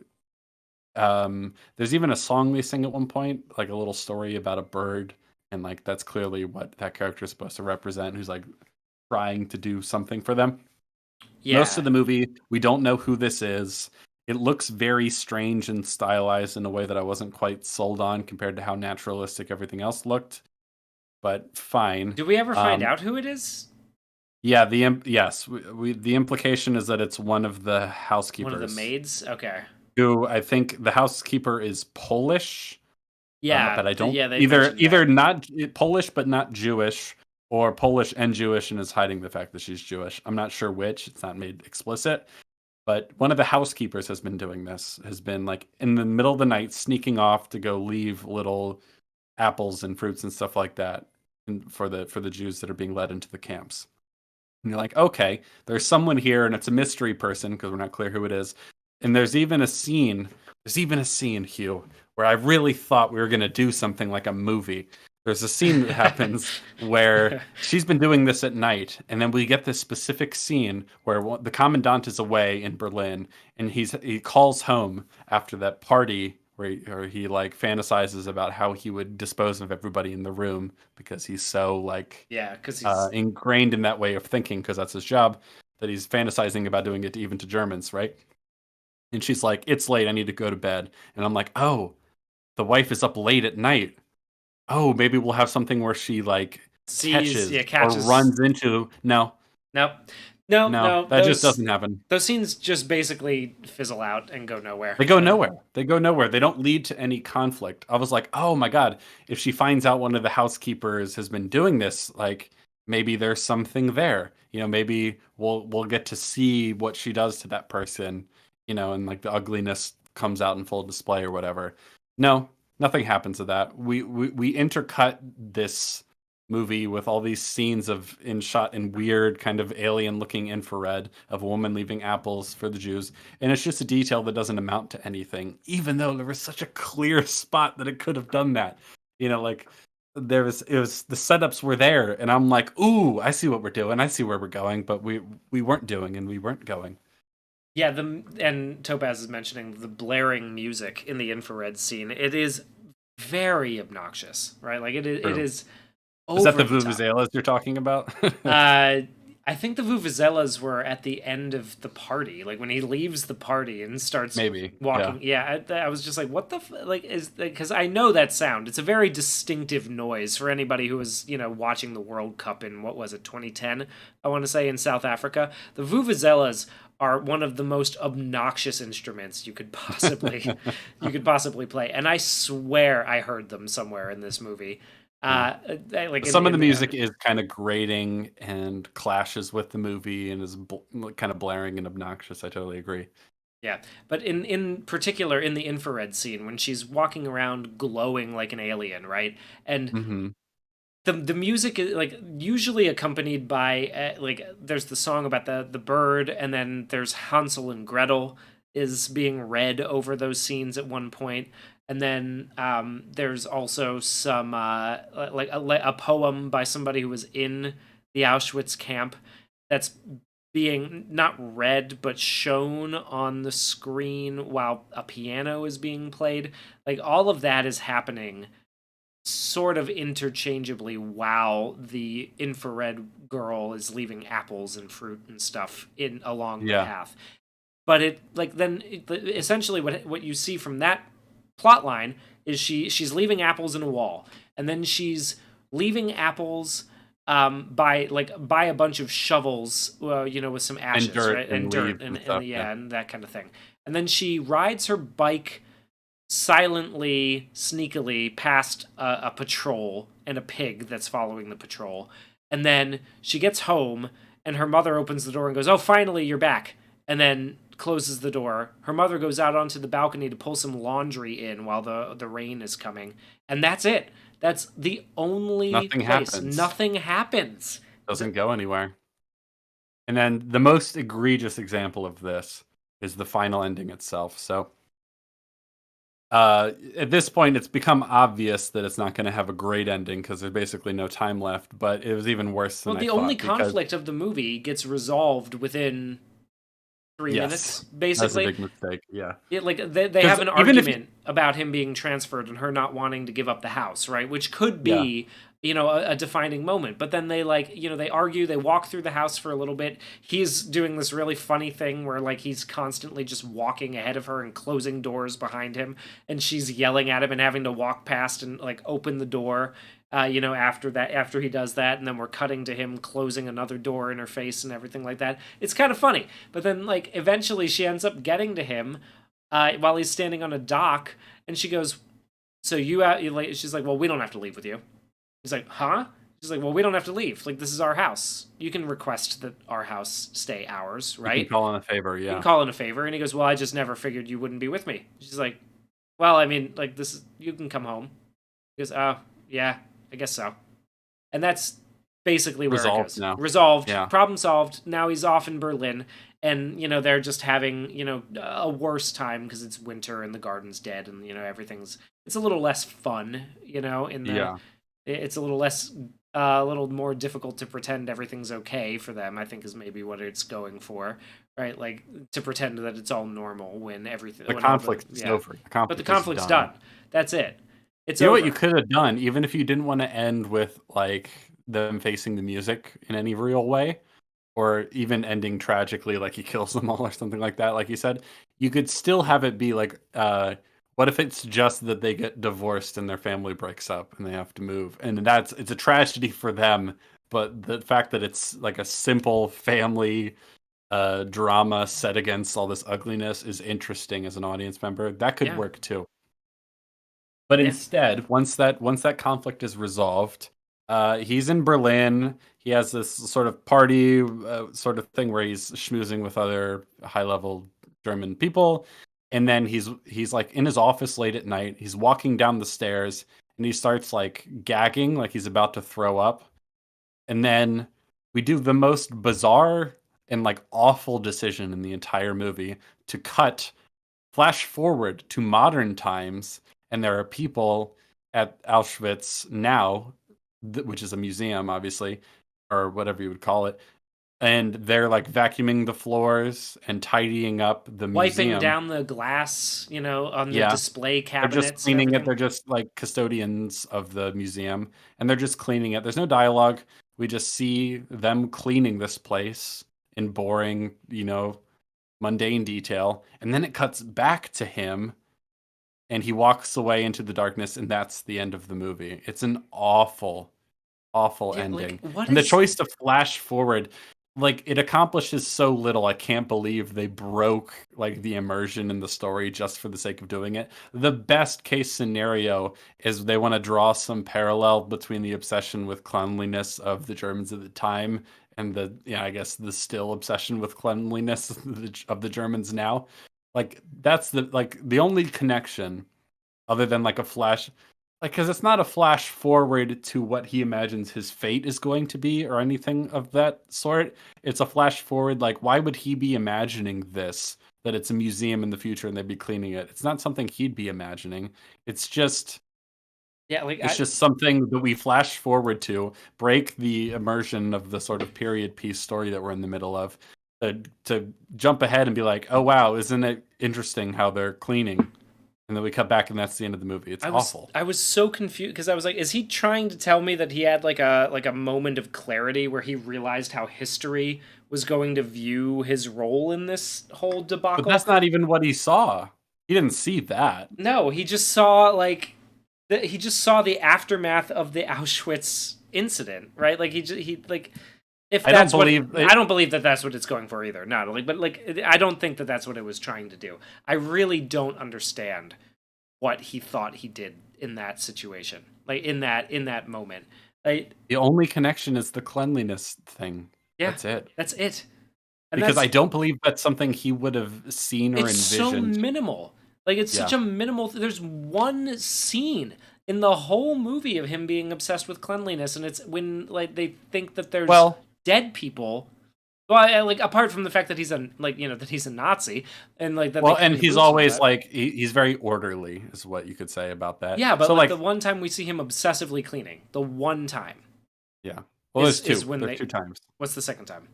there's even a song they sing at one point, like a little story about a bird, and like that's clearly what that character is supposed to represent, who's like trying to do something for them. Most Yeah. of the movie, we don't know who this is. It looks very strange and stylized in a way that I wasn't quite sold on compared to how naturalistic everything else looked. But fine. Do we ever find out who it is? Yeah, the implication is that it's one of the housekeepers. One of the maids? Okay. Who I think the housekeeper is Polish. Yeah. But I don't they either not Polish but not Jewish, or Polish and Jewish and is hiding the fact that she's Jewish. I'm not sure which. It's not made explicit. But one of the housekeepers has been doing this, has been like in the middle of the night sneaking off to go leave little apples and fruits and stuff like that for the Jews that are being led into the camps. And you're like, okay, there's someone here and it's a mystery person because we're not clear who it is. And there's even a scene, Hugh, where I really thought we were going to do something like a movie. There's a scene that happens where she's been doing this at night, and then we get this specific scene where the commandant is away in Berlin, and he calls home after that party where he like fantasizes about how he would dispose of everybody in the room because he's so like because he's ingrained in that way of thinking because that's his job, that he's fantasizing about doing it even to Germans, right? And she's like, "It's late. I need to go to bed." And I'm like, "Oh, the wife is up late at night. Oh, maybe we'll have something where she like catches or runs into." No, that just doesn't happen. Those scenes just basically fizzle out and go nowhere. They go nowhere. They don't lead to any conflict. I was like, oh my God, if she finds out one of the housekeepers has been doing this, like maybe there's something there. Maybe we'll get to see what she does to that person, and like the ugliness comes out in full display or whatever. No, nothing happens to that. We intercut this movie with all these scenes shot in weird kind of alien looking infrared of a woman leaving apples for the Jews, and it's just a detail that doesn't amount to anything, even though there was such a clear spot that it could have done that. Like the setups were there, and I'm like, ooh, I see what we're doing, I see where we're going, but we weren't doing, and we weren't going. Yeah, and Topaz is mentioning the blaring music in the infrared scene. It is very obnoxious, right? Like it is. Is that the vuvuzelas you're talking about? I think the vuvuzelas were at the end of the party, like when he leaves the party and starts walking. Yeah, I was just like, what the is, because I know that sound. It's a very distinctive noise for anybody who was watching the World Cup in, what was it, 2010? I want to say, in South Africa. The vuvuzelas are one of the most obnoxious instruments you could possibly play, and I swear I heard them somewhere in this movie. Some of the music is kind of grating and clashes with the movie and is kind of blaring and obnoxious. I totally agree. Yeah, but in particular in the infrared scene when she's walking around glowing like an alien, right? And the music is like usually accompanied by there's the song about the bird, and then there's Hansel and Gretel is being read over those scenes at one point. And then there's also some a poem by somebody who was in the Auschwitz camp that's being not read but shown on the screen while a piano is being played. Like all of that is happening sort of interchangeably while the infrared girl is leaving apples and fruit and stuff in along the Yeah. path. But essentially what you see from that plot line is she's leaving apples in a wall, and then she's leaving apples by a bunch of shovels, with some And ashes, dirt right, and and dirt leaves and and stuff. Yeah. yeah, and that kind of thing. And then she rides her bike silently, sneakily past a patrol and a pig that's following the patrol. And then she gets home, and her mother opens the door and goes, "Oh, finally, you're back." And then closes the door. Her mother goes out onto the balcony to pull some laundry in while the rain is coming. And that's it. That's the only Nothing place. happens. Nothing happens. Doesn't go anywhere. And then the most egregious example of this is the final ending itself. So at this point, it's become obvious that it's not going to have a great ending because there's basically no time left. But it was even worse than Well, I the only thought because conflict of the movie gets resolved within 3 minutes, yes, that's a basically. big mistake. Yeah, Like they have because an even if you, argument about him being transferred and her not wanting to give up the house, right? Which could yeah, be, a defining moment. But then they argue, they walk through the house for a little bit. He's doing this really funny thing where like he's constantly just walking ahead of her and closing doors behind him, and she's yelling at him and having to walk past and like open the door. After he does that, and then we're cutting to him closing another door in her face and everything like that. It's kind of funny, but then like eventually she ends up getting to him while he's standing on a dock, and she goes, "So she's like, "Well, we don't have to leave with you." He's like, "Huh?" She's like, "Well, we don't have to leave. Like, this is our house. You can request that our house stay ours, you can right? call in a favor. You can Yeah, call in a favor." And he goes, "Well, I just never figured you wouldn't be with me." She's like, "Well, I mean, like, you can come home." He goes, "Oh, yeah, I guess so." And that's basically where it resolved goes. now. Resolved, Yeah, problem solved. Now he's off in Berlin, and they're just having a worse time because it's winter and the garden's dead, and it's a little less fun. yeah. It's a little less, a little more difficult to pretend everything's okay for them. I think is maybe what it's going for, right? Like to pretend that it's all normal when everything, The when all the conflict is yeah, over. The but the conflict is conflict's done. done. That's it. It's You know what you over. could have done, even if you didn't want to end with like them facing the music in any real way, or even ending tragically, like he kills them all or something like that, like you said, you could still have it be like, what if it's just that they get divorced and their family breaks up and they have to move, and it's a tragedy for them, but the fact that it's like a simple family drama set against all this ugliness is interesting as an audience member. That could Yeah, work too. But yeah. instead, once that conflict is resolved, he's in Berlin. He has this sort of party, sort of thing where he's schmoozing with other high level German people, and then he's like in his office late at night. He's walking down the stairs, and he starts like gagging, like he's about to throw up. And then we do the most bizarre and like awful decision in the entire movie to flash forward to modern times, and there are people at Auschwitz now, which is a museum, obviously, or whatever you would call it, and they're like vacuuming the floors and tidying up the Wiping museum. down the glass, on the Yeah, display they're just cabinets and cleaning it. everything. They're just like custodians of the museum, and they're just cleaning it. There's no dialogue. We just see them cleaning this place in boring, mundane detail, and then it cuts back to him and he walks away into the darkness, and that's the end of the movie. It's an awful, awful Yeah, like ending. what And the is choice to flash forward, like it accomplishes so little. I can't believe they broke like the immersion in the story just for the sake of doing it. The best case scenario is they want to draw some parallel between the obsession with cleanliness of the Germans at the time and I guess the still obsession with cleanliness of the Germans now. Like that's the only connection other than like a flash, like because it's not a flash forward to what he imagines his fate is going to be or anything of that sort. It's a flash forward, like why would he be imagining this, that it's a museum in the future and they'd be cleaning it? It's not something he'd be imagining. it's just yeah, like it's just something that we flash forward to break the immersion of the sort of period piece story that we're in the middle of. to jump ahead and be like, oh wow, isn't it interesting how they're cleaning? And then we cut back and that's the end of the movie. It's awful. I was so confused because I was like, is he trying to tell me that he had like a moment of clarity where he realized how history was going to view his role in this whole But debacle? that's not even what he saw. He didn't see that. No, he just saw like he just saw the aftermath of the Auschwitz incident, right? Like he like if I don't that's what believe it. I don't believe that that's what it's going for either. Not like, but like I don't think that that's what it was trying to do. I really don't understand what he thought he did in that situation, like in that moment. Like, The only connection is the cleanliness thing. yeah, That's it. that's it. And Because I that's don't believe that's something he would have seen or it's so envisioned. minimal. Like it's such Yeah. a minimal. There's one scene in the whole movie of him being obsessed with cleanliness, and it's when like they think that there's Well, dead people. Well, like apart from the fact that he's a like that he's a Nazi and like that they well, come and to he's grips with always that. like he's very orderly, is what you could say about that. Yeah, but So like the like, one time we see him obsessively cleaning, the one time yeah. Well, there's is two. when There's they. two times. What's the second time?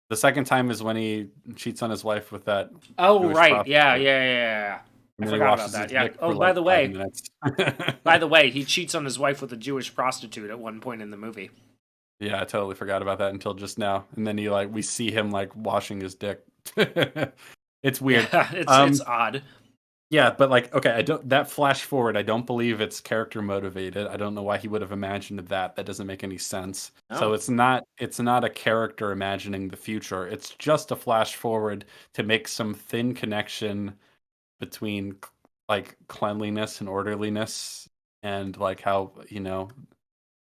The second time is when he cheats on his wife with that Oh Jewish right, yeah, prostitute, yeah, yeah, yeah. Yeah. I and then he forgot about washes his that. Yeah. dick Oh, for like by the 5 way, minutes. he cheats on his wife with a Jewish prostitute at one point in the movie. Yeah, I totally forgot about that until just now. And then we see him like washing his dick. It's weird. Yeah, it's odd. Yeah, but like, okay, I don't that flash forward, I don't believe it's character motivated. I don't know why he would have imagined that. That doesn't make any sense. So No. it's not a character imagining the future. It's just a flash forward to make some thin connection between like cleanliness and orderliness and like how,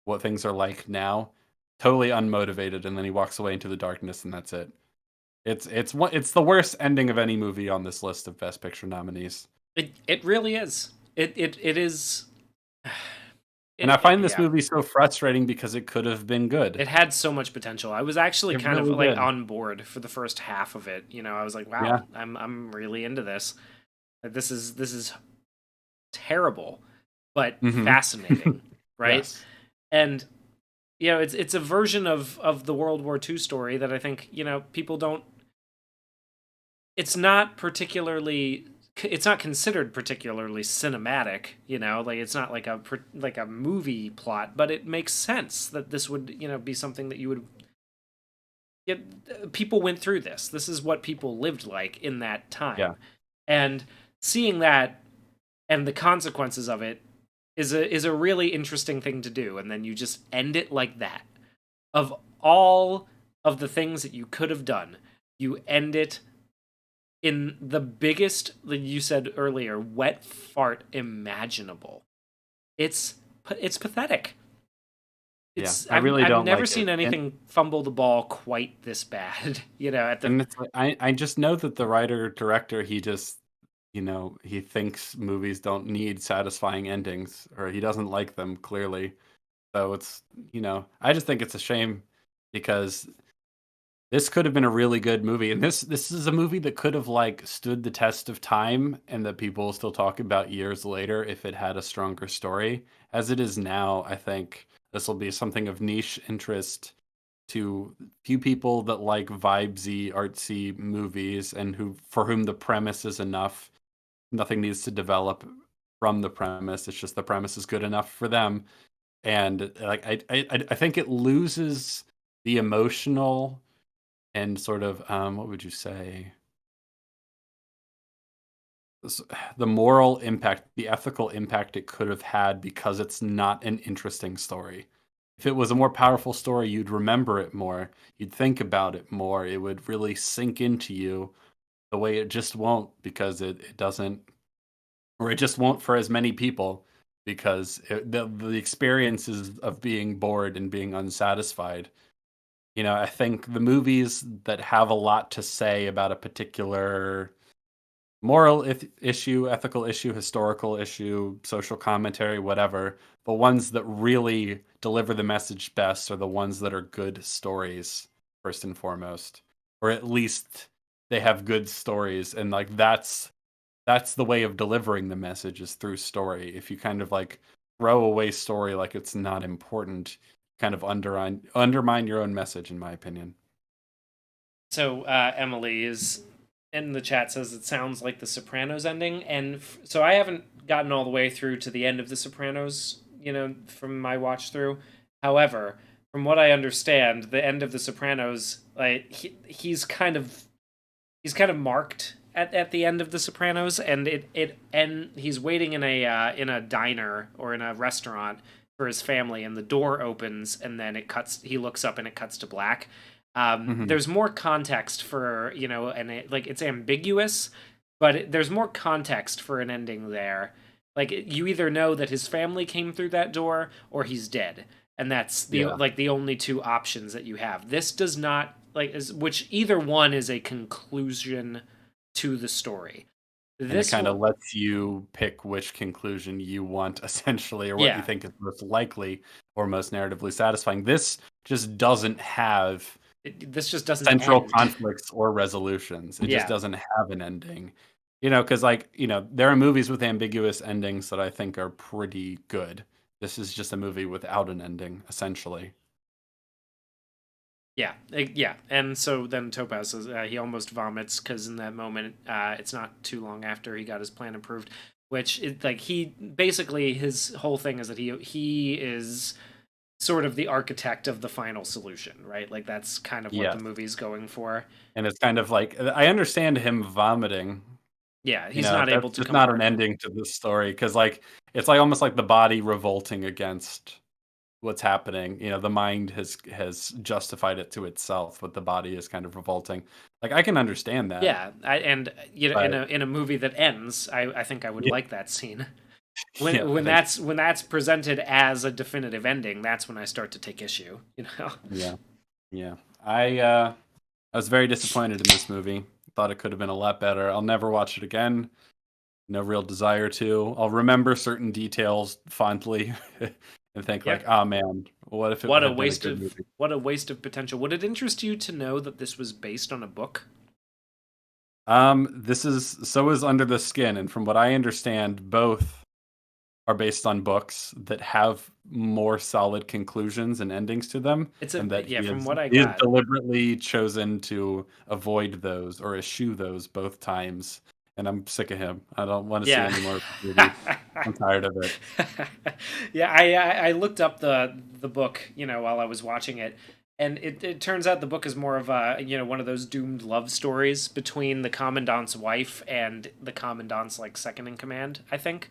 what things are like now. Totally unmotivated, and then he walks away into the darkness, and that's it. It's the worst ending of any movie on this list of Best Picture nominees. It really is. It is. And I find this Yeah. movie so frustrating because it could have been good. It had so much potential. I was actually It kind of really like did. on board for the first half of it. I was like, Yeah. wow, I'm really into this. This is terrible, but Mhm. fascinating, right? Yes. And it's a version of the World War II story that I think people don't. It's not considered particularly cinematic. Like it's not like a movie plot, but it makes sense that this would be something that you would. People went through this. This is what people lived like in that time, Yeah. and seeing that and the consequences of it is a really interesting thing to do. And then you just end it like that. Of all of the things that you could have done, you end it in the biggest, like you said earlier, wet fart imaginable. It's pathetic. Yeah. It's I really I've don't never like seen it. And anything fumble the ball quite this bad. At the and it's like, I just know that the writer director, he just, he thinks movies don't need satisfying endings, or he doesn't like them clearly. So it's, I just think it's a shame because this could have been a really good movie, and this is a movie that could have like stood the test of time, and that people will still talk about years later if it had a stronger story. As it is now, I think this will be something of niche interest to few people that like vibesy, artsy movies, and for whom the premise is enough. Nothing needs to develop from the premise. It's just the premise is good enough for them, and like I think it loses the emotional and sort of what would you say, the moral impact, the ethical impact it could have had, because it's not an interesting story. If it was a more powerful story, you'd remember it more, you'd think about it more, it would really sink into you. The way it just won't, because it doesn't, or it just won't for as many people, because the experiences of being bored and being unsatisfied. I think the movies that have a lot to say about a particular moral issue, ethical issue, historical issue, social commentary, whatever, the ones that really deliver the message best are the ones that are good stories, first and foremost. Or at least they have good stories, and like that's the way of delivering the message, is through story. If you kind of like throw away story like it's not important, kind of undermine your own message, in my opinion. So Emily is in the chat says it sounds like the Sopranos ending, and so I haven't gotten all the way through to the end of the Sopranos, from my watch through. However, from what I understand, the end of the Sopranos, like he's kind of marked at the end of the Sopranos, and and he's waiting in a diner or in a restaurant for his family, and the door opens, and then it cuts. He looks up, and it cuts to black. Hmm. There's more context for and it's ambiguous, but there's more context for an ending there. Like you either know that his family came through that door or he's dead, and that's Yeah. the only two options that you have. This does not which either one is a conclusion to the story. And it This kind one, of lets you pick which conclusion you want, essentially, or what you yeah, think is most likely or most narratively satisfying. This just doesn't have this just doesn't central end. conflicts or resolutions. It just Yeah, doesn't have an ending. Because there are movies with ambiguous endings that I think are pretty good. This is just a movie without an ending, essentially. yeah, yeah. And so then Topaz says he almost vomits because in that moment, it's not too long after he got his plan approved. Which is like he basically his whole thing is that he is sort of the architect of the final solution, right? Like that's kind of what the Yes. movie's going for. And it's kind of like I understand him vomiting. Yeah, he's not That's able to just not an compartment. ending to the story because, like, it's like almost like the body revolting against what's happening. The mind has justified it to itself, but the body is kind of revolting. Like, I can understand that, Yeah, and in but a movie that ends, I think I would yeah, like that scene. yeah, When that's presented as a definitive ending, that's when I start to take issue. yeah, yeah. I was very disappointed in this movie. Thought it could have been a lot better. I'll never watch it again. No real desire to. I'll remember certain details fondly and think Yeah. like, "Oh man, what if it had been a good movie?" What a waste of potential. Would it interest you to know that this was based on a book? This is so is Under the Skin, and from what I understand, both are based on books that have more solid conclusions and endings to them, It's and that yeah, from what I he has got. deliberately chosen to avoid those or eschew those both times. And I'm sick of him. I don't want to see Yeah. any more movies. I'm tired of it. Yeah, I looked up the book, while I was watching it, and it turns out the book is more of a one of those doomed love stories between the commandant's wife and the commandant's like second in command, I think.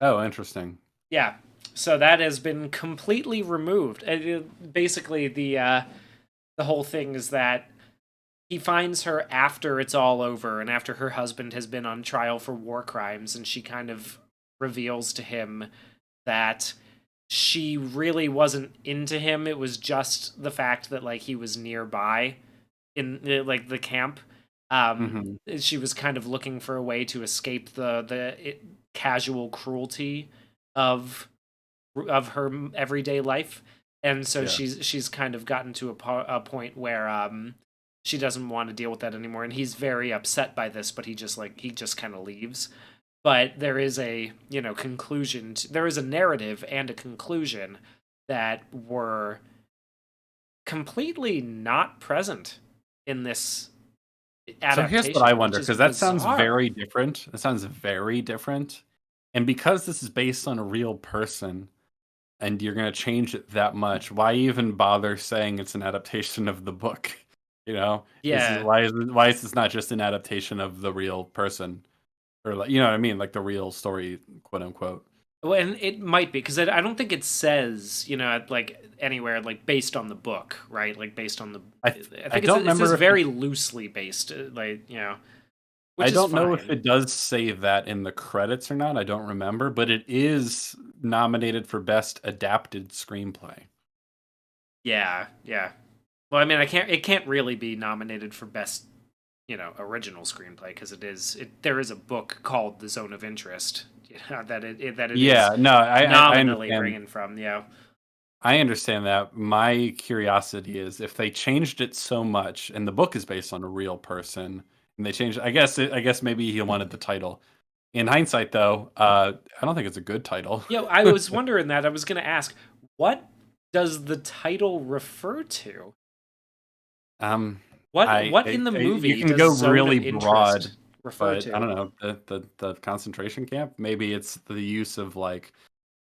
Oh, interesting. Yeah, so that has been completely removed. Basically, the whole thing is that he finds her after it's all over and after her husband has been on trial for war crimes, and she kind of reveals to him that she really wasn't into him. It was just the fact that like he was nearby in like the camp. Hmm. She was kind of looking for a way to escape the casual cruelty of her everyday life, and so Yeah. she's kind of gotten to a point where she doesn't want to deal with that anymore, and he's very upset by this, but he just kind of leaves. But there is a conclusion there is a narrative and a conclusion that were completely not present in this So here's what I adaptation, which wonder, is because that sounds bizarre. very different. That sounds very different. And because this is based on a real person, and you're going to change it that much, why even bother saying it's an adaptation of the book? Yeah. Why is this not just an adaptation of the real person, or like, you know what I mean, like the real story, quote unquote? Well, and it might be because I don't think it says like anywhere like based on the book, right? Like based on the. I I think don't it says remember if it, very loosely based, like I which is don't know if fine. it does say that in the credits or not. I don't remember, but it is nominated for best adapted screenplay. Yeah, yeah. Well, I mean, I can't. It can't really be nominated for best, original screenplay because there is a book called The Zone of Interest, that it is Yeah, no, I nominally understand. bringing from. Yeah, I understand that. My curiosity is if they changed it so much, and the book is based on a real person, and they changed. I guess maybe he wanted the title. In hindsight, though, I don't think it's a good title. I was wondering that. I was going to ask, what does the title refer to? um, What in the You movie can go does zone of really broad, interest refer but I to? don't know, the concentration camp. Maybe it's the use of like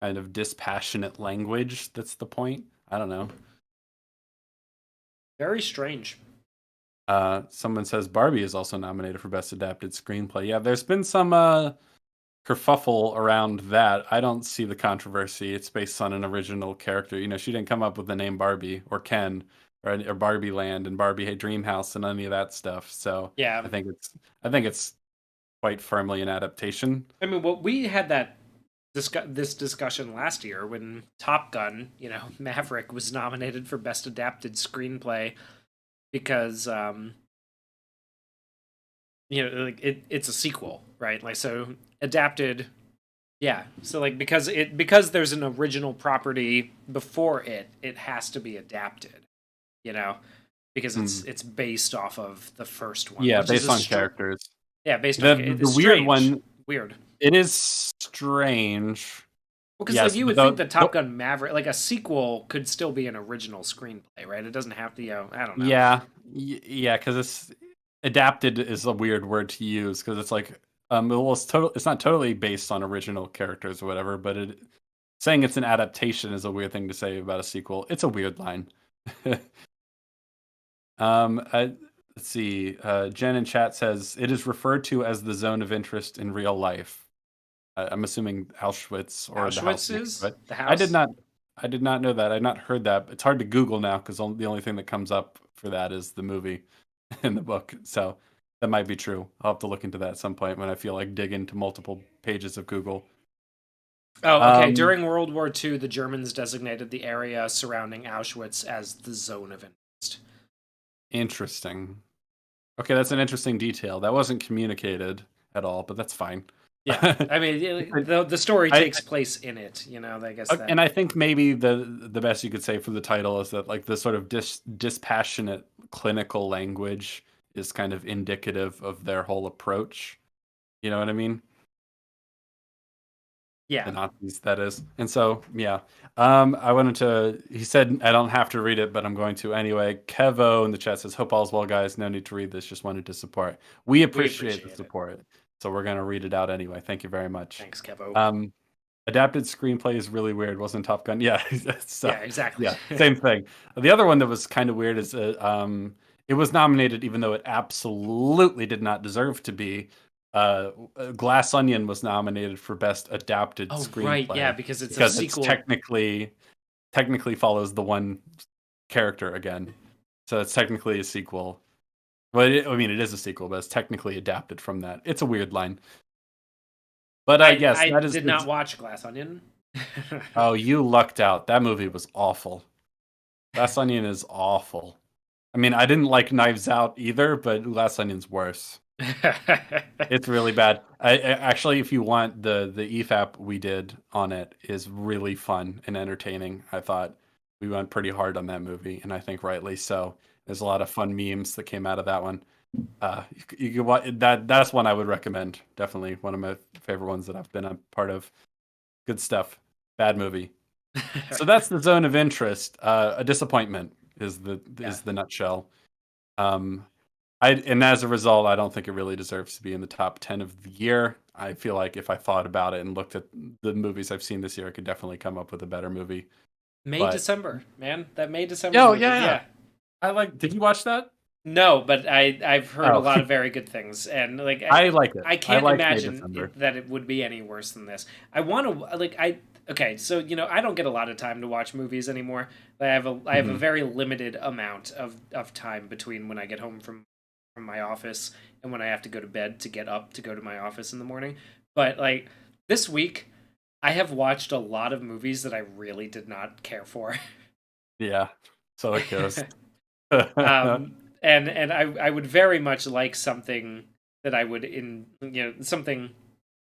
kind of dispassionate language that's the point. I don't know. Very strange. Someone says Barbie is also nominated for Best Adapted Screenplay. Yeah, there's been some kerfuffle around that. I don't see the controversy. It's based on an original character. You know, she didn't come up with the name Barbie or Ken or Barbie Land and Barbie Hey Dream House and any of that stuff. So Yeah. I think it's quite firmly an adaptation. I mean, well, we had this discussion last year when Top Gun, Maverick was nominated for Best Adapted Screenplay because like it's a sequel, right? Like so adapted, yeah. So like because there's an original property before it has to be adapted, you know, because Mm. it's based off of the first one, Yeah, which is based on characters. yeah, based on The it's weird strange, one, weird. it is strange. Well, because like Yes, you but would think that Top Gun Maverick, like a sequel, could still be an original screenplay, right? It doesn't have to, I don't know. yeah, yeah, because it's adapted is a weird word to use because it's like well, it's not totally based on original characters or whatever, but saying it's an adaptation is a weird thing to say about a sequel. It's a weird line. Let's see. Jen in chat says it is referred to as the zone of interest in real life. I'm assuming Auschwitz or the house Auschwitz next to is it. the I did house. not. I did not know that. I had not heard that. It's hard to Google now because the only thing that comes up for that is the movie in the book. So that might be true. I'll have to look into that at some point when I feel like dig into multiple pages of Google. Oh, okay. Um, During World War II, the Germans designated the area surrounding Auschwitz as the zone of interest. Interesting. Okay, that's an interesting detail. That wasn't communicated at all, but that's fine. Yeah, I mean, the story I, takes place in it. I guess that. and I think maybe the best you could say for the title is that like the sort of dispassionate clinical language is kind of indicative of their whole approach. You know what I mean? The Yeah, Nazis, that is. And so, yeah. I wanted to. He said I don't have to read it, but I'm going to anyway. Kevo in the chat says, "Hope all's well, guys. No need to read this. Just wanted to support. We we appreciate the appreciate it. support, so we're gonna read it out anyway. Thank you very much." Thanks, Kevo. Um, Adapted screenplay is really weird, wasn't Top Gun? Yeah, so Yeah, exactly. yeah, same thing. The other one that was kind of weird is it was nominated even though it absolutely did not deserve to be. Glass Onion was nominated for Best Adapted Oh, right. Yeah, Screenplay because it's a because it's sequel. technically follows the one character again, so it's technically a sequel. Well, I mean, it is a sequel, but it's technically adapted from that. It's a weird line. But yes, I that is did not watch Glass Onion. Oh, you lucked out. That movie was awful. Glass Onion is awful. I mean, I didn't like Knives Out either, but Glass Onion's worse. It's really bad. Actually, if you want the EFAP we did on it is really fun and entertaining. I thought we went pretty hard on that movie, and I think rightly so. There's a lot of fun memes that came out of that one. You could watch that. That's one I would recommend. Definitely one of my favorite ones that I've been a part of. Good stuff. Bad movie. So that's the zone of interest. A disappointment is the nutshell. Um, and as a result, I don't think it really deserves to be in the top 10 of the year. I feel like if I thought about it and looked at the movies I've seen this year, I could definitely come up with a better movie. May But December, man. That May December. oh movie. yeah. I like. Did you watch that? No, but I've heard a Oh, lot of very good things, and like I like it. I I can't like May imagine December. that it would be any worse than this. I want to like I okay, so I don't get a lot of time to watch movies anymore. I have a Mhm. very limited amount of time between when I get home from my office and when I have to go to bed to get up to go to my office in the morning. But like this week, I have watched a lot of movies that I really did not care for. Yeah. So it goes. And I would very much like something that I would something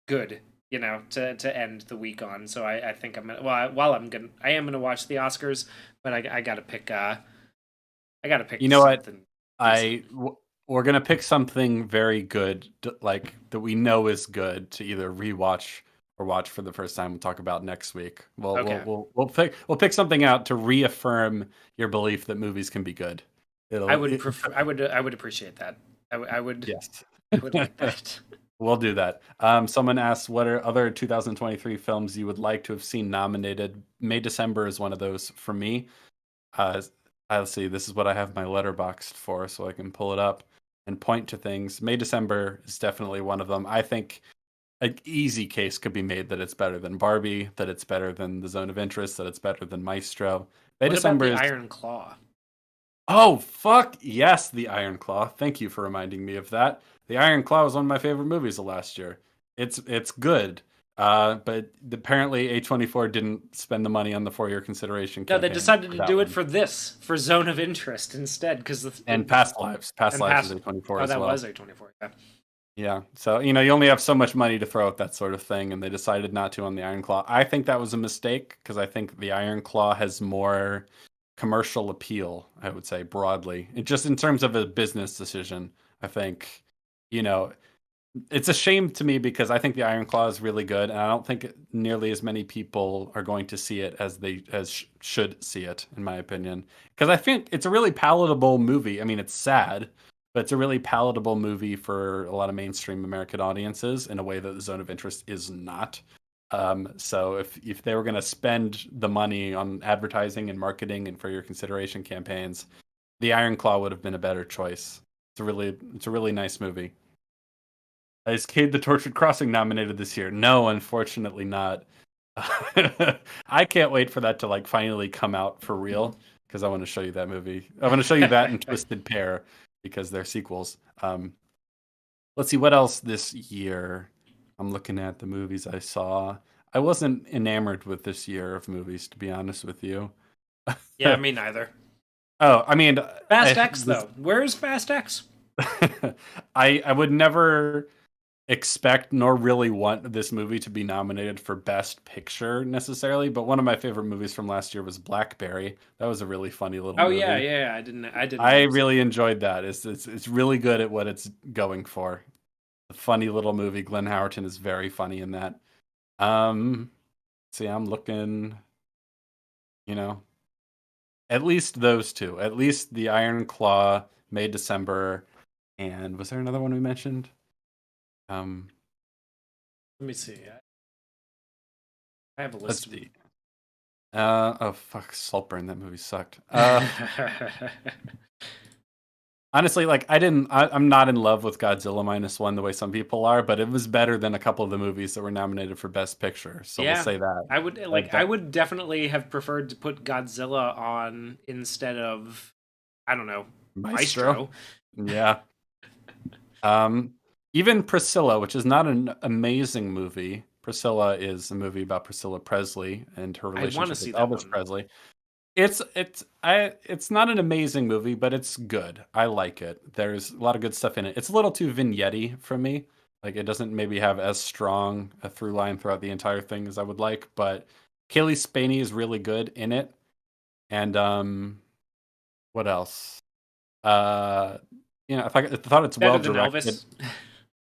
good to end the week on. So I think I'm gonna while I am gonna watch the Oscars, but I gotta pick You know what? something I we're gonna pick something very good, like that we know is good to either rewatch or watch for the first time. We'll talk about next week. Okay. We'll pick something out to reaffirm your belief that movies can be good. I It'll would prefer. I would appreciate that. I would. yes. I would like that. We'll do that. Someone asked, what are other 2023 films you would like to have seen nominated? May December is one of those for me. Uh, I'll see. This is what I have my letterboxed for, so I can pull it up and point to things. May December is definitely one of them. I think an easy case could be made that it's better than Barbie, that it's better than The Zone of Interest, that it's better than Maestro. May What about December the is. Iron Claw? Oh, fuck yes, The Iron Claw. Thank you for reminding me of that. The Iron Claw was one of my favorite movies of last year. It's good. But apparently A24 didn't spend the money on the 4-year consideration No, they campaign decided for to that do it one. for Zone of Interest instead, because And Past Lives. Past Lives is A24 Oh, as that well. was A24. Yeah. Yeah. So, you only have so much money to throw at that sort of thing, and they decided not to on the Iron Claw. I think that was a mistake because I think the Iron Claw has more commercial appeal, I would say, broadly. Just in terms of a business decision, I think, you know, it's a shame to me because I think the Iron Claw is really good, and I don't think nearly as many people are going to see it as should see it, in my opinion. Because I think it's a really palatable movie. I mean, it's sad, but it's a really palatable movie for a lot of mainstream American audiences in a way that The Zone of Interest is not. So if they were going to spend the money on advertising and marketing and for your consideration campaigns, the Iron Claw would have been a better choice. It's a really nice movie. Is Cade the Tortured Crossing nominated this year? No, unfortunately not. I can't wait for that to finally come out for real because I want to show you that movie. I want to show you that and Twisted Pair because they're sequels. Let's see what else this year. I'm looking at the movies I saw. I wasn't enamored with this year of movies, to be honest with you. Yeah, me neither. Oh, I mean, Fast X though. Where's Fast X? I would never expect nor really want this movie to be nominated for Best Picture necessarily, but one of my favorite movies from last year was Blackberry. That was a really funny little movie. Yeah. I didn't. I really enjoyed that. It's really good at what it's going for. A funny little movie. Glenn Howerton is very funny in that. See, I'm looking. At least those two. At least the Iron Claw, May December, and was there another one we mentioned? Let me see. I have a list. Let's see. Oh fuck, Saltburn. That movie sucked. Honestly, I'm not in love with Godzilla -1 the way some people are, but it was better than a couple of the movies that were nominated for Best Picture. So Yeah, we'll say that. I would definitely have preferred to put Godzilla on instead of, I don't know, Maestro. Yeah. Even Priscilla, which is not an amazing movie. Priscilla is a movie about Priscilla Presley and her relationship with Elvis Presley. It's not an amazing movie, but it's good. I like it. There's a lot of good stuff in it. It's a little too vignette-y for me. It doesn't maybe have as strong a through line throughout the entire thing as I would like, but Kaylee Spaney is really good in it. And what else? I thought it's well directed. Elvis.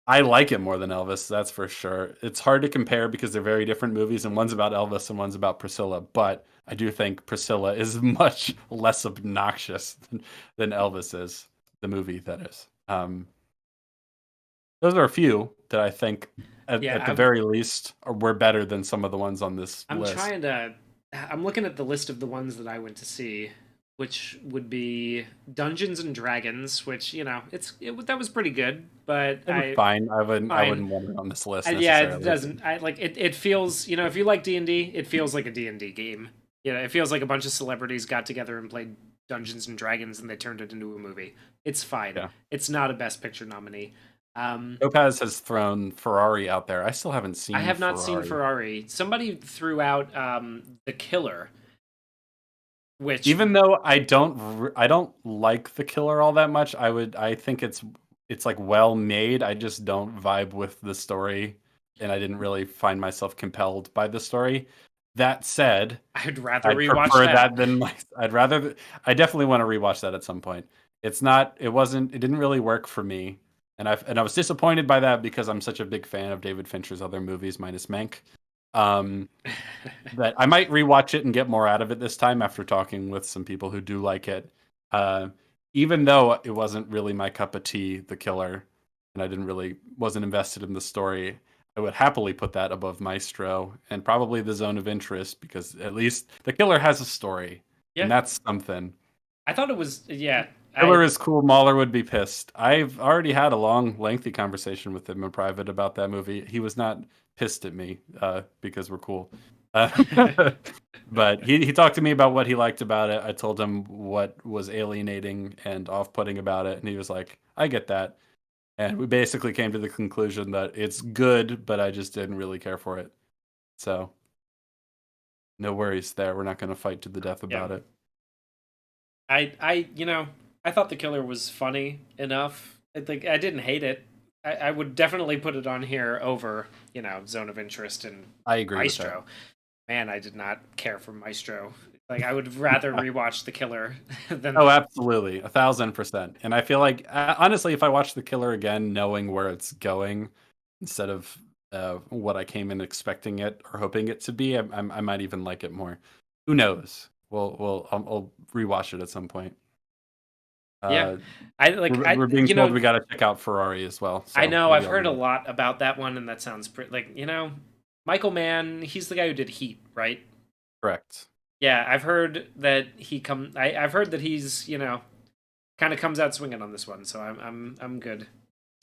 I like it more than Elvis, that's for sure. It's hard to compare because they're very different movies, and one's about Elvis and one's about Priscilla. But I do think Priscilla is much less obnoxious than Elvis is, the movie that is. Those are a few that I think, at the very least, were better than some of the ones on this list. I'm looking at the list of the ones that I went to see, which would be Dungeons and Dragons, which that was pretty good, but it was fine. I wouldn't want it on this list. Yeah, it doesn't. It feels, if you like D&D, it feels like a D&D game. It feels like a bunch of celebrities got together and played Dungeons and Dragons and they turned it into a movie. It's fine. Yeah. It's not a Best Picture nominee. Topaz has thrown Ferrari out there. I still haven't seen. I have not seen Ferrari. Somebody threw out The Killer. Which, even though I don't like The Killer all that much, I think it's well made. I just don't vibe with the story, and I didn't really find myself compelled by the story. That said, I'd rewatch prefer that than I definitely want to rewatch that at some point. It didn't really work for me, and I was disappointed by that because I'm such a big fan of David Fincher's other movies minus Mank. That I might rewatch it and get more out of it this time after talking with some people who do like it. even though it wasn't really my cup of tea, The Killer, and I wasn't invested in the story, I would happily put that above Maestro and probably The Zone of Interest because at least The Killer has a story, and Yeah, that's something. I thought it was. Yeah, Killer I is cool. Mahler would be pissed. I've already had a long, lengthy conversation with him in private about that movie. He was not pissed at me because we're cool. Uh, but he talked to me about what he liked about it. I told him what was alienating and off-putting about it, and he was like, "I get that." And we basically came to the conclusion that it's good, but I just didn't really care for it. So no worries there. We're not going to fight to the death yeah, about it. I thought The Killer was funny enough. I didn't hate it. I would definitely put it on here over Zone of Interest and I agree with that. Maestro. Man, I did not care for Maestro. Like I would rather rewatch The Killer than Oh, absolutely, 1,000%. And I feel like, honestly, if I watch The Killer again, knowing where it's going, instead of what I came in expecting it or hoping it to be, I might even like it more. Who knows? I'll rewatch it at some point. yeah. Uh, I we're being told we got to check out Ferrari as well, I so know I've maybe I'll heard a do that. lot about that one, and that sounds pretty Michael Mann. He's the guy who did Heat, right? Correct. Yeah, I've heard that I've heard that he's kind of comes out swinging on this one, so I'm good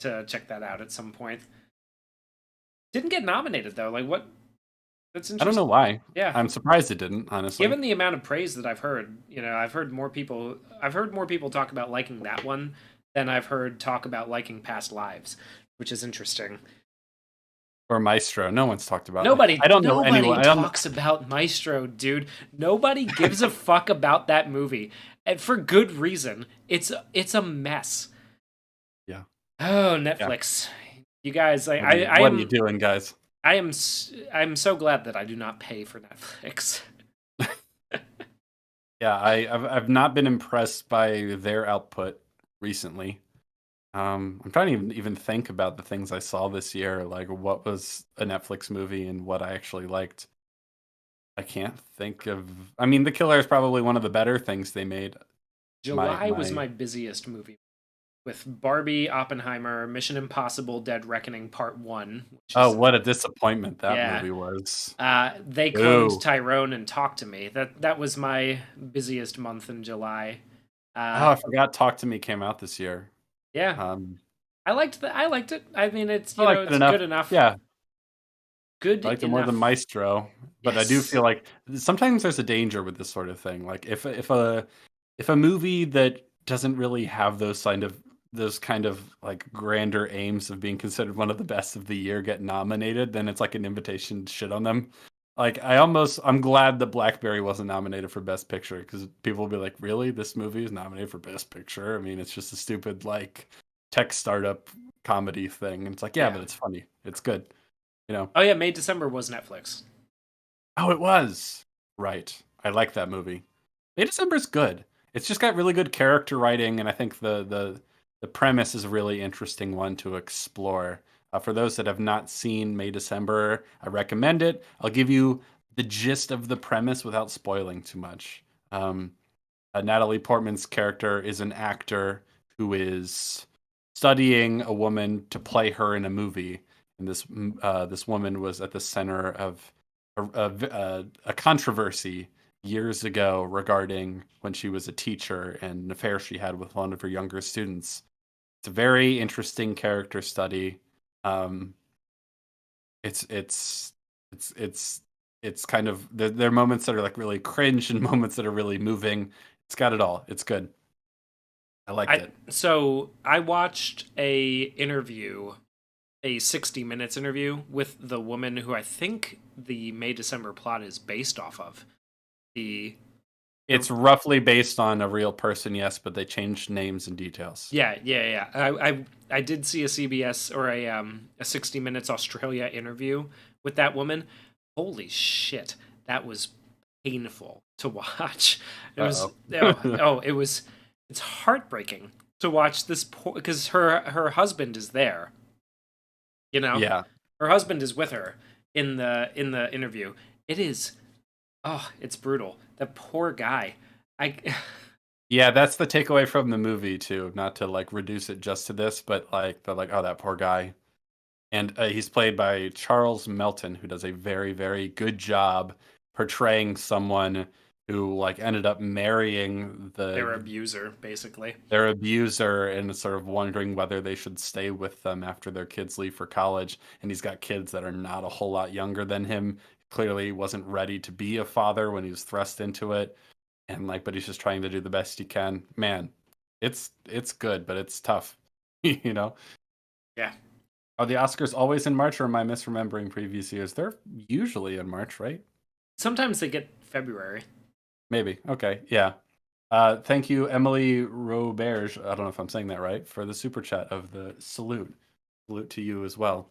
to check that out at some point. Didn't get nominated though. Like what? That's I don't know interesting. why. Yeah, I'm surprised it didn't, honestly. given the amount of praise that I've heard, I've heard more people talk about liking that one than I've heard talk about liking Past Lives, which is interesting. Or Maestro. No one's talked about it. Nobody I don't know nobody anyone. I don't. talks about Maestro, dude. Nobody gives a fuck about that movie. And for good reason. It's a mess. Yeah. Oh, Yeah. Netflix. You guys, What are you doing, guys? I'm so glad that I do not pay for Netflix. Yeah, I've not been impressed by their output recently. I'm trying to even think about the things I saw this year, like what was a Netflix movie and what I actually liked. I can't think of. I mean, The Killer is probably one of the better things they made. July was My my busiest movie with Barbie, Oppenheimer, Mission Impossible: Dead Reckoning Part 1, which Oh, is what a disappointment that yeah. movie was. They cloned Ooh. Tyrone and Talk to Me. That was my busiest month in July. Oh, Uh, I forgot Talk to Me came out this year. yeah, Um, I liked it. I mean, I liked it it's enough. good enough. Yeah, Good I liked it more than enough. Maestro, but I do Yes. feel like sometimes there's a danger with this sort of thing. Like if a movie that doesn't really have those kind of like grander aims of being considered one of the best of the year get nominated, then it's like an invitation to shit on them. Like I'm glad that Blackberry wasn't nominated for Best Picture because people will be like, really, this movie is nominated for Best Picture? I mean, it's just a stupid like tech startup comedy thing, and it's like, yeah, Yeah. but it's funny, it's good, you know. Oh yeah, May December was Netflix. Oh, it was. Right. I like that movie. May December's good. It's just got really good character writing, and I think the premise is a really interesting one to explore. For those that have not seen May December, I recommend it. I'll give you the gist of the premise without spoiling too much. Um, Natalie Portman's character is an actor who is studying a woman to play her in a movie, and this woman was at the center of a controversy years ago regarding when she was a teacher and an affair she had with one of her younger students. It's a very interesting character study. Um, it's it's it's it's it's kind of there are moments that are like really cringe and moments that are really moving. It's got it all. It's good. I liked it. I watched a 60 minutes interview with the woman who I think the May December plot is based off of. The It's roughly based on a real person, yes, but they changed names and details. yeah. I did see a CBS or a 60 Minutes Australia interview with that woman. Holy shit, that was painful to watch. It was Uh-oh. it was it's heartbreaking to watch this poor because her husband is there. You know, Yeah. her husband is with her in the interview. It is it's brutal. That poor guy. I Yeah, that's the takeaway from the movie too. Not to like reduce it just to this, but like they're like, oh, that poor guy. And he's played by Charles Melton, who does a very, very good job portraying someone who like ended up marrying Their abuser, basically. their abuser and sort of wondering whether they should stay with them after their kids leave for college. And he's got kids that are not a whole lot younger than him. Clearly wasn't ready to be a father when he was thrust into it. And like, but he's just trying to do the best he can. Man, it's good, but it's tough. you know? Yeah. Are the Oscars always in March, or am I misremembering previous years? They're usually in March, right? Sometimes they get February. Maybe. Okay. Yeah. Thank you, Emily Roberge. I don't know if I'm saying that right, for the super chat of the salute. Salute to you as well.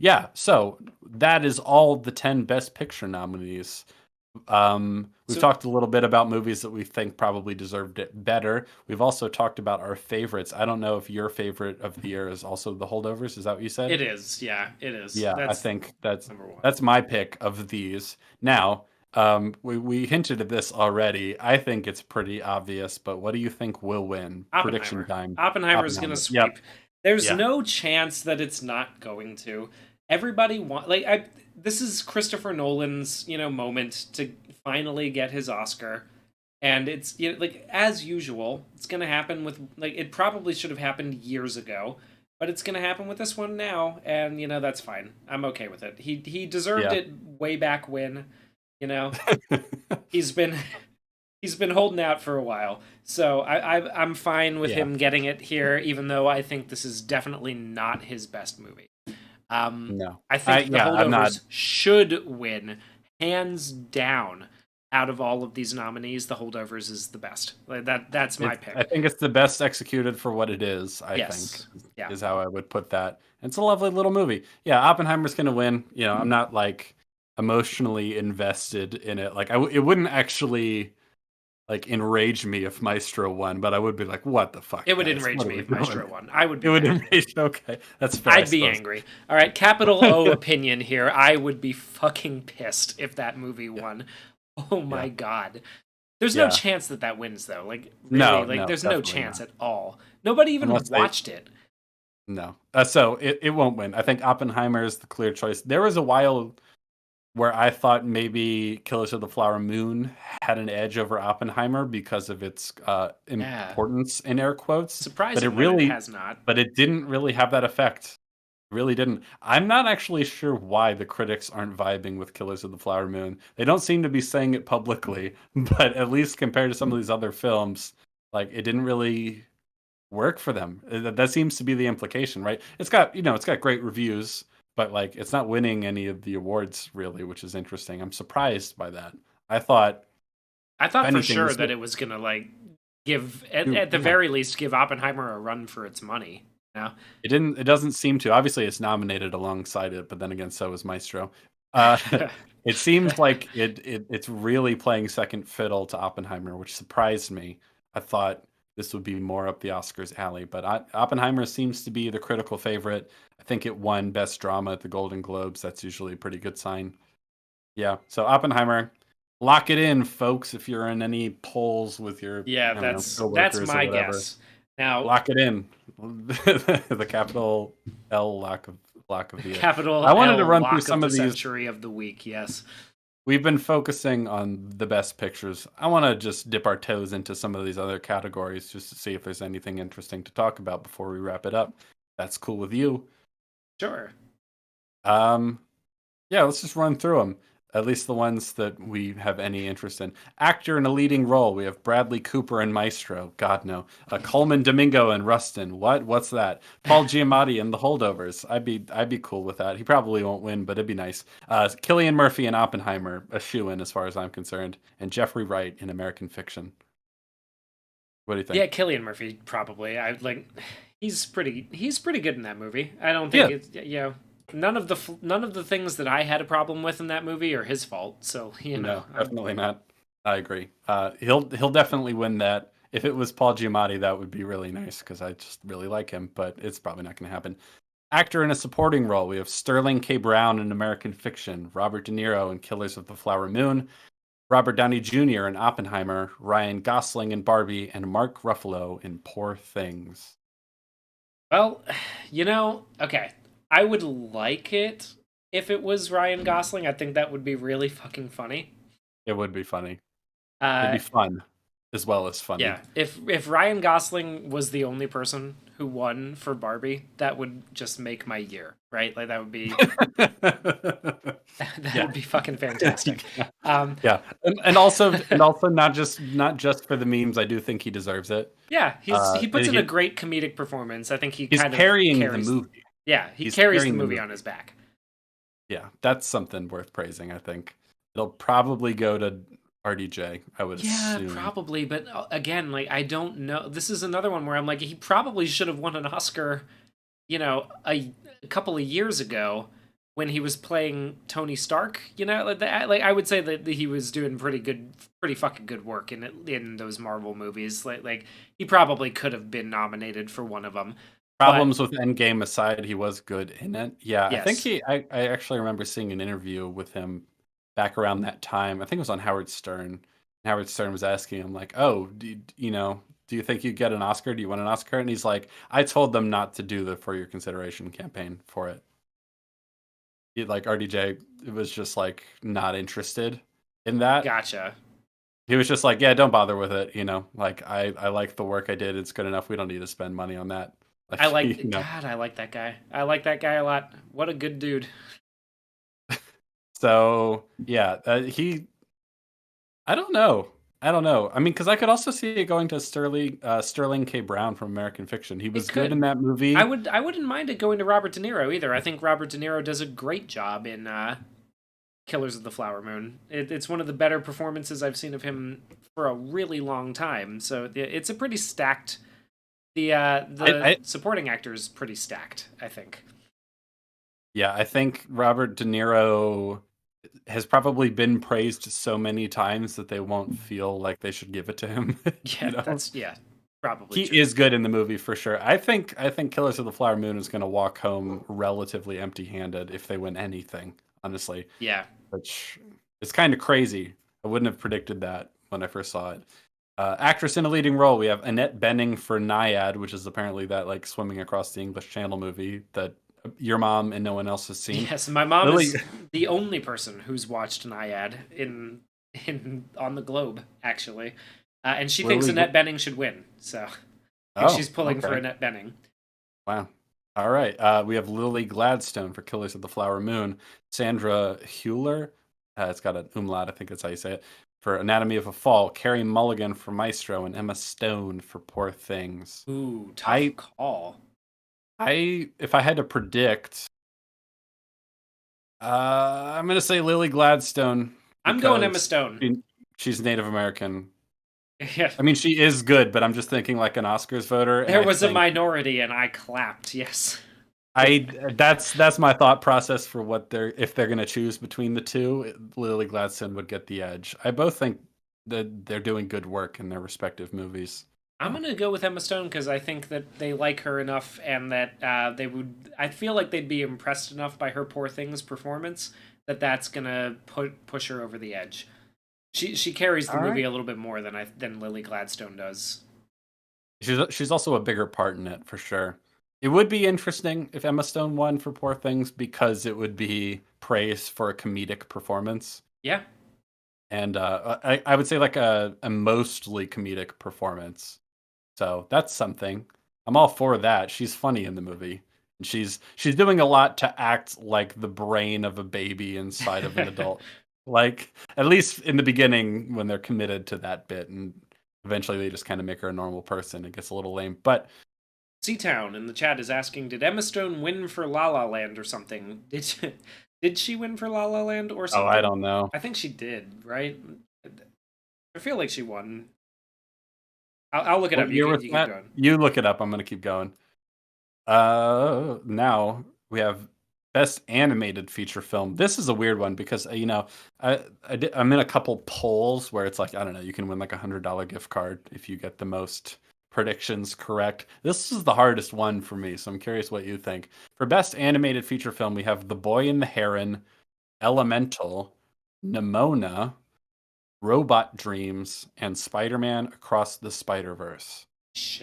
Yeah, so that is all the 10 Best Picture nominees. We've talked a little bit about movies that we think probably deserved it better. We've also talked about our favorites. I don't know if your favorite of the year is also The Holdovers. Is that what you said? It is. Yeah, it is. Yeah, I That's think that's number one. that's my pick of these. Now, we hinted at this already. I think it's pretty obvious, but what do you think will win? Prediction Oppenheimer. time. Oppenheimer's gonna sweep. Yep. There's Yeah. no chance that it's not going to. Everybody want like I. This is Christopher Nolan's moment to finally get his Oscar, and it's like as usual. It's gonna happen with like it probably should have happened years ago, but it's gonna happen with this one now, and that's fine. I'm okay with it. He deserved Yeah. it way back when. You know, he's been he's been holding out for a while, so I'm fine with Yeah. him getting it here, even though I think this is definitely not his best movie. No. I think The I'm not. Holdovers should win, hands down. Out of all of these nominees, The Holdovers is the best. Like that's my pick. I think it's the best executed for what it is, I Yes. think, Yeah. is how I would put that. It's a lovely little movie. Yeah, Oppenheimer's going to win. I'm not like emotionally invested in it. Like it wouldn't actually like enrage me if Maestro won, but I would be like, what the fuck? It would guys? enrage What are me we if doing?" Maestro won. I would be It would angry. enrage. Okay, that's fair. I I'd be suppose. angry. All right, capital O opinion here. I would be fucking pissed if that movie won. Oh my Yeah. god. There's Yeah. no chance that wins though. Like really, No, like no, there's no definitely chance not. at all. Nobody even Unless they- watched it. No. So it won't win. I think Oppenheimer is the clear choice. There was a while where I thought maybe Killers of the Flower Moon had an edge over Oppenheimer because of its importance in air quotes. Surprisingly, it has not. But it didn't really have that effect. It really didn't. I'm not actually sure why the critics aren't vibing with Killers of the Flower Moon. They don't seem to be saying it publicly, but at least compared to some of these other films, like it didn't really work for them. That seems to be the implication, right? It's got great reviews, but like it's not winning any of the awards really, which is interesting. I'm surprised by that. I thought for sure that it was gonna like give at the very least give Oppenheimer a run for its money. Yeah. It didn't. It doesn't seem to. Obviously, it's nominated alongside it, but then again, so is Maestro. It seems like it's really playing second fiddle to Oppenheimer, which surprised me. I thought this would be more up the Oscars alley, but Oppenheimer seems to be the critical favorite. I think it won Best Drama at the Golden Globes. That's usually a pretty good sign. Yeah, so Oppenheimer, lock it in, folks. If you're in any polls with your that's my guess. Now lock it in. The capital L lock of the capital. I wanted L to run lock through some of these. Century of the week. Yes. We've been focusing on the best pictures. I want to just dip our toes into some of these other categories just to see if there's anything interesting to talk about before we wrap it up. That's cool with you. Sure. Yeah, let's just run through them. At least the ones that we have any interest in. Actor in a leading role. We have Bradley Cooper in Maestro. God, no. Coleman Domingo in Rustin. What's that? Paul Giamatti in The Holdovers. I'd be cool with that. He probably won't win, but it'd be nice. Cillian Murphy in Oppenheimer, a shoo-in as far as I'm concerned. And Jeffrey Wright in American Fiction. What do you think? Yeah, Cillian Murphy probably. He's pretty good in that movie. I don't think it's none of the things that I had a problem with in that movie are his fault. So no, definitely not. I agree. He'll definitely win that. If it was Paul Giamatti, that would be really nice because I just really like him. But it's probably not going to happen. Actor in a supporting role. We have Sterling K. Brown in American Fiction, Robert De Niro in Killers of the Flower Moon, Robert Downey Jr. in Oppenheimer, Ryan Gosling in Barbie, and Mark Ruffalo in Poor Things. Well, okay. I would like it if it was Ryan Gosling. I think that would be really fucking funny. It would be funny. It'd Uh, be fun as well as funny. yeah. If Ryan Gosling was the only person who won for Barbie, that would just make my year, right? Like that would be that Yeah. would be fucking fantastic. Yeah. And also not just for the memes. I do think he deserves it. Yeah, he puts in a He, great comedic performance. I think he he's kind of carrying the carries. movie. Yeah, he He's carries the carrying the movie movie. on his back. Yeah, that's something worth praising, I think. It'll probably go to RDJ, I would Yeah, assume. probably, but again, like I don't know. This is another one where I'm like, he probably should have won an Oscar, a couple of years ago when he was playing Tony Stark. Like that. Like I would say that he was doing pretty fucking good work in those Marvel movies. Like he probably could have been nominated for one of them. But Problems with Endgame aside, he was good in it. Yeah, I think yes, I actually remember seeing an interview with him back around that time. I think it was on Howard Stern. Howard Stern was asking him like, "Oh, do you think you get an Oscar? Do you want an Oscar?" And he's like, "I told them not to do the for your consideration campaign for it." Like RDJ was just like not interested in that. gotcha. He was just like, "Yeah, don't bother with it, like I like the work I did. It's good enough. We don't need to spend money on that." I Like, like God. I like that guy. I like that guy a lot. What a good dude. So yeah, I don't know. I don't know. I mean, because I could also see it going to Sterling K. Brown from American Fiction. He It was good in could. that I movie. would. I wouldn't mind it going to Robert De Niro either. I think Robert De Niro does a great job in Killers of the Flower Moon. It's one of the better performances I've seen of him for a really long time. So it's a pretty stacked. The I supporting actor is pretty stacked, I think. Yeah, I think Robert De Niro has probably been praised so many times that they won't feel like they should give it to him. Yeah, that's probably He true. is good in the movie for sure. I think Killers of the Flower Moon is going to walk home relatively empty-handed if they win anything, honestly, Yeah. which is kind of crazy. I wouldn't have predicted that when I first saw it. Actress in a leading role, we have Annette Bening for Naiad, which is apparently that like swimming across the English Channel movie that your mom and no one else has seen. Yes, my mom Lily, is the only person who's watched Naiad in on the globe, actually, and she thinks Lily, Annette Bening should win. So I think oh, she's pulling for okay, Annette Bening. wow, all right. We have Lily Gladstone for Killers of the Flower Moon, Sandra Hüller, it's got an umlaut, I think that's how you say it, for Anatomy of a Fall, Carrie Mulligan for Maestro, and Emma Stone for Poor Things. Ooh, tough I call. if I had to predict, I'm gonna say Lily Gladstone I'm going Emma because Stone. she's Native American. Yeah, I mean, she is good, but I'm just thinking like an Oscars voter, and there I was a think minority, and I clapped. Yes. that's my thought process for what if they're gonna choose between the two. Lily Gladstone would get the edge. I both think that they're doing good work in their respective movies. I'm So, gonna go with Emma Stone because I think that they like her enough, and that they would. I feel like they'd be impressed enough by her Poor Things performance that that's gonna push her over the edge. She carries the all movie right. a little bit more than Lily Gladstone does. She's also a bigger part in it for sure. It would be interesting if Emma Stone won for Poor Things because it would be praise for a comedic performance, Yeah, and I would say like a mostly comedic performance. So that's something. I'm all for that. She's funny in the movie. And she's doing a lot to act like the brain of a baby inside of an adult. Like at least in the beginning when they're committed to that bit and eventually they just kind of make her a normal person. It gets a little lame. But Seatown in the chat is asking, did Emma Stone win for La La Land or something? Did she win for La La Land or oh, I something? don't know. I think she did, right? I feel like she won. I'll look it What up. year was You keep that? going. You look it up. I'm gonna keep going. Now we have best animated feature film. This is a weird one because I'm in a couple polls where it's like I don't know, you can win like $100 gift card if you get the most predictions correct. This is the hardest one for me, so I'm curious what you think. For best animated feature film, we have The Boy and the Heron, Elemental, Nimona, Robot Dreams, and Spider-Man Across the Spider-Verse.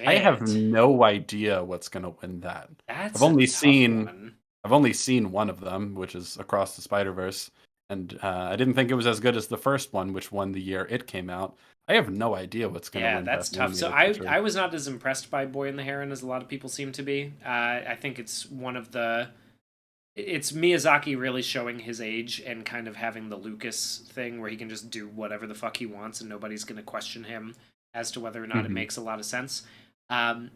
I have Shit. no idea what's gonna win that. I've That's a only tough seen one. I've only seen one of them, which is Across the Spider-Verse, and I didn't think it was as good as the first one, which won the year it came out. I have no idea what's gonna Yeah, win that's Best tough. So Animated Feature. I was not as impressed by Boy and the Heron as a lot of people seem to be. I think it's one of the it's Miyazaki really showing his age and kind of having the Lucas thing where he can just do whatever the fuck he wants and nobody's going to question him as to whether or not it Mhm. makes a lot of sense. Um,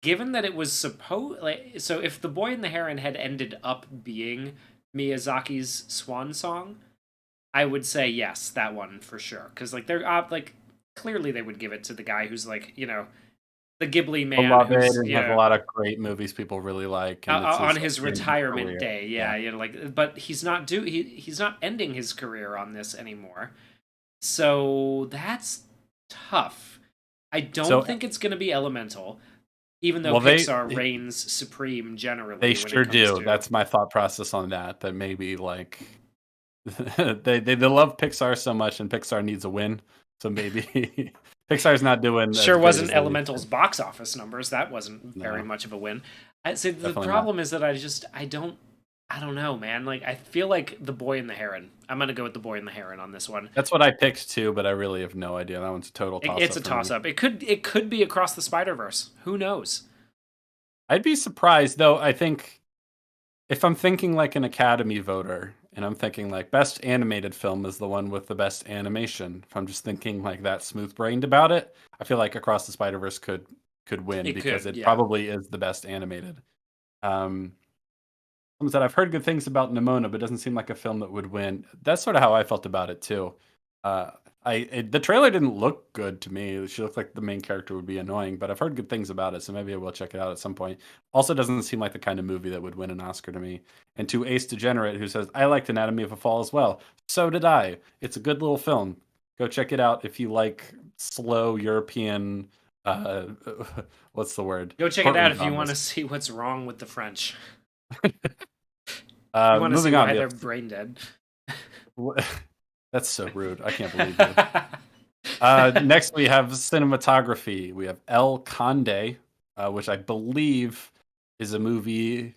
Given that it was supposed like so if The Boy and the Heron had ended up being Miyazaki's swan song, I would say yes, that one for sure. Because like they're like clearly they would give it to the guy who's like the Ghibli man Beloved who's and has a lot of great movies people really like, and it's on his his end of his retirement career. day. Yeah. But he's not he's not ending his career on this anymore. So that's tough. I don't So, think it's going to be Elemental, even though well, Pixar reigns supreme they generally when it sure comes do. to That's my thought process on that. That maybe like they love Pixar so much, and Pixar needs a win. So maybe Pixar's not doing as sure great wasn't as they used Elemental's to. box office numbers. That wasn't very No, much of a win. I say the definitely not. problem is that I don't know, man. Like I feel like The Boy and the Heron. I'm gonna go with The Boy and the Heron on this one. That's what I picked too, but I really have no idea. That one's a total toss It's up a for me. toss up. It could be Across the Spider Verse. Who knows? I'd be surprised though. I think if I'm thinking like an Academy voter, and I'm thinking like best animated film is the one with the best animation. If I'm just thinking like that smooth brained about it, I feel like Across the Spider Verse could win It because could, it yeah. probably is the best animated. Um, Someone said I've heard good things about Nimona, but it doesn't seem like a film that would win. That's sort of how I felt about it too. Uh, the trailer didn't look good to me. She looked like the main character would be annoying, but I've heard good things about it, so maybe I will check it out at some point. Also, doesn't seem like the kind of movie that would win an Oscar to me. And to Ace Degenerate, who says I liked Anatomy of a Fall as well. So did I. It's a good little film. Go check it out if you like slow European. Uh, what's the word? Go check it out Courtroom if you want dramas. to see what's wrong with the French. You want to see Moving on, why we they're have brain dead. That's so rude. I can't believe you. Next, we have cinematography. We have El Conde, which I believe is a movie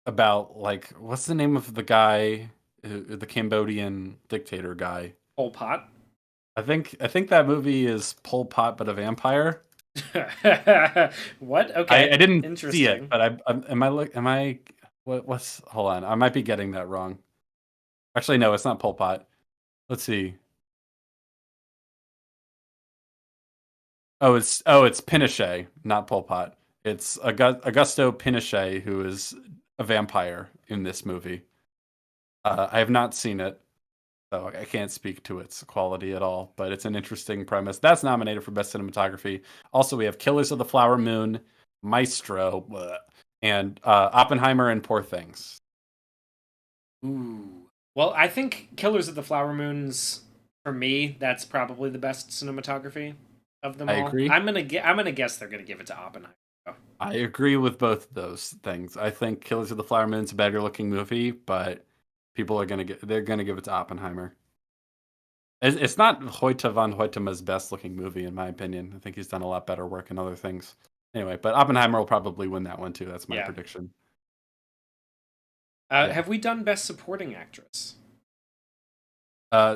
about like what's the name of the guy, the Cambodian dictator guy. Pol Pot. I think that movie is Pol Pot, but a vampire. What? I Okay. didn't see it, Interesting. but am I what's hold on? I might be getting that wrong. Actually, no, it's not Pol Pot. Let's see. Oh, it's Pinochet, not Pol Pot. It's Augusto Pinochet, who is a vampire in this movie. I have not seen it, so I can't speak to its quality at all. But it's an interesting premise. That's nominated for best cinematography. Also, we have Killers of the Flower Moon, Maestro, and Oppenheimer and Poor Things. Ooh. Well, I think Killers of the Flower Moons, for me, that's probably the best cinematography of them I all. agree. I'm gonna guess they're gonna give it to Oppenheimer. I agree with both of those things. I think Killers of the Flower Moon's a better looking movie, but they're gonna give it to Oppenheimer. It's not Hoyte von Hoytema's best looking movie, in my opinion. I think he's done a lot better work in other things. Anyway, but Oppenheimer will probably win that one too. That's my Yeah. prediction. Yeah. Have we done best supporting actress?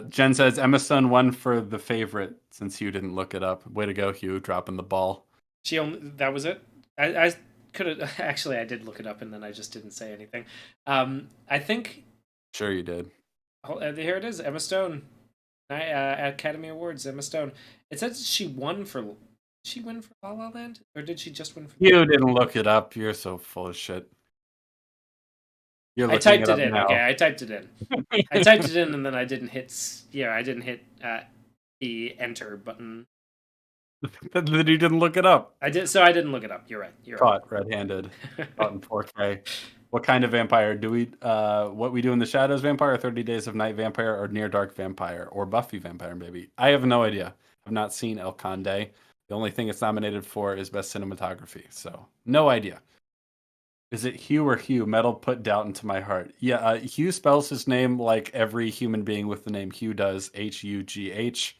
Jen says Emma Stone won for The Favorite since Hugh didn't look it up. Way to go, Hugh, dropping the ball. She only that was it. I could have actually I did look it up and then I just didn't say anything. I think Sure, you did. here it is. Emma Stone. Academy Awards. Emma Stone. It says she won for. Did she win for La La Land, or did she just win for? You didn't look it up. You're so full of shit. You're I looking typed it it up in. Okay, now. I typed it in. I typed it in and then I didn't hit. Yeah, I didn't hit the enter button. Then you didn't look it up. I did. So I didn't look it up. You're right. You're Caught red-handed. Caught in 4K. What kind of vampire do we? What We Do in the Shadows vampire, 30 Days of Night vampire, or Near Dark vampire, or Buffy vampire? Maybe. I have no idea. I've not seen El Conde. The only thing it's nominated for is best cinematography. So no idea. Is it Hugh or Hugh? Metal put doubt into my heart. Yeah, Hugh spells his name like every human being with the name Hugh does, Hughh.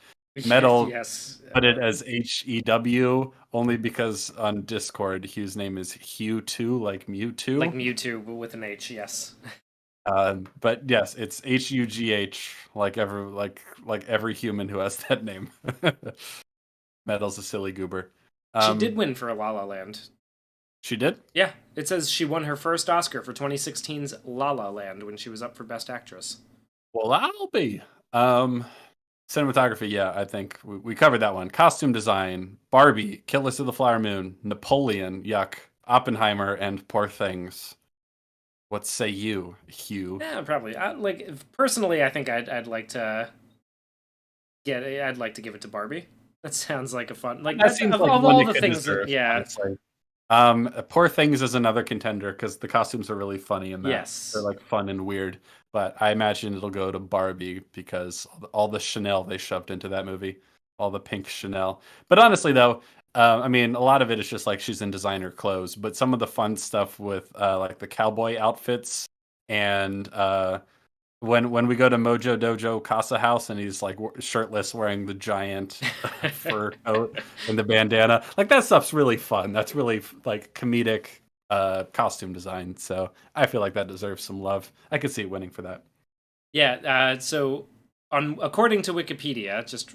Metal Yes. put it as Hew only because on Discord Hugh's name is Hugh too, like Like Mewtwo. Mewtwo, but with an H, yes. But yes, it's Hugh, like every human who has that name. Metal's a silly goober. She did Um, win for La La Land. she did? Yeah, it says she won her first Oscar for 2016's La La Land when she was up for Best Actress. Well, I'll be. Cinematography, yeah, I think we covered that one. Costume design, Barbie, Killers of the Flower Moon, Napoleon, yuck, Oppenheimer, and Poor Things. What say you, Hugh? Yeah, probably. Personally, I think I'd like to I'd like to give it to Barbie. That sounds like a fun That seems of like one all you the could things that deserve, yeah. honestly. Poor Things is another contender because the costumes are really funny in that. They're Yes. like fun and weird. But I imagine it'll go to Barbie because all the Chanel they shoved into that movie, all the pink Chanel. But honestly, though, I mean, a lot of it is just like she's in designer clothes. But some of the fun stuff with like the cowboy outfits and when we go to Mojo Dojo Casa House and he's like shirtless wearing the giant fur coat and the bandana, like that stuff's really fun. That's really like comedic costume design. So I feel like that deserves some love. I could see it winning for that. Yeah, so on according to Wikipedia, just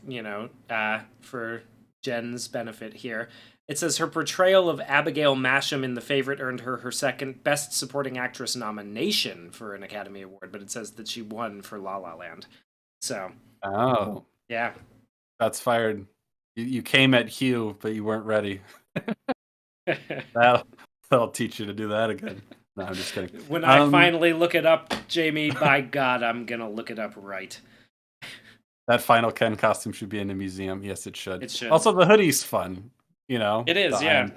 for Jen's benefit here, it says her portrayal of Abigail Masham in The Favorite earned her her second Best Supporting Actress nomination for an Academy Award, but it says that she won for La La Land. So, Oh, yeah. that's fired. You came at Hugh, but you weren't ready. That'll teach you to do that again. No, I'm just kidding. When I finally look it up, Jamie, by God, I'm gonna look it up right. That final Ken costume should be in a museum. Yes, it should. It should. Also, the hoodie's fun. You know, It is, yeah.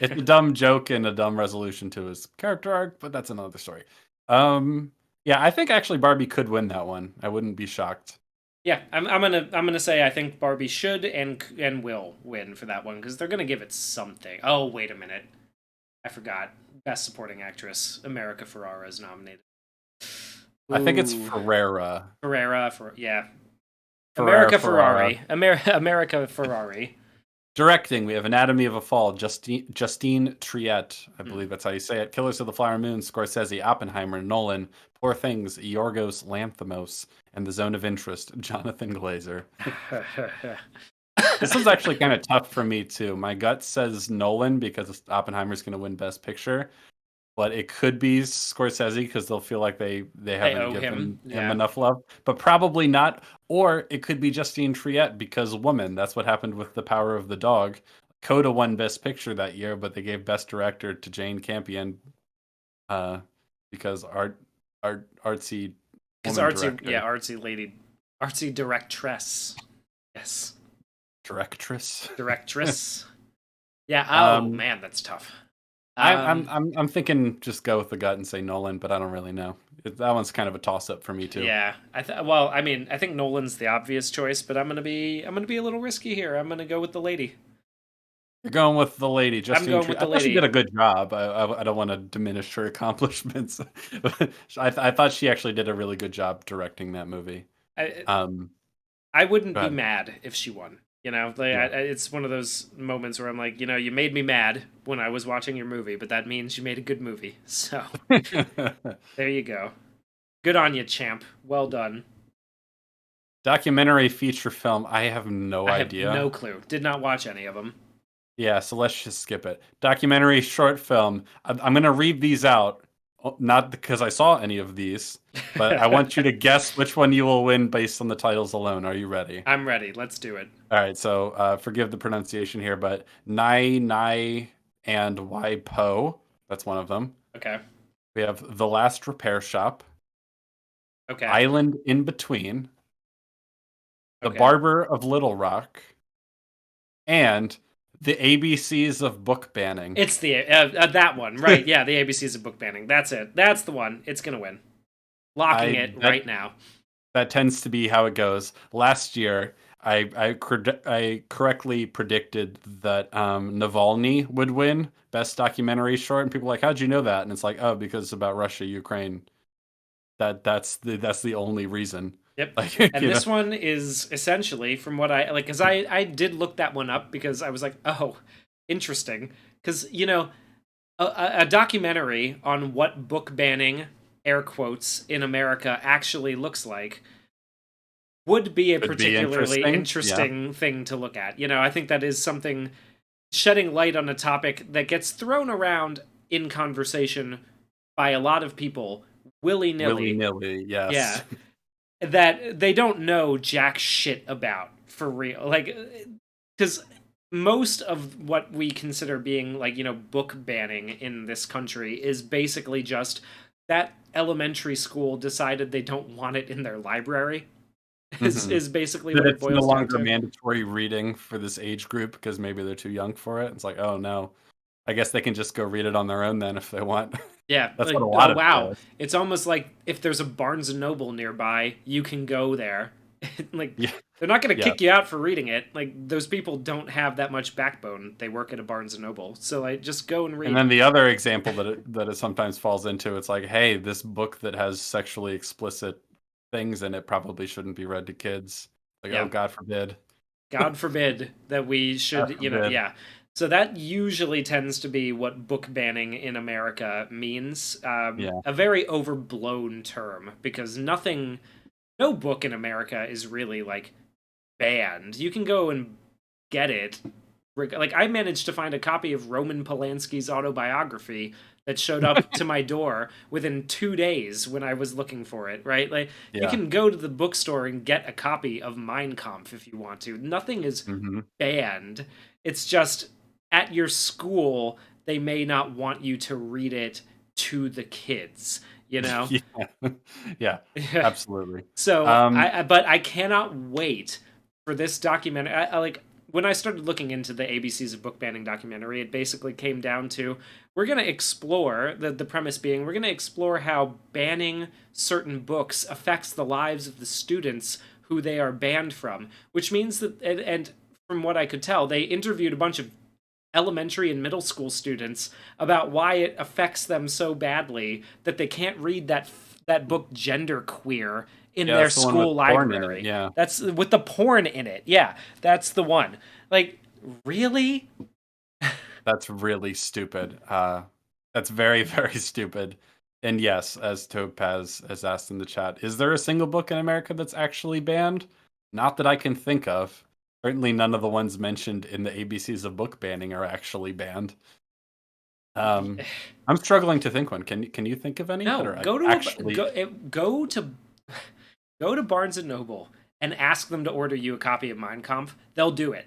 It's a dumb joke and a dumb resolution to his character arc, but that's another story. Yeah, I think actually Barbie could win that one. I wouldn't be shocked. Yeah, I'm gonna say I think Barbie should and will win for that one because they're gonna give it something. Oh, wait a minute, I forgot. Best Supporting Actress, America Ferrera is nominated. I think it's Ooh. Ferrera. Yeah. Ferrera, America Ferrari. America Ferrari. Directing, we have Anatomy of a Fall, Justine Triet, I believe that's how you say it. Killers of the Flower Moon, Scorsese, Oppenheimer, Nolan, Poor Things, Yorgos Lanthimos, and The Zone of Interest, Jonathan Glazer. This is actually kind of tough for me too. My gut says Nolan because Oppenheimer's going to win Best Picture, but it could be Scorsese because they'll feel like they haven't given him enough love, but probably not. Or it could be Justine Triet because Woman. That's what happened with The Power of the Dog. Coda won Best Picture that year, but they gave Best Director to Jane Campion because artsy artsy directress. Yes. Directress. Yeah. Oh man, that's tough. I'm thinking just go with the gut and say Nolan, but I don't really know. That one's kind of a toss up for me too. Yeah. I think Nolan's the obvious choice, but I'm gonna be a little risky here. I'm gonna go with the lady. You're going with the lady. I'm going with the lady. She did a good job. I don't want to diminish her accomplishments. I thought she actually did a really good job directing that movie. I wouldn't be mad if she won. It's one of those moments where I'm like, you made me mad when I was watching your movie, but that means you made a good movie. So there you go. Good on you, champ. Well done. Documentary feature film. I have no idea. No clue. Did not watch any of them. Yeah, so let's just skip it. Documentary short film. I'm going to read these out, not because I saw any of these, but I want you to guess which one you will win based on the titles alone. Are you ready? I'm ready. Let's do it. All right, so forgive the pronunciation here, but Nai and Waipo. That's one of them. Okay. We have The Last Repair Shop. Okay. Island in Between. The Okay. Barber of Little Rock. And The ABCs of Book Banning. It's the that one, right? Yeah, the ABCs of book banning. That's it. That's the one. It's gonna win. Locking it right now. That tends to be how it goes. Last year, I correctly predicted that Navalny would win best documentary short, and people are like, how'd you know that? And it's like, oh, because it's about Russia, Ukraine. That's the only reason. Yep. Like, And this one is essentially from what I like, because I did look that one up because I was like, oh, interesting. Because, a documentary on what book banning, air quotes, in America actually looks like would be a could be particularly interesting. Yeah. interesting thing to look at. I think that is something shedding light on a topic that gets thrown around in conversation by a lot of people Willy willy-nilly. nilly, Yeah. yes. That they don't know jack shit about for real. Like, because most of what we consider being like, book banning in this country is basically just that elementary school decided they don't want it in their library. Mhm. Is basically That what it it's no boils down longer to. mandatory reading for this age group because maybe they're too young for it. It's like, oh no, I guess they can just go read it on their own then if they want. Yeah, That's what like, a oh lot of it wow, is. it's almost like if there's a Barnes and Noble nearby, you can go there. Like, Yeah, they're not going to yeah. kick you out for reading it. Like, those people don't have that much backbone. They work at a Barnes and Noble, so like, just go and And read. then the other example that it sometimes falls into, it's like, hey, this book that has sexually explicit things in it probably shouldn't be read to kids. Like, oh, Yeah, God forbid. God forbid that we God should, forbid. yeah. So that usually tends to be what book banning in America means. Yeah. A very overblown term because no book in America is really like banned. You can go and get it. Like, I managed to find a copy of Roman Polanski's autobiography that showed up to my door within 2 days when I was looking for it, right? Like, you Yeah. can go to the bookstore and get a copy of Mein Kampf if you want to. Nothing is Hmm. banned. It's just at your school, they may not want you to read it to the kids, you know? Yeah. Yeah. Absolutely. So Um, but I cannot wait for this documentary. I like when I started looking into the ABCs of book banning documentary, it basically came down to we're going to explore the premise being we're going to explore how banning certain books affects the lives of the students who they are banned from, which means that and from what I could tell, they interviewed a bunch of elementary and middle school students about why it affects them so badly that they can't read that book Genderqueer in yeah, their that's the one with school porn in it. library. Yeah. That's with the porn in it. Yeah, that's the one. Like, really? That's really stupid. That's very, very stupid. And yes, as Topaz has asked in the chat, is there a single book in America that's actually banned? Not that I can think of. Certainly none of the ones mentioned in the ABCs of book banning are actually banned. I'm struggling to think one. Can you think of any that No, are actually go to Barnes and Noble and ask them to order you a copy of Mein Kampf. They'll do it.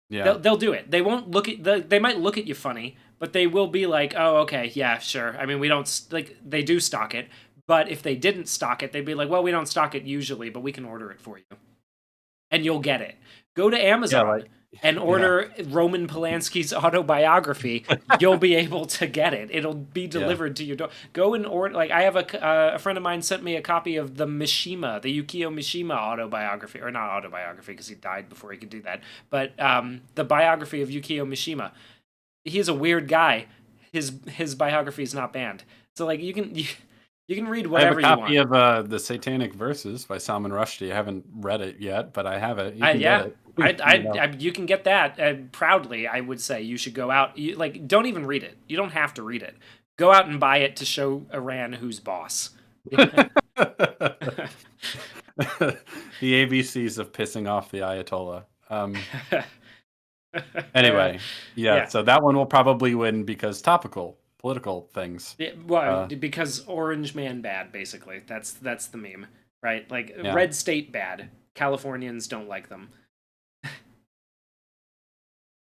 yeah. They'll do it. They won't look at they might look at you funny, but they will be like, "Oh, okay, yeah, sure." I mean, we don't like they do stock it, but if they didn't stock it, they'd be like, "Well, we don't stock it usually, but we can order it for you." And you'll get it. Go to Yeah, Amazon like and yeah. order Roman Polanski's autobiography. You'll be able to get it. It'll be Yeah. delivered to your door. Go and order. Like, I have a friend of mine sent me a copy of the Yukio Mishima autobiography, or not autobiography because he died before he could do that, but the biography of Yukio Mishima. He's a weird guy. His biography is not banned, so like you can read I have a whatever you copy want. of the Satanic Verses by Salman Rushdie. I haven't read it yet, but I have it. You can get Yeah, it. I, you can get that proudly. I would say you should go out. Like, don't even read it. You don't have to read it. Go out and buy it to show Iran who's boss. The ABCs of pissing off the Ayatollah. Anyway, yeah, Yeah, so that one will probably win because topical political things. yeah. Well, Uh, because Orange Man bad, basically. That's the meme, right? Like, yeah. Red State bad. Californians don't like them.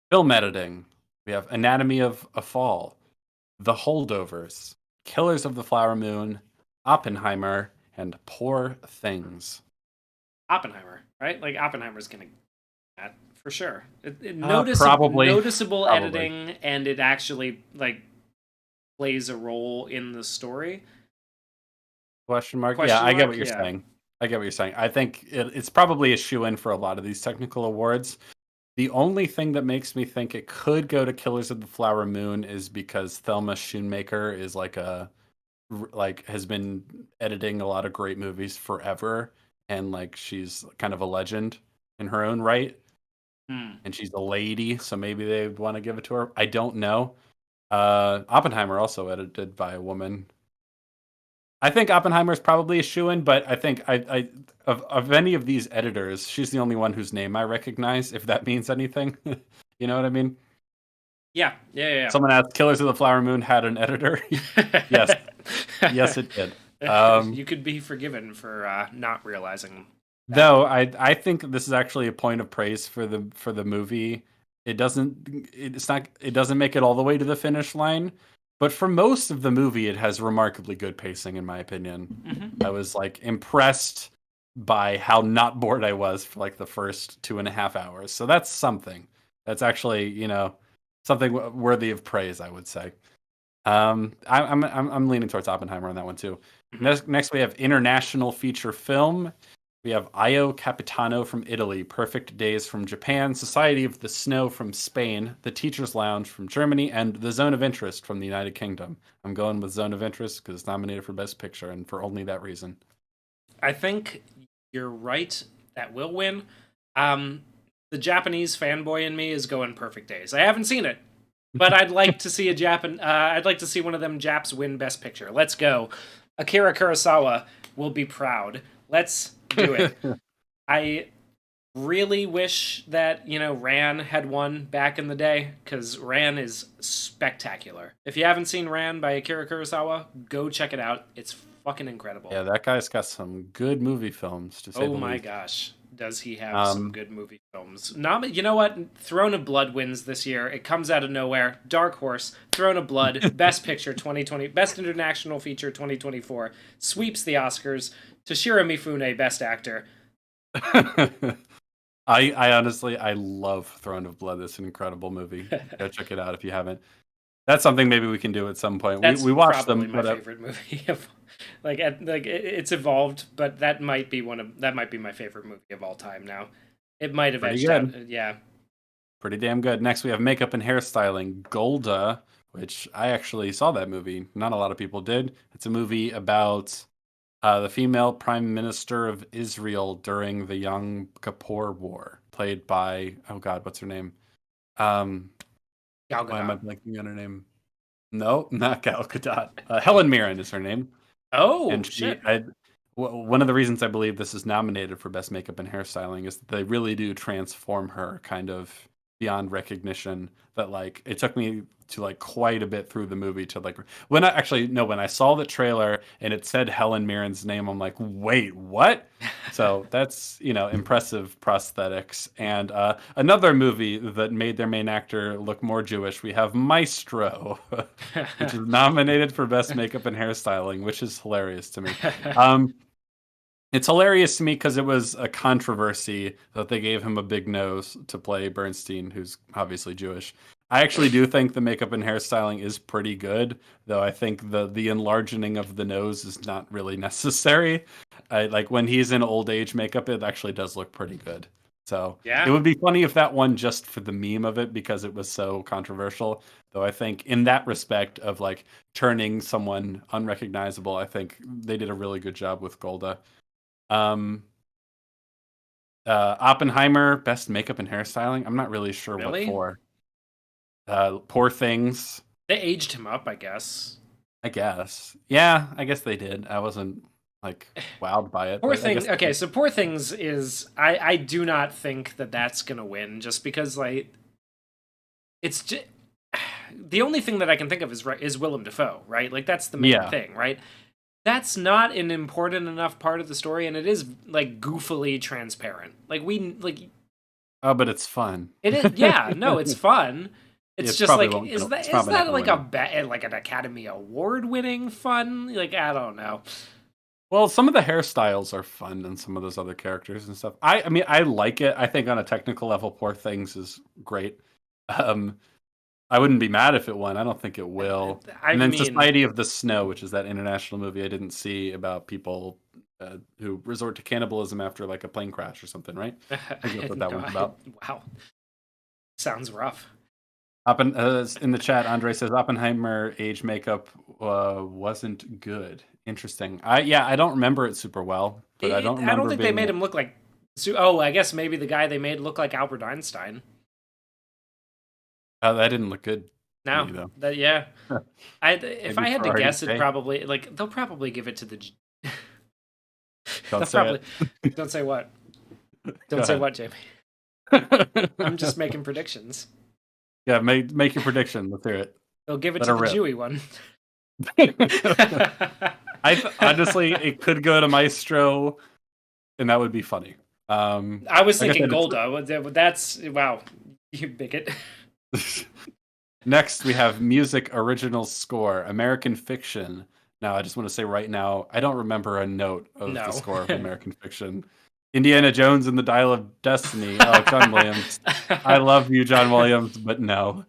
Film editing. We have Anatomy of a Fall, The Holdovers, Killers of the Flower Moon, Oppenheimer, and Poor Things. Oppenheimer, right? Like, Oppenheimer's gonna get that for sure. Probably. Noticeable Probably. editing, and it actually like plays a role in the story. Question mark? Question Yeah, I get mark? what you're Yeah. saying. I get what you're saying. I think it's probably a shoe-in for a lot of these technical awards. The only thing that makes me think it could go to Killers of the Flower Moon is because Thelma Schoonmaker is like has been editing a lot of great movies forever, and like she's kind of a legend in her own right, Hmm. and she's a lady, so maybe they want to give it to her. I don't know. Oppenheimer also edited by a woman. I think Oppenheimer is probably a shoo-in, but I think of any of these editors, she's the only one whose name I recognize, if that means anything. You know what I mean? Yeah, yeah, Someone asked, "Killers of the Flower Moon had an editor?" Yes, yes, it did. You could be forgiven for not realizing that. Though I think this is actually a point of praise for the movie. It doesn't make it all the way to the finish line, but for most of the movie it has remarkably good pacing in my opinion. Mm-hmm. I was like impressed by how not bored I was for like the first 2.5 hours. So that's something. That's actually, something worthy of praise, I would say. I'm leaning towards Oppenheimer on that one too. Next we have international feature film. We have Io Capitano from Italy, Perfect Days from Japan, Society of the Snow from Spain, The Teacher's Lounge from Germany, and The Zone of Interest from the United Kingdom. I'm going with Zone of Interest because it's nominated for Best Picture, and for only that reason. I think you're right. That will win. The Japanese fanboy in me is going Perfect Days. I haven't seen it, but I'd like to see I'd like to see one of them Japs win Best Picture. Let's go. Akira Kurosawa will be proud. Let's do it. I really wish that, Ran had won back in the day, because Ran is spectacular. If you haven't seen Ran by Akira Kurosawa, go check it out. It's fucking incredible. Yeah, that guy's got some good movie films, to say the least. Oh my gosh. Does he have some good movie films? You know what? Throne of Blood wins this year. It comes out of nowhere. Dark Horse, Throne of Blood, Best Picture 2020, Best International Feature 2024, sweeps the Oscars. Toshiro Mifune, Best Actor. I honestly, I love Throne of Blood. It's an incredible movie. Go check it out if you haven't. That's something maybe we can do at some point. That's we watched probably them. my favorite movie. It's evolved, but that might be my favorite movie of all time now. It might have edged out. Yeah. Pretty damn good. Next, we have makeup and hairstyling. Golda, which I actually saw that movie. Not a lot of people did. It's a movie about the female prime minister of Israel during the Yom Kippur War, played by, oh God, what's her name? Gal Gadot. Why am I blanking on her name? No, not Gal Gadot. Helen Mirren is her name. Oh, and shit. One of the reasons I believe this is nominated for Best Makeup and Hairstyling is that they really do transform her kind of beyond recognition. That like it took me to like quite a bit through the movie to like when I saw the trailer and it said Helen Mirren's name, I'm like, wait, what? So that's impressive prosthetics. And another movie that made their main actor look more Jewish, we have Maestro, which is nominated for Best Makeup and Hairstyling, which is hilarious to me. It's hilarious to me because it was a controversy that they gave him a big nose to play Bernstein, who's obviously Jewish. I actually do think the makeup and hairstyling is pretty good, though I think the enlarging of the nose is not really necessary. Like when he's in old age makeup, it actually does look pretty good. So yeah. It would be funny if that won just for the meme of it because it was so controversial. Though I think in that respect of like turning someone unrecognizable, I think they did a really good job with Golda. Oppenheimer, best makeup and hairstyling. I'm not really sure Really? what for. Poor Things. They aged him up, I guess. I guess. Yeah, I guess they did. I wasn't like wowed by it. Poor Things. Okay, so Poor Things is. I do not think that that's gonna win, just because like it's just the only thing that I can think of is Willem Dafoe, right? Like that's the main thing, right? That's not an important enough part of the story, and it is like goofily transparent. Oh, but it's fun. It is. Yeah, no, it's fun. It's just like is that like like an Academy Award winning fun? Like I don't know. Well, some of the hairstyles are fun and some of those other characters and stuff. I mean, I like it. I think on a technical level, Poor Things is great. I wouldn't be mad if it won. I don't think it will. And then Society of the Snow, which is that international movie I didn't see about people who resort to cannibalism after like a plane crash or something, right? I think that's what that one's about. Wow, sounds rough. In the chat, Andre says Oppenheimer age makeup wasn't good. Interesting. I don't remember it super well, but I don't remember. I don't think they made him look like. Oh, I guess maybe the guy they made look like Albert Einstein. That didn't look good. No, to me, though. yeah. If I had to guess, it probably like they'll probably give it to the. Don't say it. Don't say what. Don't say what, Jamie. I'm just making predictions. Yeah, make your prediction. Let's hear it. They'll give it to the Jewy one. Honestly, it could go to Maestro, and that would be funny. I was thinking Golda. That's wow, you bigot. Next, we have music original score, American Fiction. Now, I just want to say right now, I don't remember a note of the score of American Fiction. Indiana Jones and the Dial of Destiny. Oh, John Williams. I love you, John Williams, but no.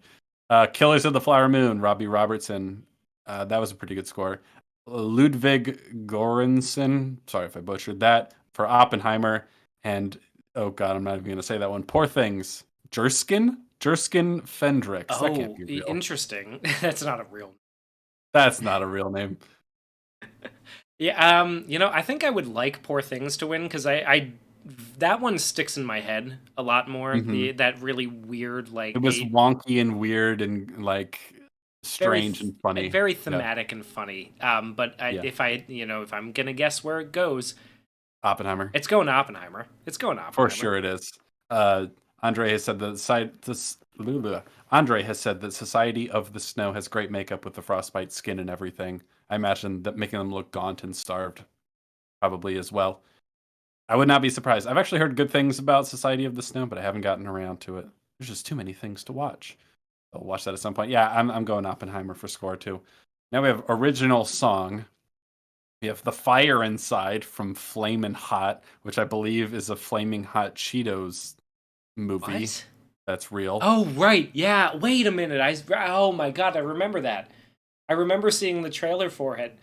Killers of the Flower Moon, Robbie Robertson. That was a pretty good score. Ludwig Göransson. Sorry if I butchered that. For Oppenheimer. And, oh God, I'm not even going to say that one. Poor Things. Jerskin Fendrix. Oh, that can't be real. Interesting. That's not a real name. That's not a real name. Yeah, I think I would like Poor Things to win because I that one sticks in my head a lot more. Mm-hmm. That really weird, like it was wonky and weird and like strange and funny, very thematic and funny. But if I'm gonna guess where it goes, Oppenheimer. It's going to Oppenheimer. For sure, it is. Andre has said that Society of the Snow has great makeup with the frostbite skin and everything. I imagine that making them look gaunt and starved probably as well. I would not be surprised. I've actually heard good things about Society of the Snow, but I haven't gotten around to it. There's just too many things to watch. I'll watch that at some point. Yeah, I'm going Oppenheimer for score too. Now we have original song. We have The Fire Inside from Flamin' Hot, which I believe is a Flaming Hot Cheetos movie. What? That's real. Oh, right. Yeah. Wait a minute. Oh my God. I remember that. I remember seeing the trailer for it,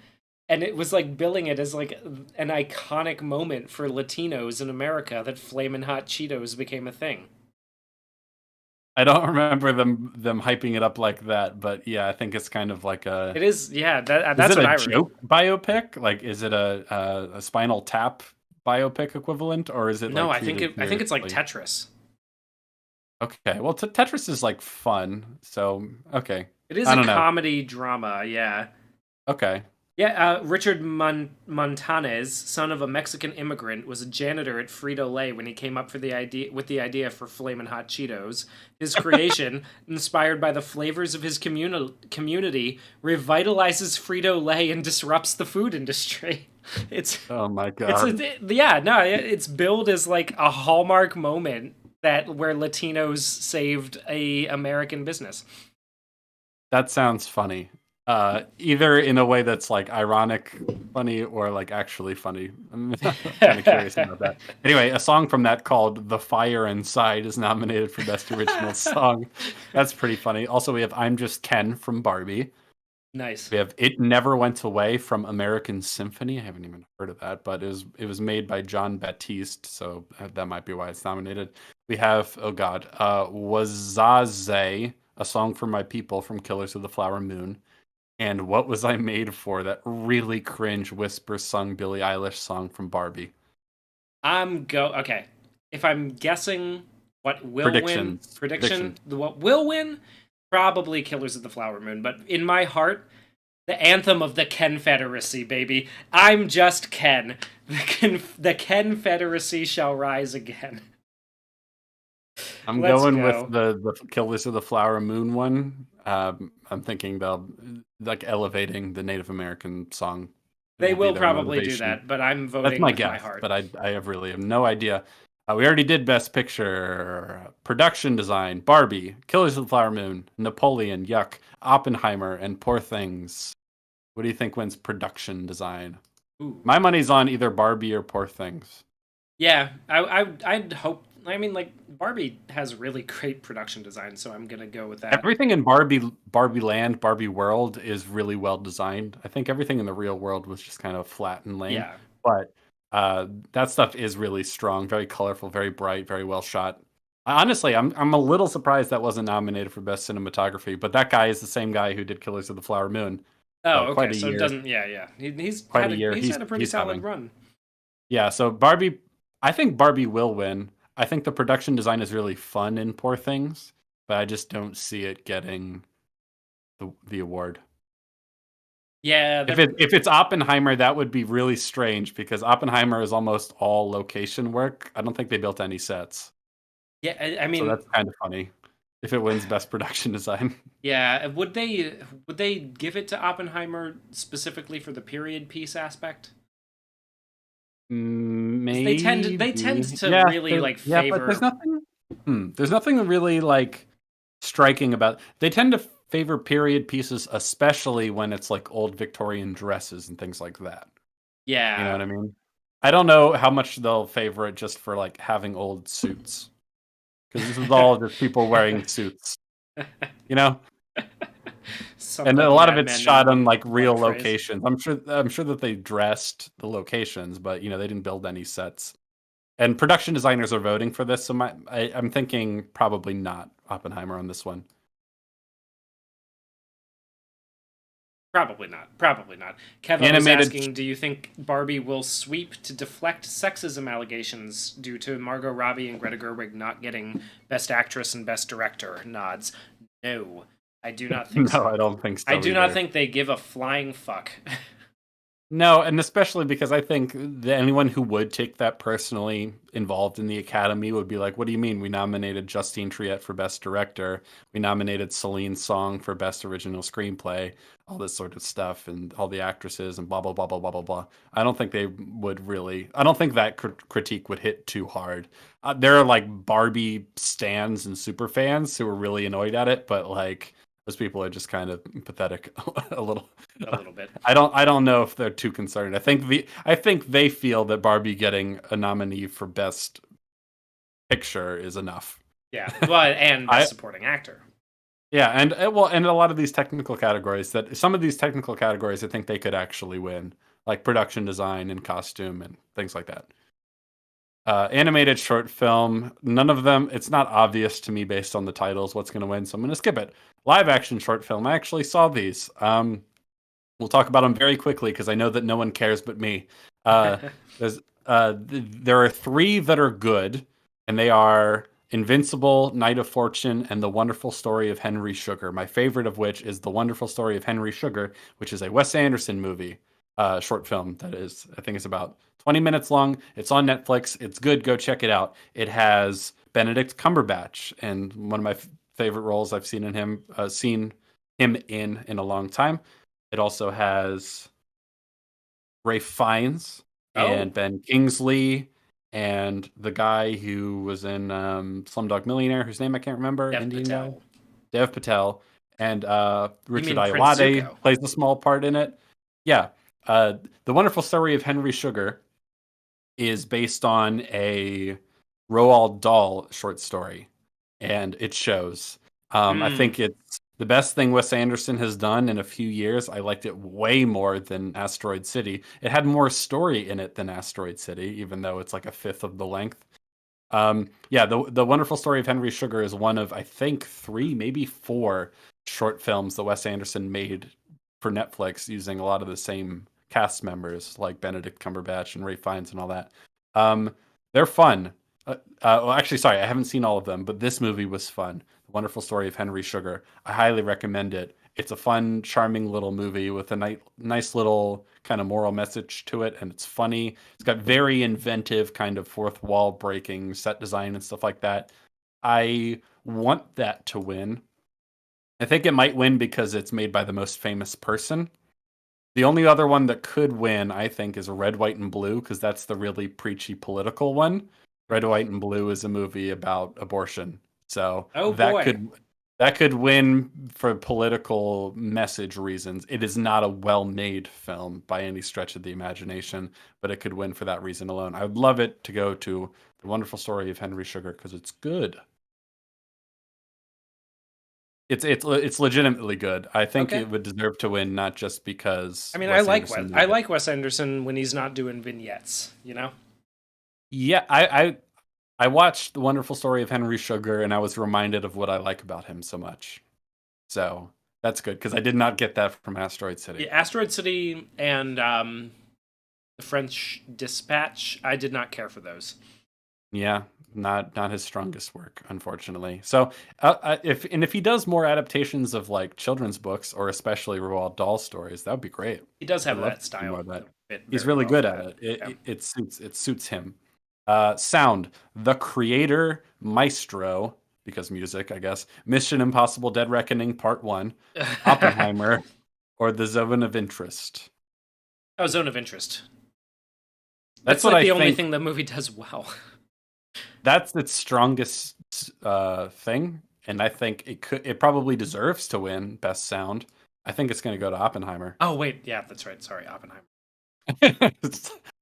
and it was like billing it as like an iconic moment for Latinos in America that Flamin' Hot Cheetos became a thing. I don't remember them hyping it up like that, but yeah, I think it's kind of like a. It is, yeah. That's what I remember. Joke biopic? Like, is it a Spinal Tap biopic equivalent, or is it? No, like I think it's like Tetris. Okay, well, Tetris is like fun, so okay. It is a comedy drama, yeah. Okay. Yeah, Richard Montanez, son of a Mexican immigrant, was a janitor at Frito-Lay when he came up with the idea for Flamin' Hot Cheetos. His creation, inspired by the flavors of his community, revitalizes Frito-Lay and disrupts the food industry. Oh my God. It's billed as like a hallmark moment where Latinos saved a American business. That sounds funny. Either in a way that's like ironic funny or like actually funny. I'm kind of curious about that. Anyway, a song from that called The Fire Inside is nominated for Best Original Song. That's pretty funny. Also, we have I'm Just Ken from Barbie. Nice. We have It Never Went Away from American Symphony. I haven't even heard of that, but it was made by John Baptiste, so that might be why it's nominated. We have, Wazaze, A Song for My People from Killers of the Flower Moon. And What Was I Made For, that really cringe whisper-sung Billie Eilish song from Barbie. Okay. If I'm guessing what will win, what will win, probably Killers of the Flower Moon. But in my heart, the anthem of the Confederacy, baby. I'm just Ken. The Confederacy shall rise again. I'm going with the Killers of the Flower Moon one. I'm thinking they'll like elevating the Native American song. They will probably do that, but I'm voting with my guess, heart. But I really have no idea. We already did Best Picture, Production Design, Barbie, Killers of the Flower Moon, Napoleon, Yuck, Oppenheimer, and Poor Things. What do you think wins Production Design? Ooh. My money's on either Barbie or Poor Things. Yeah, I'd hope. I mean, like, Barbie has really great production design, so I'm gonna go with that. Everything in Barbie Land, Barbie World is really well designed. I think everything in the real world was just kind of flat and lame. Yeah. But That stuff is really strong, very colorful, very bright, very well shot. Honestly, I'm a little surprised that wasn't nominated for best cinematography, but that guy is the same guy who did Killers of the Flower Moon. Oh, So okay. So it doesn't. Yeah, yeah. quite a year. He's had a pretty He's solid having. run. Yeah, so Barbie, I think Barbie will win. I think the production design is really fun in Poor Things, but I just don't see it getting the award. Yeah, If it's Oppenheimer, that would be really strange because Oppenheimer is almost all location work. I don't think they built any sets. yeah. I So mean, that's kind of funny if it wins best production design. yeah. Would they give it to Oppenheimer specifically for the period piece aspect? They tend Maybe. to really like Yeah, but favor. there's nothing really like striking about. They tend to favor period pieces, especially when it's like old Victorian dresses and things like that. You know Yeah. what I mean? I don't know how much they'll favor it just for like having old suits because this is all just people wearing suits, you know? And a Something lot of that it's men in shot on like real white phrase. locations. I'm sure that they dressed the locations, but they didn't build any sets. And production designers are voting for this, so I'm thinking probably not Oppenheimer on this one. Probably not. Probably not. Keva was Animated, asking, do you think Barbie will sweep to deflect sexism allegations due to Margot Robbie and Greta Gerwig not getting Best Actress and Best Director nods? No, I do not think no, I so. don't think I so do not either. think they give a flying fuck. No, and especially because I think that anyone who would take that personally involved in the Academy would be like, "What do you mean? We nominated Justine Triet for Best Director. We nominated Celine Song for Best Original Screenplay. All this sort of stuff, and all the actresses, and blah blah blah blah blah blah blah." I don't think they would really. I don't think that critique would hit too hard. There are like Barbie stans and super fans who are really annoyed at it, but like those people are just kind of pathetic a little. A little bit. I don't know if they're too concerned. I think they feel that Barbie getting a nominee for best picture is enough. Yeah. Well, and I Best Supporting Actor. Yeah, and well, and a lot of these technical categories that some of these technical categories I think they could actually win, like production design and costume and things like that. Animated short film, none of them. It's not obvious to me based on the titles what's going to win, so I'm going to skip it. Live action short film. I actually saw these. We'll talk about them very quickly because I know that no one cares but me. Uh, there are three that are good, and they are Invincible, Night of Fortune, and The Wonderful Story of Henry Sugar. My favorite of which is The Wonderful Story of Henry Sugar, which is a Wes Anderson movie, short film that is, I think it's about 20 minutes long. It's on Netflix. It's good. Go check it out. It has Benedict Cumberbatch, and one of my favorite roles I've seen him in a long time. It also has Ray Fiennes Oh, and Ben Kingsley and the guy who was in Slumdog Millionaire, whose name I can't remember, Dev Indian guy, Patel. Dev Patel, and You Richard mean Prince Ayoade Zuko? plays a small part in it. Yeah, the Wonderful Story of Henry Sugar is based on a Roald Dahl short story, and it shows. I Hmm. think it's the best thing Wes Anderson has done in a few years. I liked it way more than Asteroid City. It had more story in it than Asteroid City, even though it's like a fifth of the length. Yeah, the Wonderful Story of Henry Sugar is one of I think three, maybe four short films that Wes Anderson made for Netflix using a lot of the same cast members like Benedict Cumberbatch and Ray Fiennes and all that. Um, they're fun. Well, actually, sorry, I haven't seen all of them, but this movie was fun. The Wonderful Story of Henry Sugar. I highly recommend it. It's a fun, charming little movie with a nice little kind of moral message to it, and it's funny. It's got very inventive kind of fourth wall breaking set design and stuff like that. I want that to win. I think it might win because it's made by the most famous person. The only other one that could win, I think, is Red, White, and Blue, because that's the really preachy political one. Red, White, and Blue is a movie about abortion. So Oh that boy. could win for political message reasons. It is not a well-made film by any stretch of the imagination, but it could win for that reason alone. I would love it to go to The Wonderful Story of Henry Sugar because it's good. It's legitimately good. I think Okay. it would deserve to win, not just because I mean, Wes Anderson I made it. like Wes Anderson when he's not doing vignettes. You know. Yeah, I watched The Wonderful Story of Henry Sugar, and I was reminded of what I like about him so much. So that's good because I did not get that from Asteroid City. Yeah, Asteroid City and the French Dispatch. I did not care for those. Yeah, not his strongest work, unfortunately. So, if he does more adaptations of like children's books or especially Roald Dahl stories, that would be great. He does I'd have love that to see more style of that. that fit He's very really well good for at that. it. Yeah. It suits him. Sound, The Creator, Maestro, because music, I guess. Mission Impossible: Dead Reckoning Part One, Oppenheimer, or The Zone of Interest. Oh, Zone of Interest. That's That's what like I the only think. thing the movie does well. That's its strongest thing, and I think it probably deserves to win Best Sound. I think it's going to go to Oppenheimer. Oh wait, yeah, that's right. Sorry, Oppenheimer.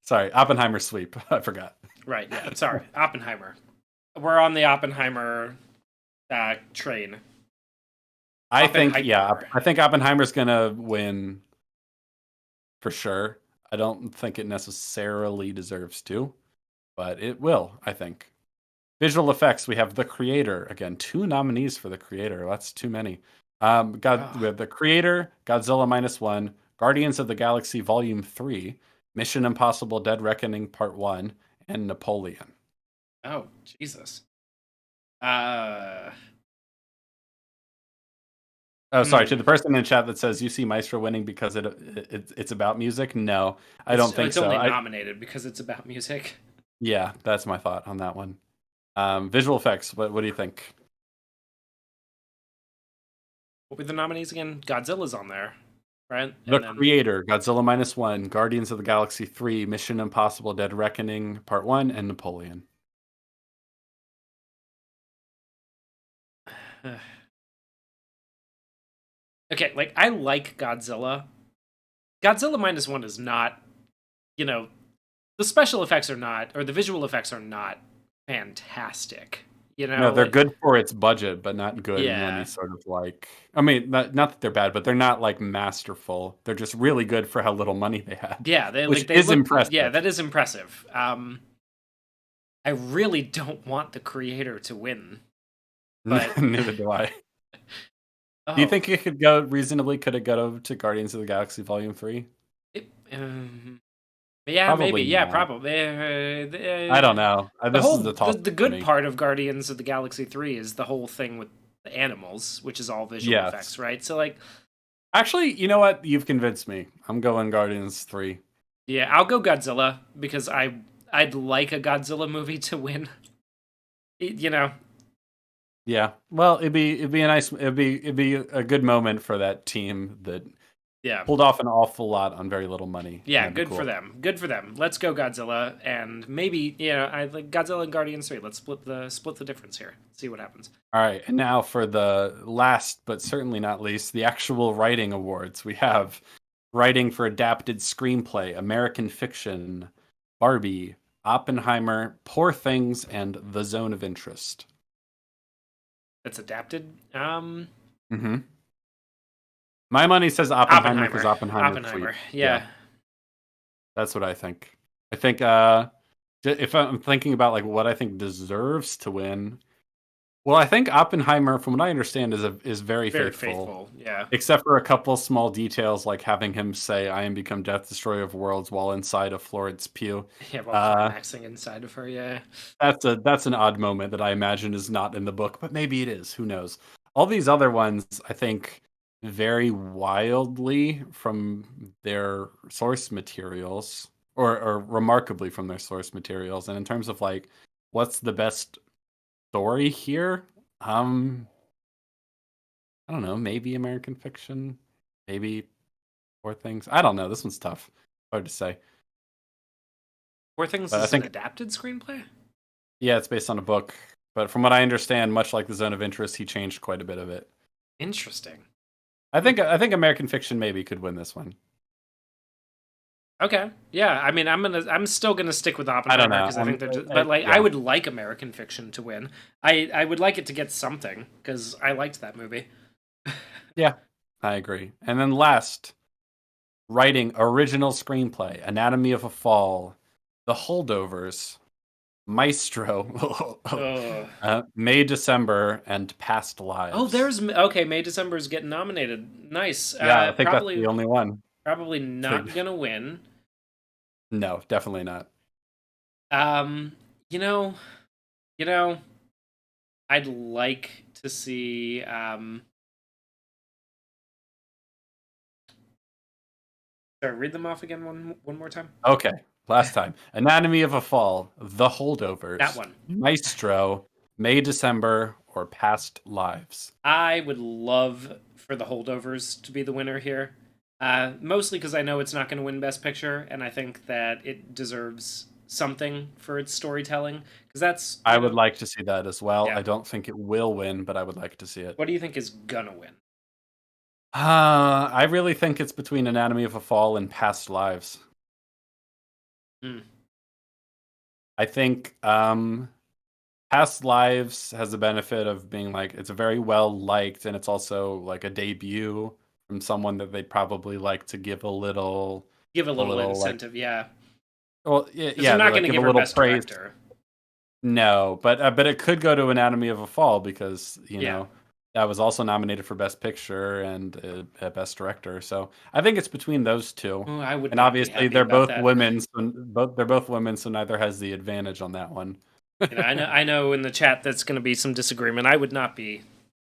Sorry, Oppenheimer sweep. I forgot. Right, yeah. Sorry, Oppenheimer. We're on the Oppenheimer train. Yeah, Oppenheimer. I think Oppenheimer's going to win for sure. I don't think it necessarily deserves to, but it will, I think. Visual effects, we have The Creator. Again, 2 nominees for The Creator. That's too many. We Oh, have The Creator, Godzilla Minus One, Guardians of the Galaxy Volume 3, Mission Impossible: Dead Reckoning Part 1, and Napoleon. oh, Jesus. Uh, Oh, sorry, to hmm. the person in chat that says you see Maestro winning because it's about music. No, I don't think It's so. only nominated because it's about music. Yeah, that's my thought on that one. Visual effects. What do you think? What were the nominees again? Godzilla's on there, right? The And then Creator, Godzilla Minus One, Guardians of the Galaxy 3, Mission Impossible: Dead Reckoning Part 1, and Napoleon. okay, like I like Godzilla. Godzilla minus one is not, you know, the special effects are not, or the visual effects are not fantastic. You No, know, they're like good for its budget, but not good in any yeah, sort of like. I mean, not that they're bad, but they're not like masterful. They're just really good for how little money they had, yeah, which they is look, yeah, impressive. that is impressive. I really don't want the creator to win, but Neither do I. Do you oh, think it could go reasonably? Could it go to Guardians of the Galaxy Volume 3? it, yeah, maybe, Probably yeah, not. probably. I don't know. The This is whole the toss the for good me. part of Guardians of the Galaxy 3 is the whole thing with the animals, which is all visual effects, Yes. right? So like Actually, you know what? You've convinced me. I'm going Guardians 3. yeah, I'll go Godzilla because I'd like a Godzilla movie to win. You know, Yeah. Well, it'd be a good moment for that team that yeah. pulled off an awful lot on very little money. And Yeah, that'd be good for cool. them. Good for them. Let's go Godzilla and maybe, I like Godzilla and Guardians 3. Let's split the difference here. See what happens. All right. And now for the last but certainly not least, the actual writing awards. We have writing for adapted screenplay, American Fiction, Barbie, Oppenheimer, Poor Things, and The Zone of Interest. That's adapted. Mm-hmm. My money says Oppenheimer because Oppenheimer. Oppenheimer sweep. Oppenheimer. Yeah, Yeah. that's what I think. I think if I'm thinking about like what I think deserves to win, well, I think Oppenheimer, from what I understand, is very Very faithful, faithful. Yeah. except for a couple small details like having him say, "I am become Death Destroyer of Worlds" while inside of Florence Pugh. Yeah, while Uh, climaxing inside of her. Yeah. that's an odd moment that I imagine is not in the book, but maybe it is. Who knows? All these other ones, I think, vary wildly from their source materials, or remarkably from their source materials. And in terms of like, what's the best story here? I don't know. Maybe American Fiction, maybe Poor Things. I don't know. This one's tough. Hard to say. Poor Things But I is an think, adapted screenplay? yeah, it's based on a book. But from what I understand, much like the Zone of Interest, he changed quite a bit of it. Interesting. I think American Fiction maybe could win this one. Okay. Yeah, I mean, I'm still gonna stick with I don't Oppenheimer know. because I think they're just, but like I Yeah. would like American Fiction to win. I would like it to get something because I liked that movie. Yeah, I agree. And then last, writing original screenplay, Anatomy of a Fall, The Holdovers, Maestro, Oh, May, December, and Past oh, Lives. there's okay. May December is getting nominated. Nice. Yeah, I think that's the only one. Probably Fig- not gonna win. No, definitely not. Um, you know, you know, I'd like to see. Sorry, read them off again one more time. Okay, last time. Anatomy of a Fall, The That Holdovers, one. Maestro, May, December, or Past Lives. I would love for the Holdovers to be the winner here. Mostly because I know it's not going to win Best Picture, and I think that it deserves something for its storytelling. Because that's, I would like to see that as well. yeah. I don't think it will win, but I would like to see it. What do you think is gonna win? I really think it's between Anatomy of a Fall and Past Lives. Hmm. I think Past Lives has the benefit of being like it's a very well liked, and it's also like a debut from someone that they'd probably like to give Give a a little little like, incentive, yeah. well, yeah, Because they're they not like going to give a give her little Best praise. Director. No, but it could go to Anatomy of a Fall because Yeah. that was also nominated for Best Picture and Best Director. So I think it's between those two, Oh, I would and not be obviously happy they're about both that. women, they're both women, so neither has the advantage on that one. I know in the chat that's going to be some disagreement. I would not be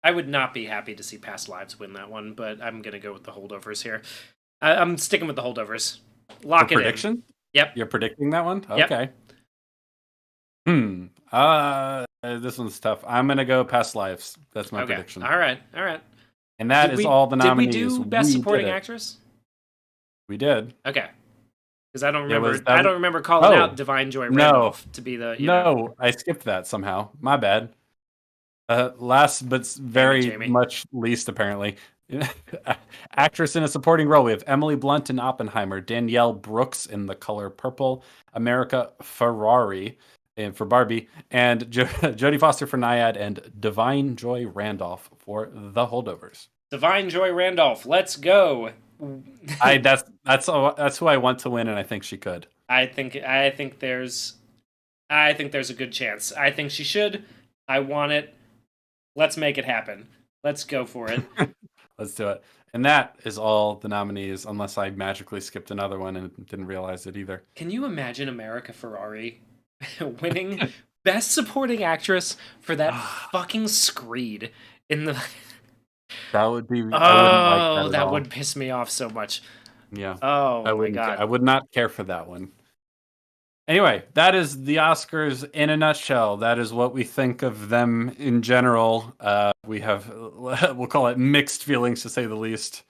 happy to see Past Lives win that one, but I'm going to go with the Holdovers here. I'm sticking with the Holdovers. For Lock it in. prediction, Yep. you're predicting that one, Yep. okay? This one's tough. I'm gonna go Past Lives. That's my Okay. prediction, All right. All right. and that is all the Did we nominees. do Best We did Supporting it. Actress? We did. Okay. Because I don't It was remember. that. I don't remember calling out Oh Divine Joy no, Randolph to be the no, I skipped that somehow. My bad. Last but Damn it, very Jamie. much least, apparently, actress in a supporting role. We have Emily Blunt in Oppenheimer, Danielle Brooks in The Color Purple, America Ferrari for Barbie, and Jodie Foster for Nyad, and Divine Joy Randolph for The Holdovers. Divine Joy Randolph. Let's go. That's who I want to win, and I think she could. I think there's a good chance. I think she should. I want it. Let's make it happen. Let's go for it. Let's do it. And that is all the nominees, unless I magically skipped another one and didn't realize it either. Can you imagine America Ferrari winning Best Supporting Actress for that fucking screed in the? That would be. I wouldn't like Oh, that at that all. would piss me off so much. Yeah. Oh I my wouldn't. god. I would not care for that one. Anyway, that is the Oscars in a nutshell. That is what we think of them in general. We have, we'll call it mixed feelings to say the least.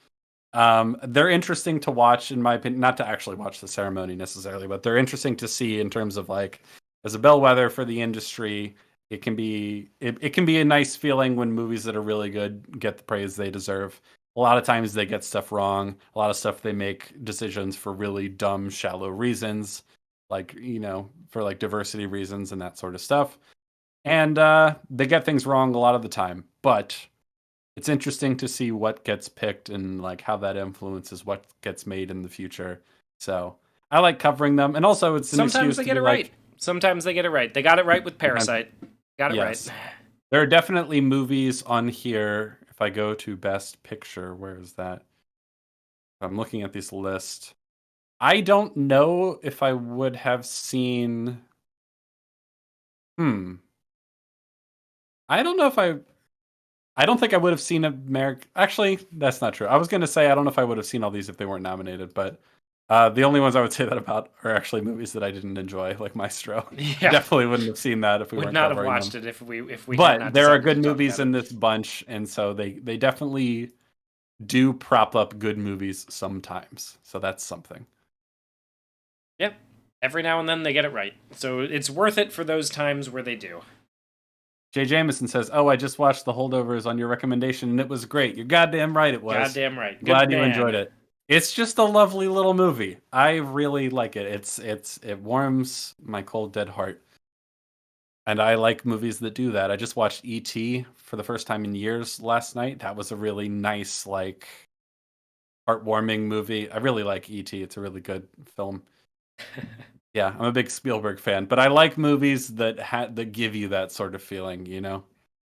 They're interesting to watch, in my opinion, not to actually watch the ceremony necessarily, but they're interesting to see in terms of like, as a bellwether for the industry. It can be a nice feeling when movies that are really good get the praise they deserve. A lot of times they get stuff wrong. A lot of stuff they make decisions for really dumb, shallow reasons, like for like diversity reasons and that sort of stuff. And they get things wrong a lot of the time, but it's interesting to see what gets picked and like how that influences what gets made in the future. So I like covering them, and also it's an Sometimes excuse they to get be it like, right. Sometimes they get it right. They got it right with Parasite. Got it yes, right. there are definitely movies on here. If I go to Best Picture, where is that? I'm looking at this list. I don't know if I would have seen. I don't know if I don't think I would have seen America. Actually, that's not true. I was going to say I don't know if I would have seen all these if they weren't nominated, but the only ones I would say that about are actually movies that I didn't enjoy, like Maestro. Yeah. Definitely wouldn't have seen that if we Would weren't not have covering watched them. it if we. had But not there are decided good to talk movies about in it. this bunch, and so they definitely do prop up good movies sometimes. So that's something. Yep. Every now and then they get it right, so it's worth it for those times where they do. Jay Jameson says, "Oh, I just watched The Holdovers on your recommendation, and it was great. You're goddamn right, it was. Goddamn right. Good Glad you man. enjoyed it. It's just a lovely little movie. I really like it. It warms my cold dead heart. And I like movies that do that. I just watched E.T. for the first time in years last night. That was a really nice, like, heartwarming movie. I really like E.T. It's a really good film. Yeah, I'm a big Spielberg fan, but I like movies that give you that sort of feeling,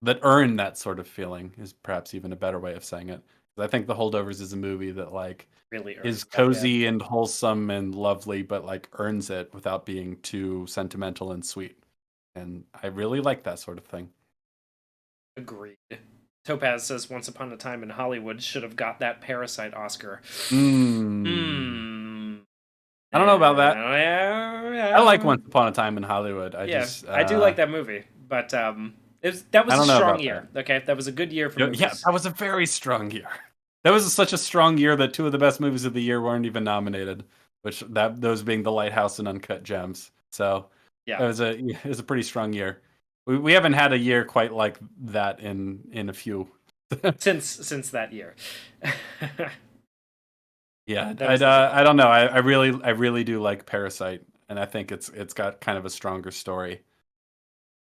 that earn that sort of feeling is perhaps even a better way of saying it. I think The Holdovers is a movie that like Really is earns that, yeah. cozy and wholesome and lovely, but like earns it without being too sentimental and sweet. And I really like that sort of thing. Agreed. Topaz says Once Upon a Time in Hollywood should have got that Parasite Oscar. Mm. Hmm. I don't know about that. I like Yeah, Once Upon a Time in Hollywood. I yeah, just I do like that movie, but that I was a don't know strong about that. year. Okay, that was a good year for Yeah, movies. that was a very strong year. That was such a strong year that two of the best movies of the year weren't even nominated, which those being The Lighthouse and Uncut Gems. So Yeah, it was a pretty strong year. We haven't had a year quite like that in a few. since that year. Yeah, That was the I don't know. I really do like Parasite, and I think it's got kind of a stronger story.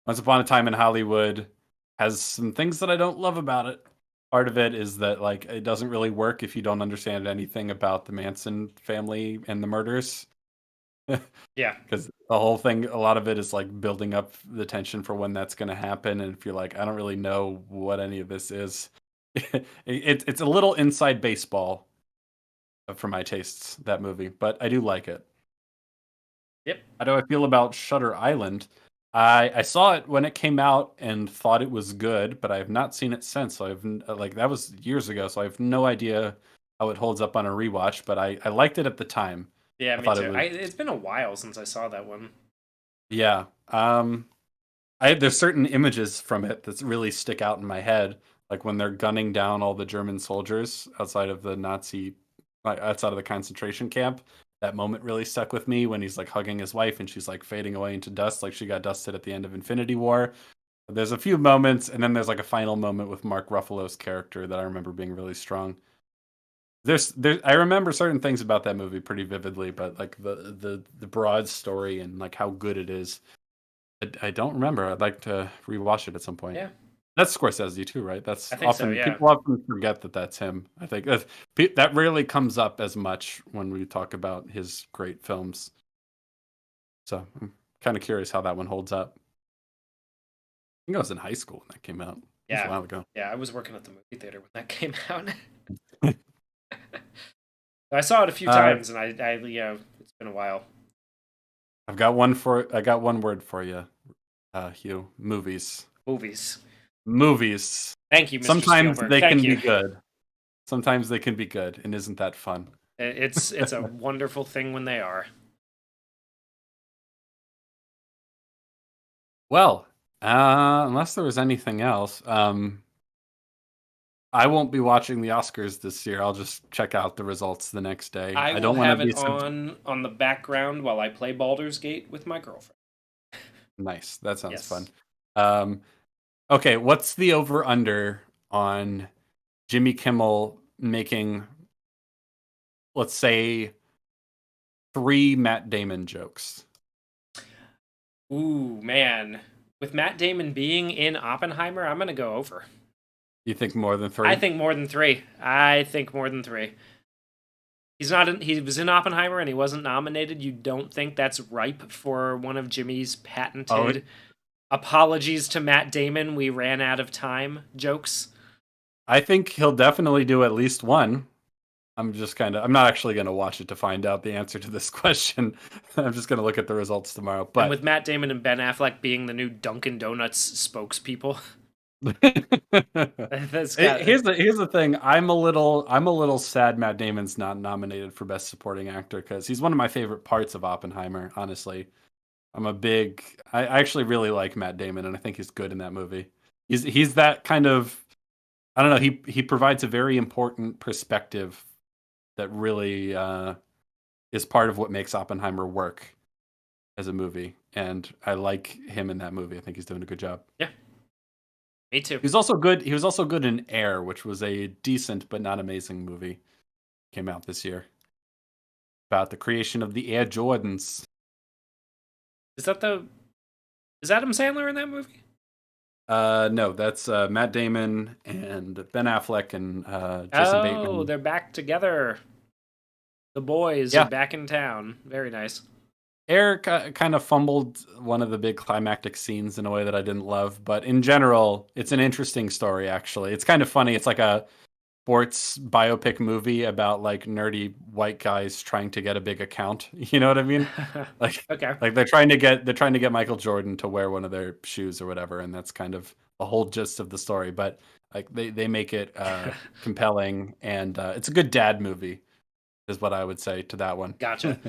Once Upon a Time in Hollywood has some things that I don't love about it. Part of it is that like it doesn't really work if you don't understand anything about the Manson family and the murders. yeah. Because the whole thing, a lot of it is like building up the tension for when that's going to happen. And if you're like, I don't really know what any of this is, it's a little inside baseball for my tastes, that movie, but I do like it. Yep. How do I feel about Shutter Island? I saw it when it came out and thought it was good, but I have not seen it since. So like that was years ago, so I have no idea how it holds up on a rewatch. But I liked it at the time. Yeah, I me thought it too. was It's been a while since I saw that one. yeah. There's certain images from it that really stick out in my head, like when they're gunning down all the German soldiers outside of the concentration camp. That moment really stuck with me when he's like hugging his wife and she's like fading away into dust, like she got dusted at the end of Infinity War. There's a few moments, and then there's like a final moment with Mark Ruffalo's character that I remember being really strong. I remember certain things about that movie pretty vividly, but like the broad story and like how good it is, I don't remember. I'd like to rewatch it at some point. Yeah, That's Scorsese too, right? I think so. Yeah. People often forget that that's him. I think that rarely comes up as much when we talk about his great films. So I'm kind of curious how that one holds up. I think I was in high school when that came out. It was a Yeah. while ago. Yeah, I was working at the movie theater when that came out. I saw it a few Uh, times, and it's been a while. I got one word for you, Hugh. Movies. Movies. Movies. Thank you, Mr. Sometimes Spielberg. they Thank can be you. good. Sometimes they can be good, and isn't that fun? It's a wonderful thing when they are. Well, unless there was anything else, I won't be watching the Oscars this year. I'll just check out the results the next day. I I will don't want to have be it on the background while I play Baldur's Gate with my girlfriend. nice. That sounds fun. Yes. Um, okay, what's the over under on Jimmy Kimmel making, let's say, 3 Matt Damon jokes? Ooh, man. With Matt Damon being in Oppenheimer, I'm gonna go over. You think more than 3? I think more than three. I think more than three. He's not. He was in Oppenheimer and he wasn't nominated. You don't think that's ripe for one of Jimmy's Oh, patented apologies to Matt Damon? We ran out of time jokes. I think he'll definitely do at least one. I'm not actually going to watch it to find out the answer to this question. I'm just going to look at the results tomorrow. And But with Matt Damon and Ben Affleck being the new Dunkin' Donuts spokespeople, that's got. here's the thing. I'm a little sad Matt Damon's not nominated for Best Supporting Actor because he's one of my favorite parts of Oppenheimer. Honestly, I actually really like Matt Damon, and I think he's good in that movie. He's that kind of, I don't know. He provides a very important perspective that really is part of what makes Oppenheimer work as a movie, and I like him in that movie. I think he's doing a good job. Yeah, me too. He was also good in Air, which was a decent but not amazing movie. Came out this year about the creation of the Air Jordans. Is that the Is Adam Sandler in that movie? No, that's Matt Damon and Ben Affleck and Jason Oh, Bateman. they're back together. The boys are Yeah, back in town. Very nice. Eric kind of fumbled one of the big climactic scenes in a way that I didn't love, but in general, it's an interesting story. Actually, it's kind of funny. It's like a sports biopic movie about like nerdy white guys trying to get a big account. You know what I mean? Like Okay. like they're trying to get Michael Jordan to wear one of their shoes or whatever, and that's kind of the whole gist of the story. But like they make it compelling, and it's a good dad movie, is what I would say to that one. Gotcha.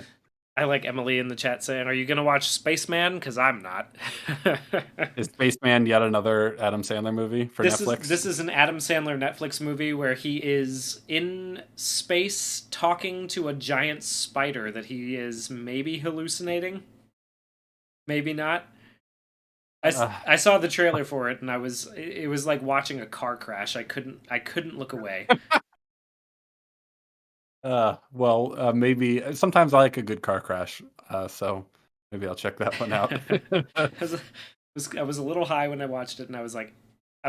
I like Emily in the chat saying, "Are you gonna watch Spaceman? Because I'm not." Is Spaceman yet another Adam Sandler movie for Netflix? This is an Adam Sandler Netflix movie where he is in space talking to a giant spider that he is maybe hallucinating, maybe not. I saw the trailer for it and it was like watching a car crash. I couldn't look away. Well, maybe sometimes I like a good car crash, so maybe I'll check that one out. I was a little high when I watched it, and I was like,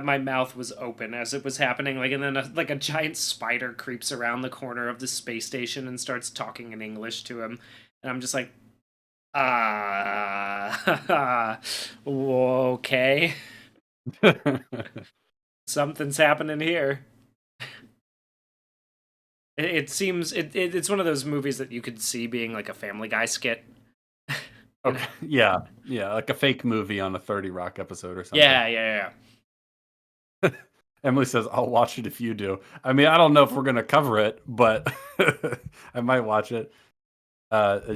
my mouth was open as it was happening. Like, and then like a giant spider creeps around the corner of the space station and starts talking in English to him, and I'm just like, okay, something's happening here. It seems it's one of those movies that you could see being like a Family Guy skit. Okay, yeah, like a fake movie on a 30 Rock episode or something. Yeah. Emily says, "I'll watch it if you do." I mean, I don't know if we're gonna cover it, but I might watch it.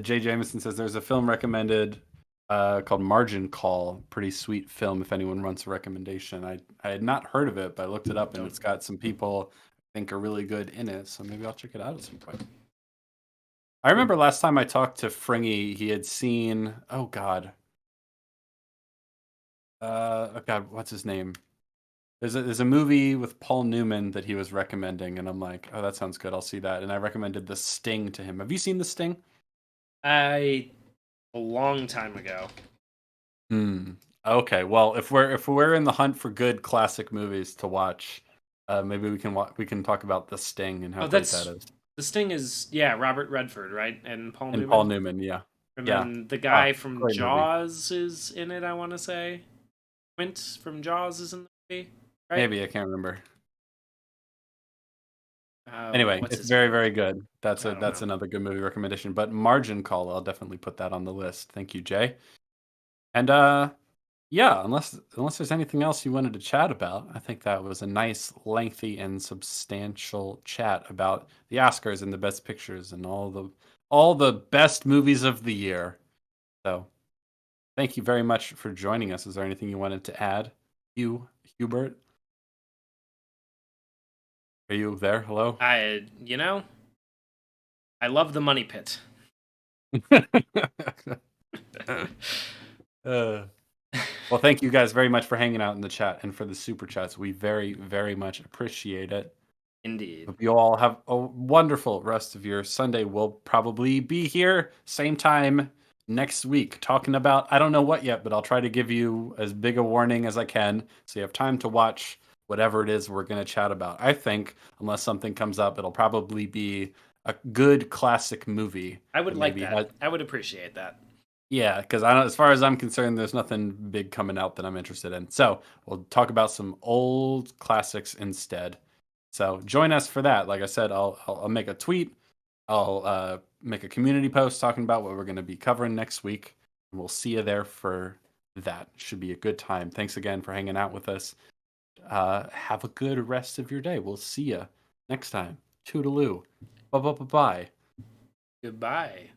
Jay Jameson says there's a film recommended called Margin Call. Pretty sweet film. If anyone wants a recommendation, I had not heard of it, but I looked it up and it's got some people I think are really good in it. So maybe I'll check it out at some point. I remember last time I talked to Fringy, he had seen oh god, what's his name? There's a movie with Paul Newman that he was recommending, and I'm like, oh, that sounds good. I'll see that. And I recommended The Sting to him. Have you seen The Sting? A long time ago. Okay. Well, if we're in the hunt for good classic movies to watch, maybe we can talk about The Sting and how great that is. The Sting is Robert Redford, right? And Paul Newman. Paul Newman, yeah. And yeah. then the guy from Jaws is in it, I want to say. Quint from Jaws is in the movie, right? Maybe, I can't remember. Anyway, it's very, very good. That's another good movie recommendation. But Margin Call, I'll definitely put that on the list. Thank you, Jay. And yeah, unless there's anything else you wanted to chat about, I think that was a nice, lengthy, and substantial chat about the Oscars and the Best Pictures and all the best movies of the year. So, thank you very much for joining us. Is there anything you wanted to add, Hubert? Are you there? Hello? I love the Money Pit. Well, thank you guys very much for hanging out in the chat and for the super chats. We very, very much appreciate it. Indeed. Hope you all have a wonderful rest of your Sunday. We'll probably be here same time next week talking about, I don't know what yet, but I'll try to give you as big a warning as I can so you have time to watch whatever it is we're going to chat about. I think, unless something comes up, it'll probably be a good classic movie. I would like that. I would appreciate that. Yeah, because as far as I'm concerned, there's nothing big coming out that I'm interested in. So we'll talk about some old classics instead. So join us for that. Like I said, I'll make a tweet. I'll make a community post talking about what we're going to be covering next week. And we'll see you there for that. Should be a good time. Thanks again for hanging out with us. Have a good rest of your day. We'll see you next time. Toodaloo. Bye-bye. Goodbye.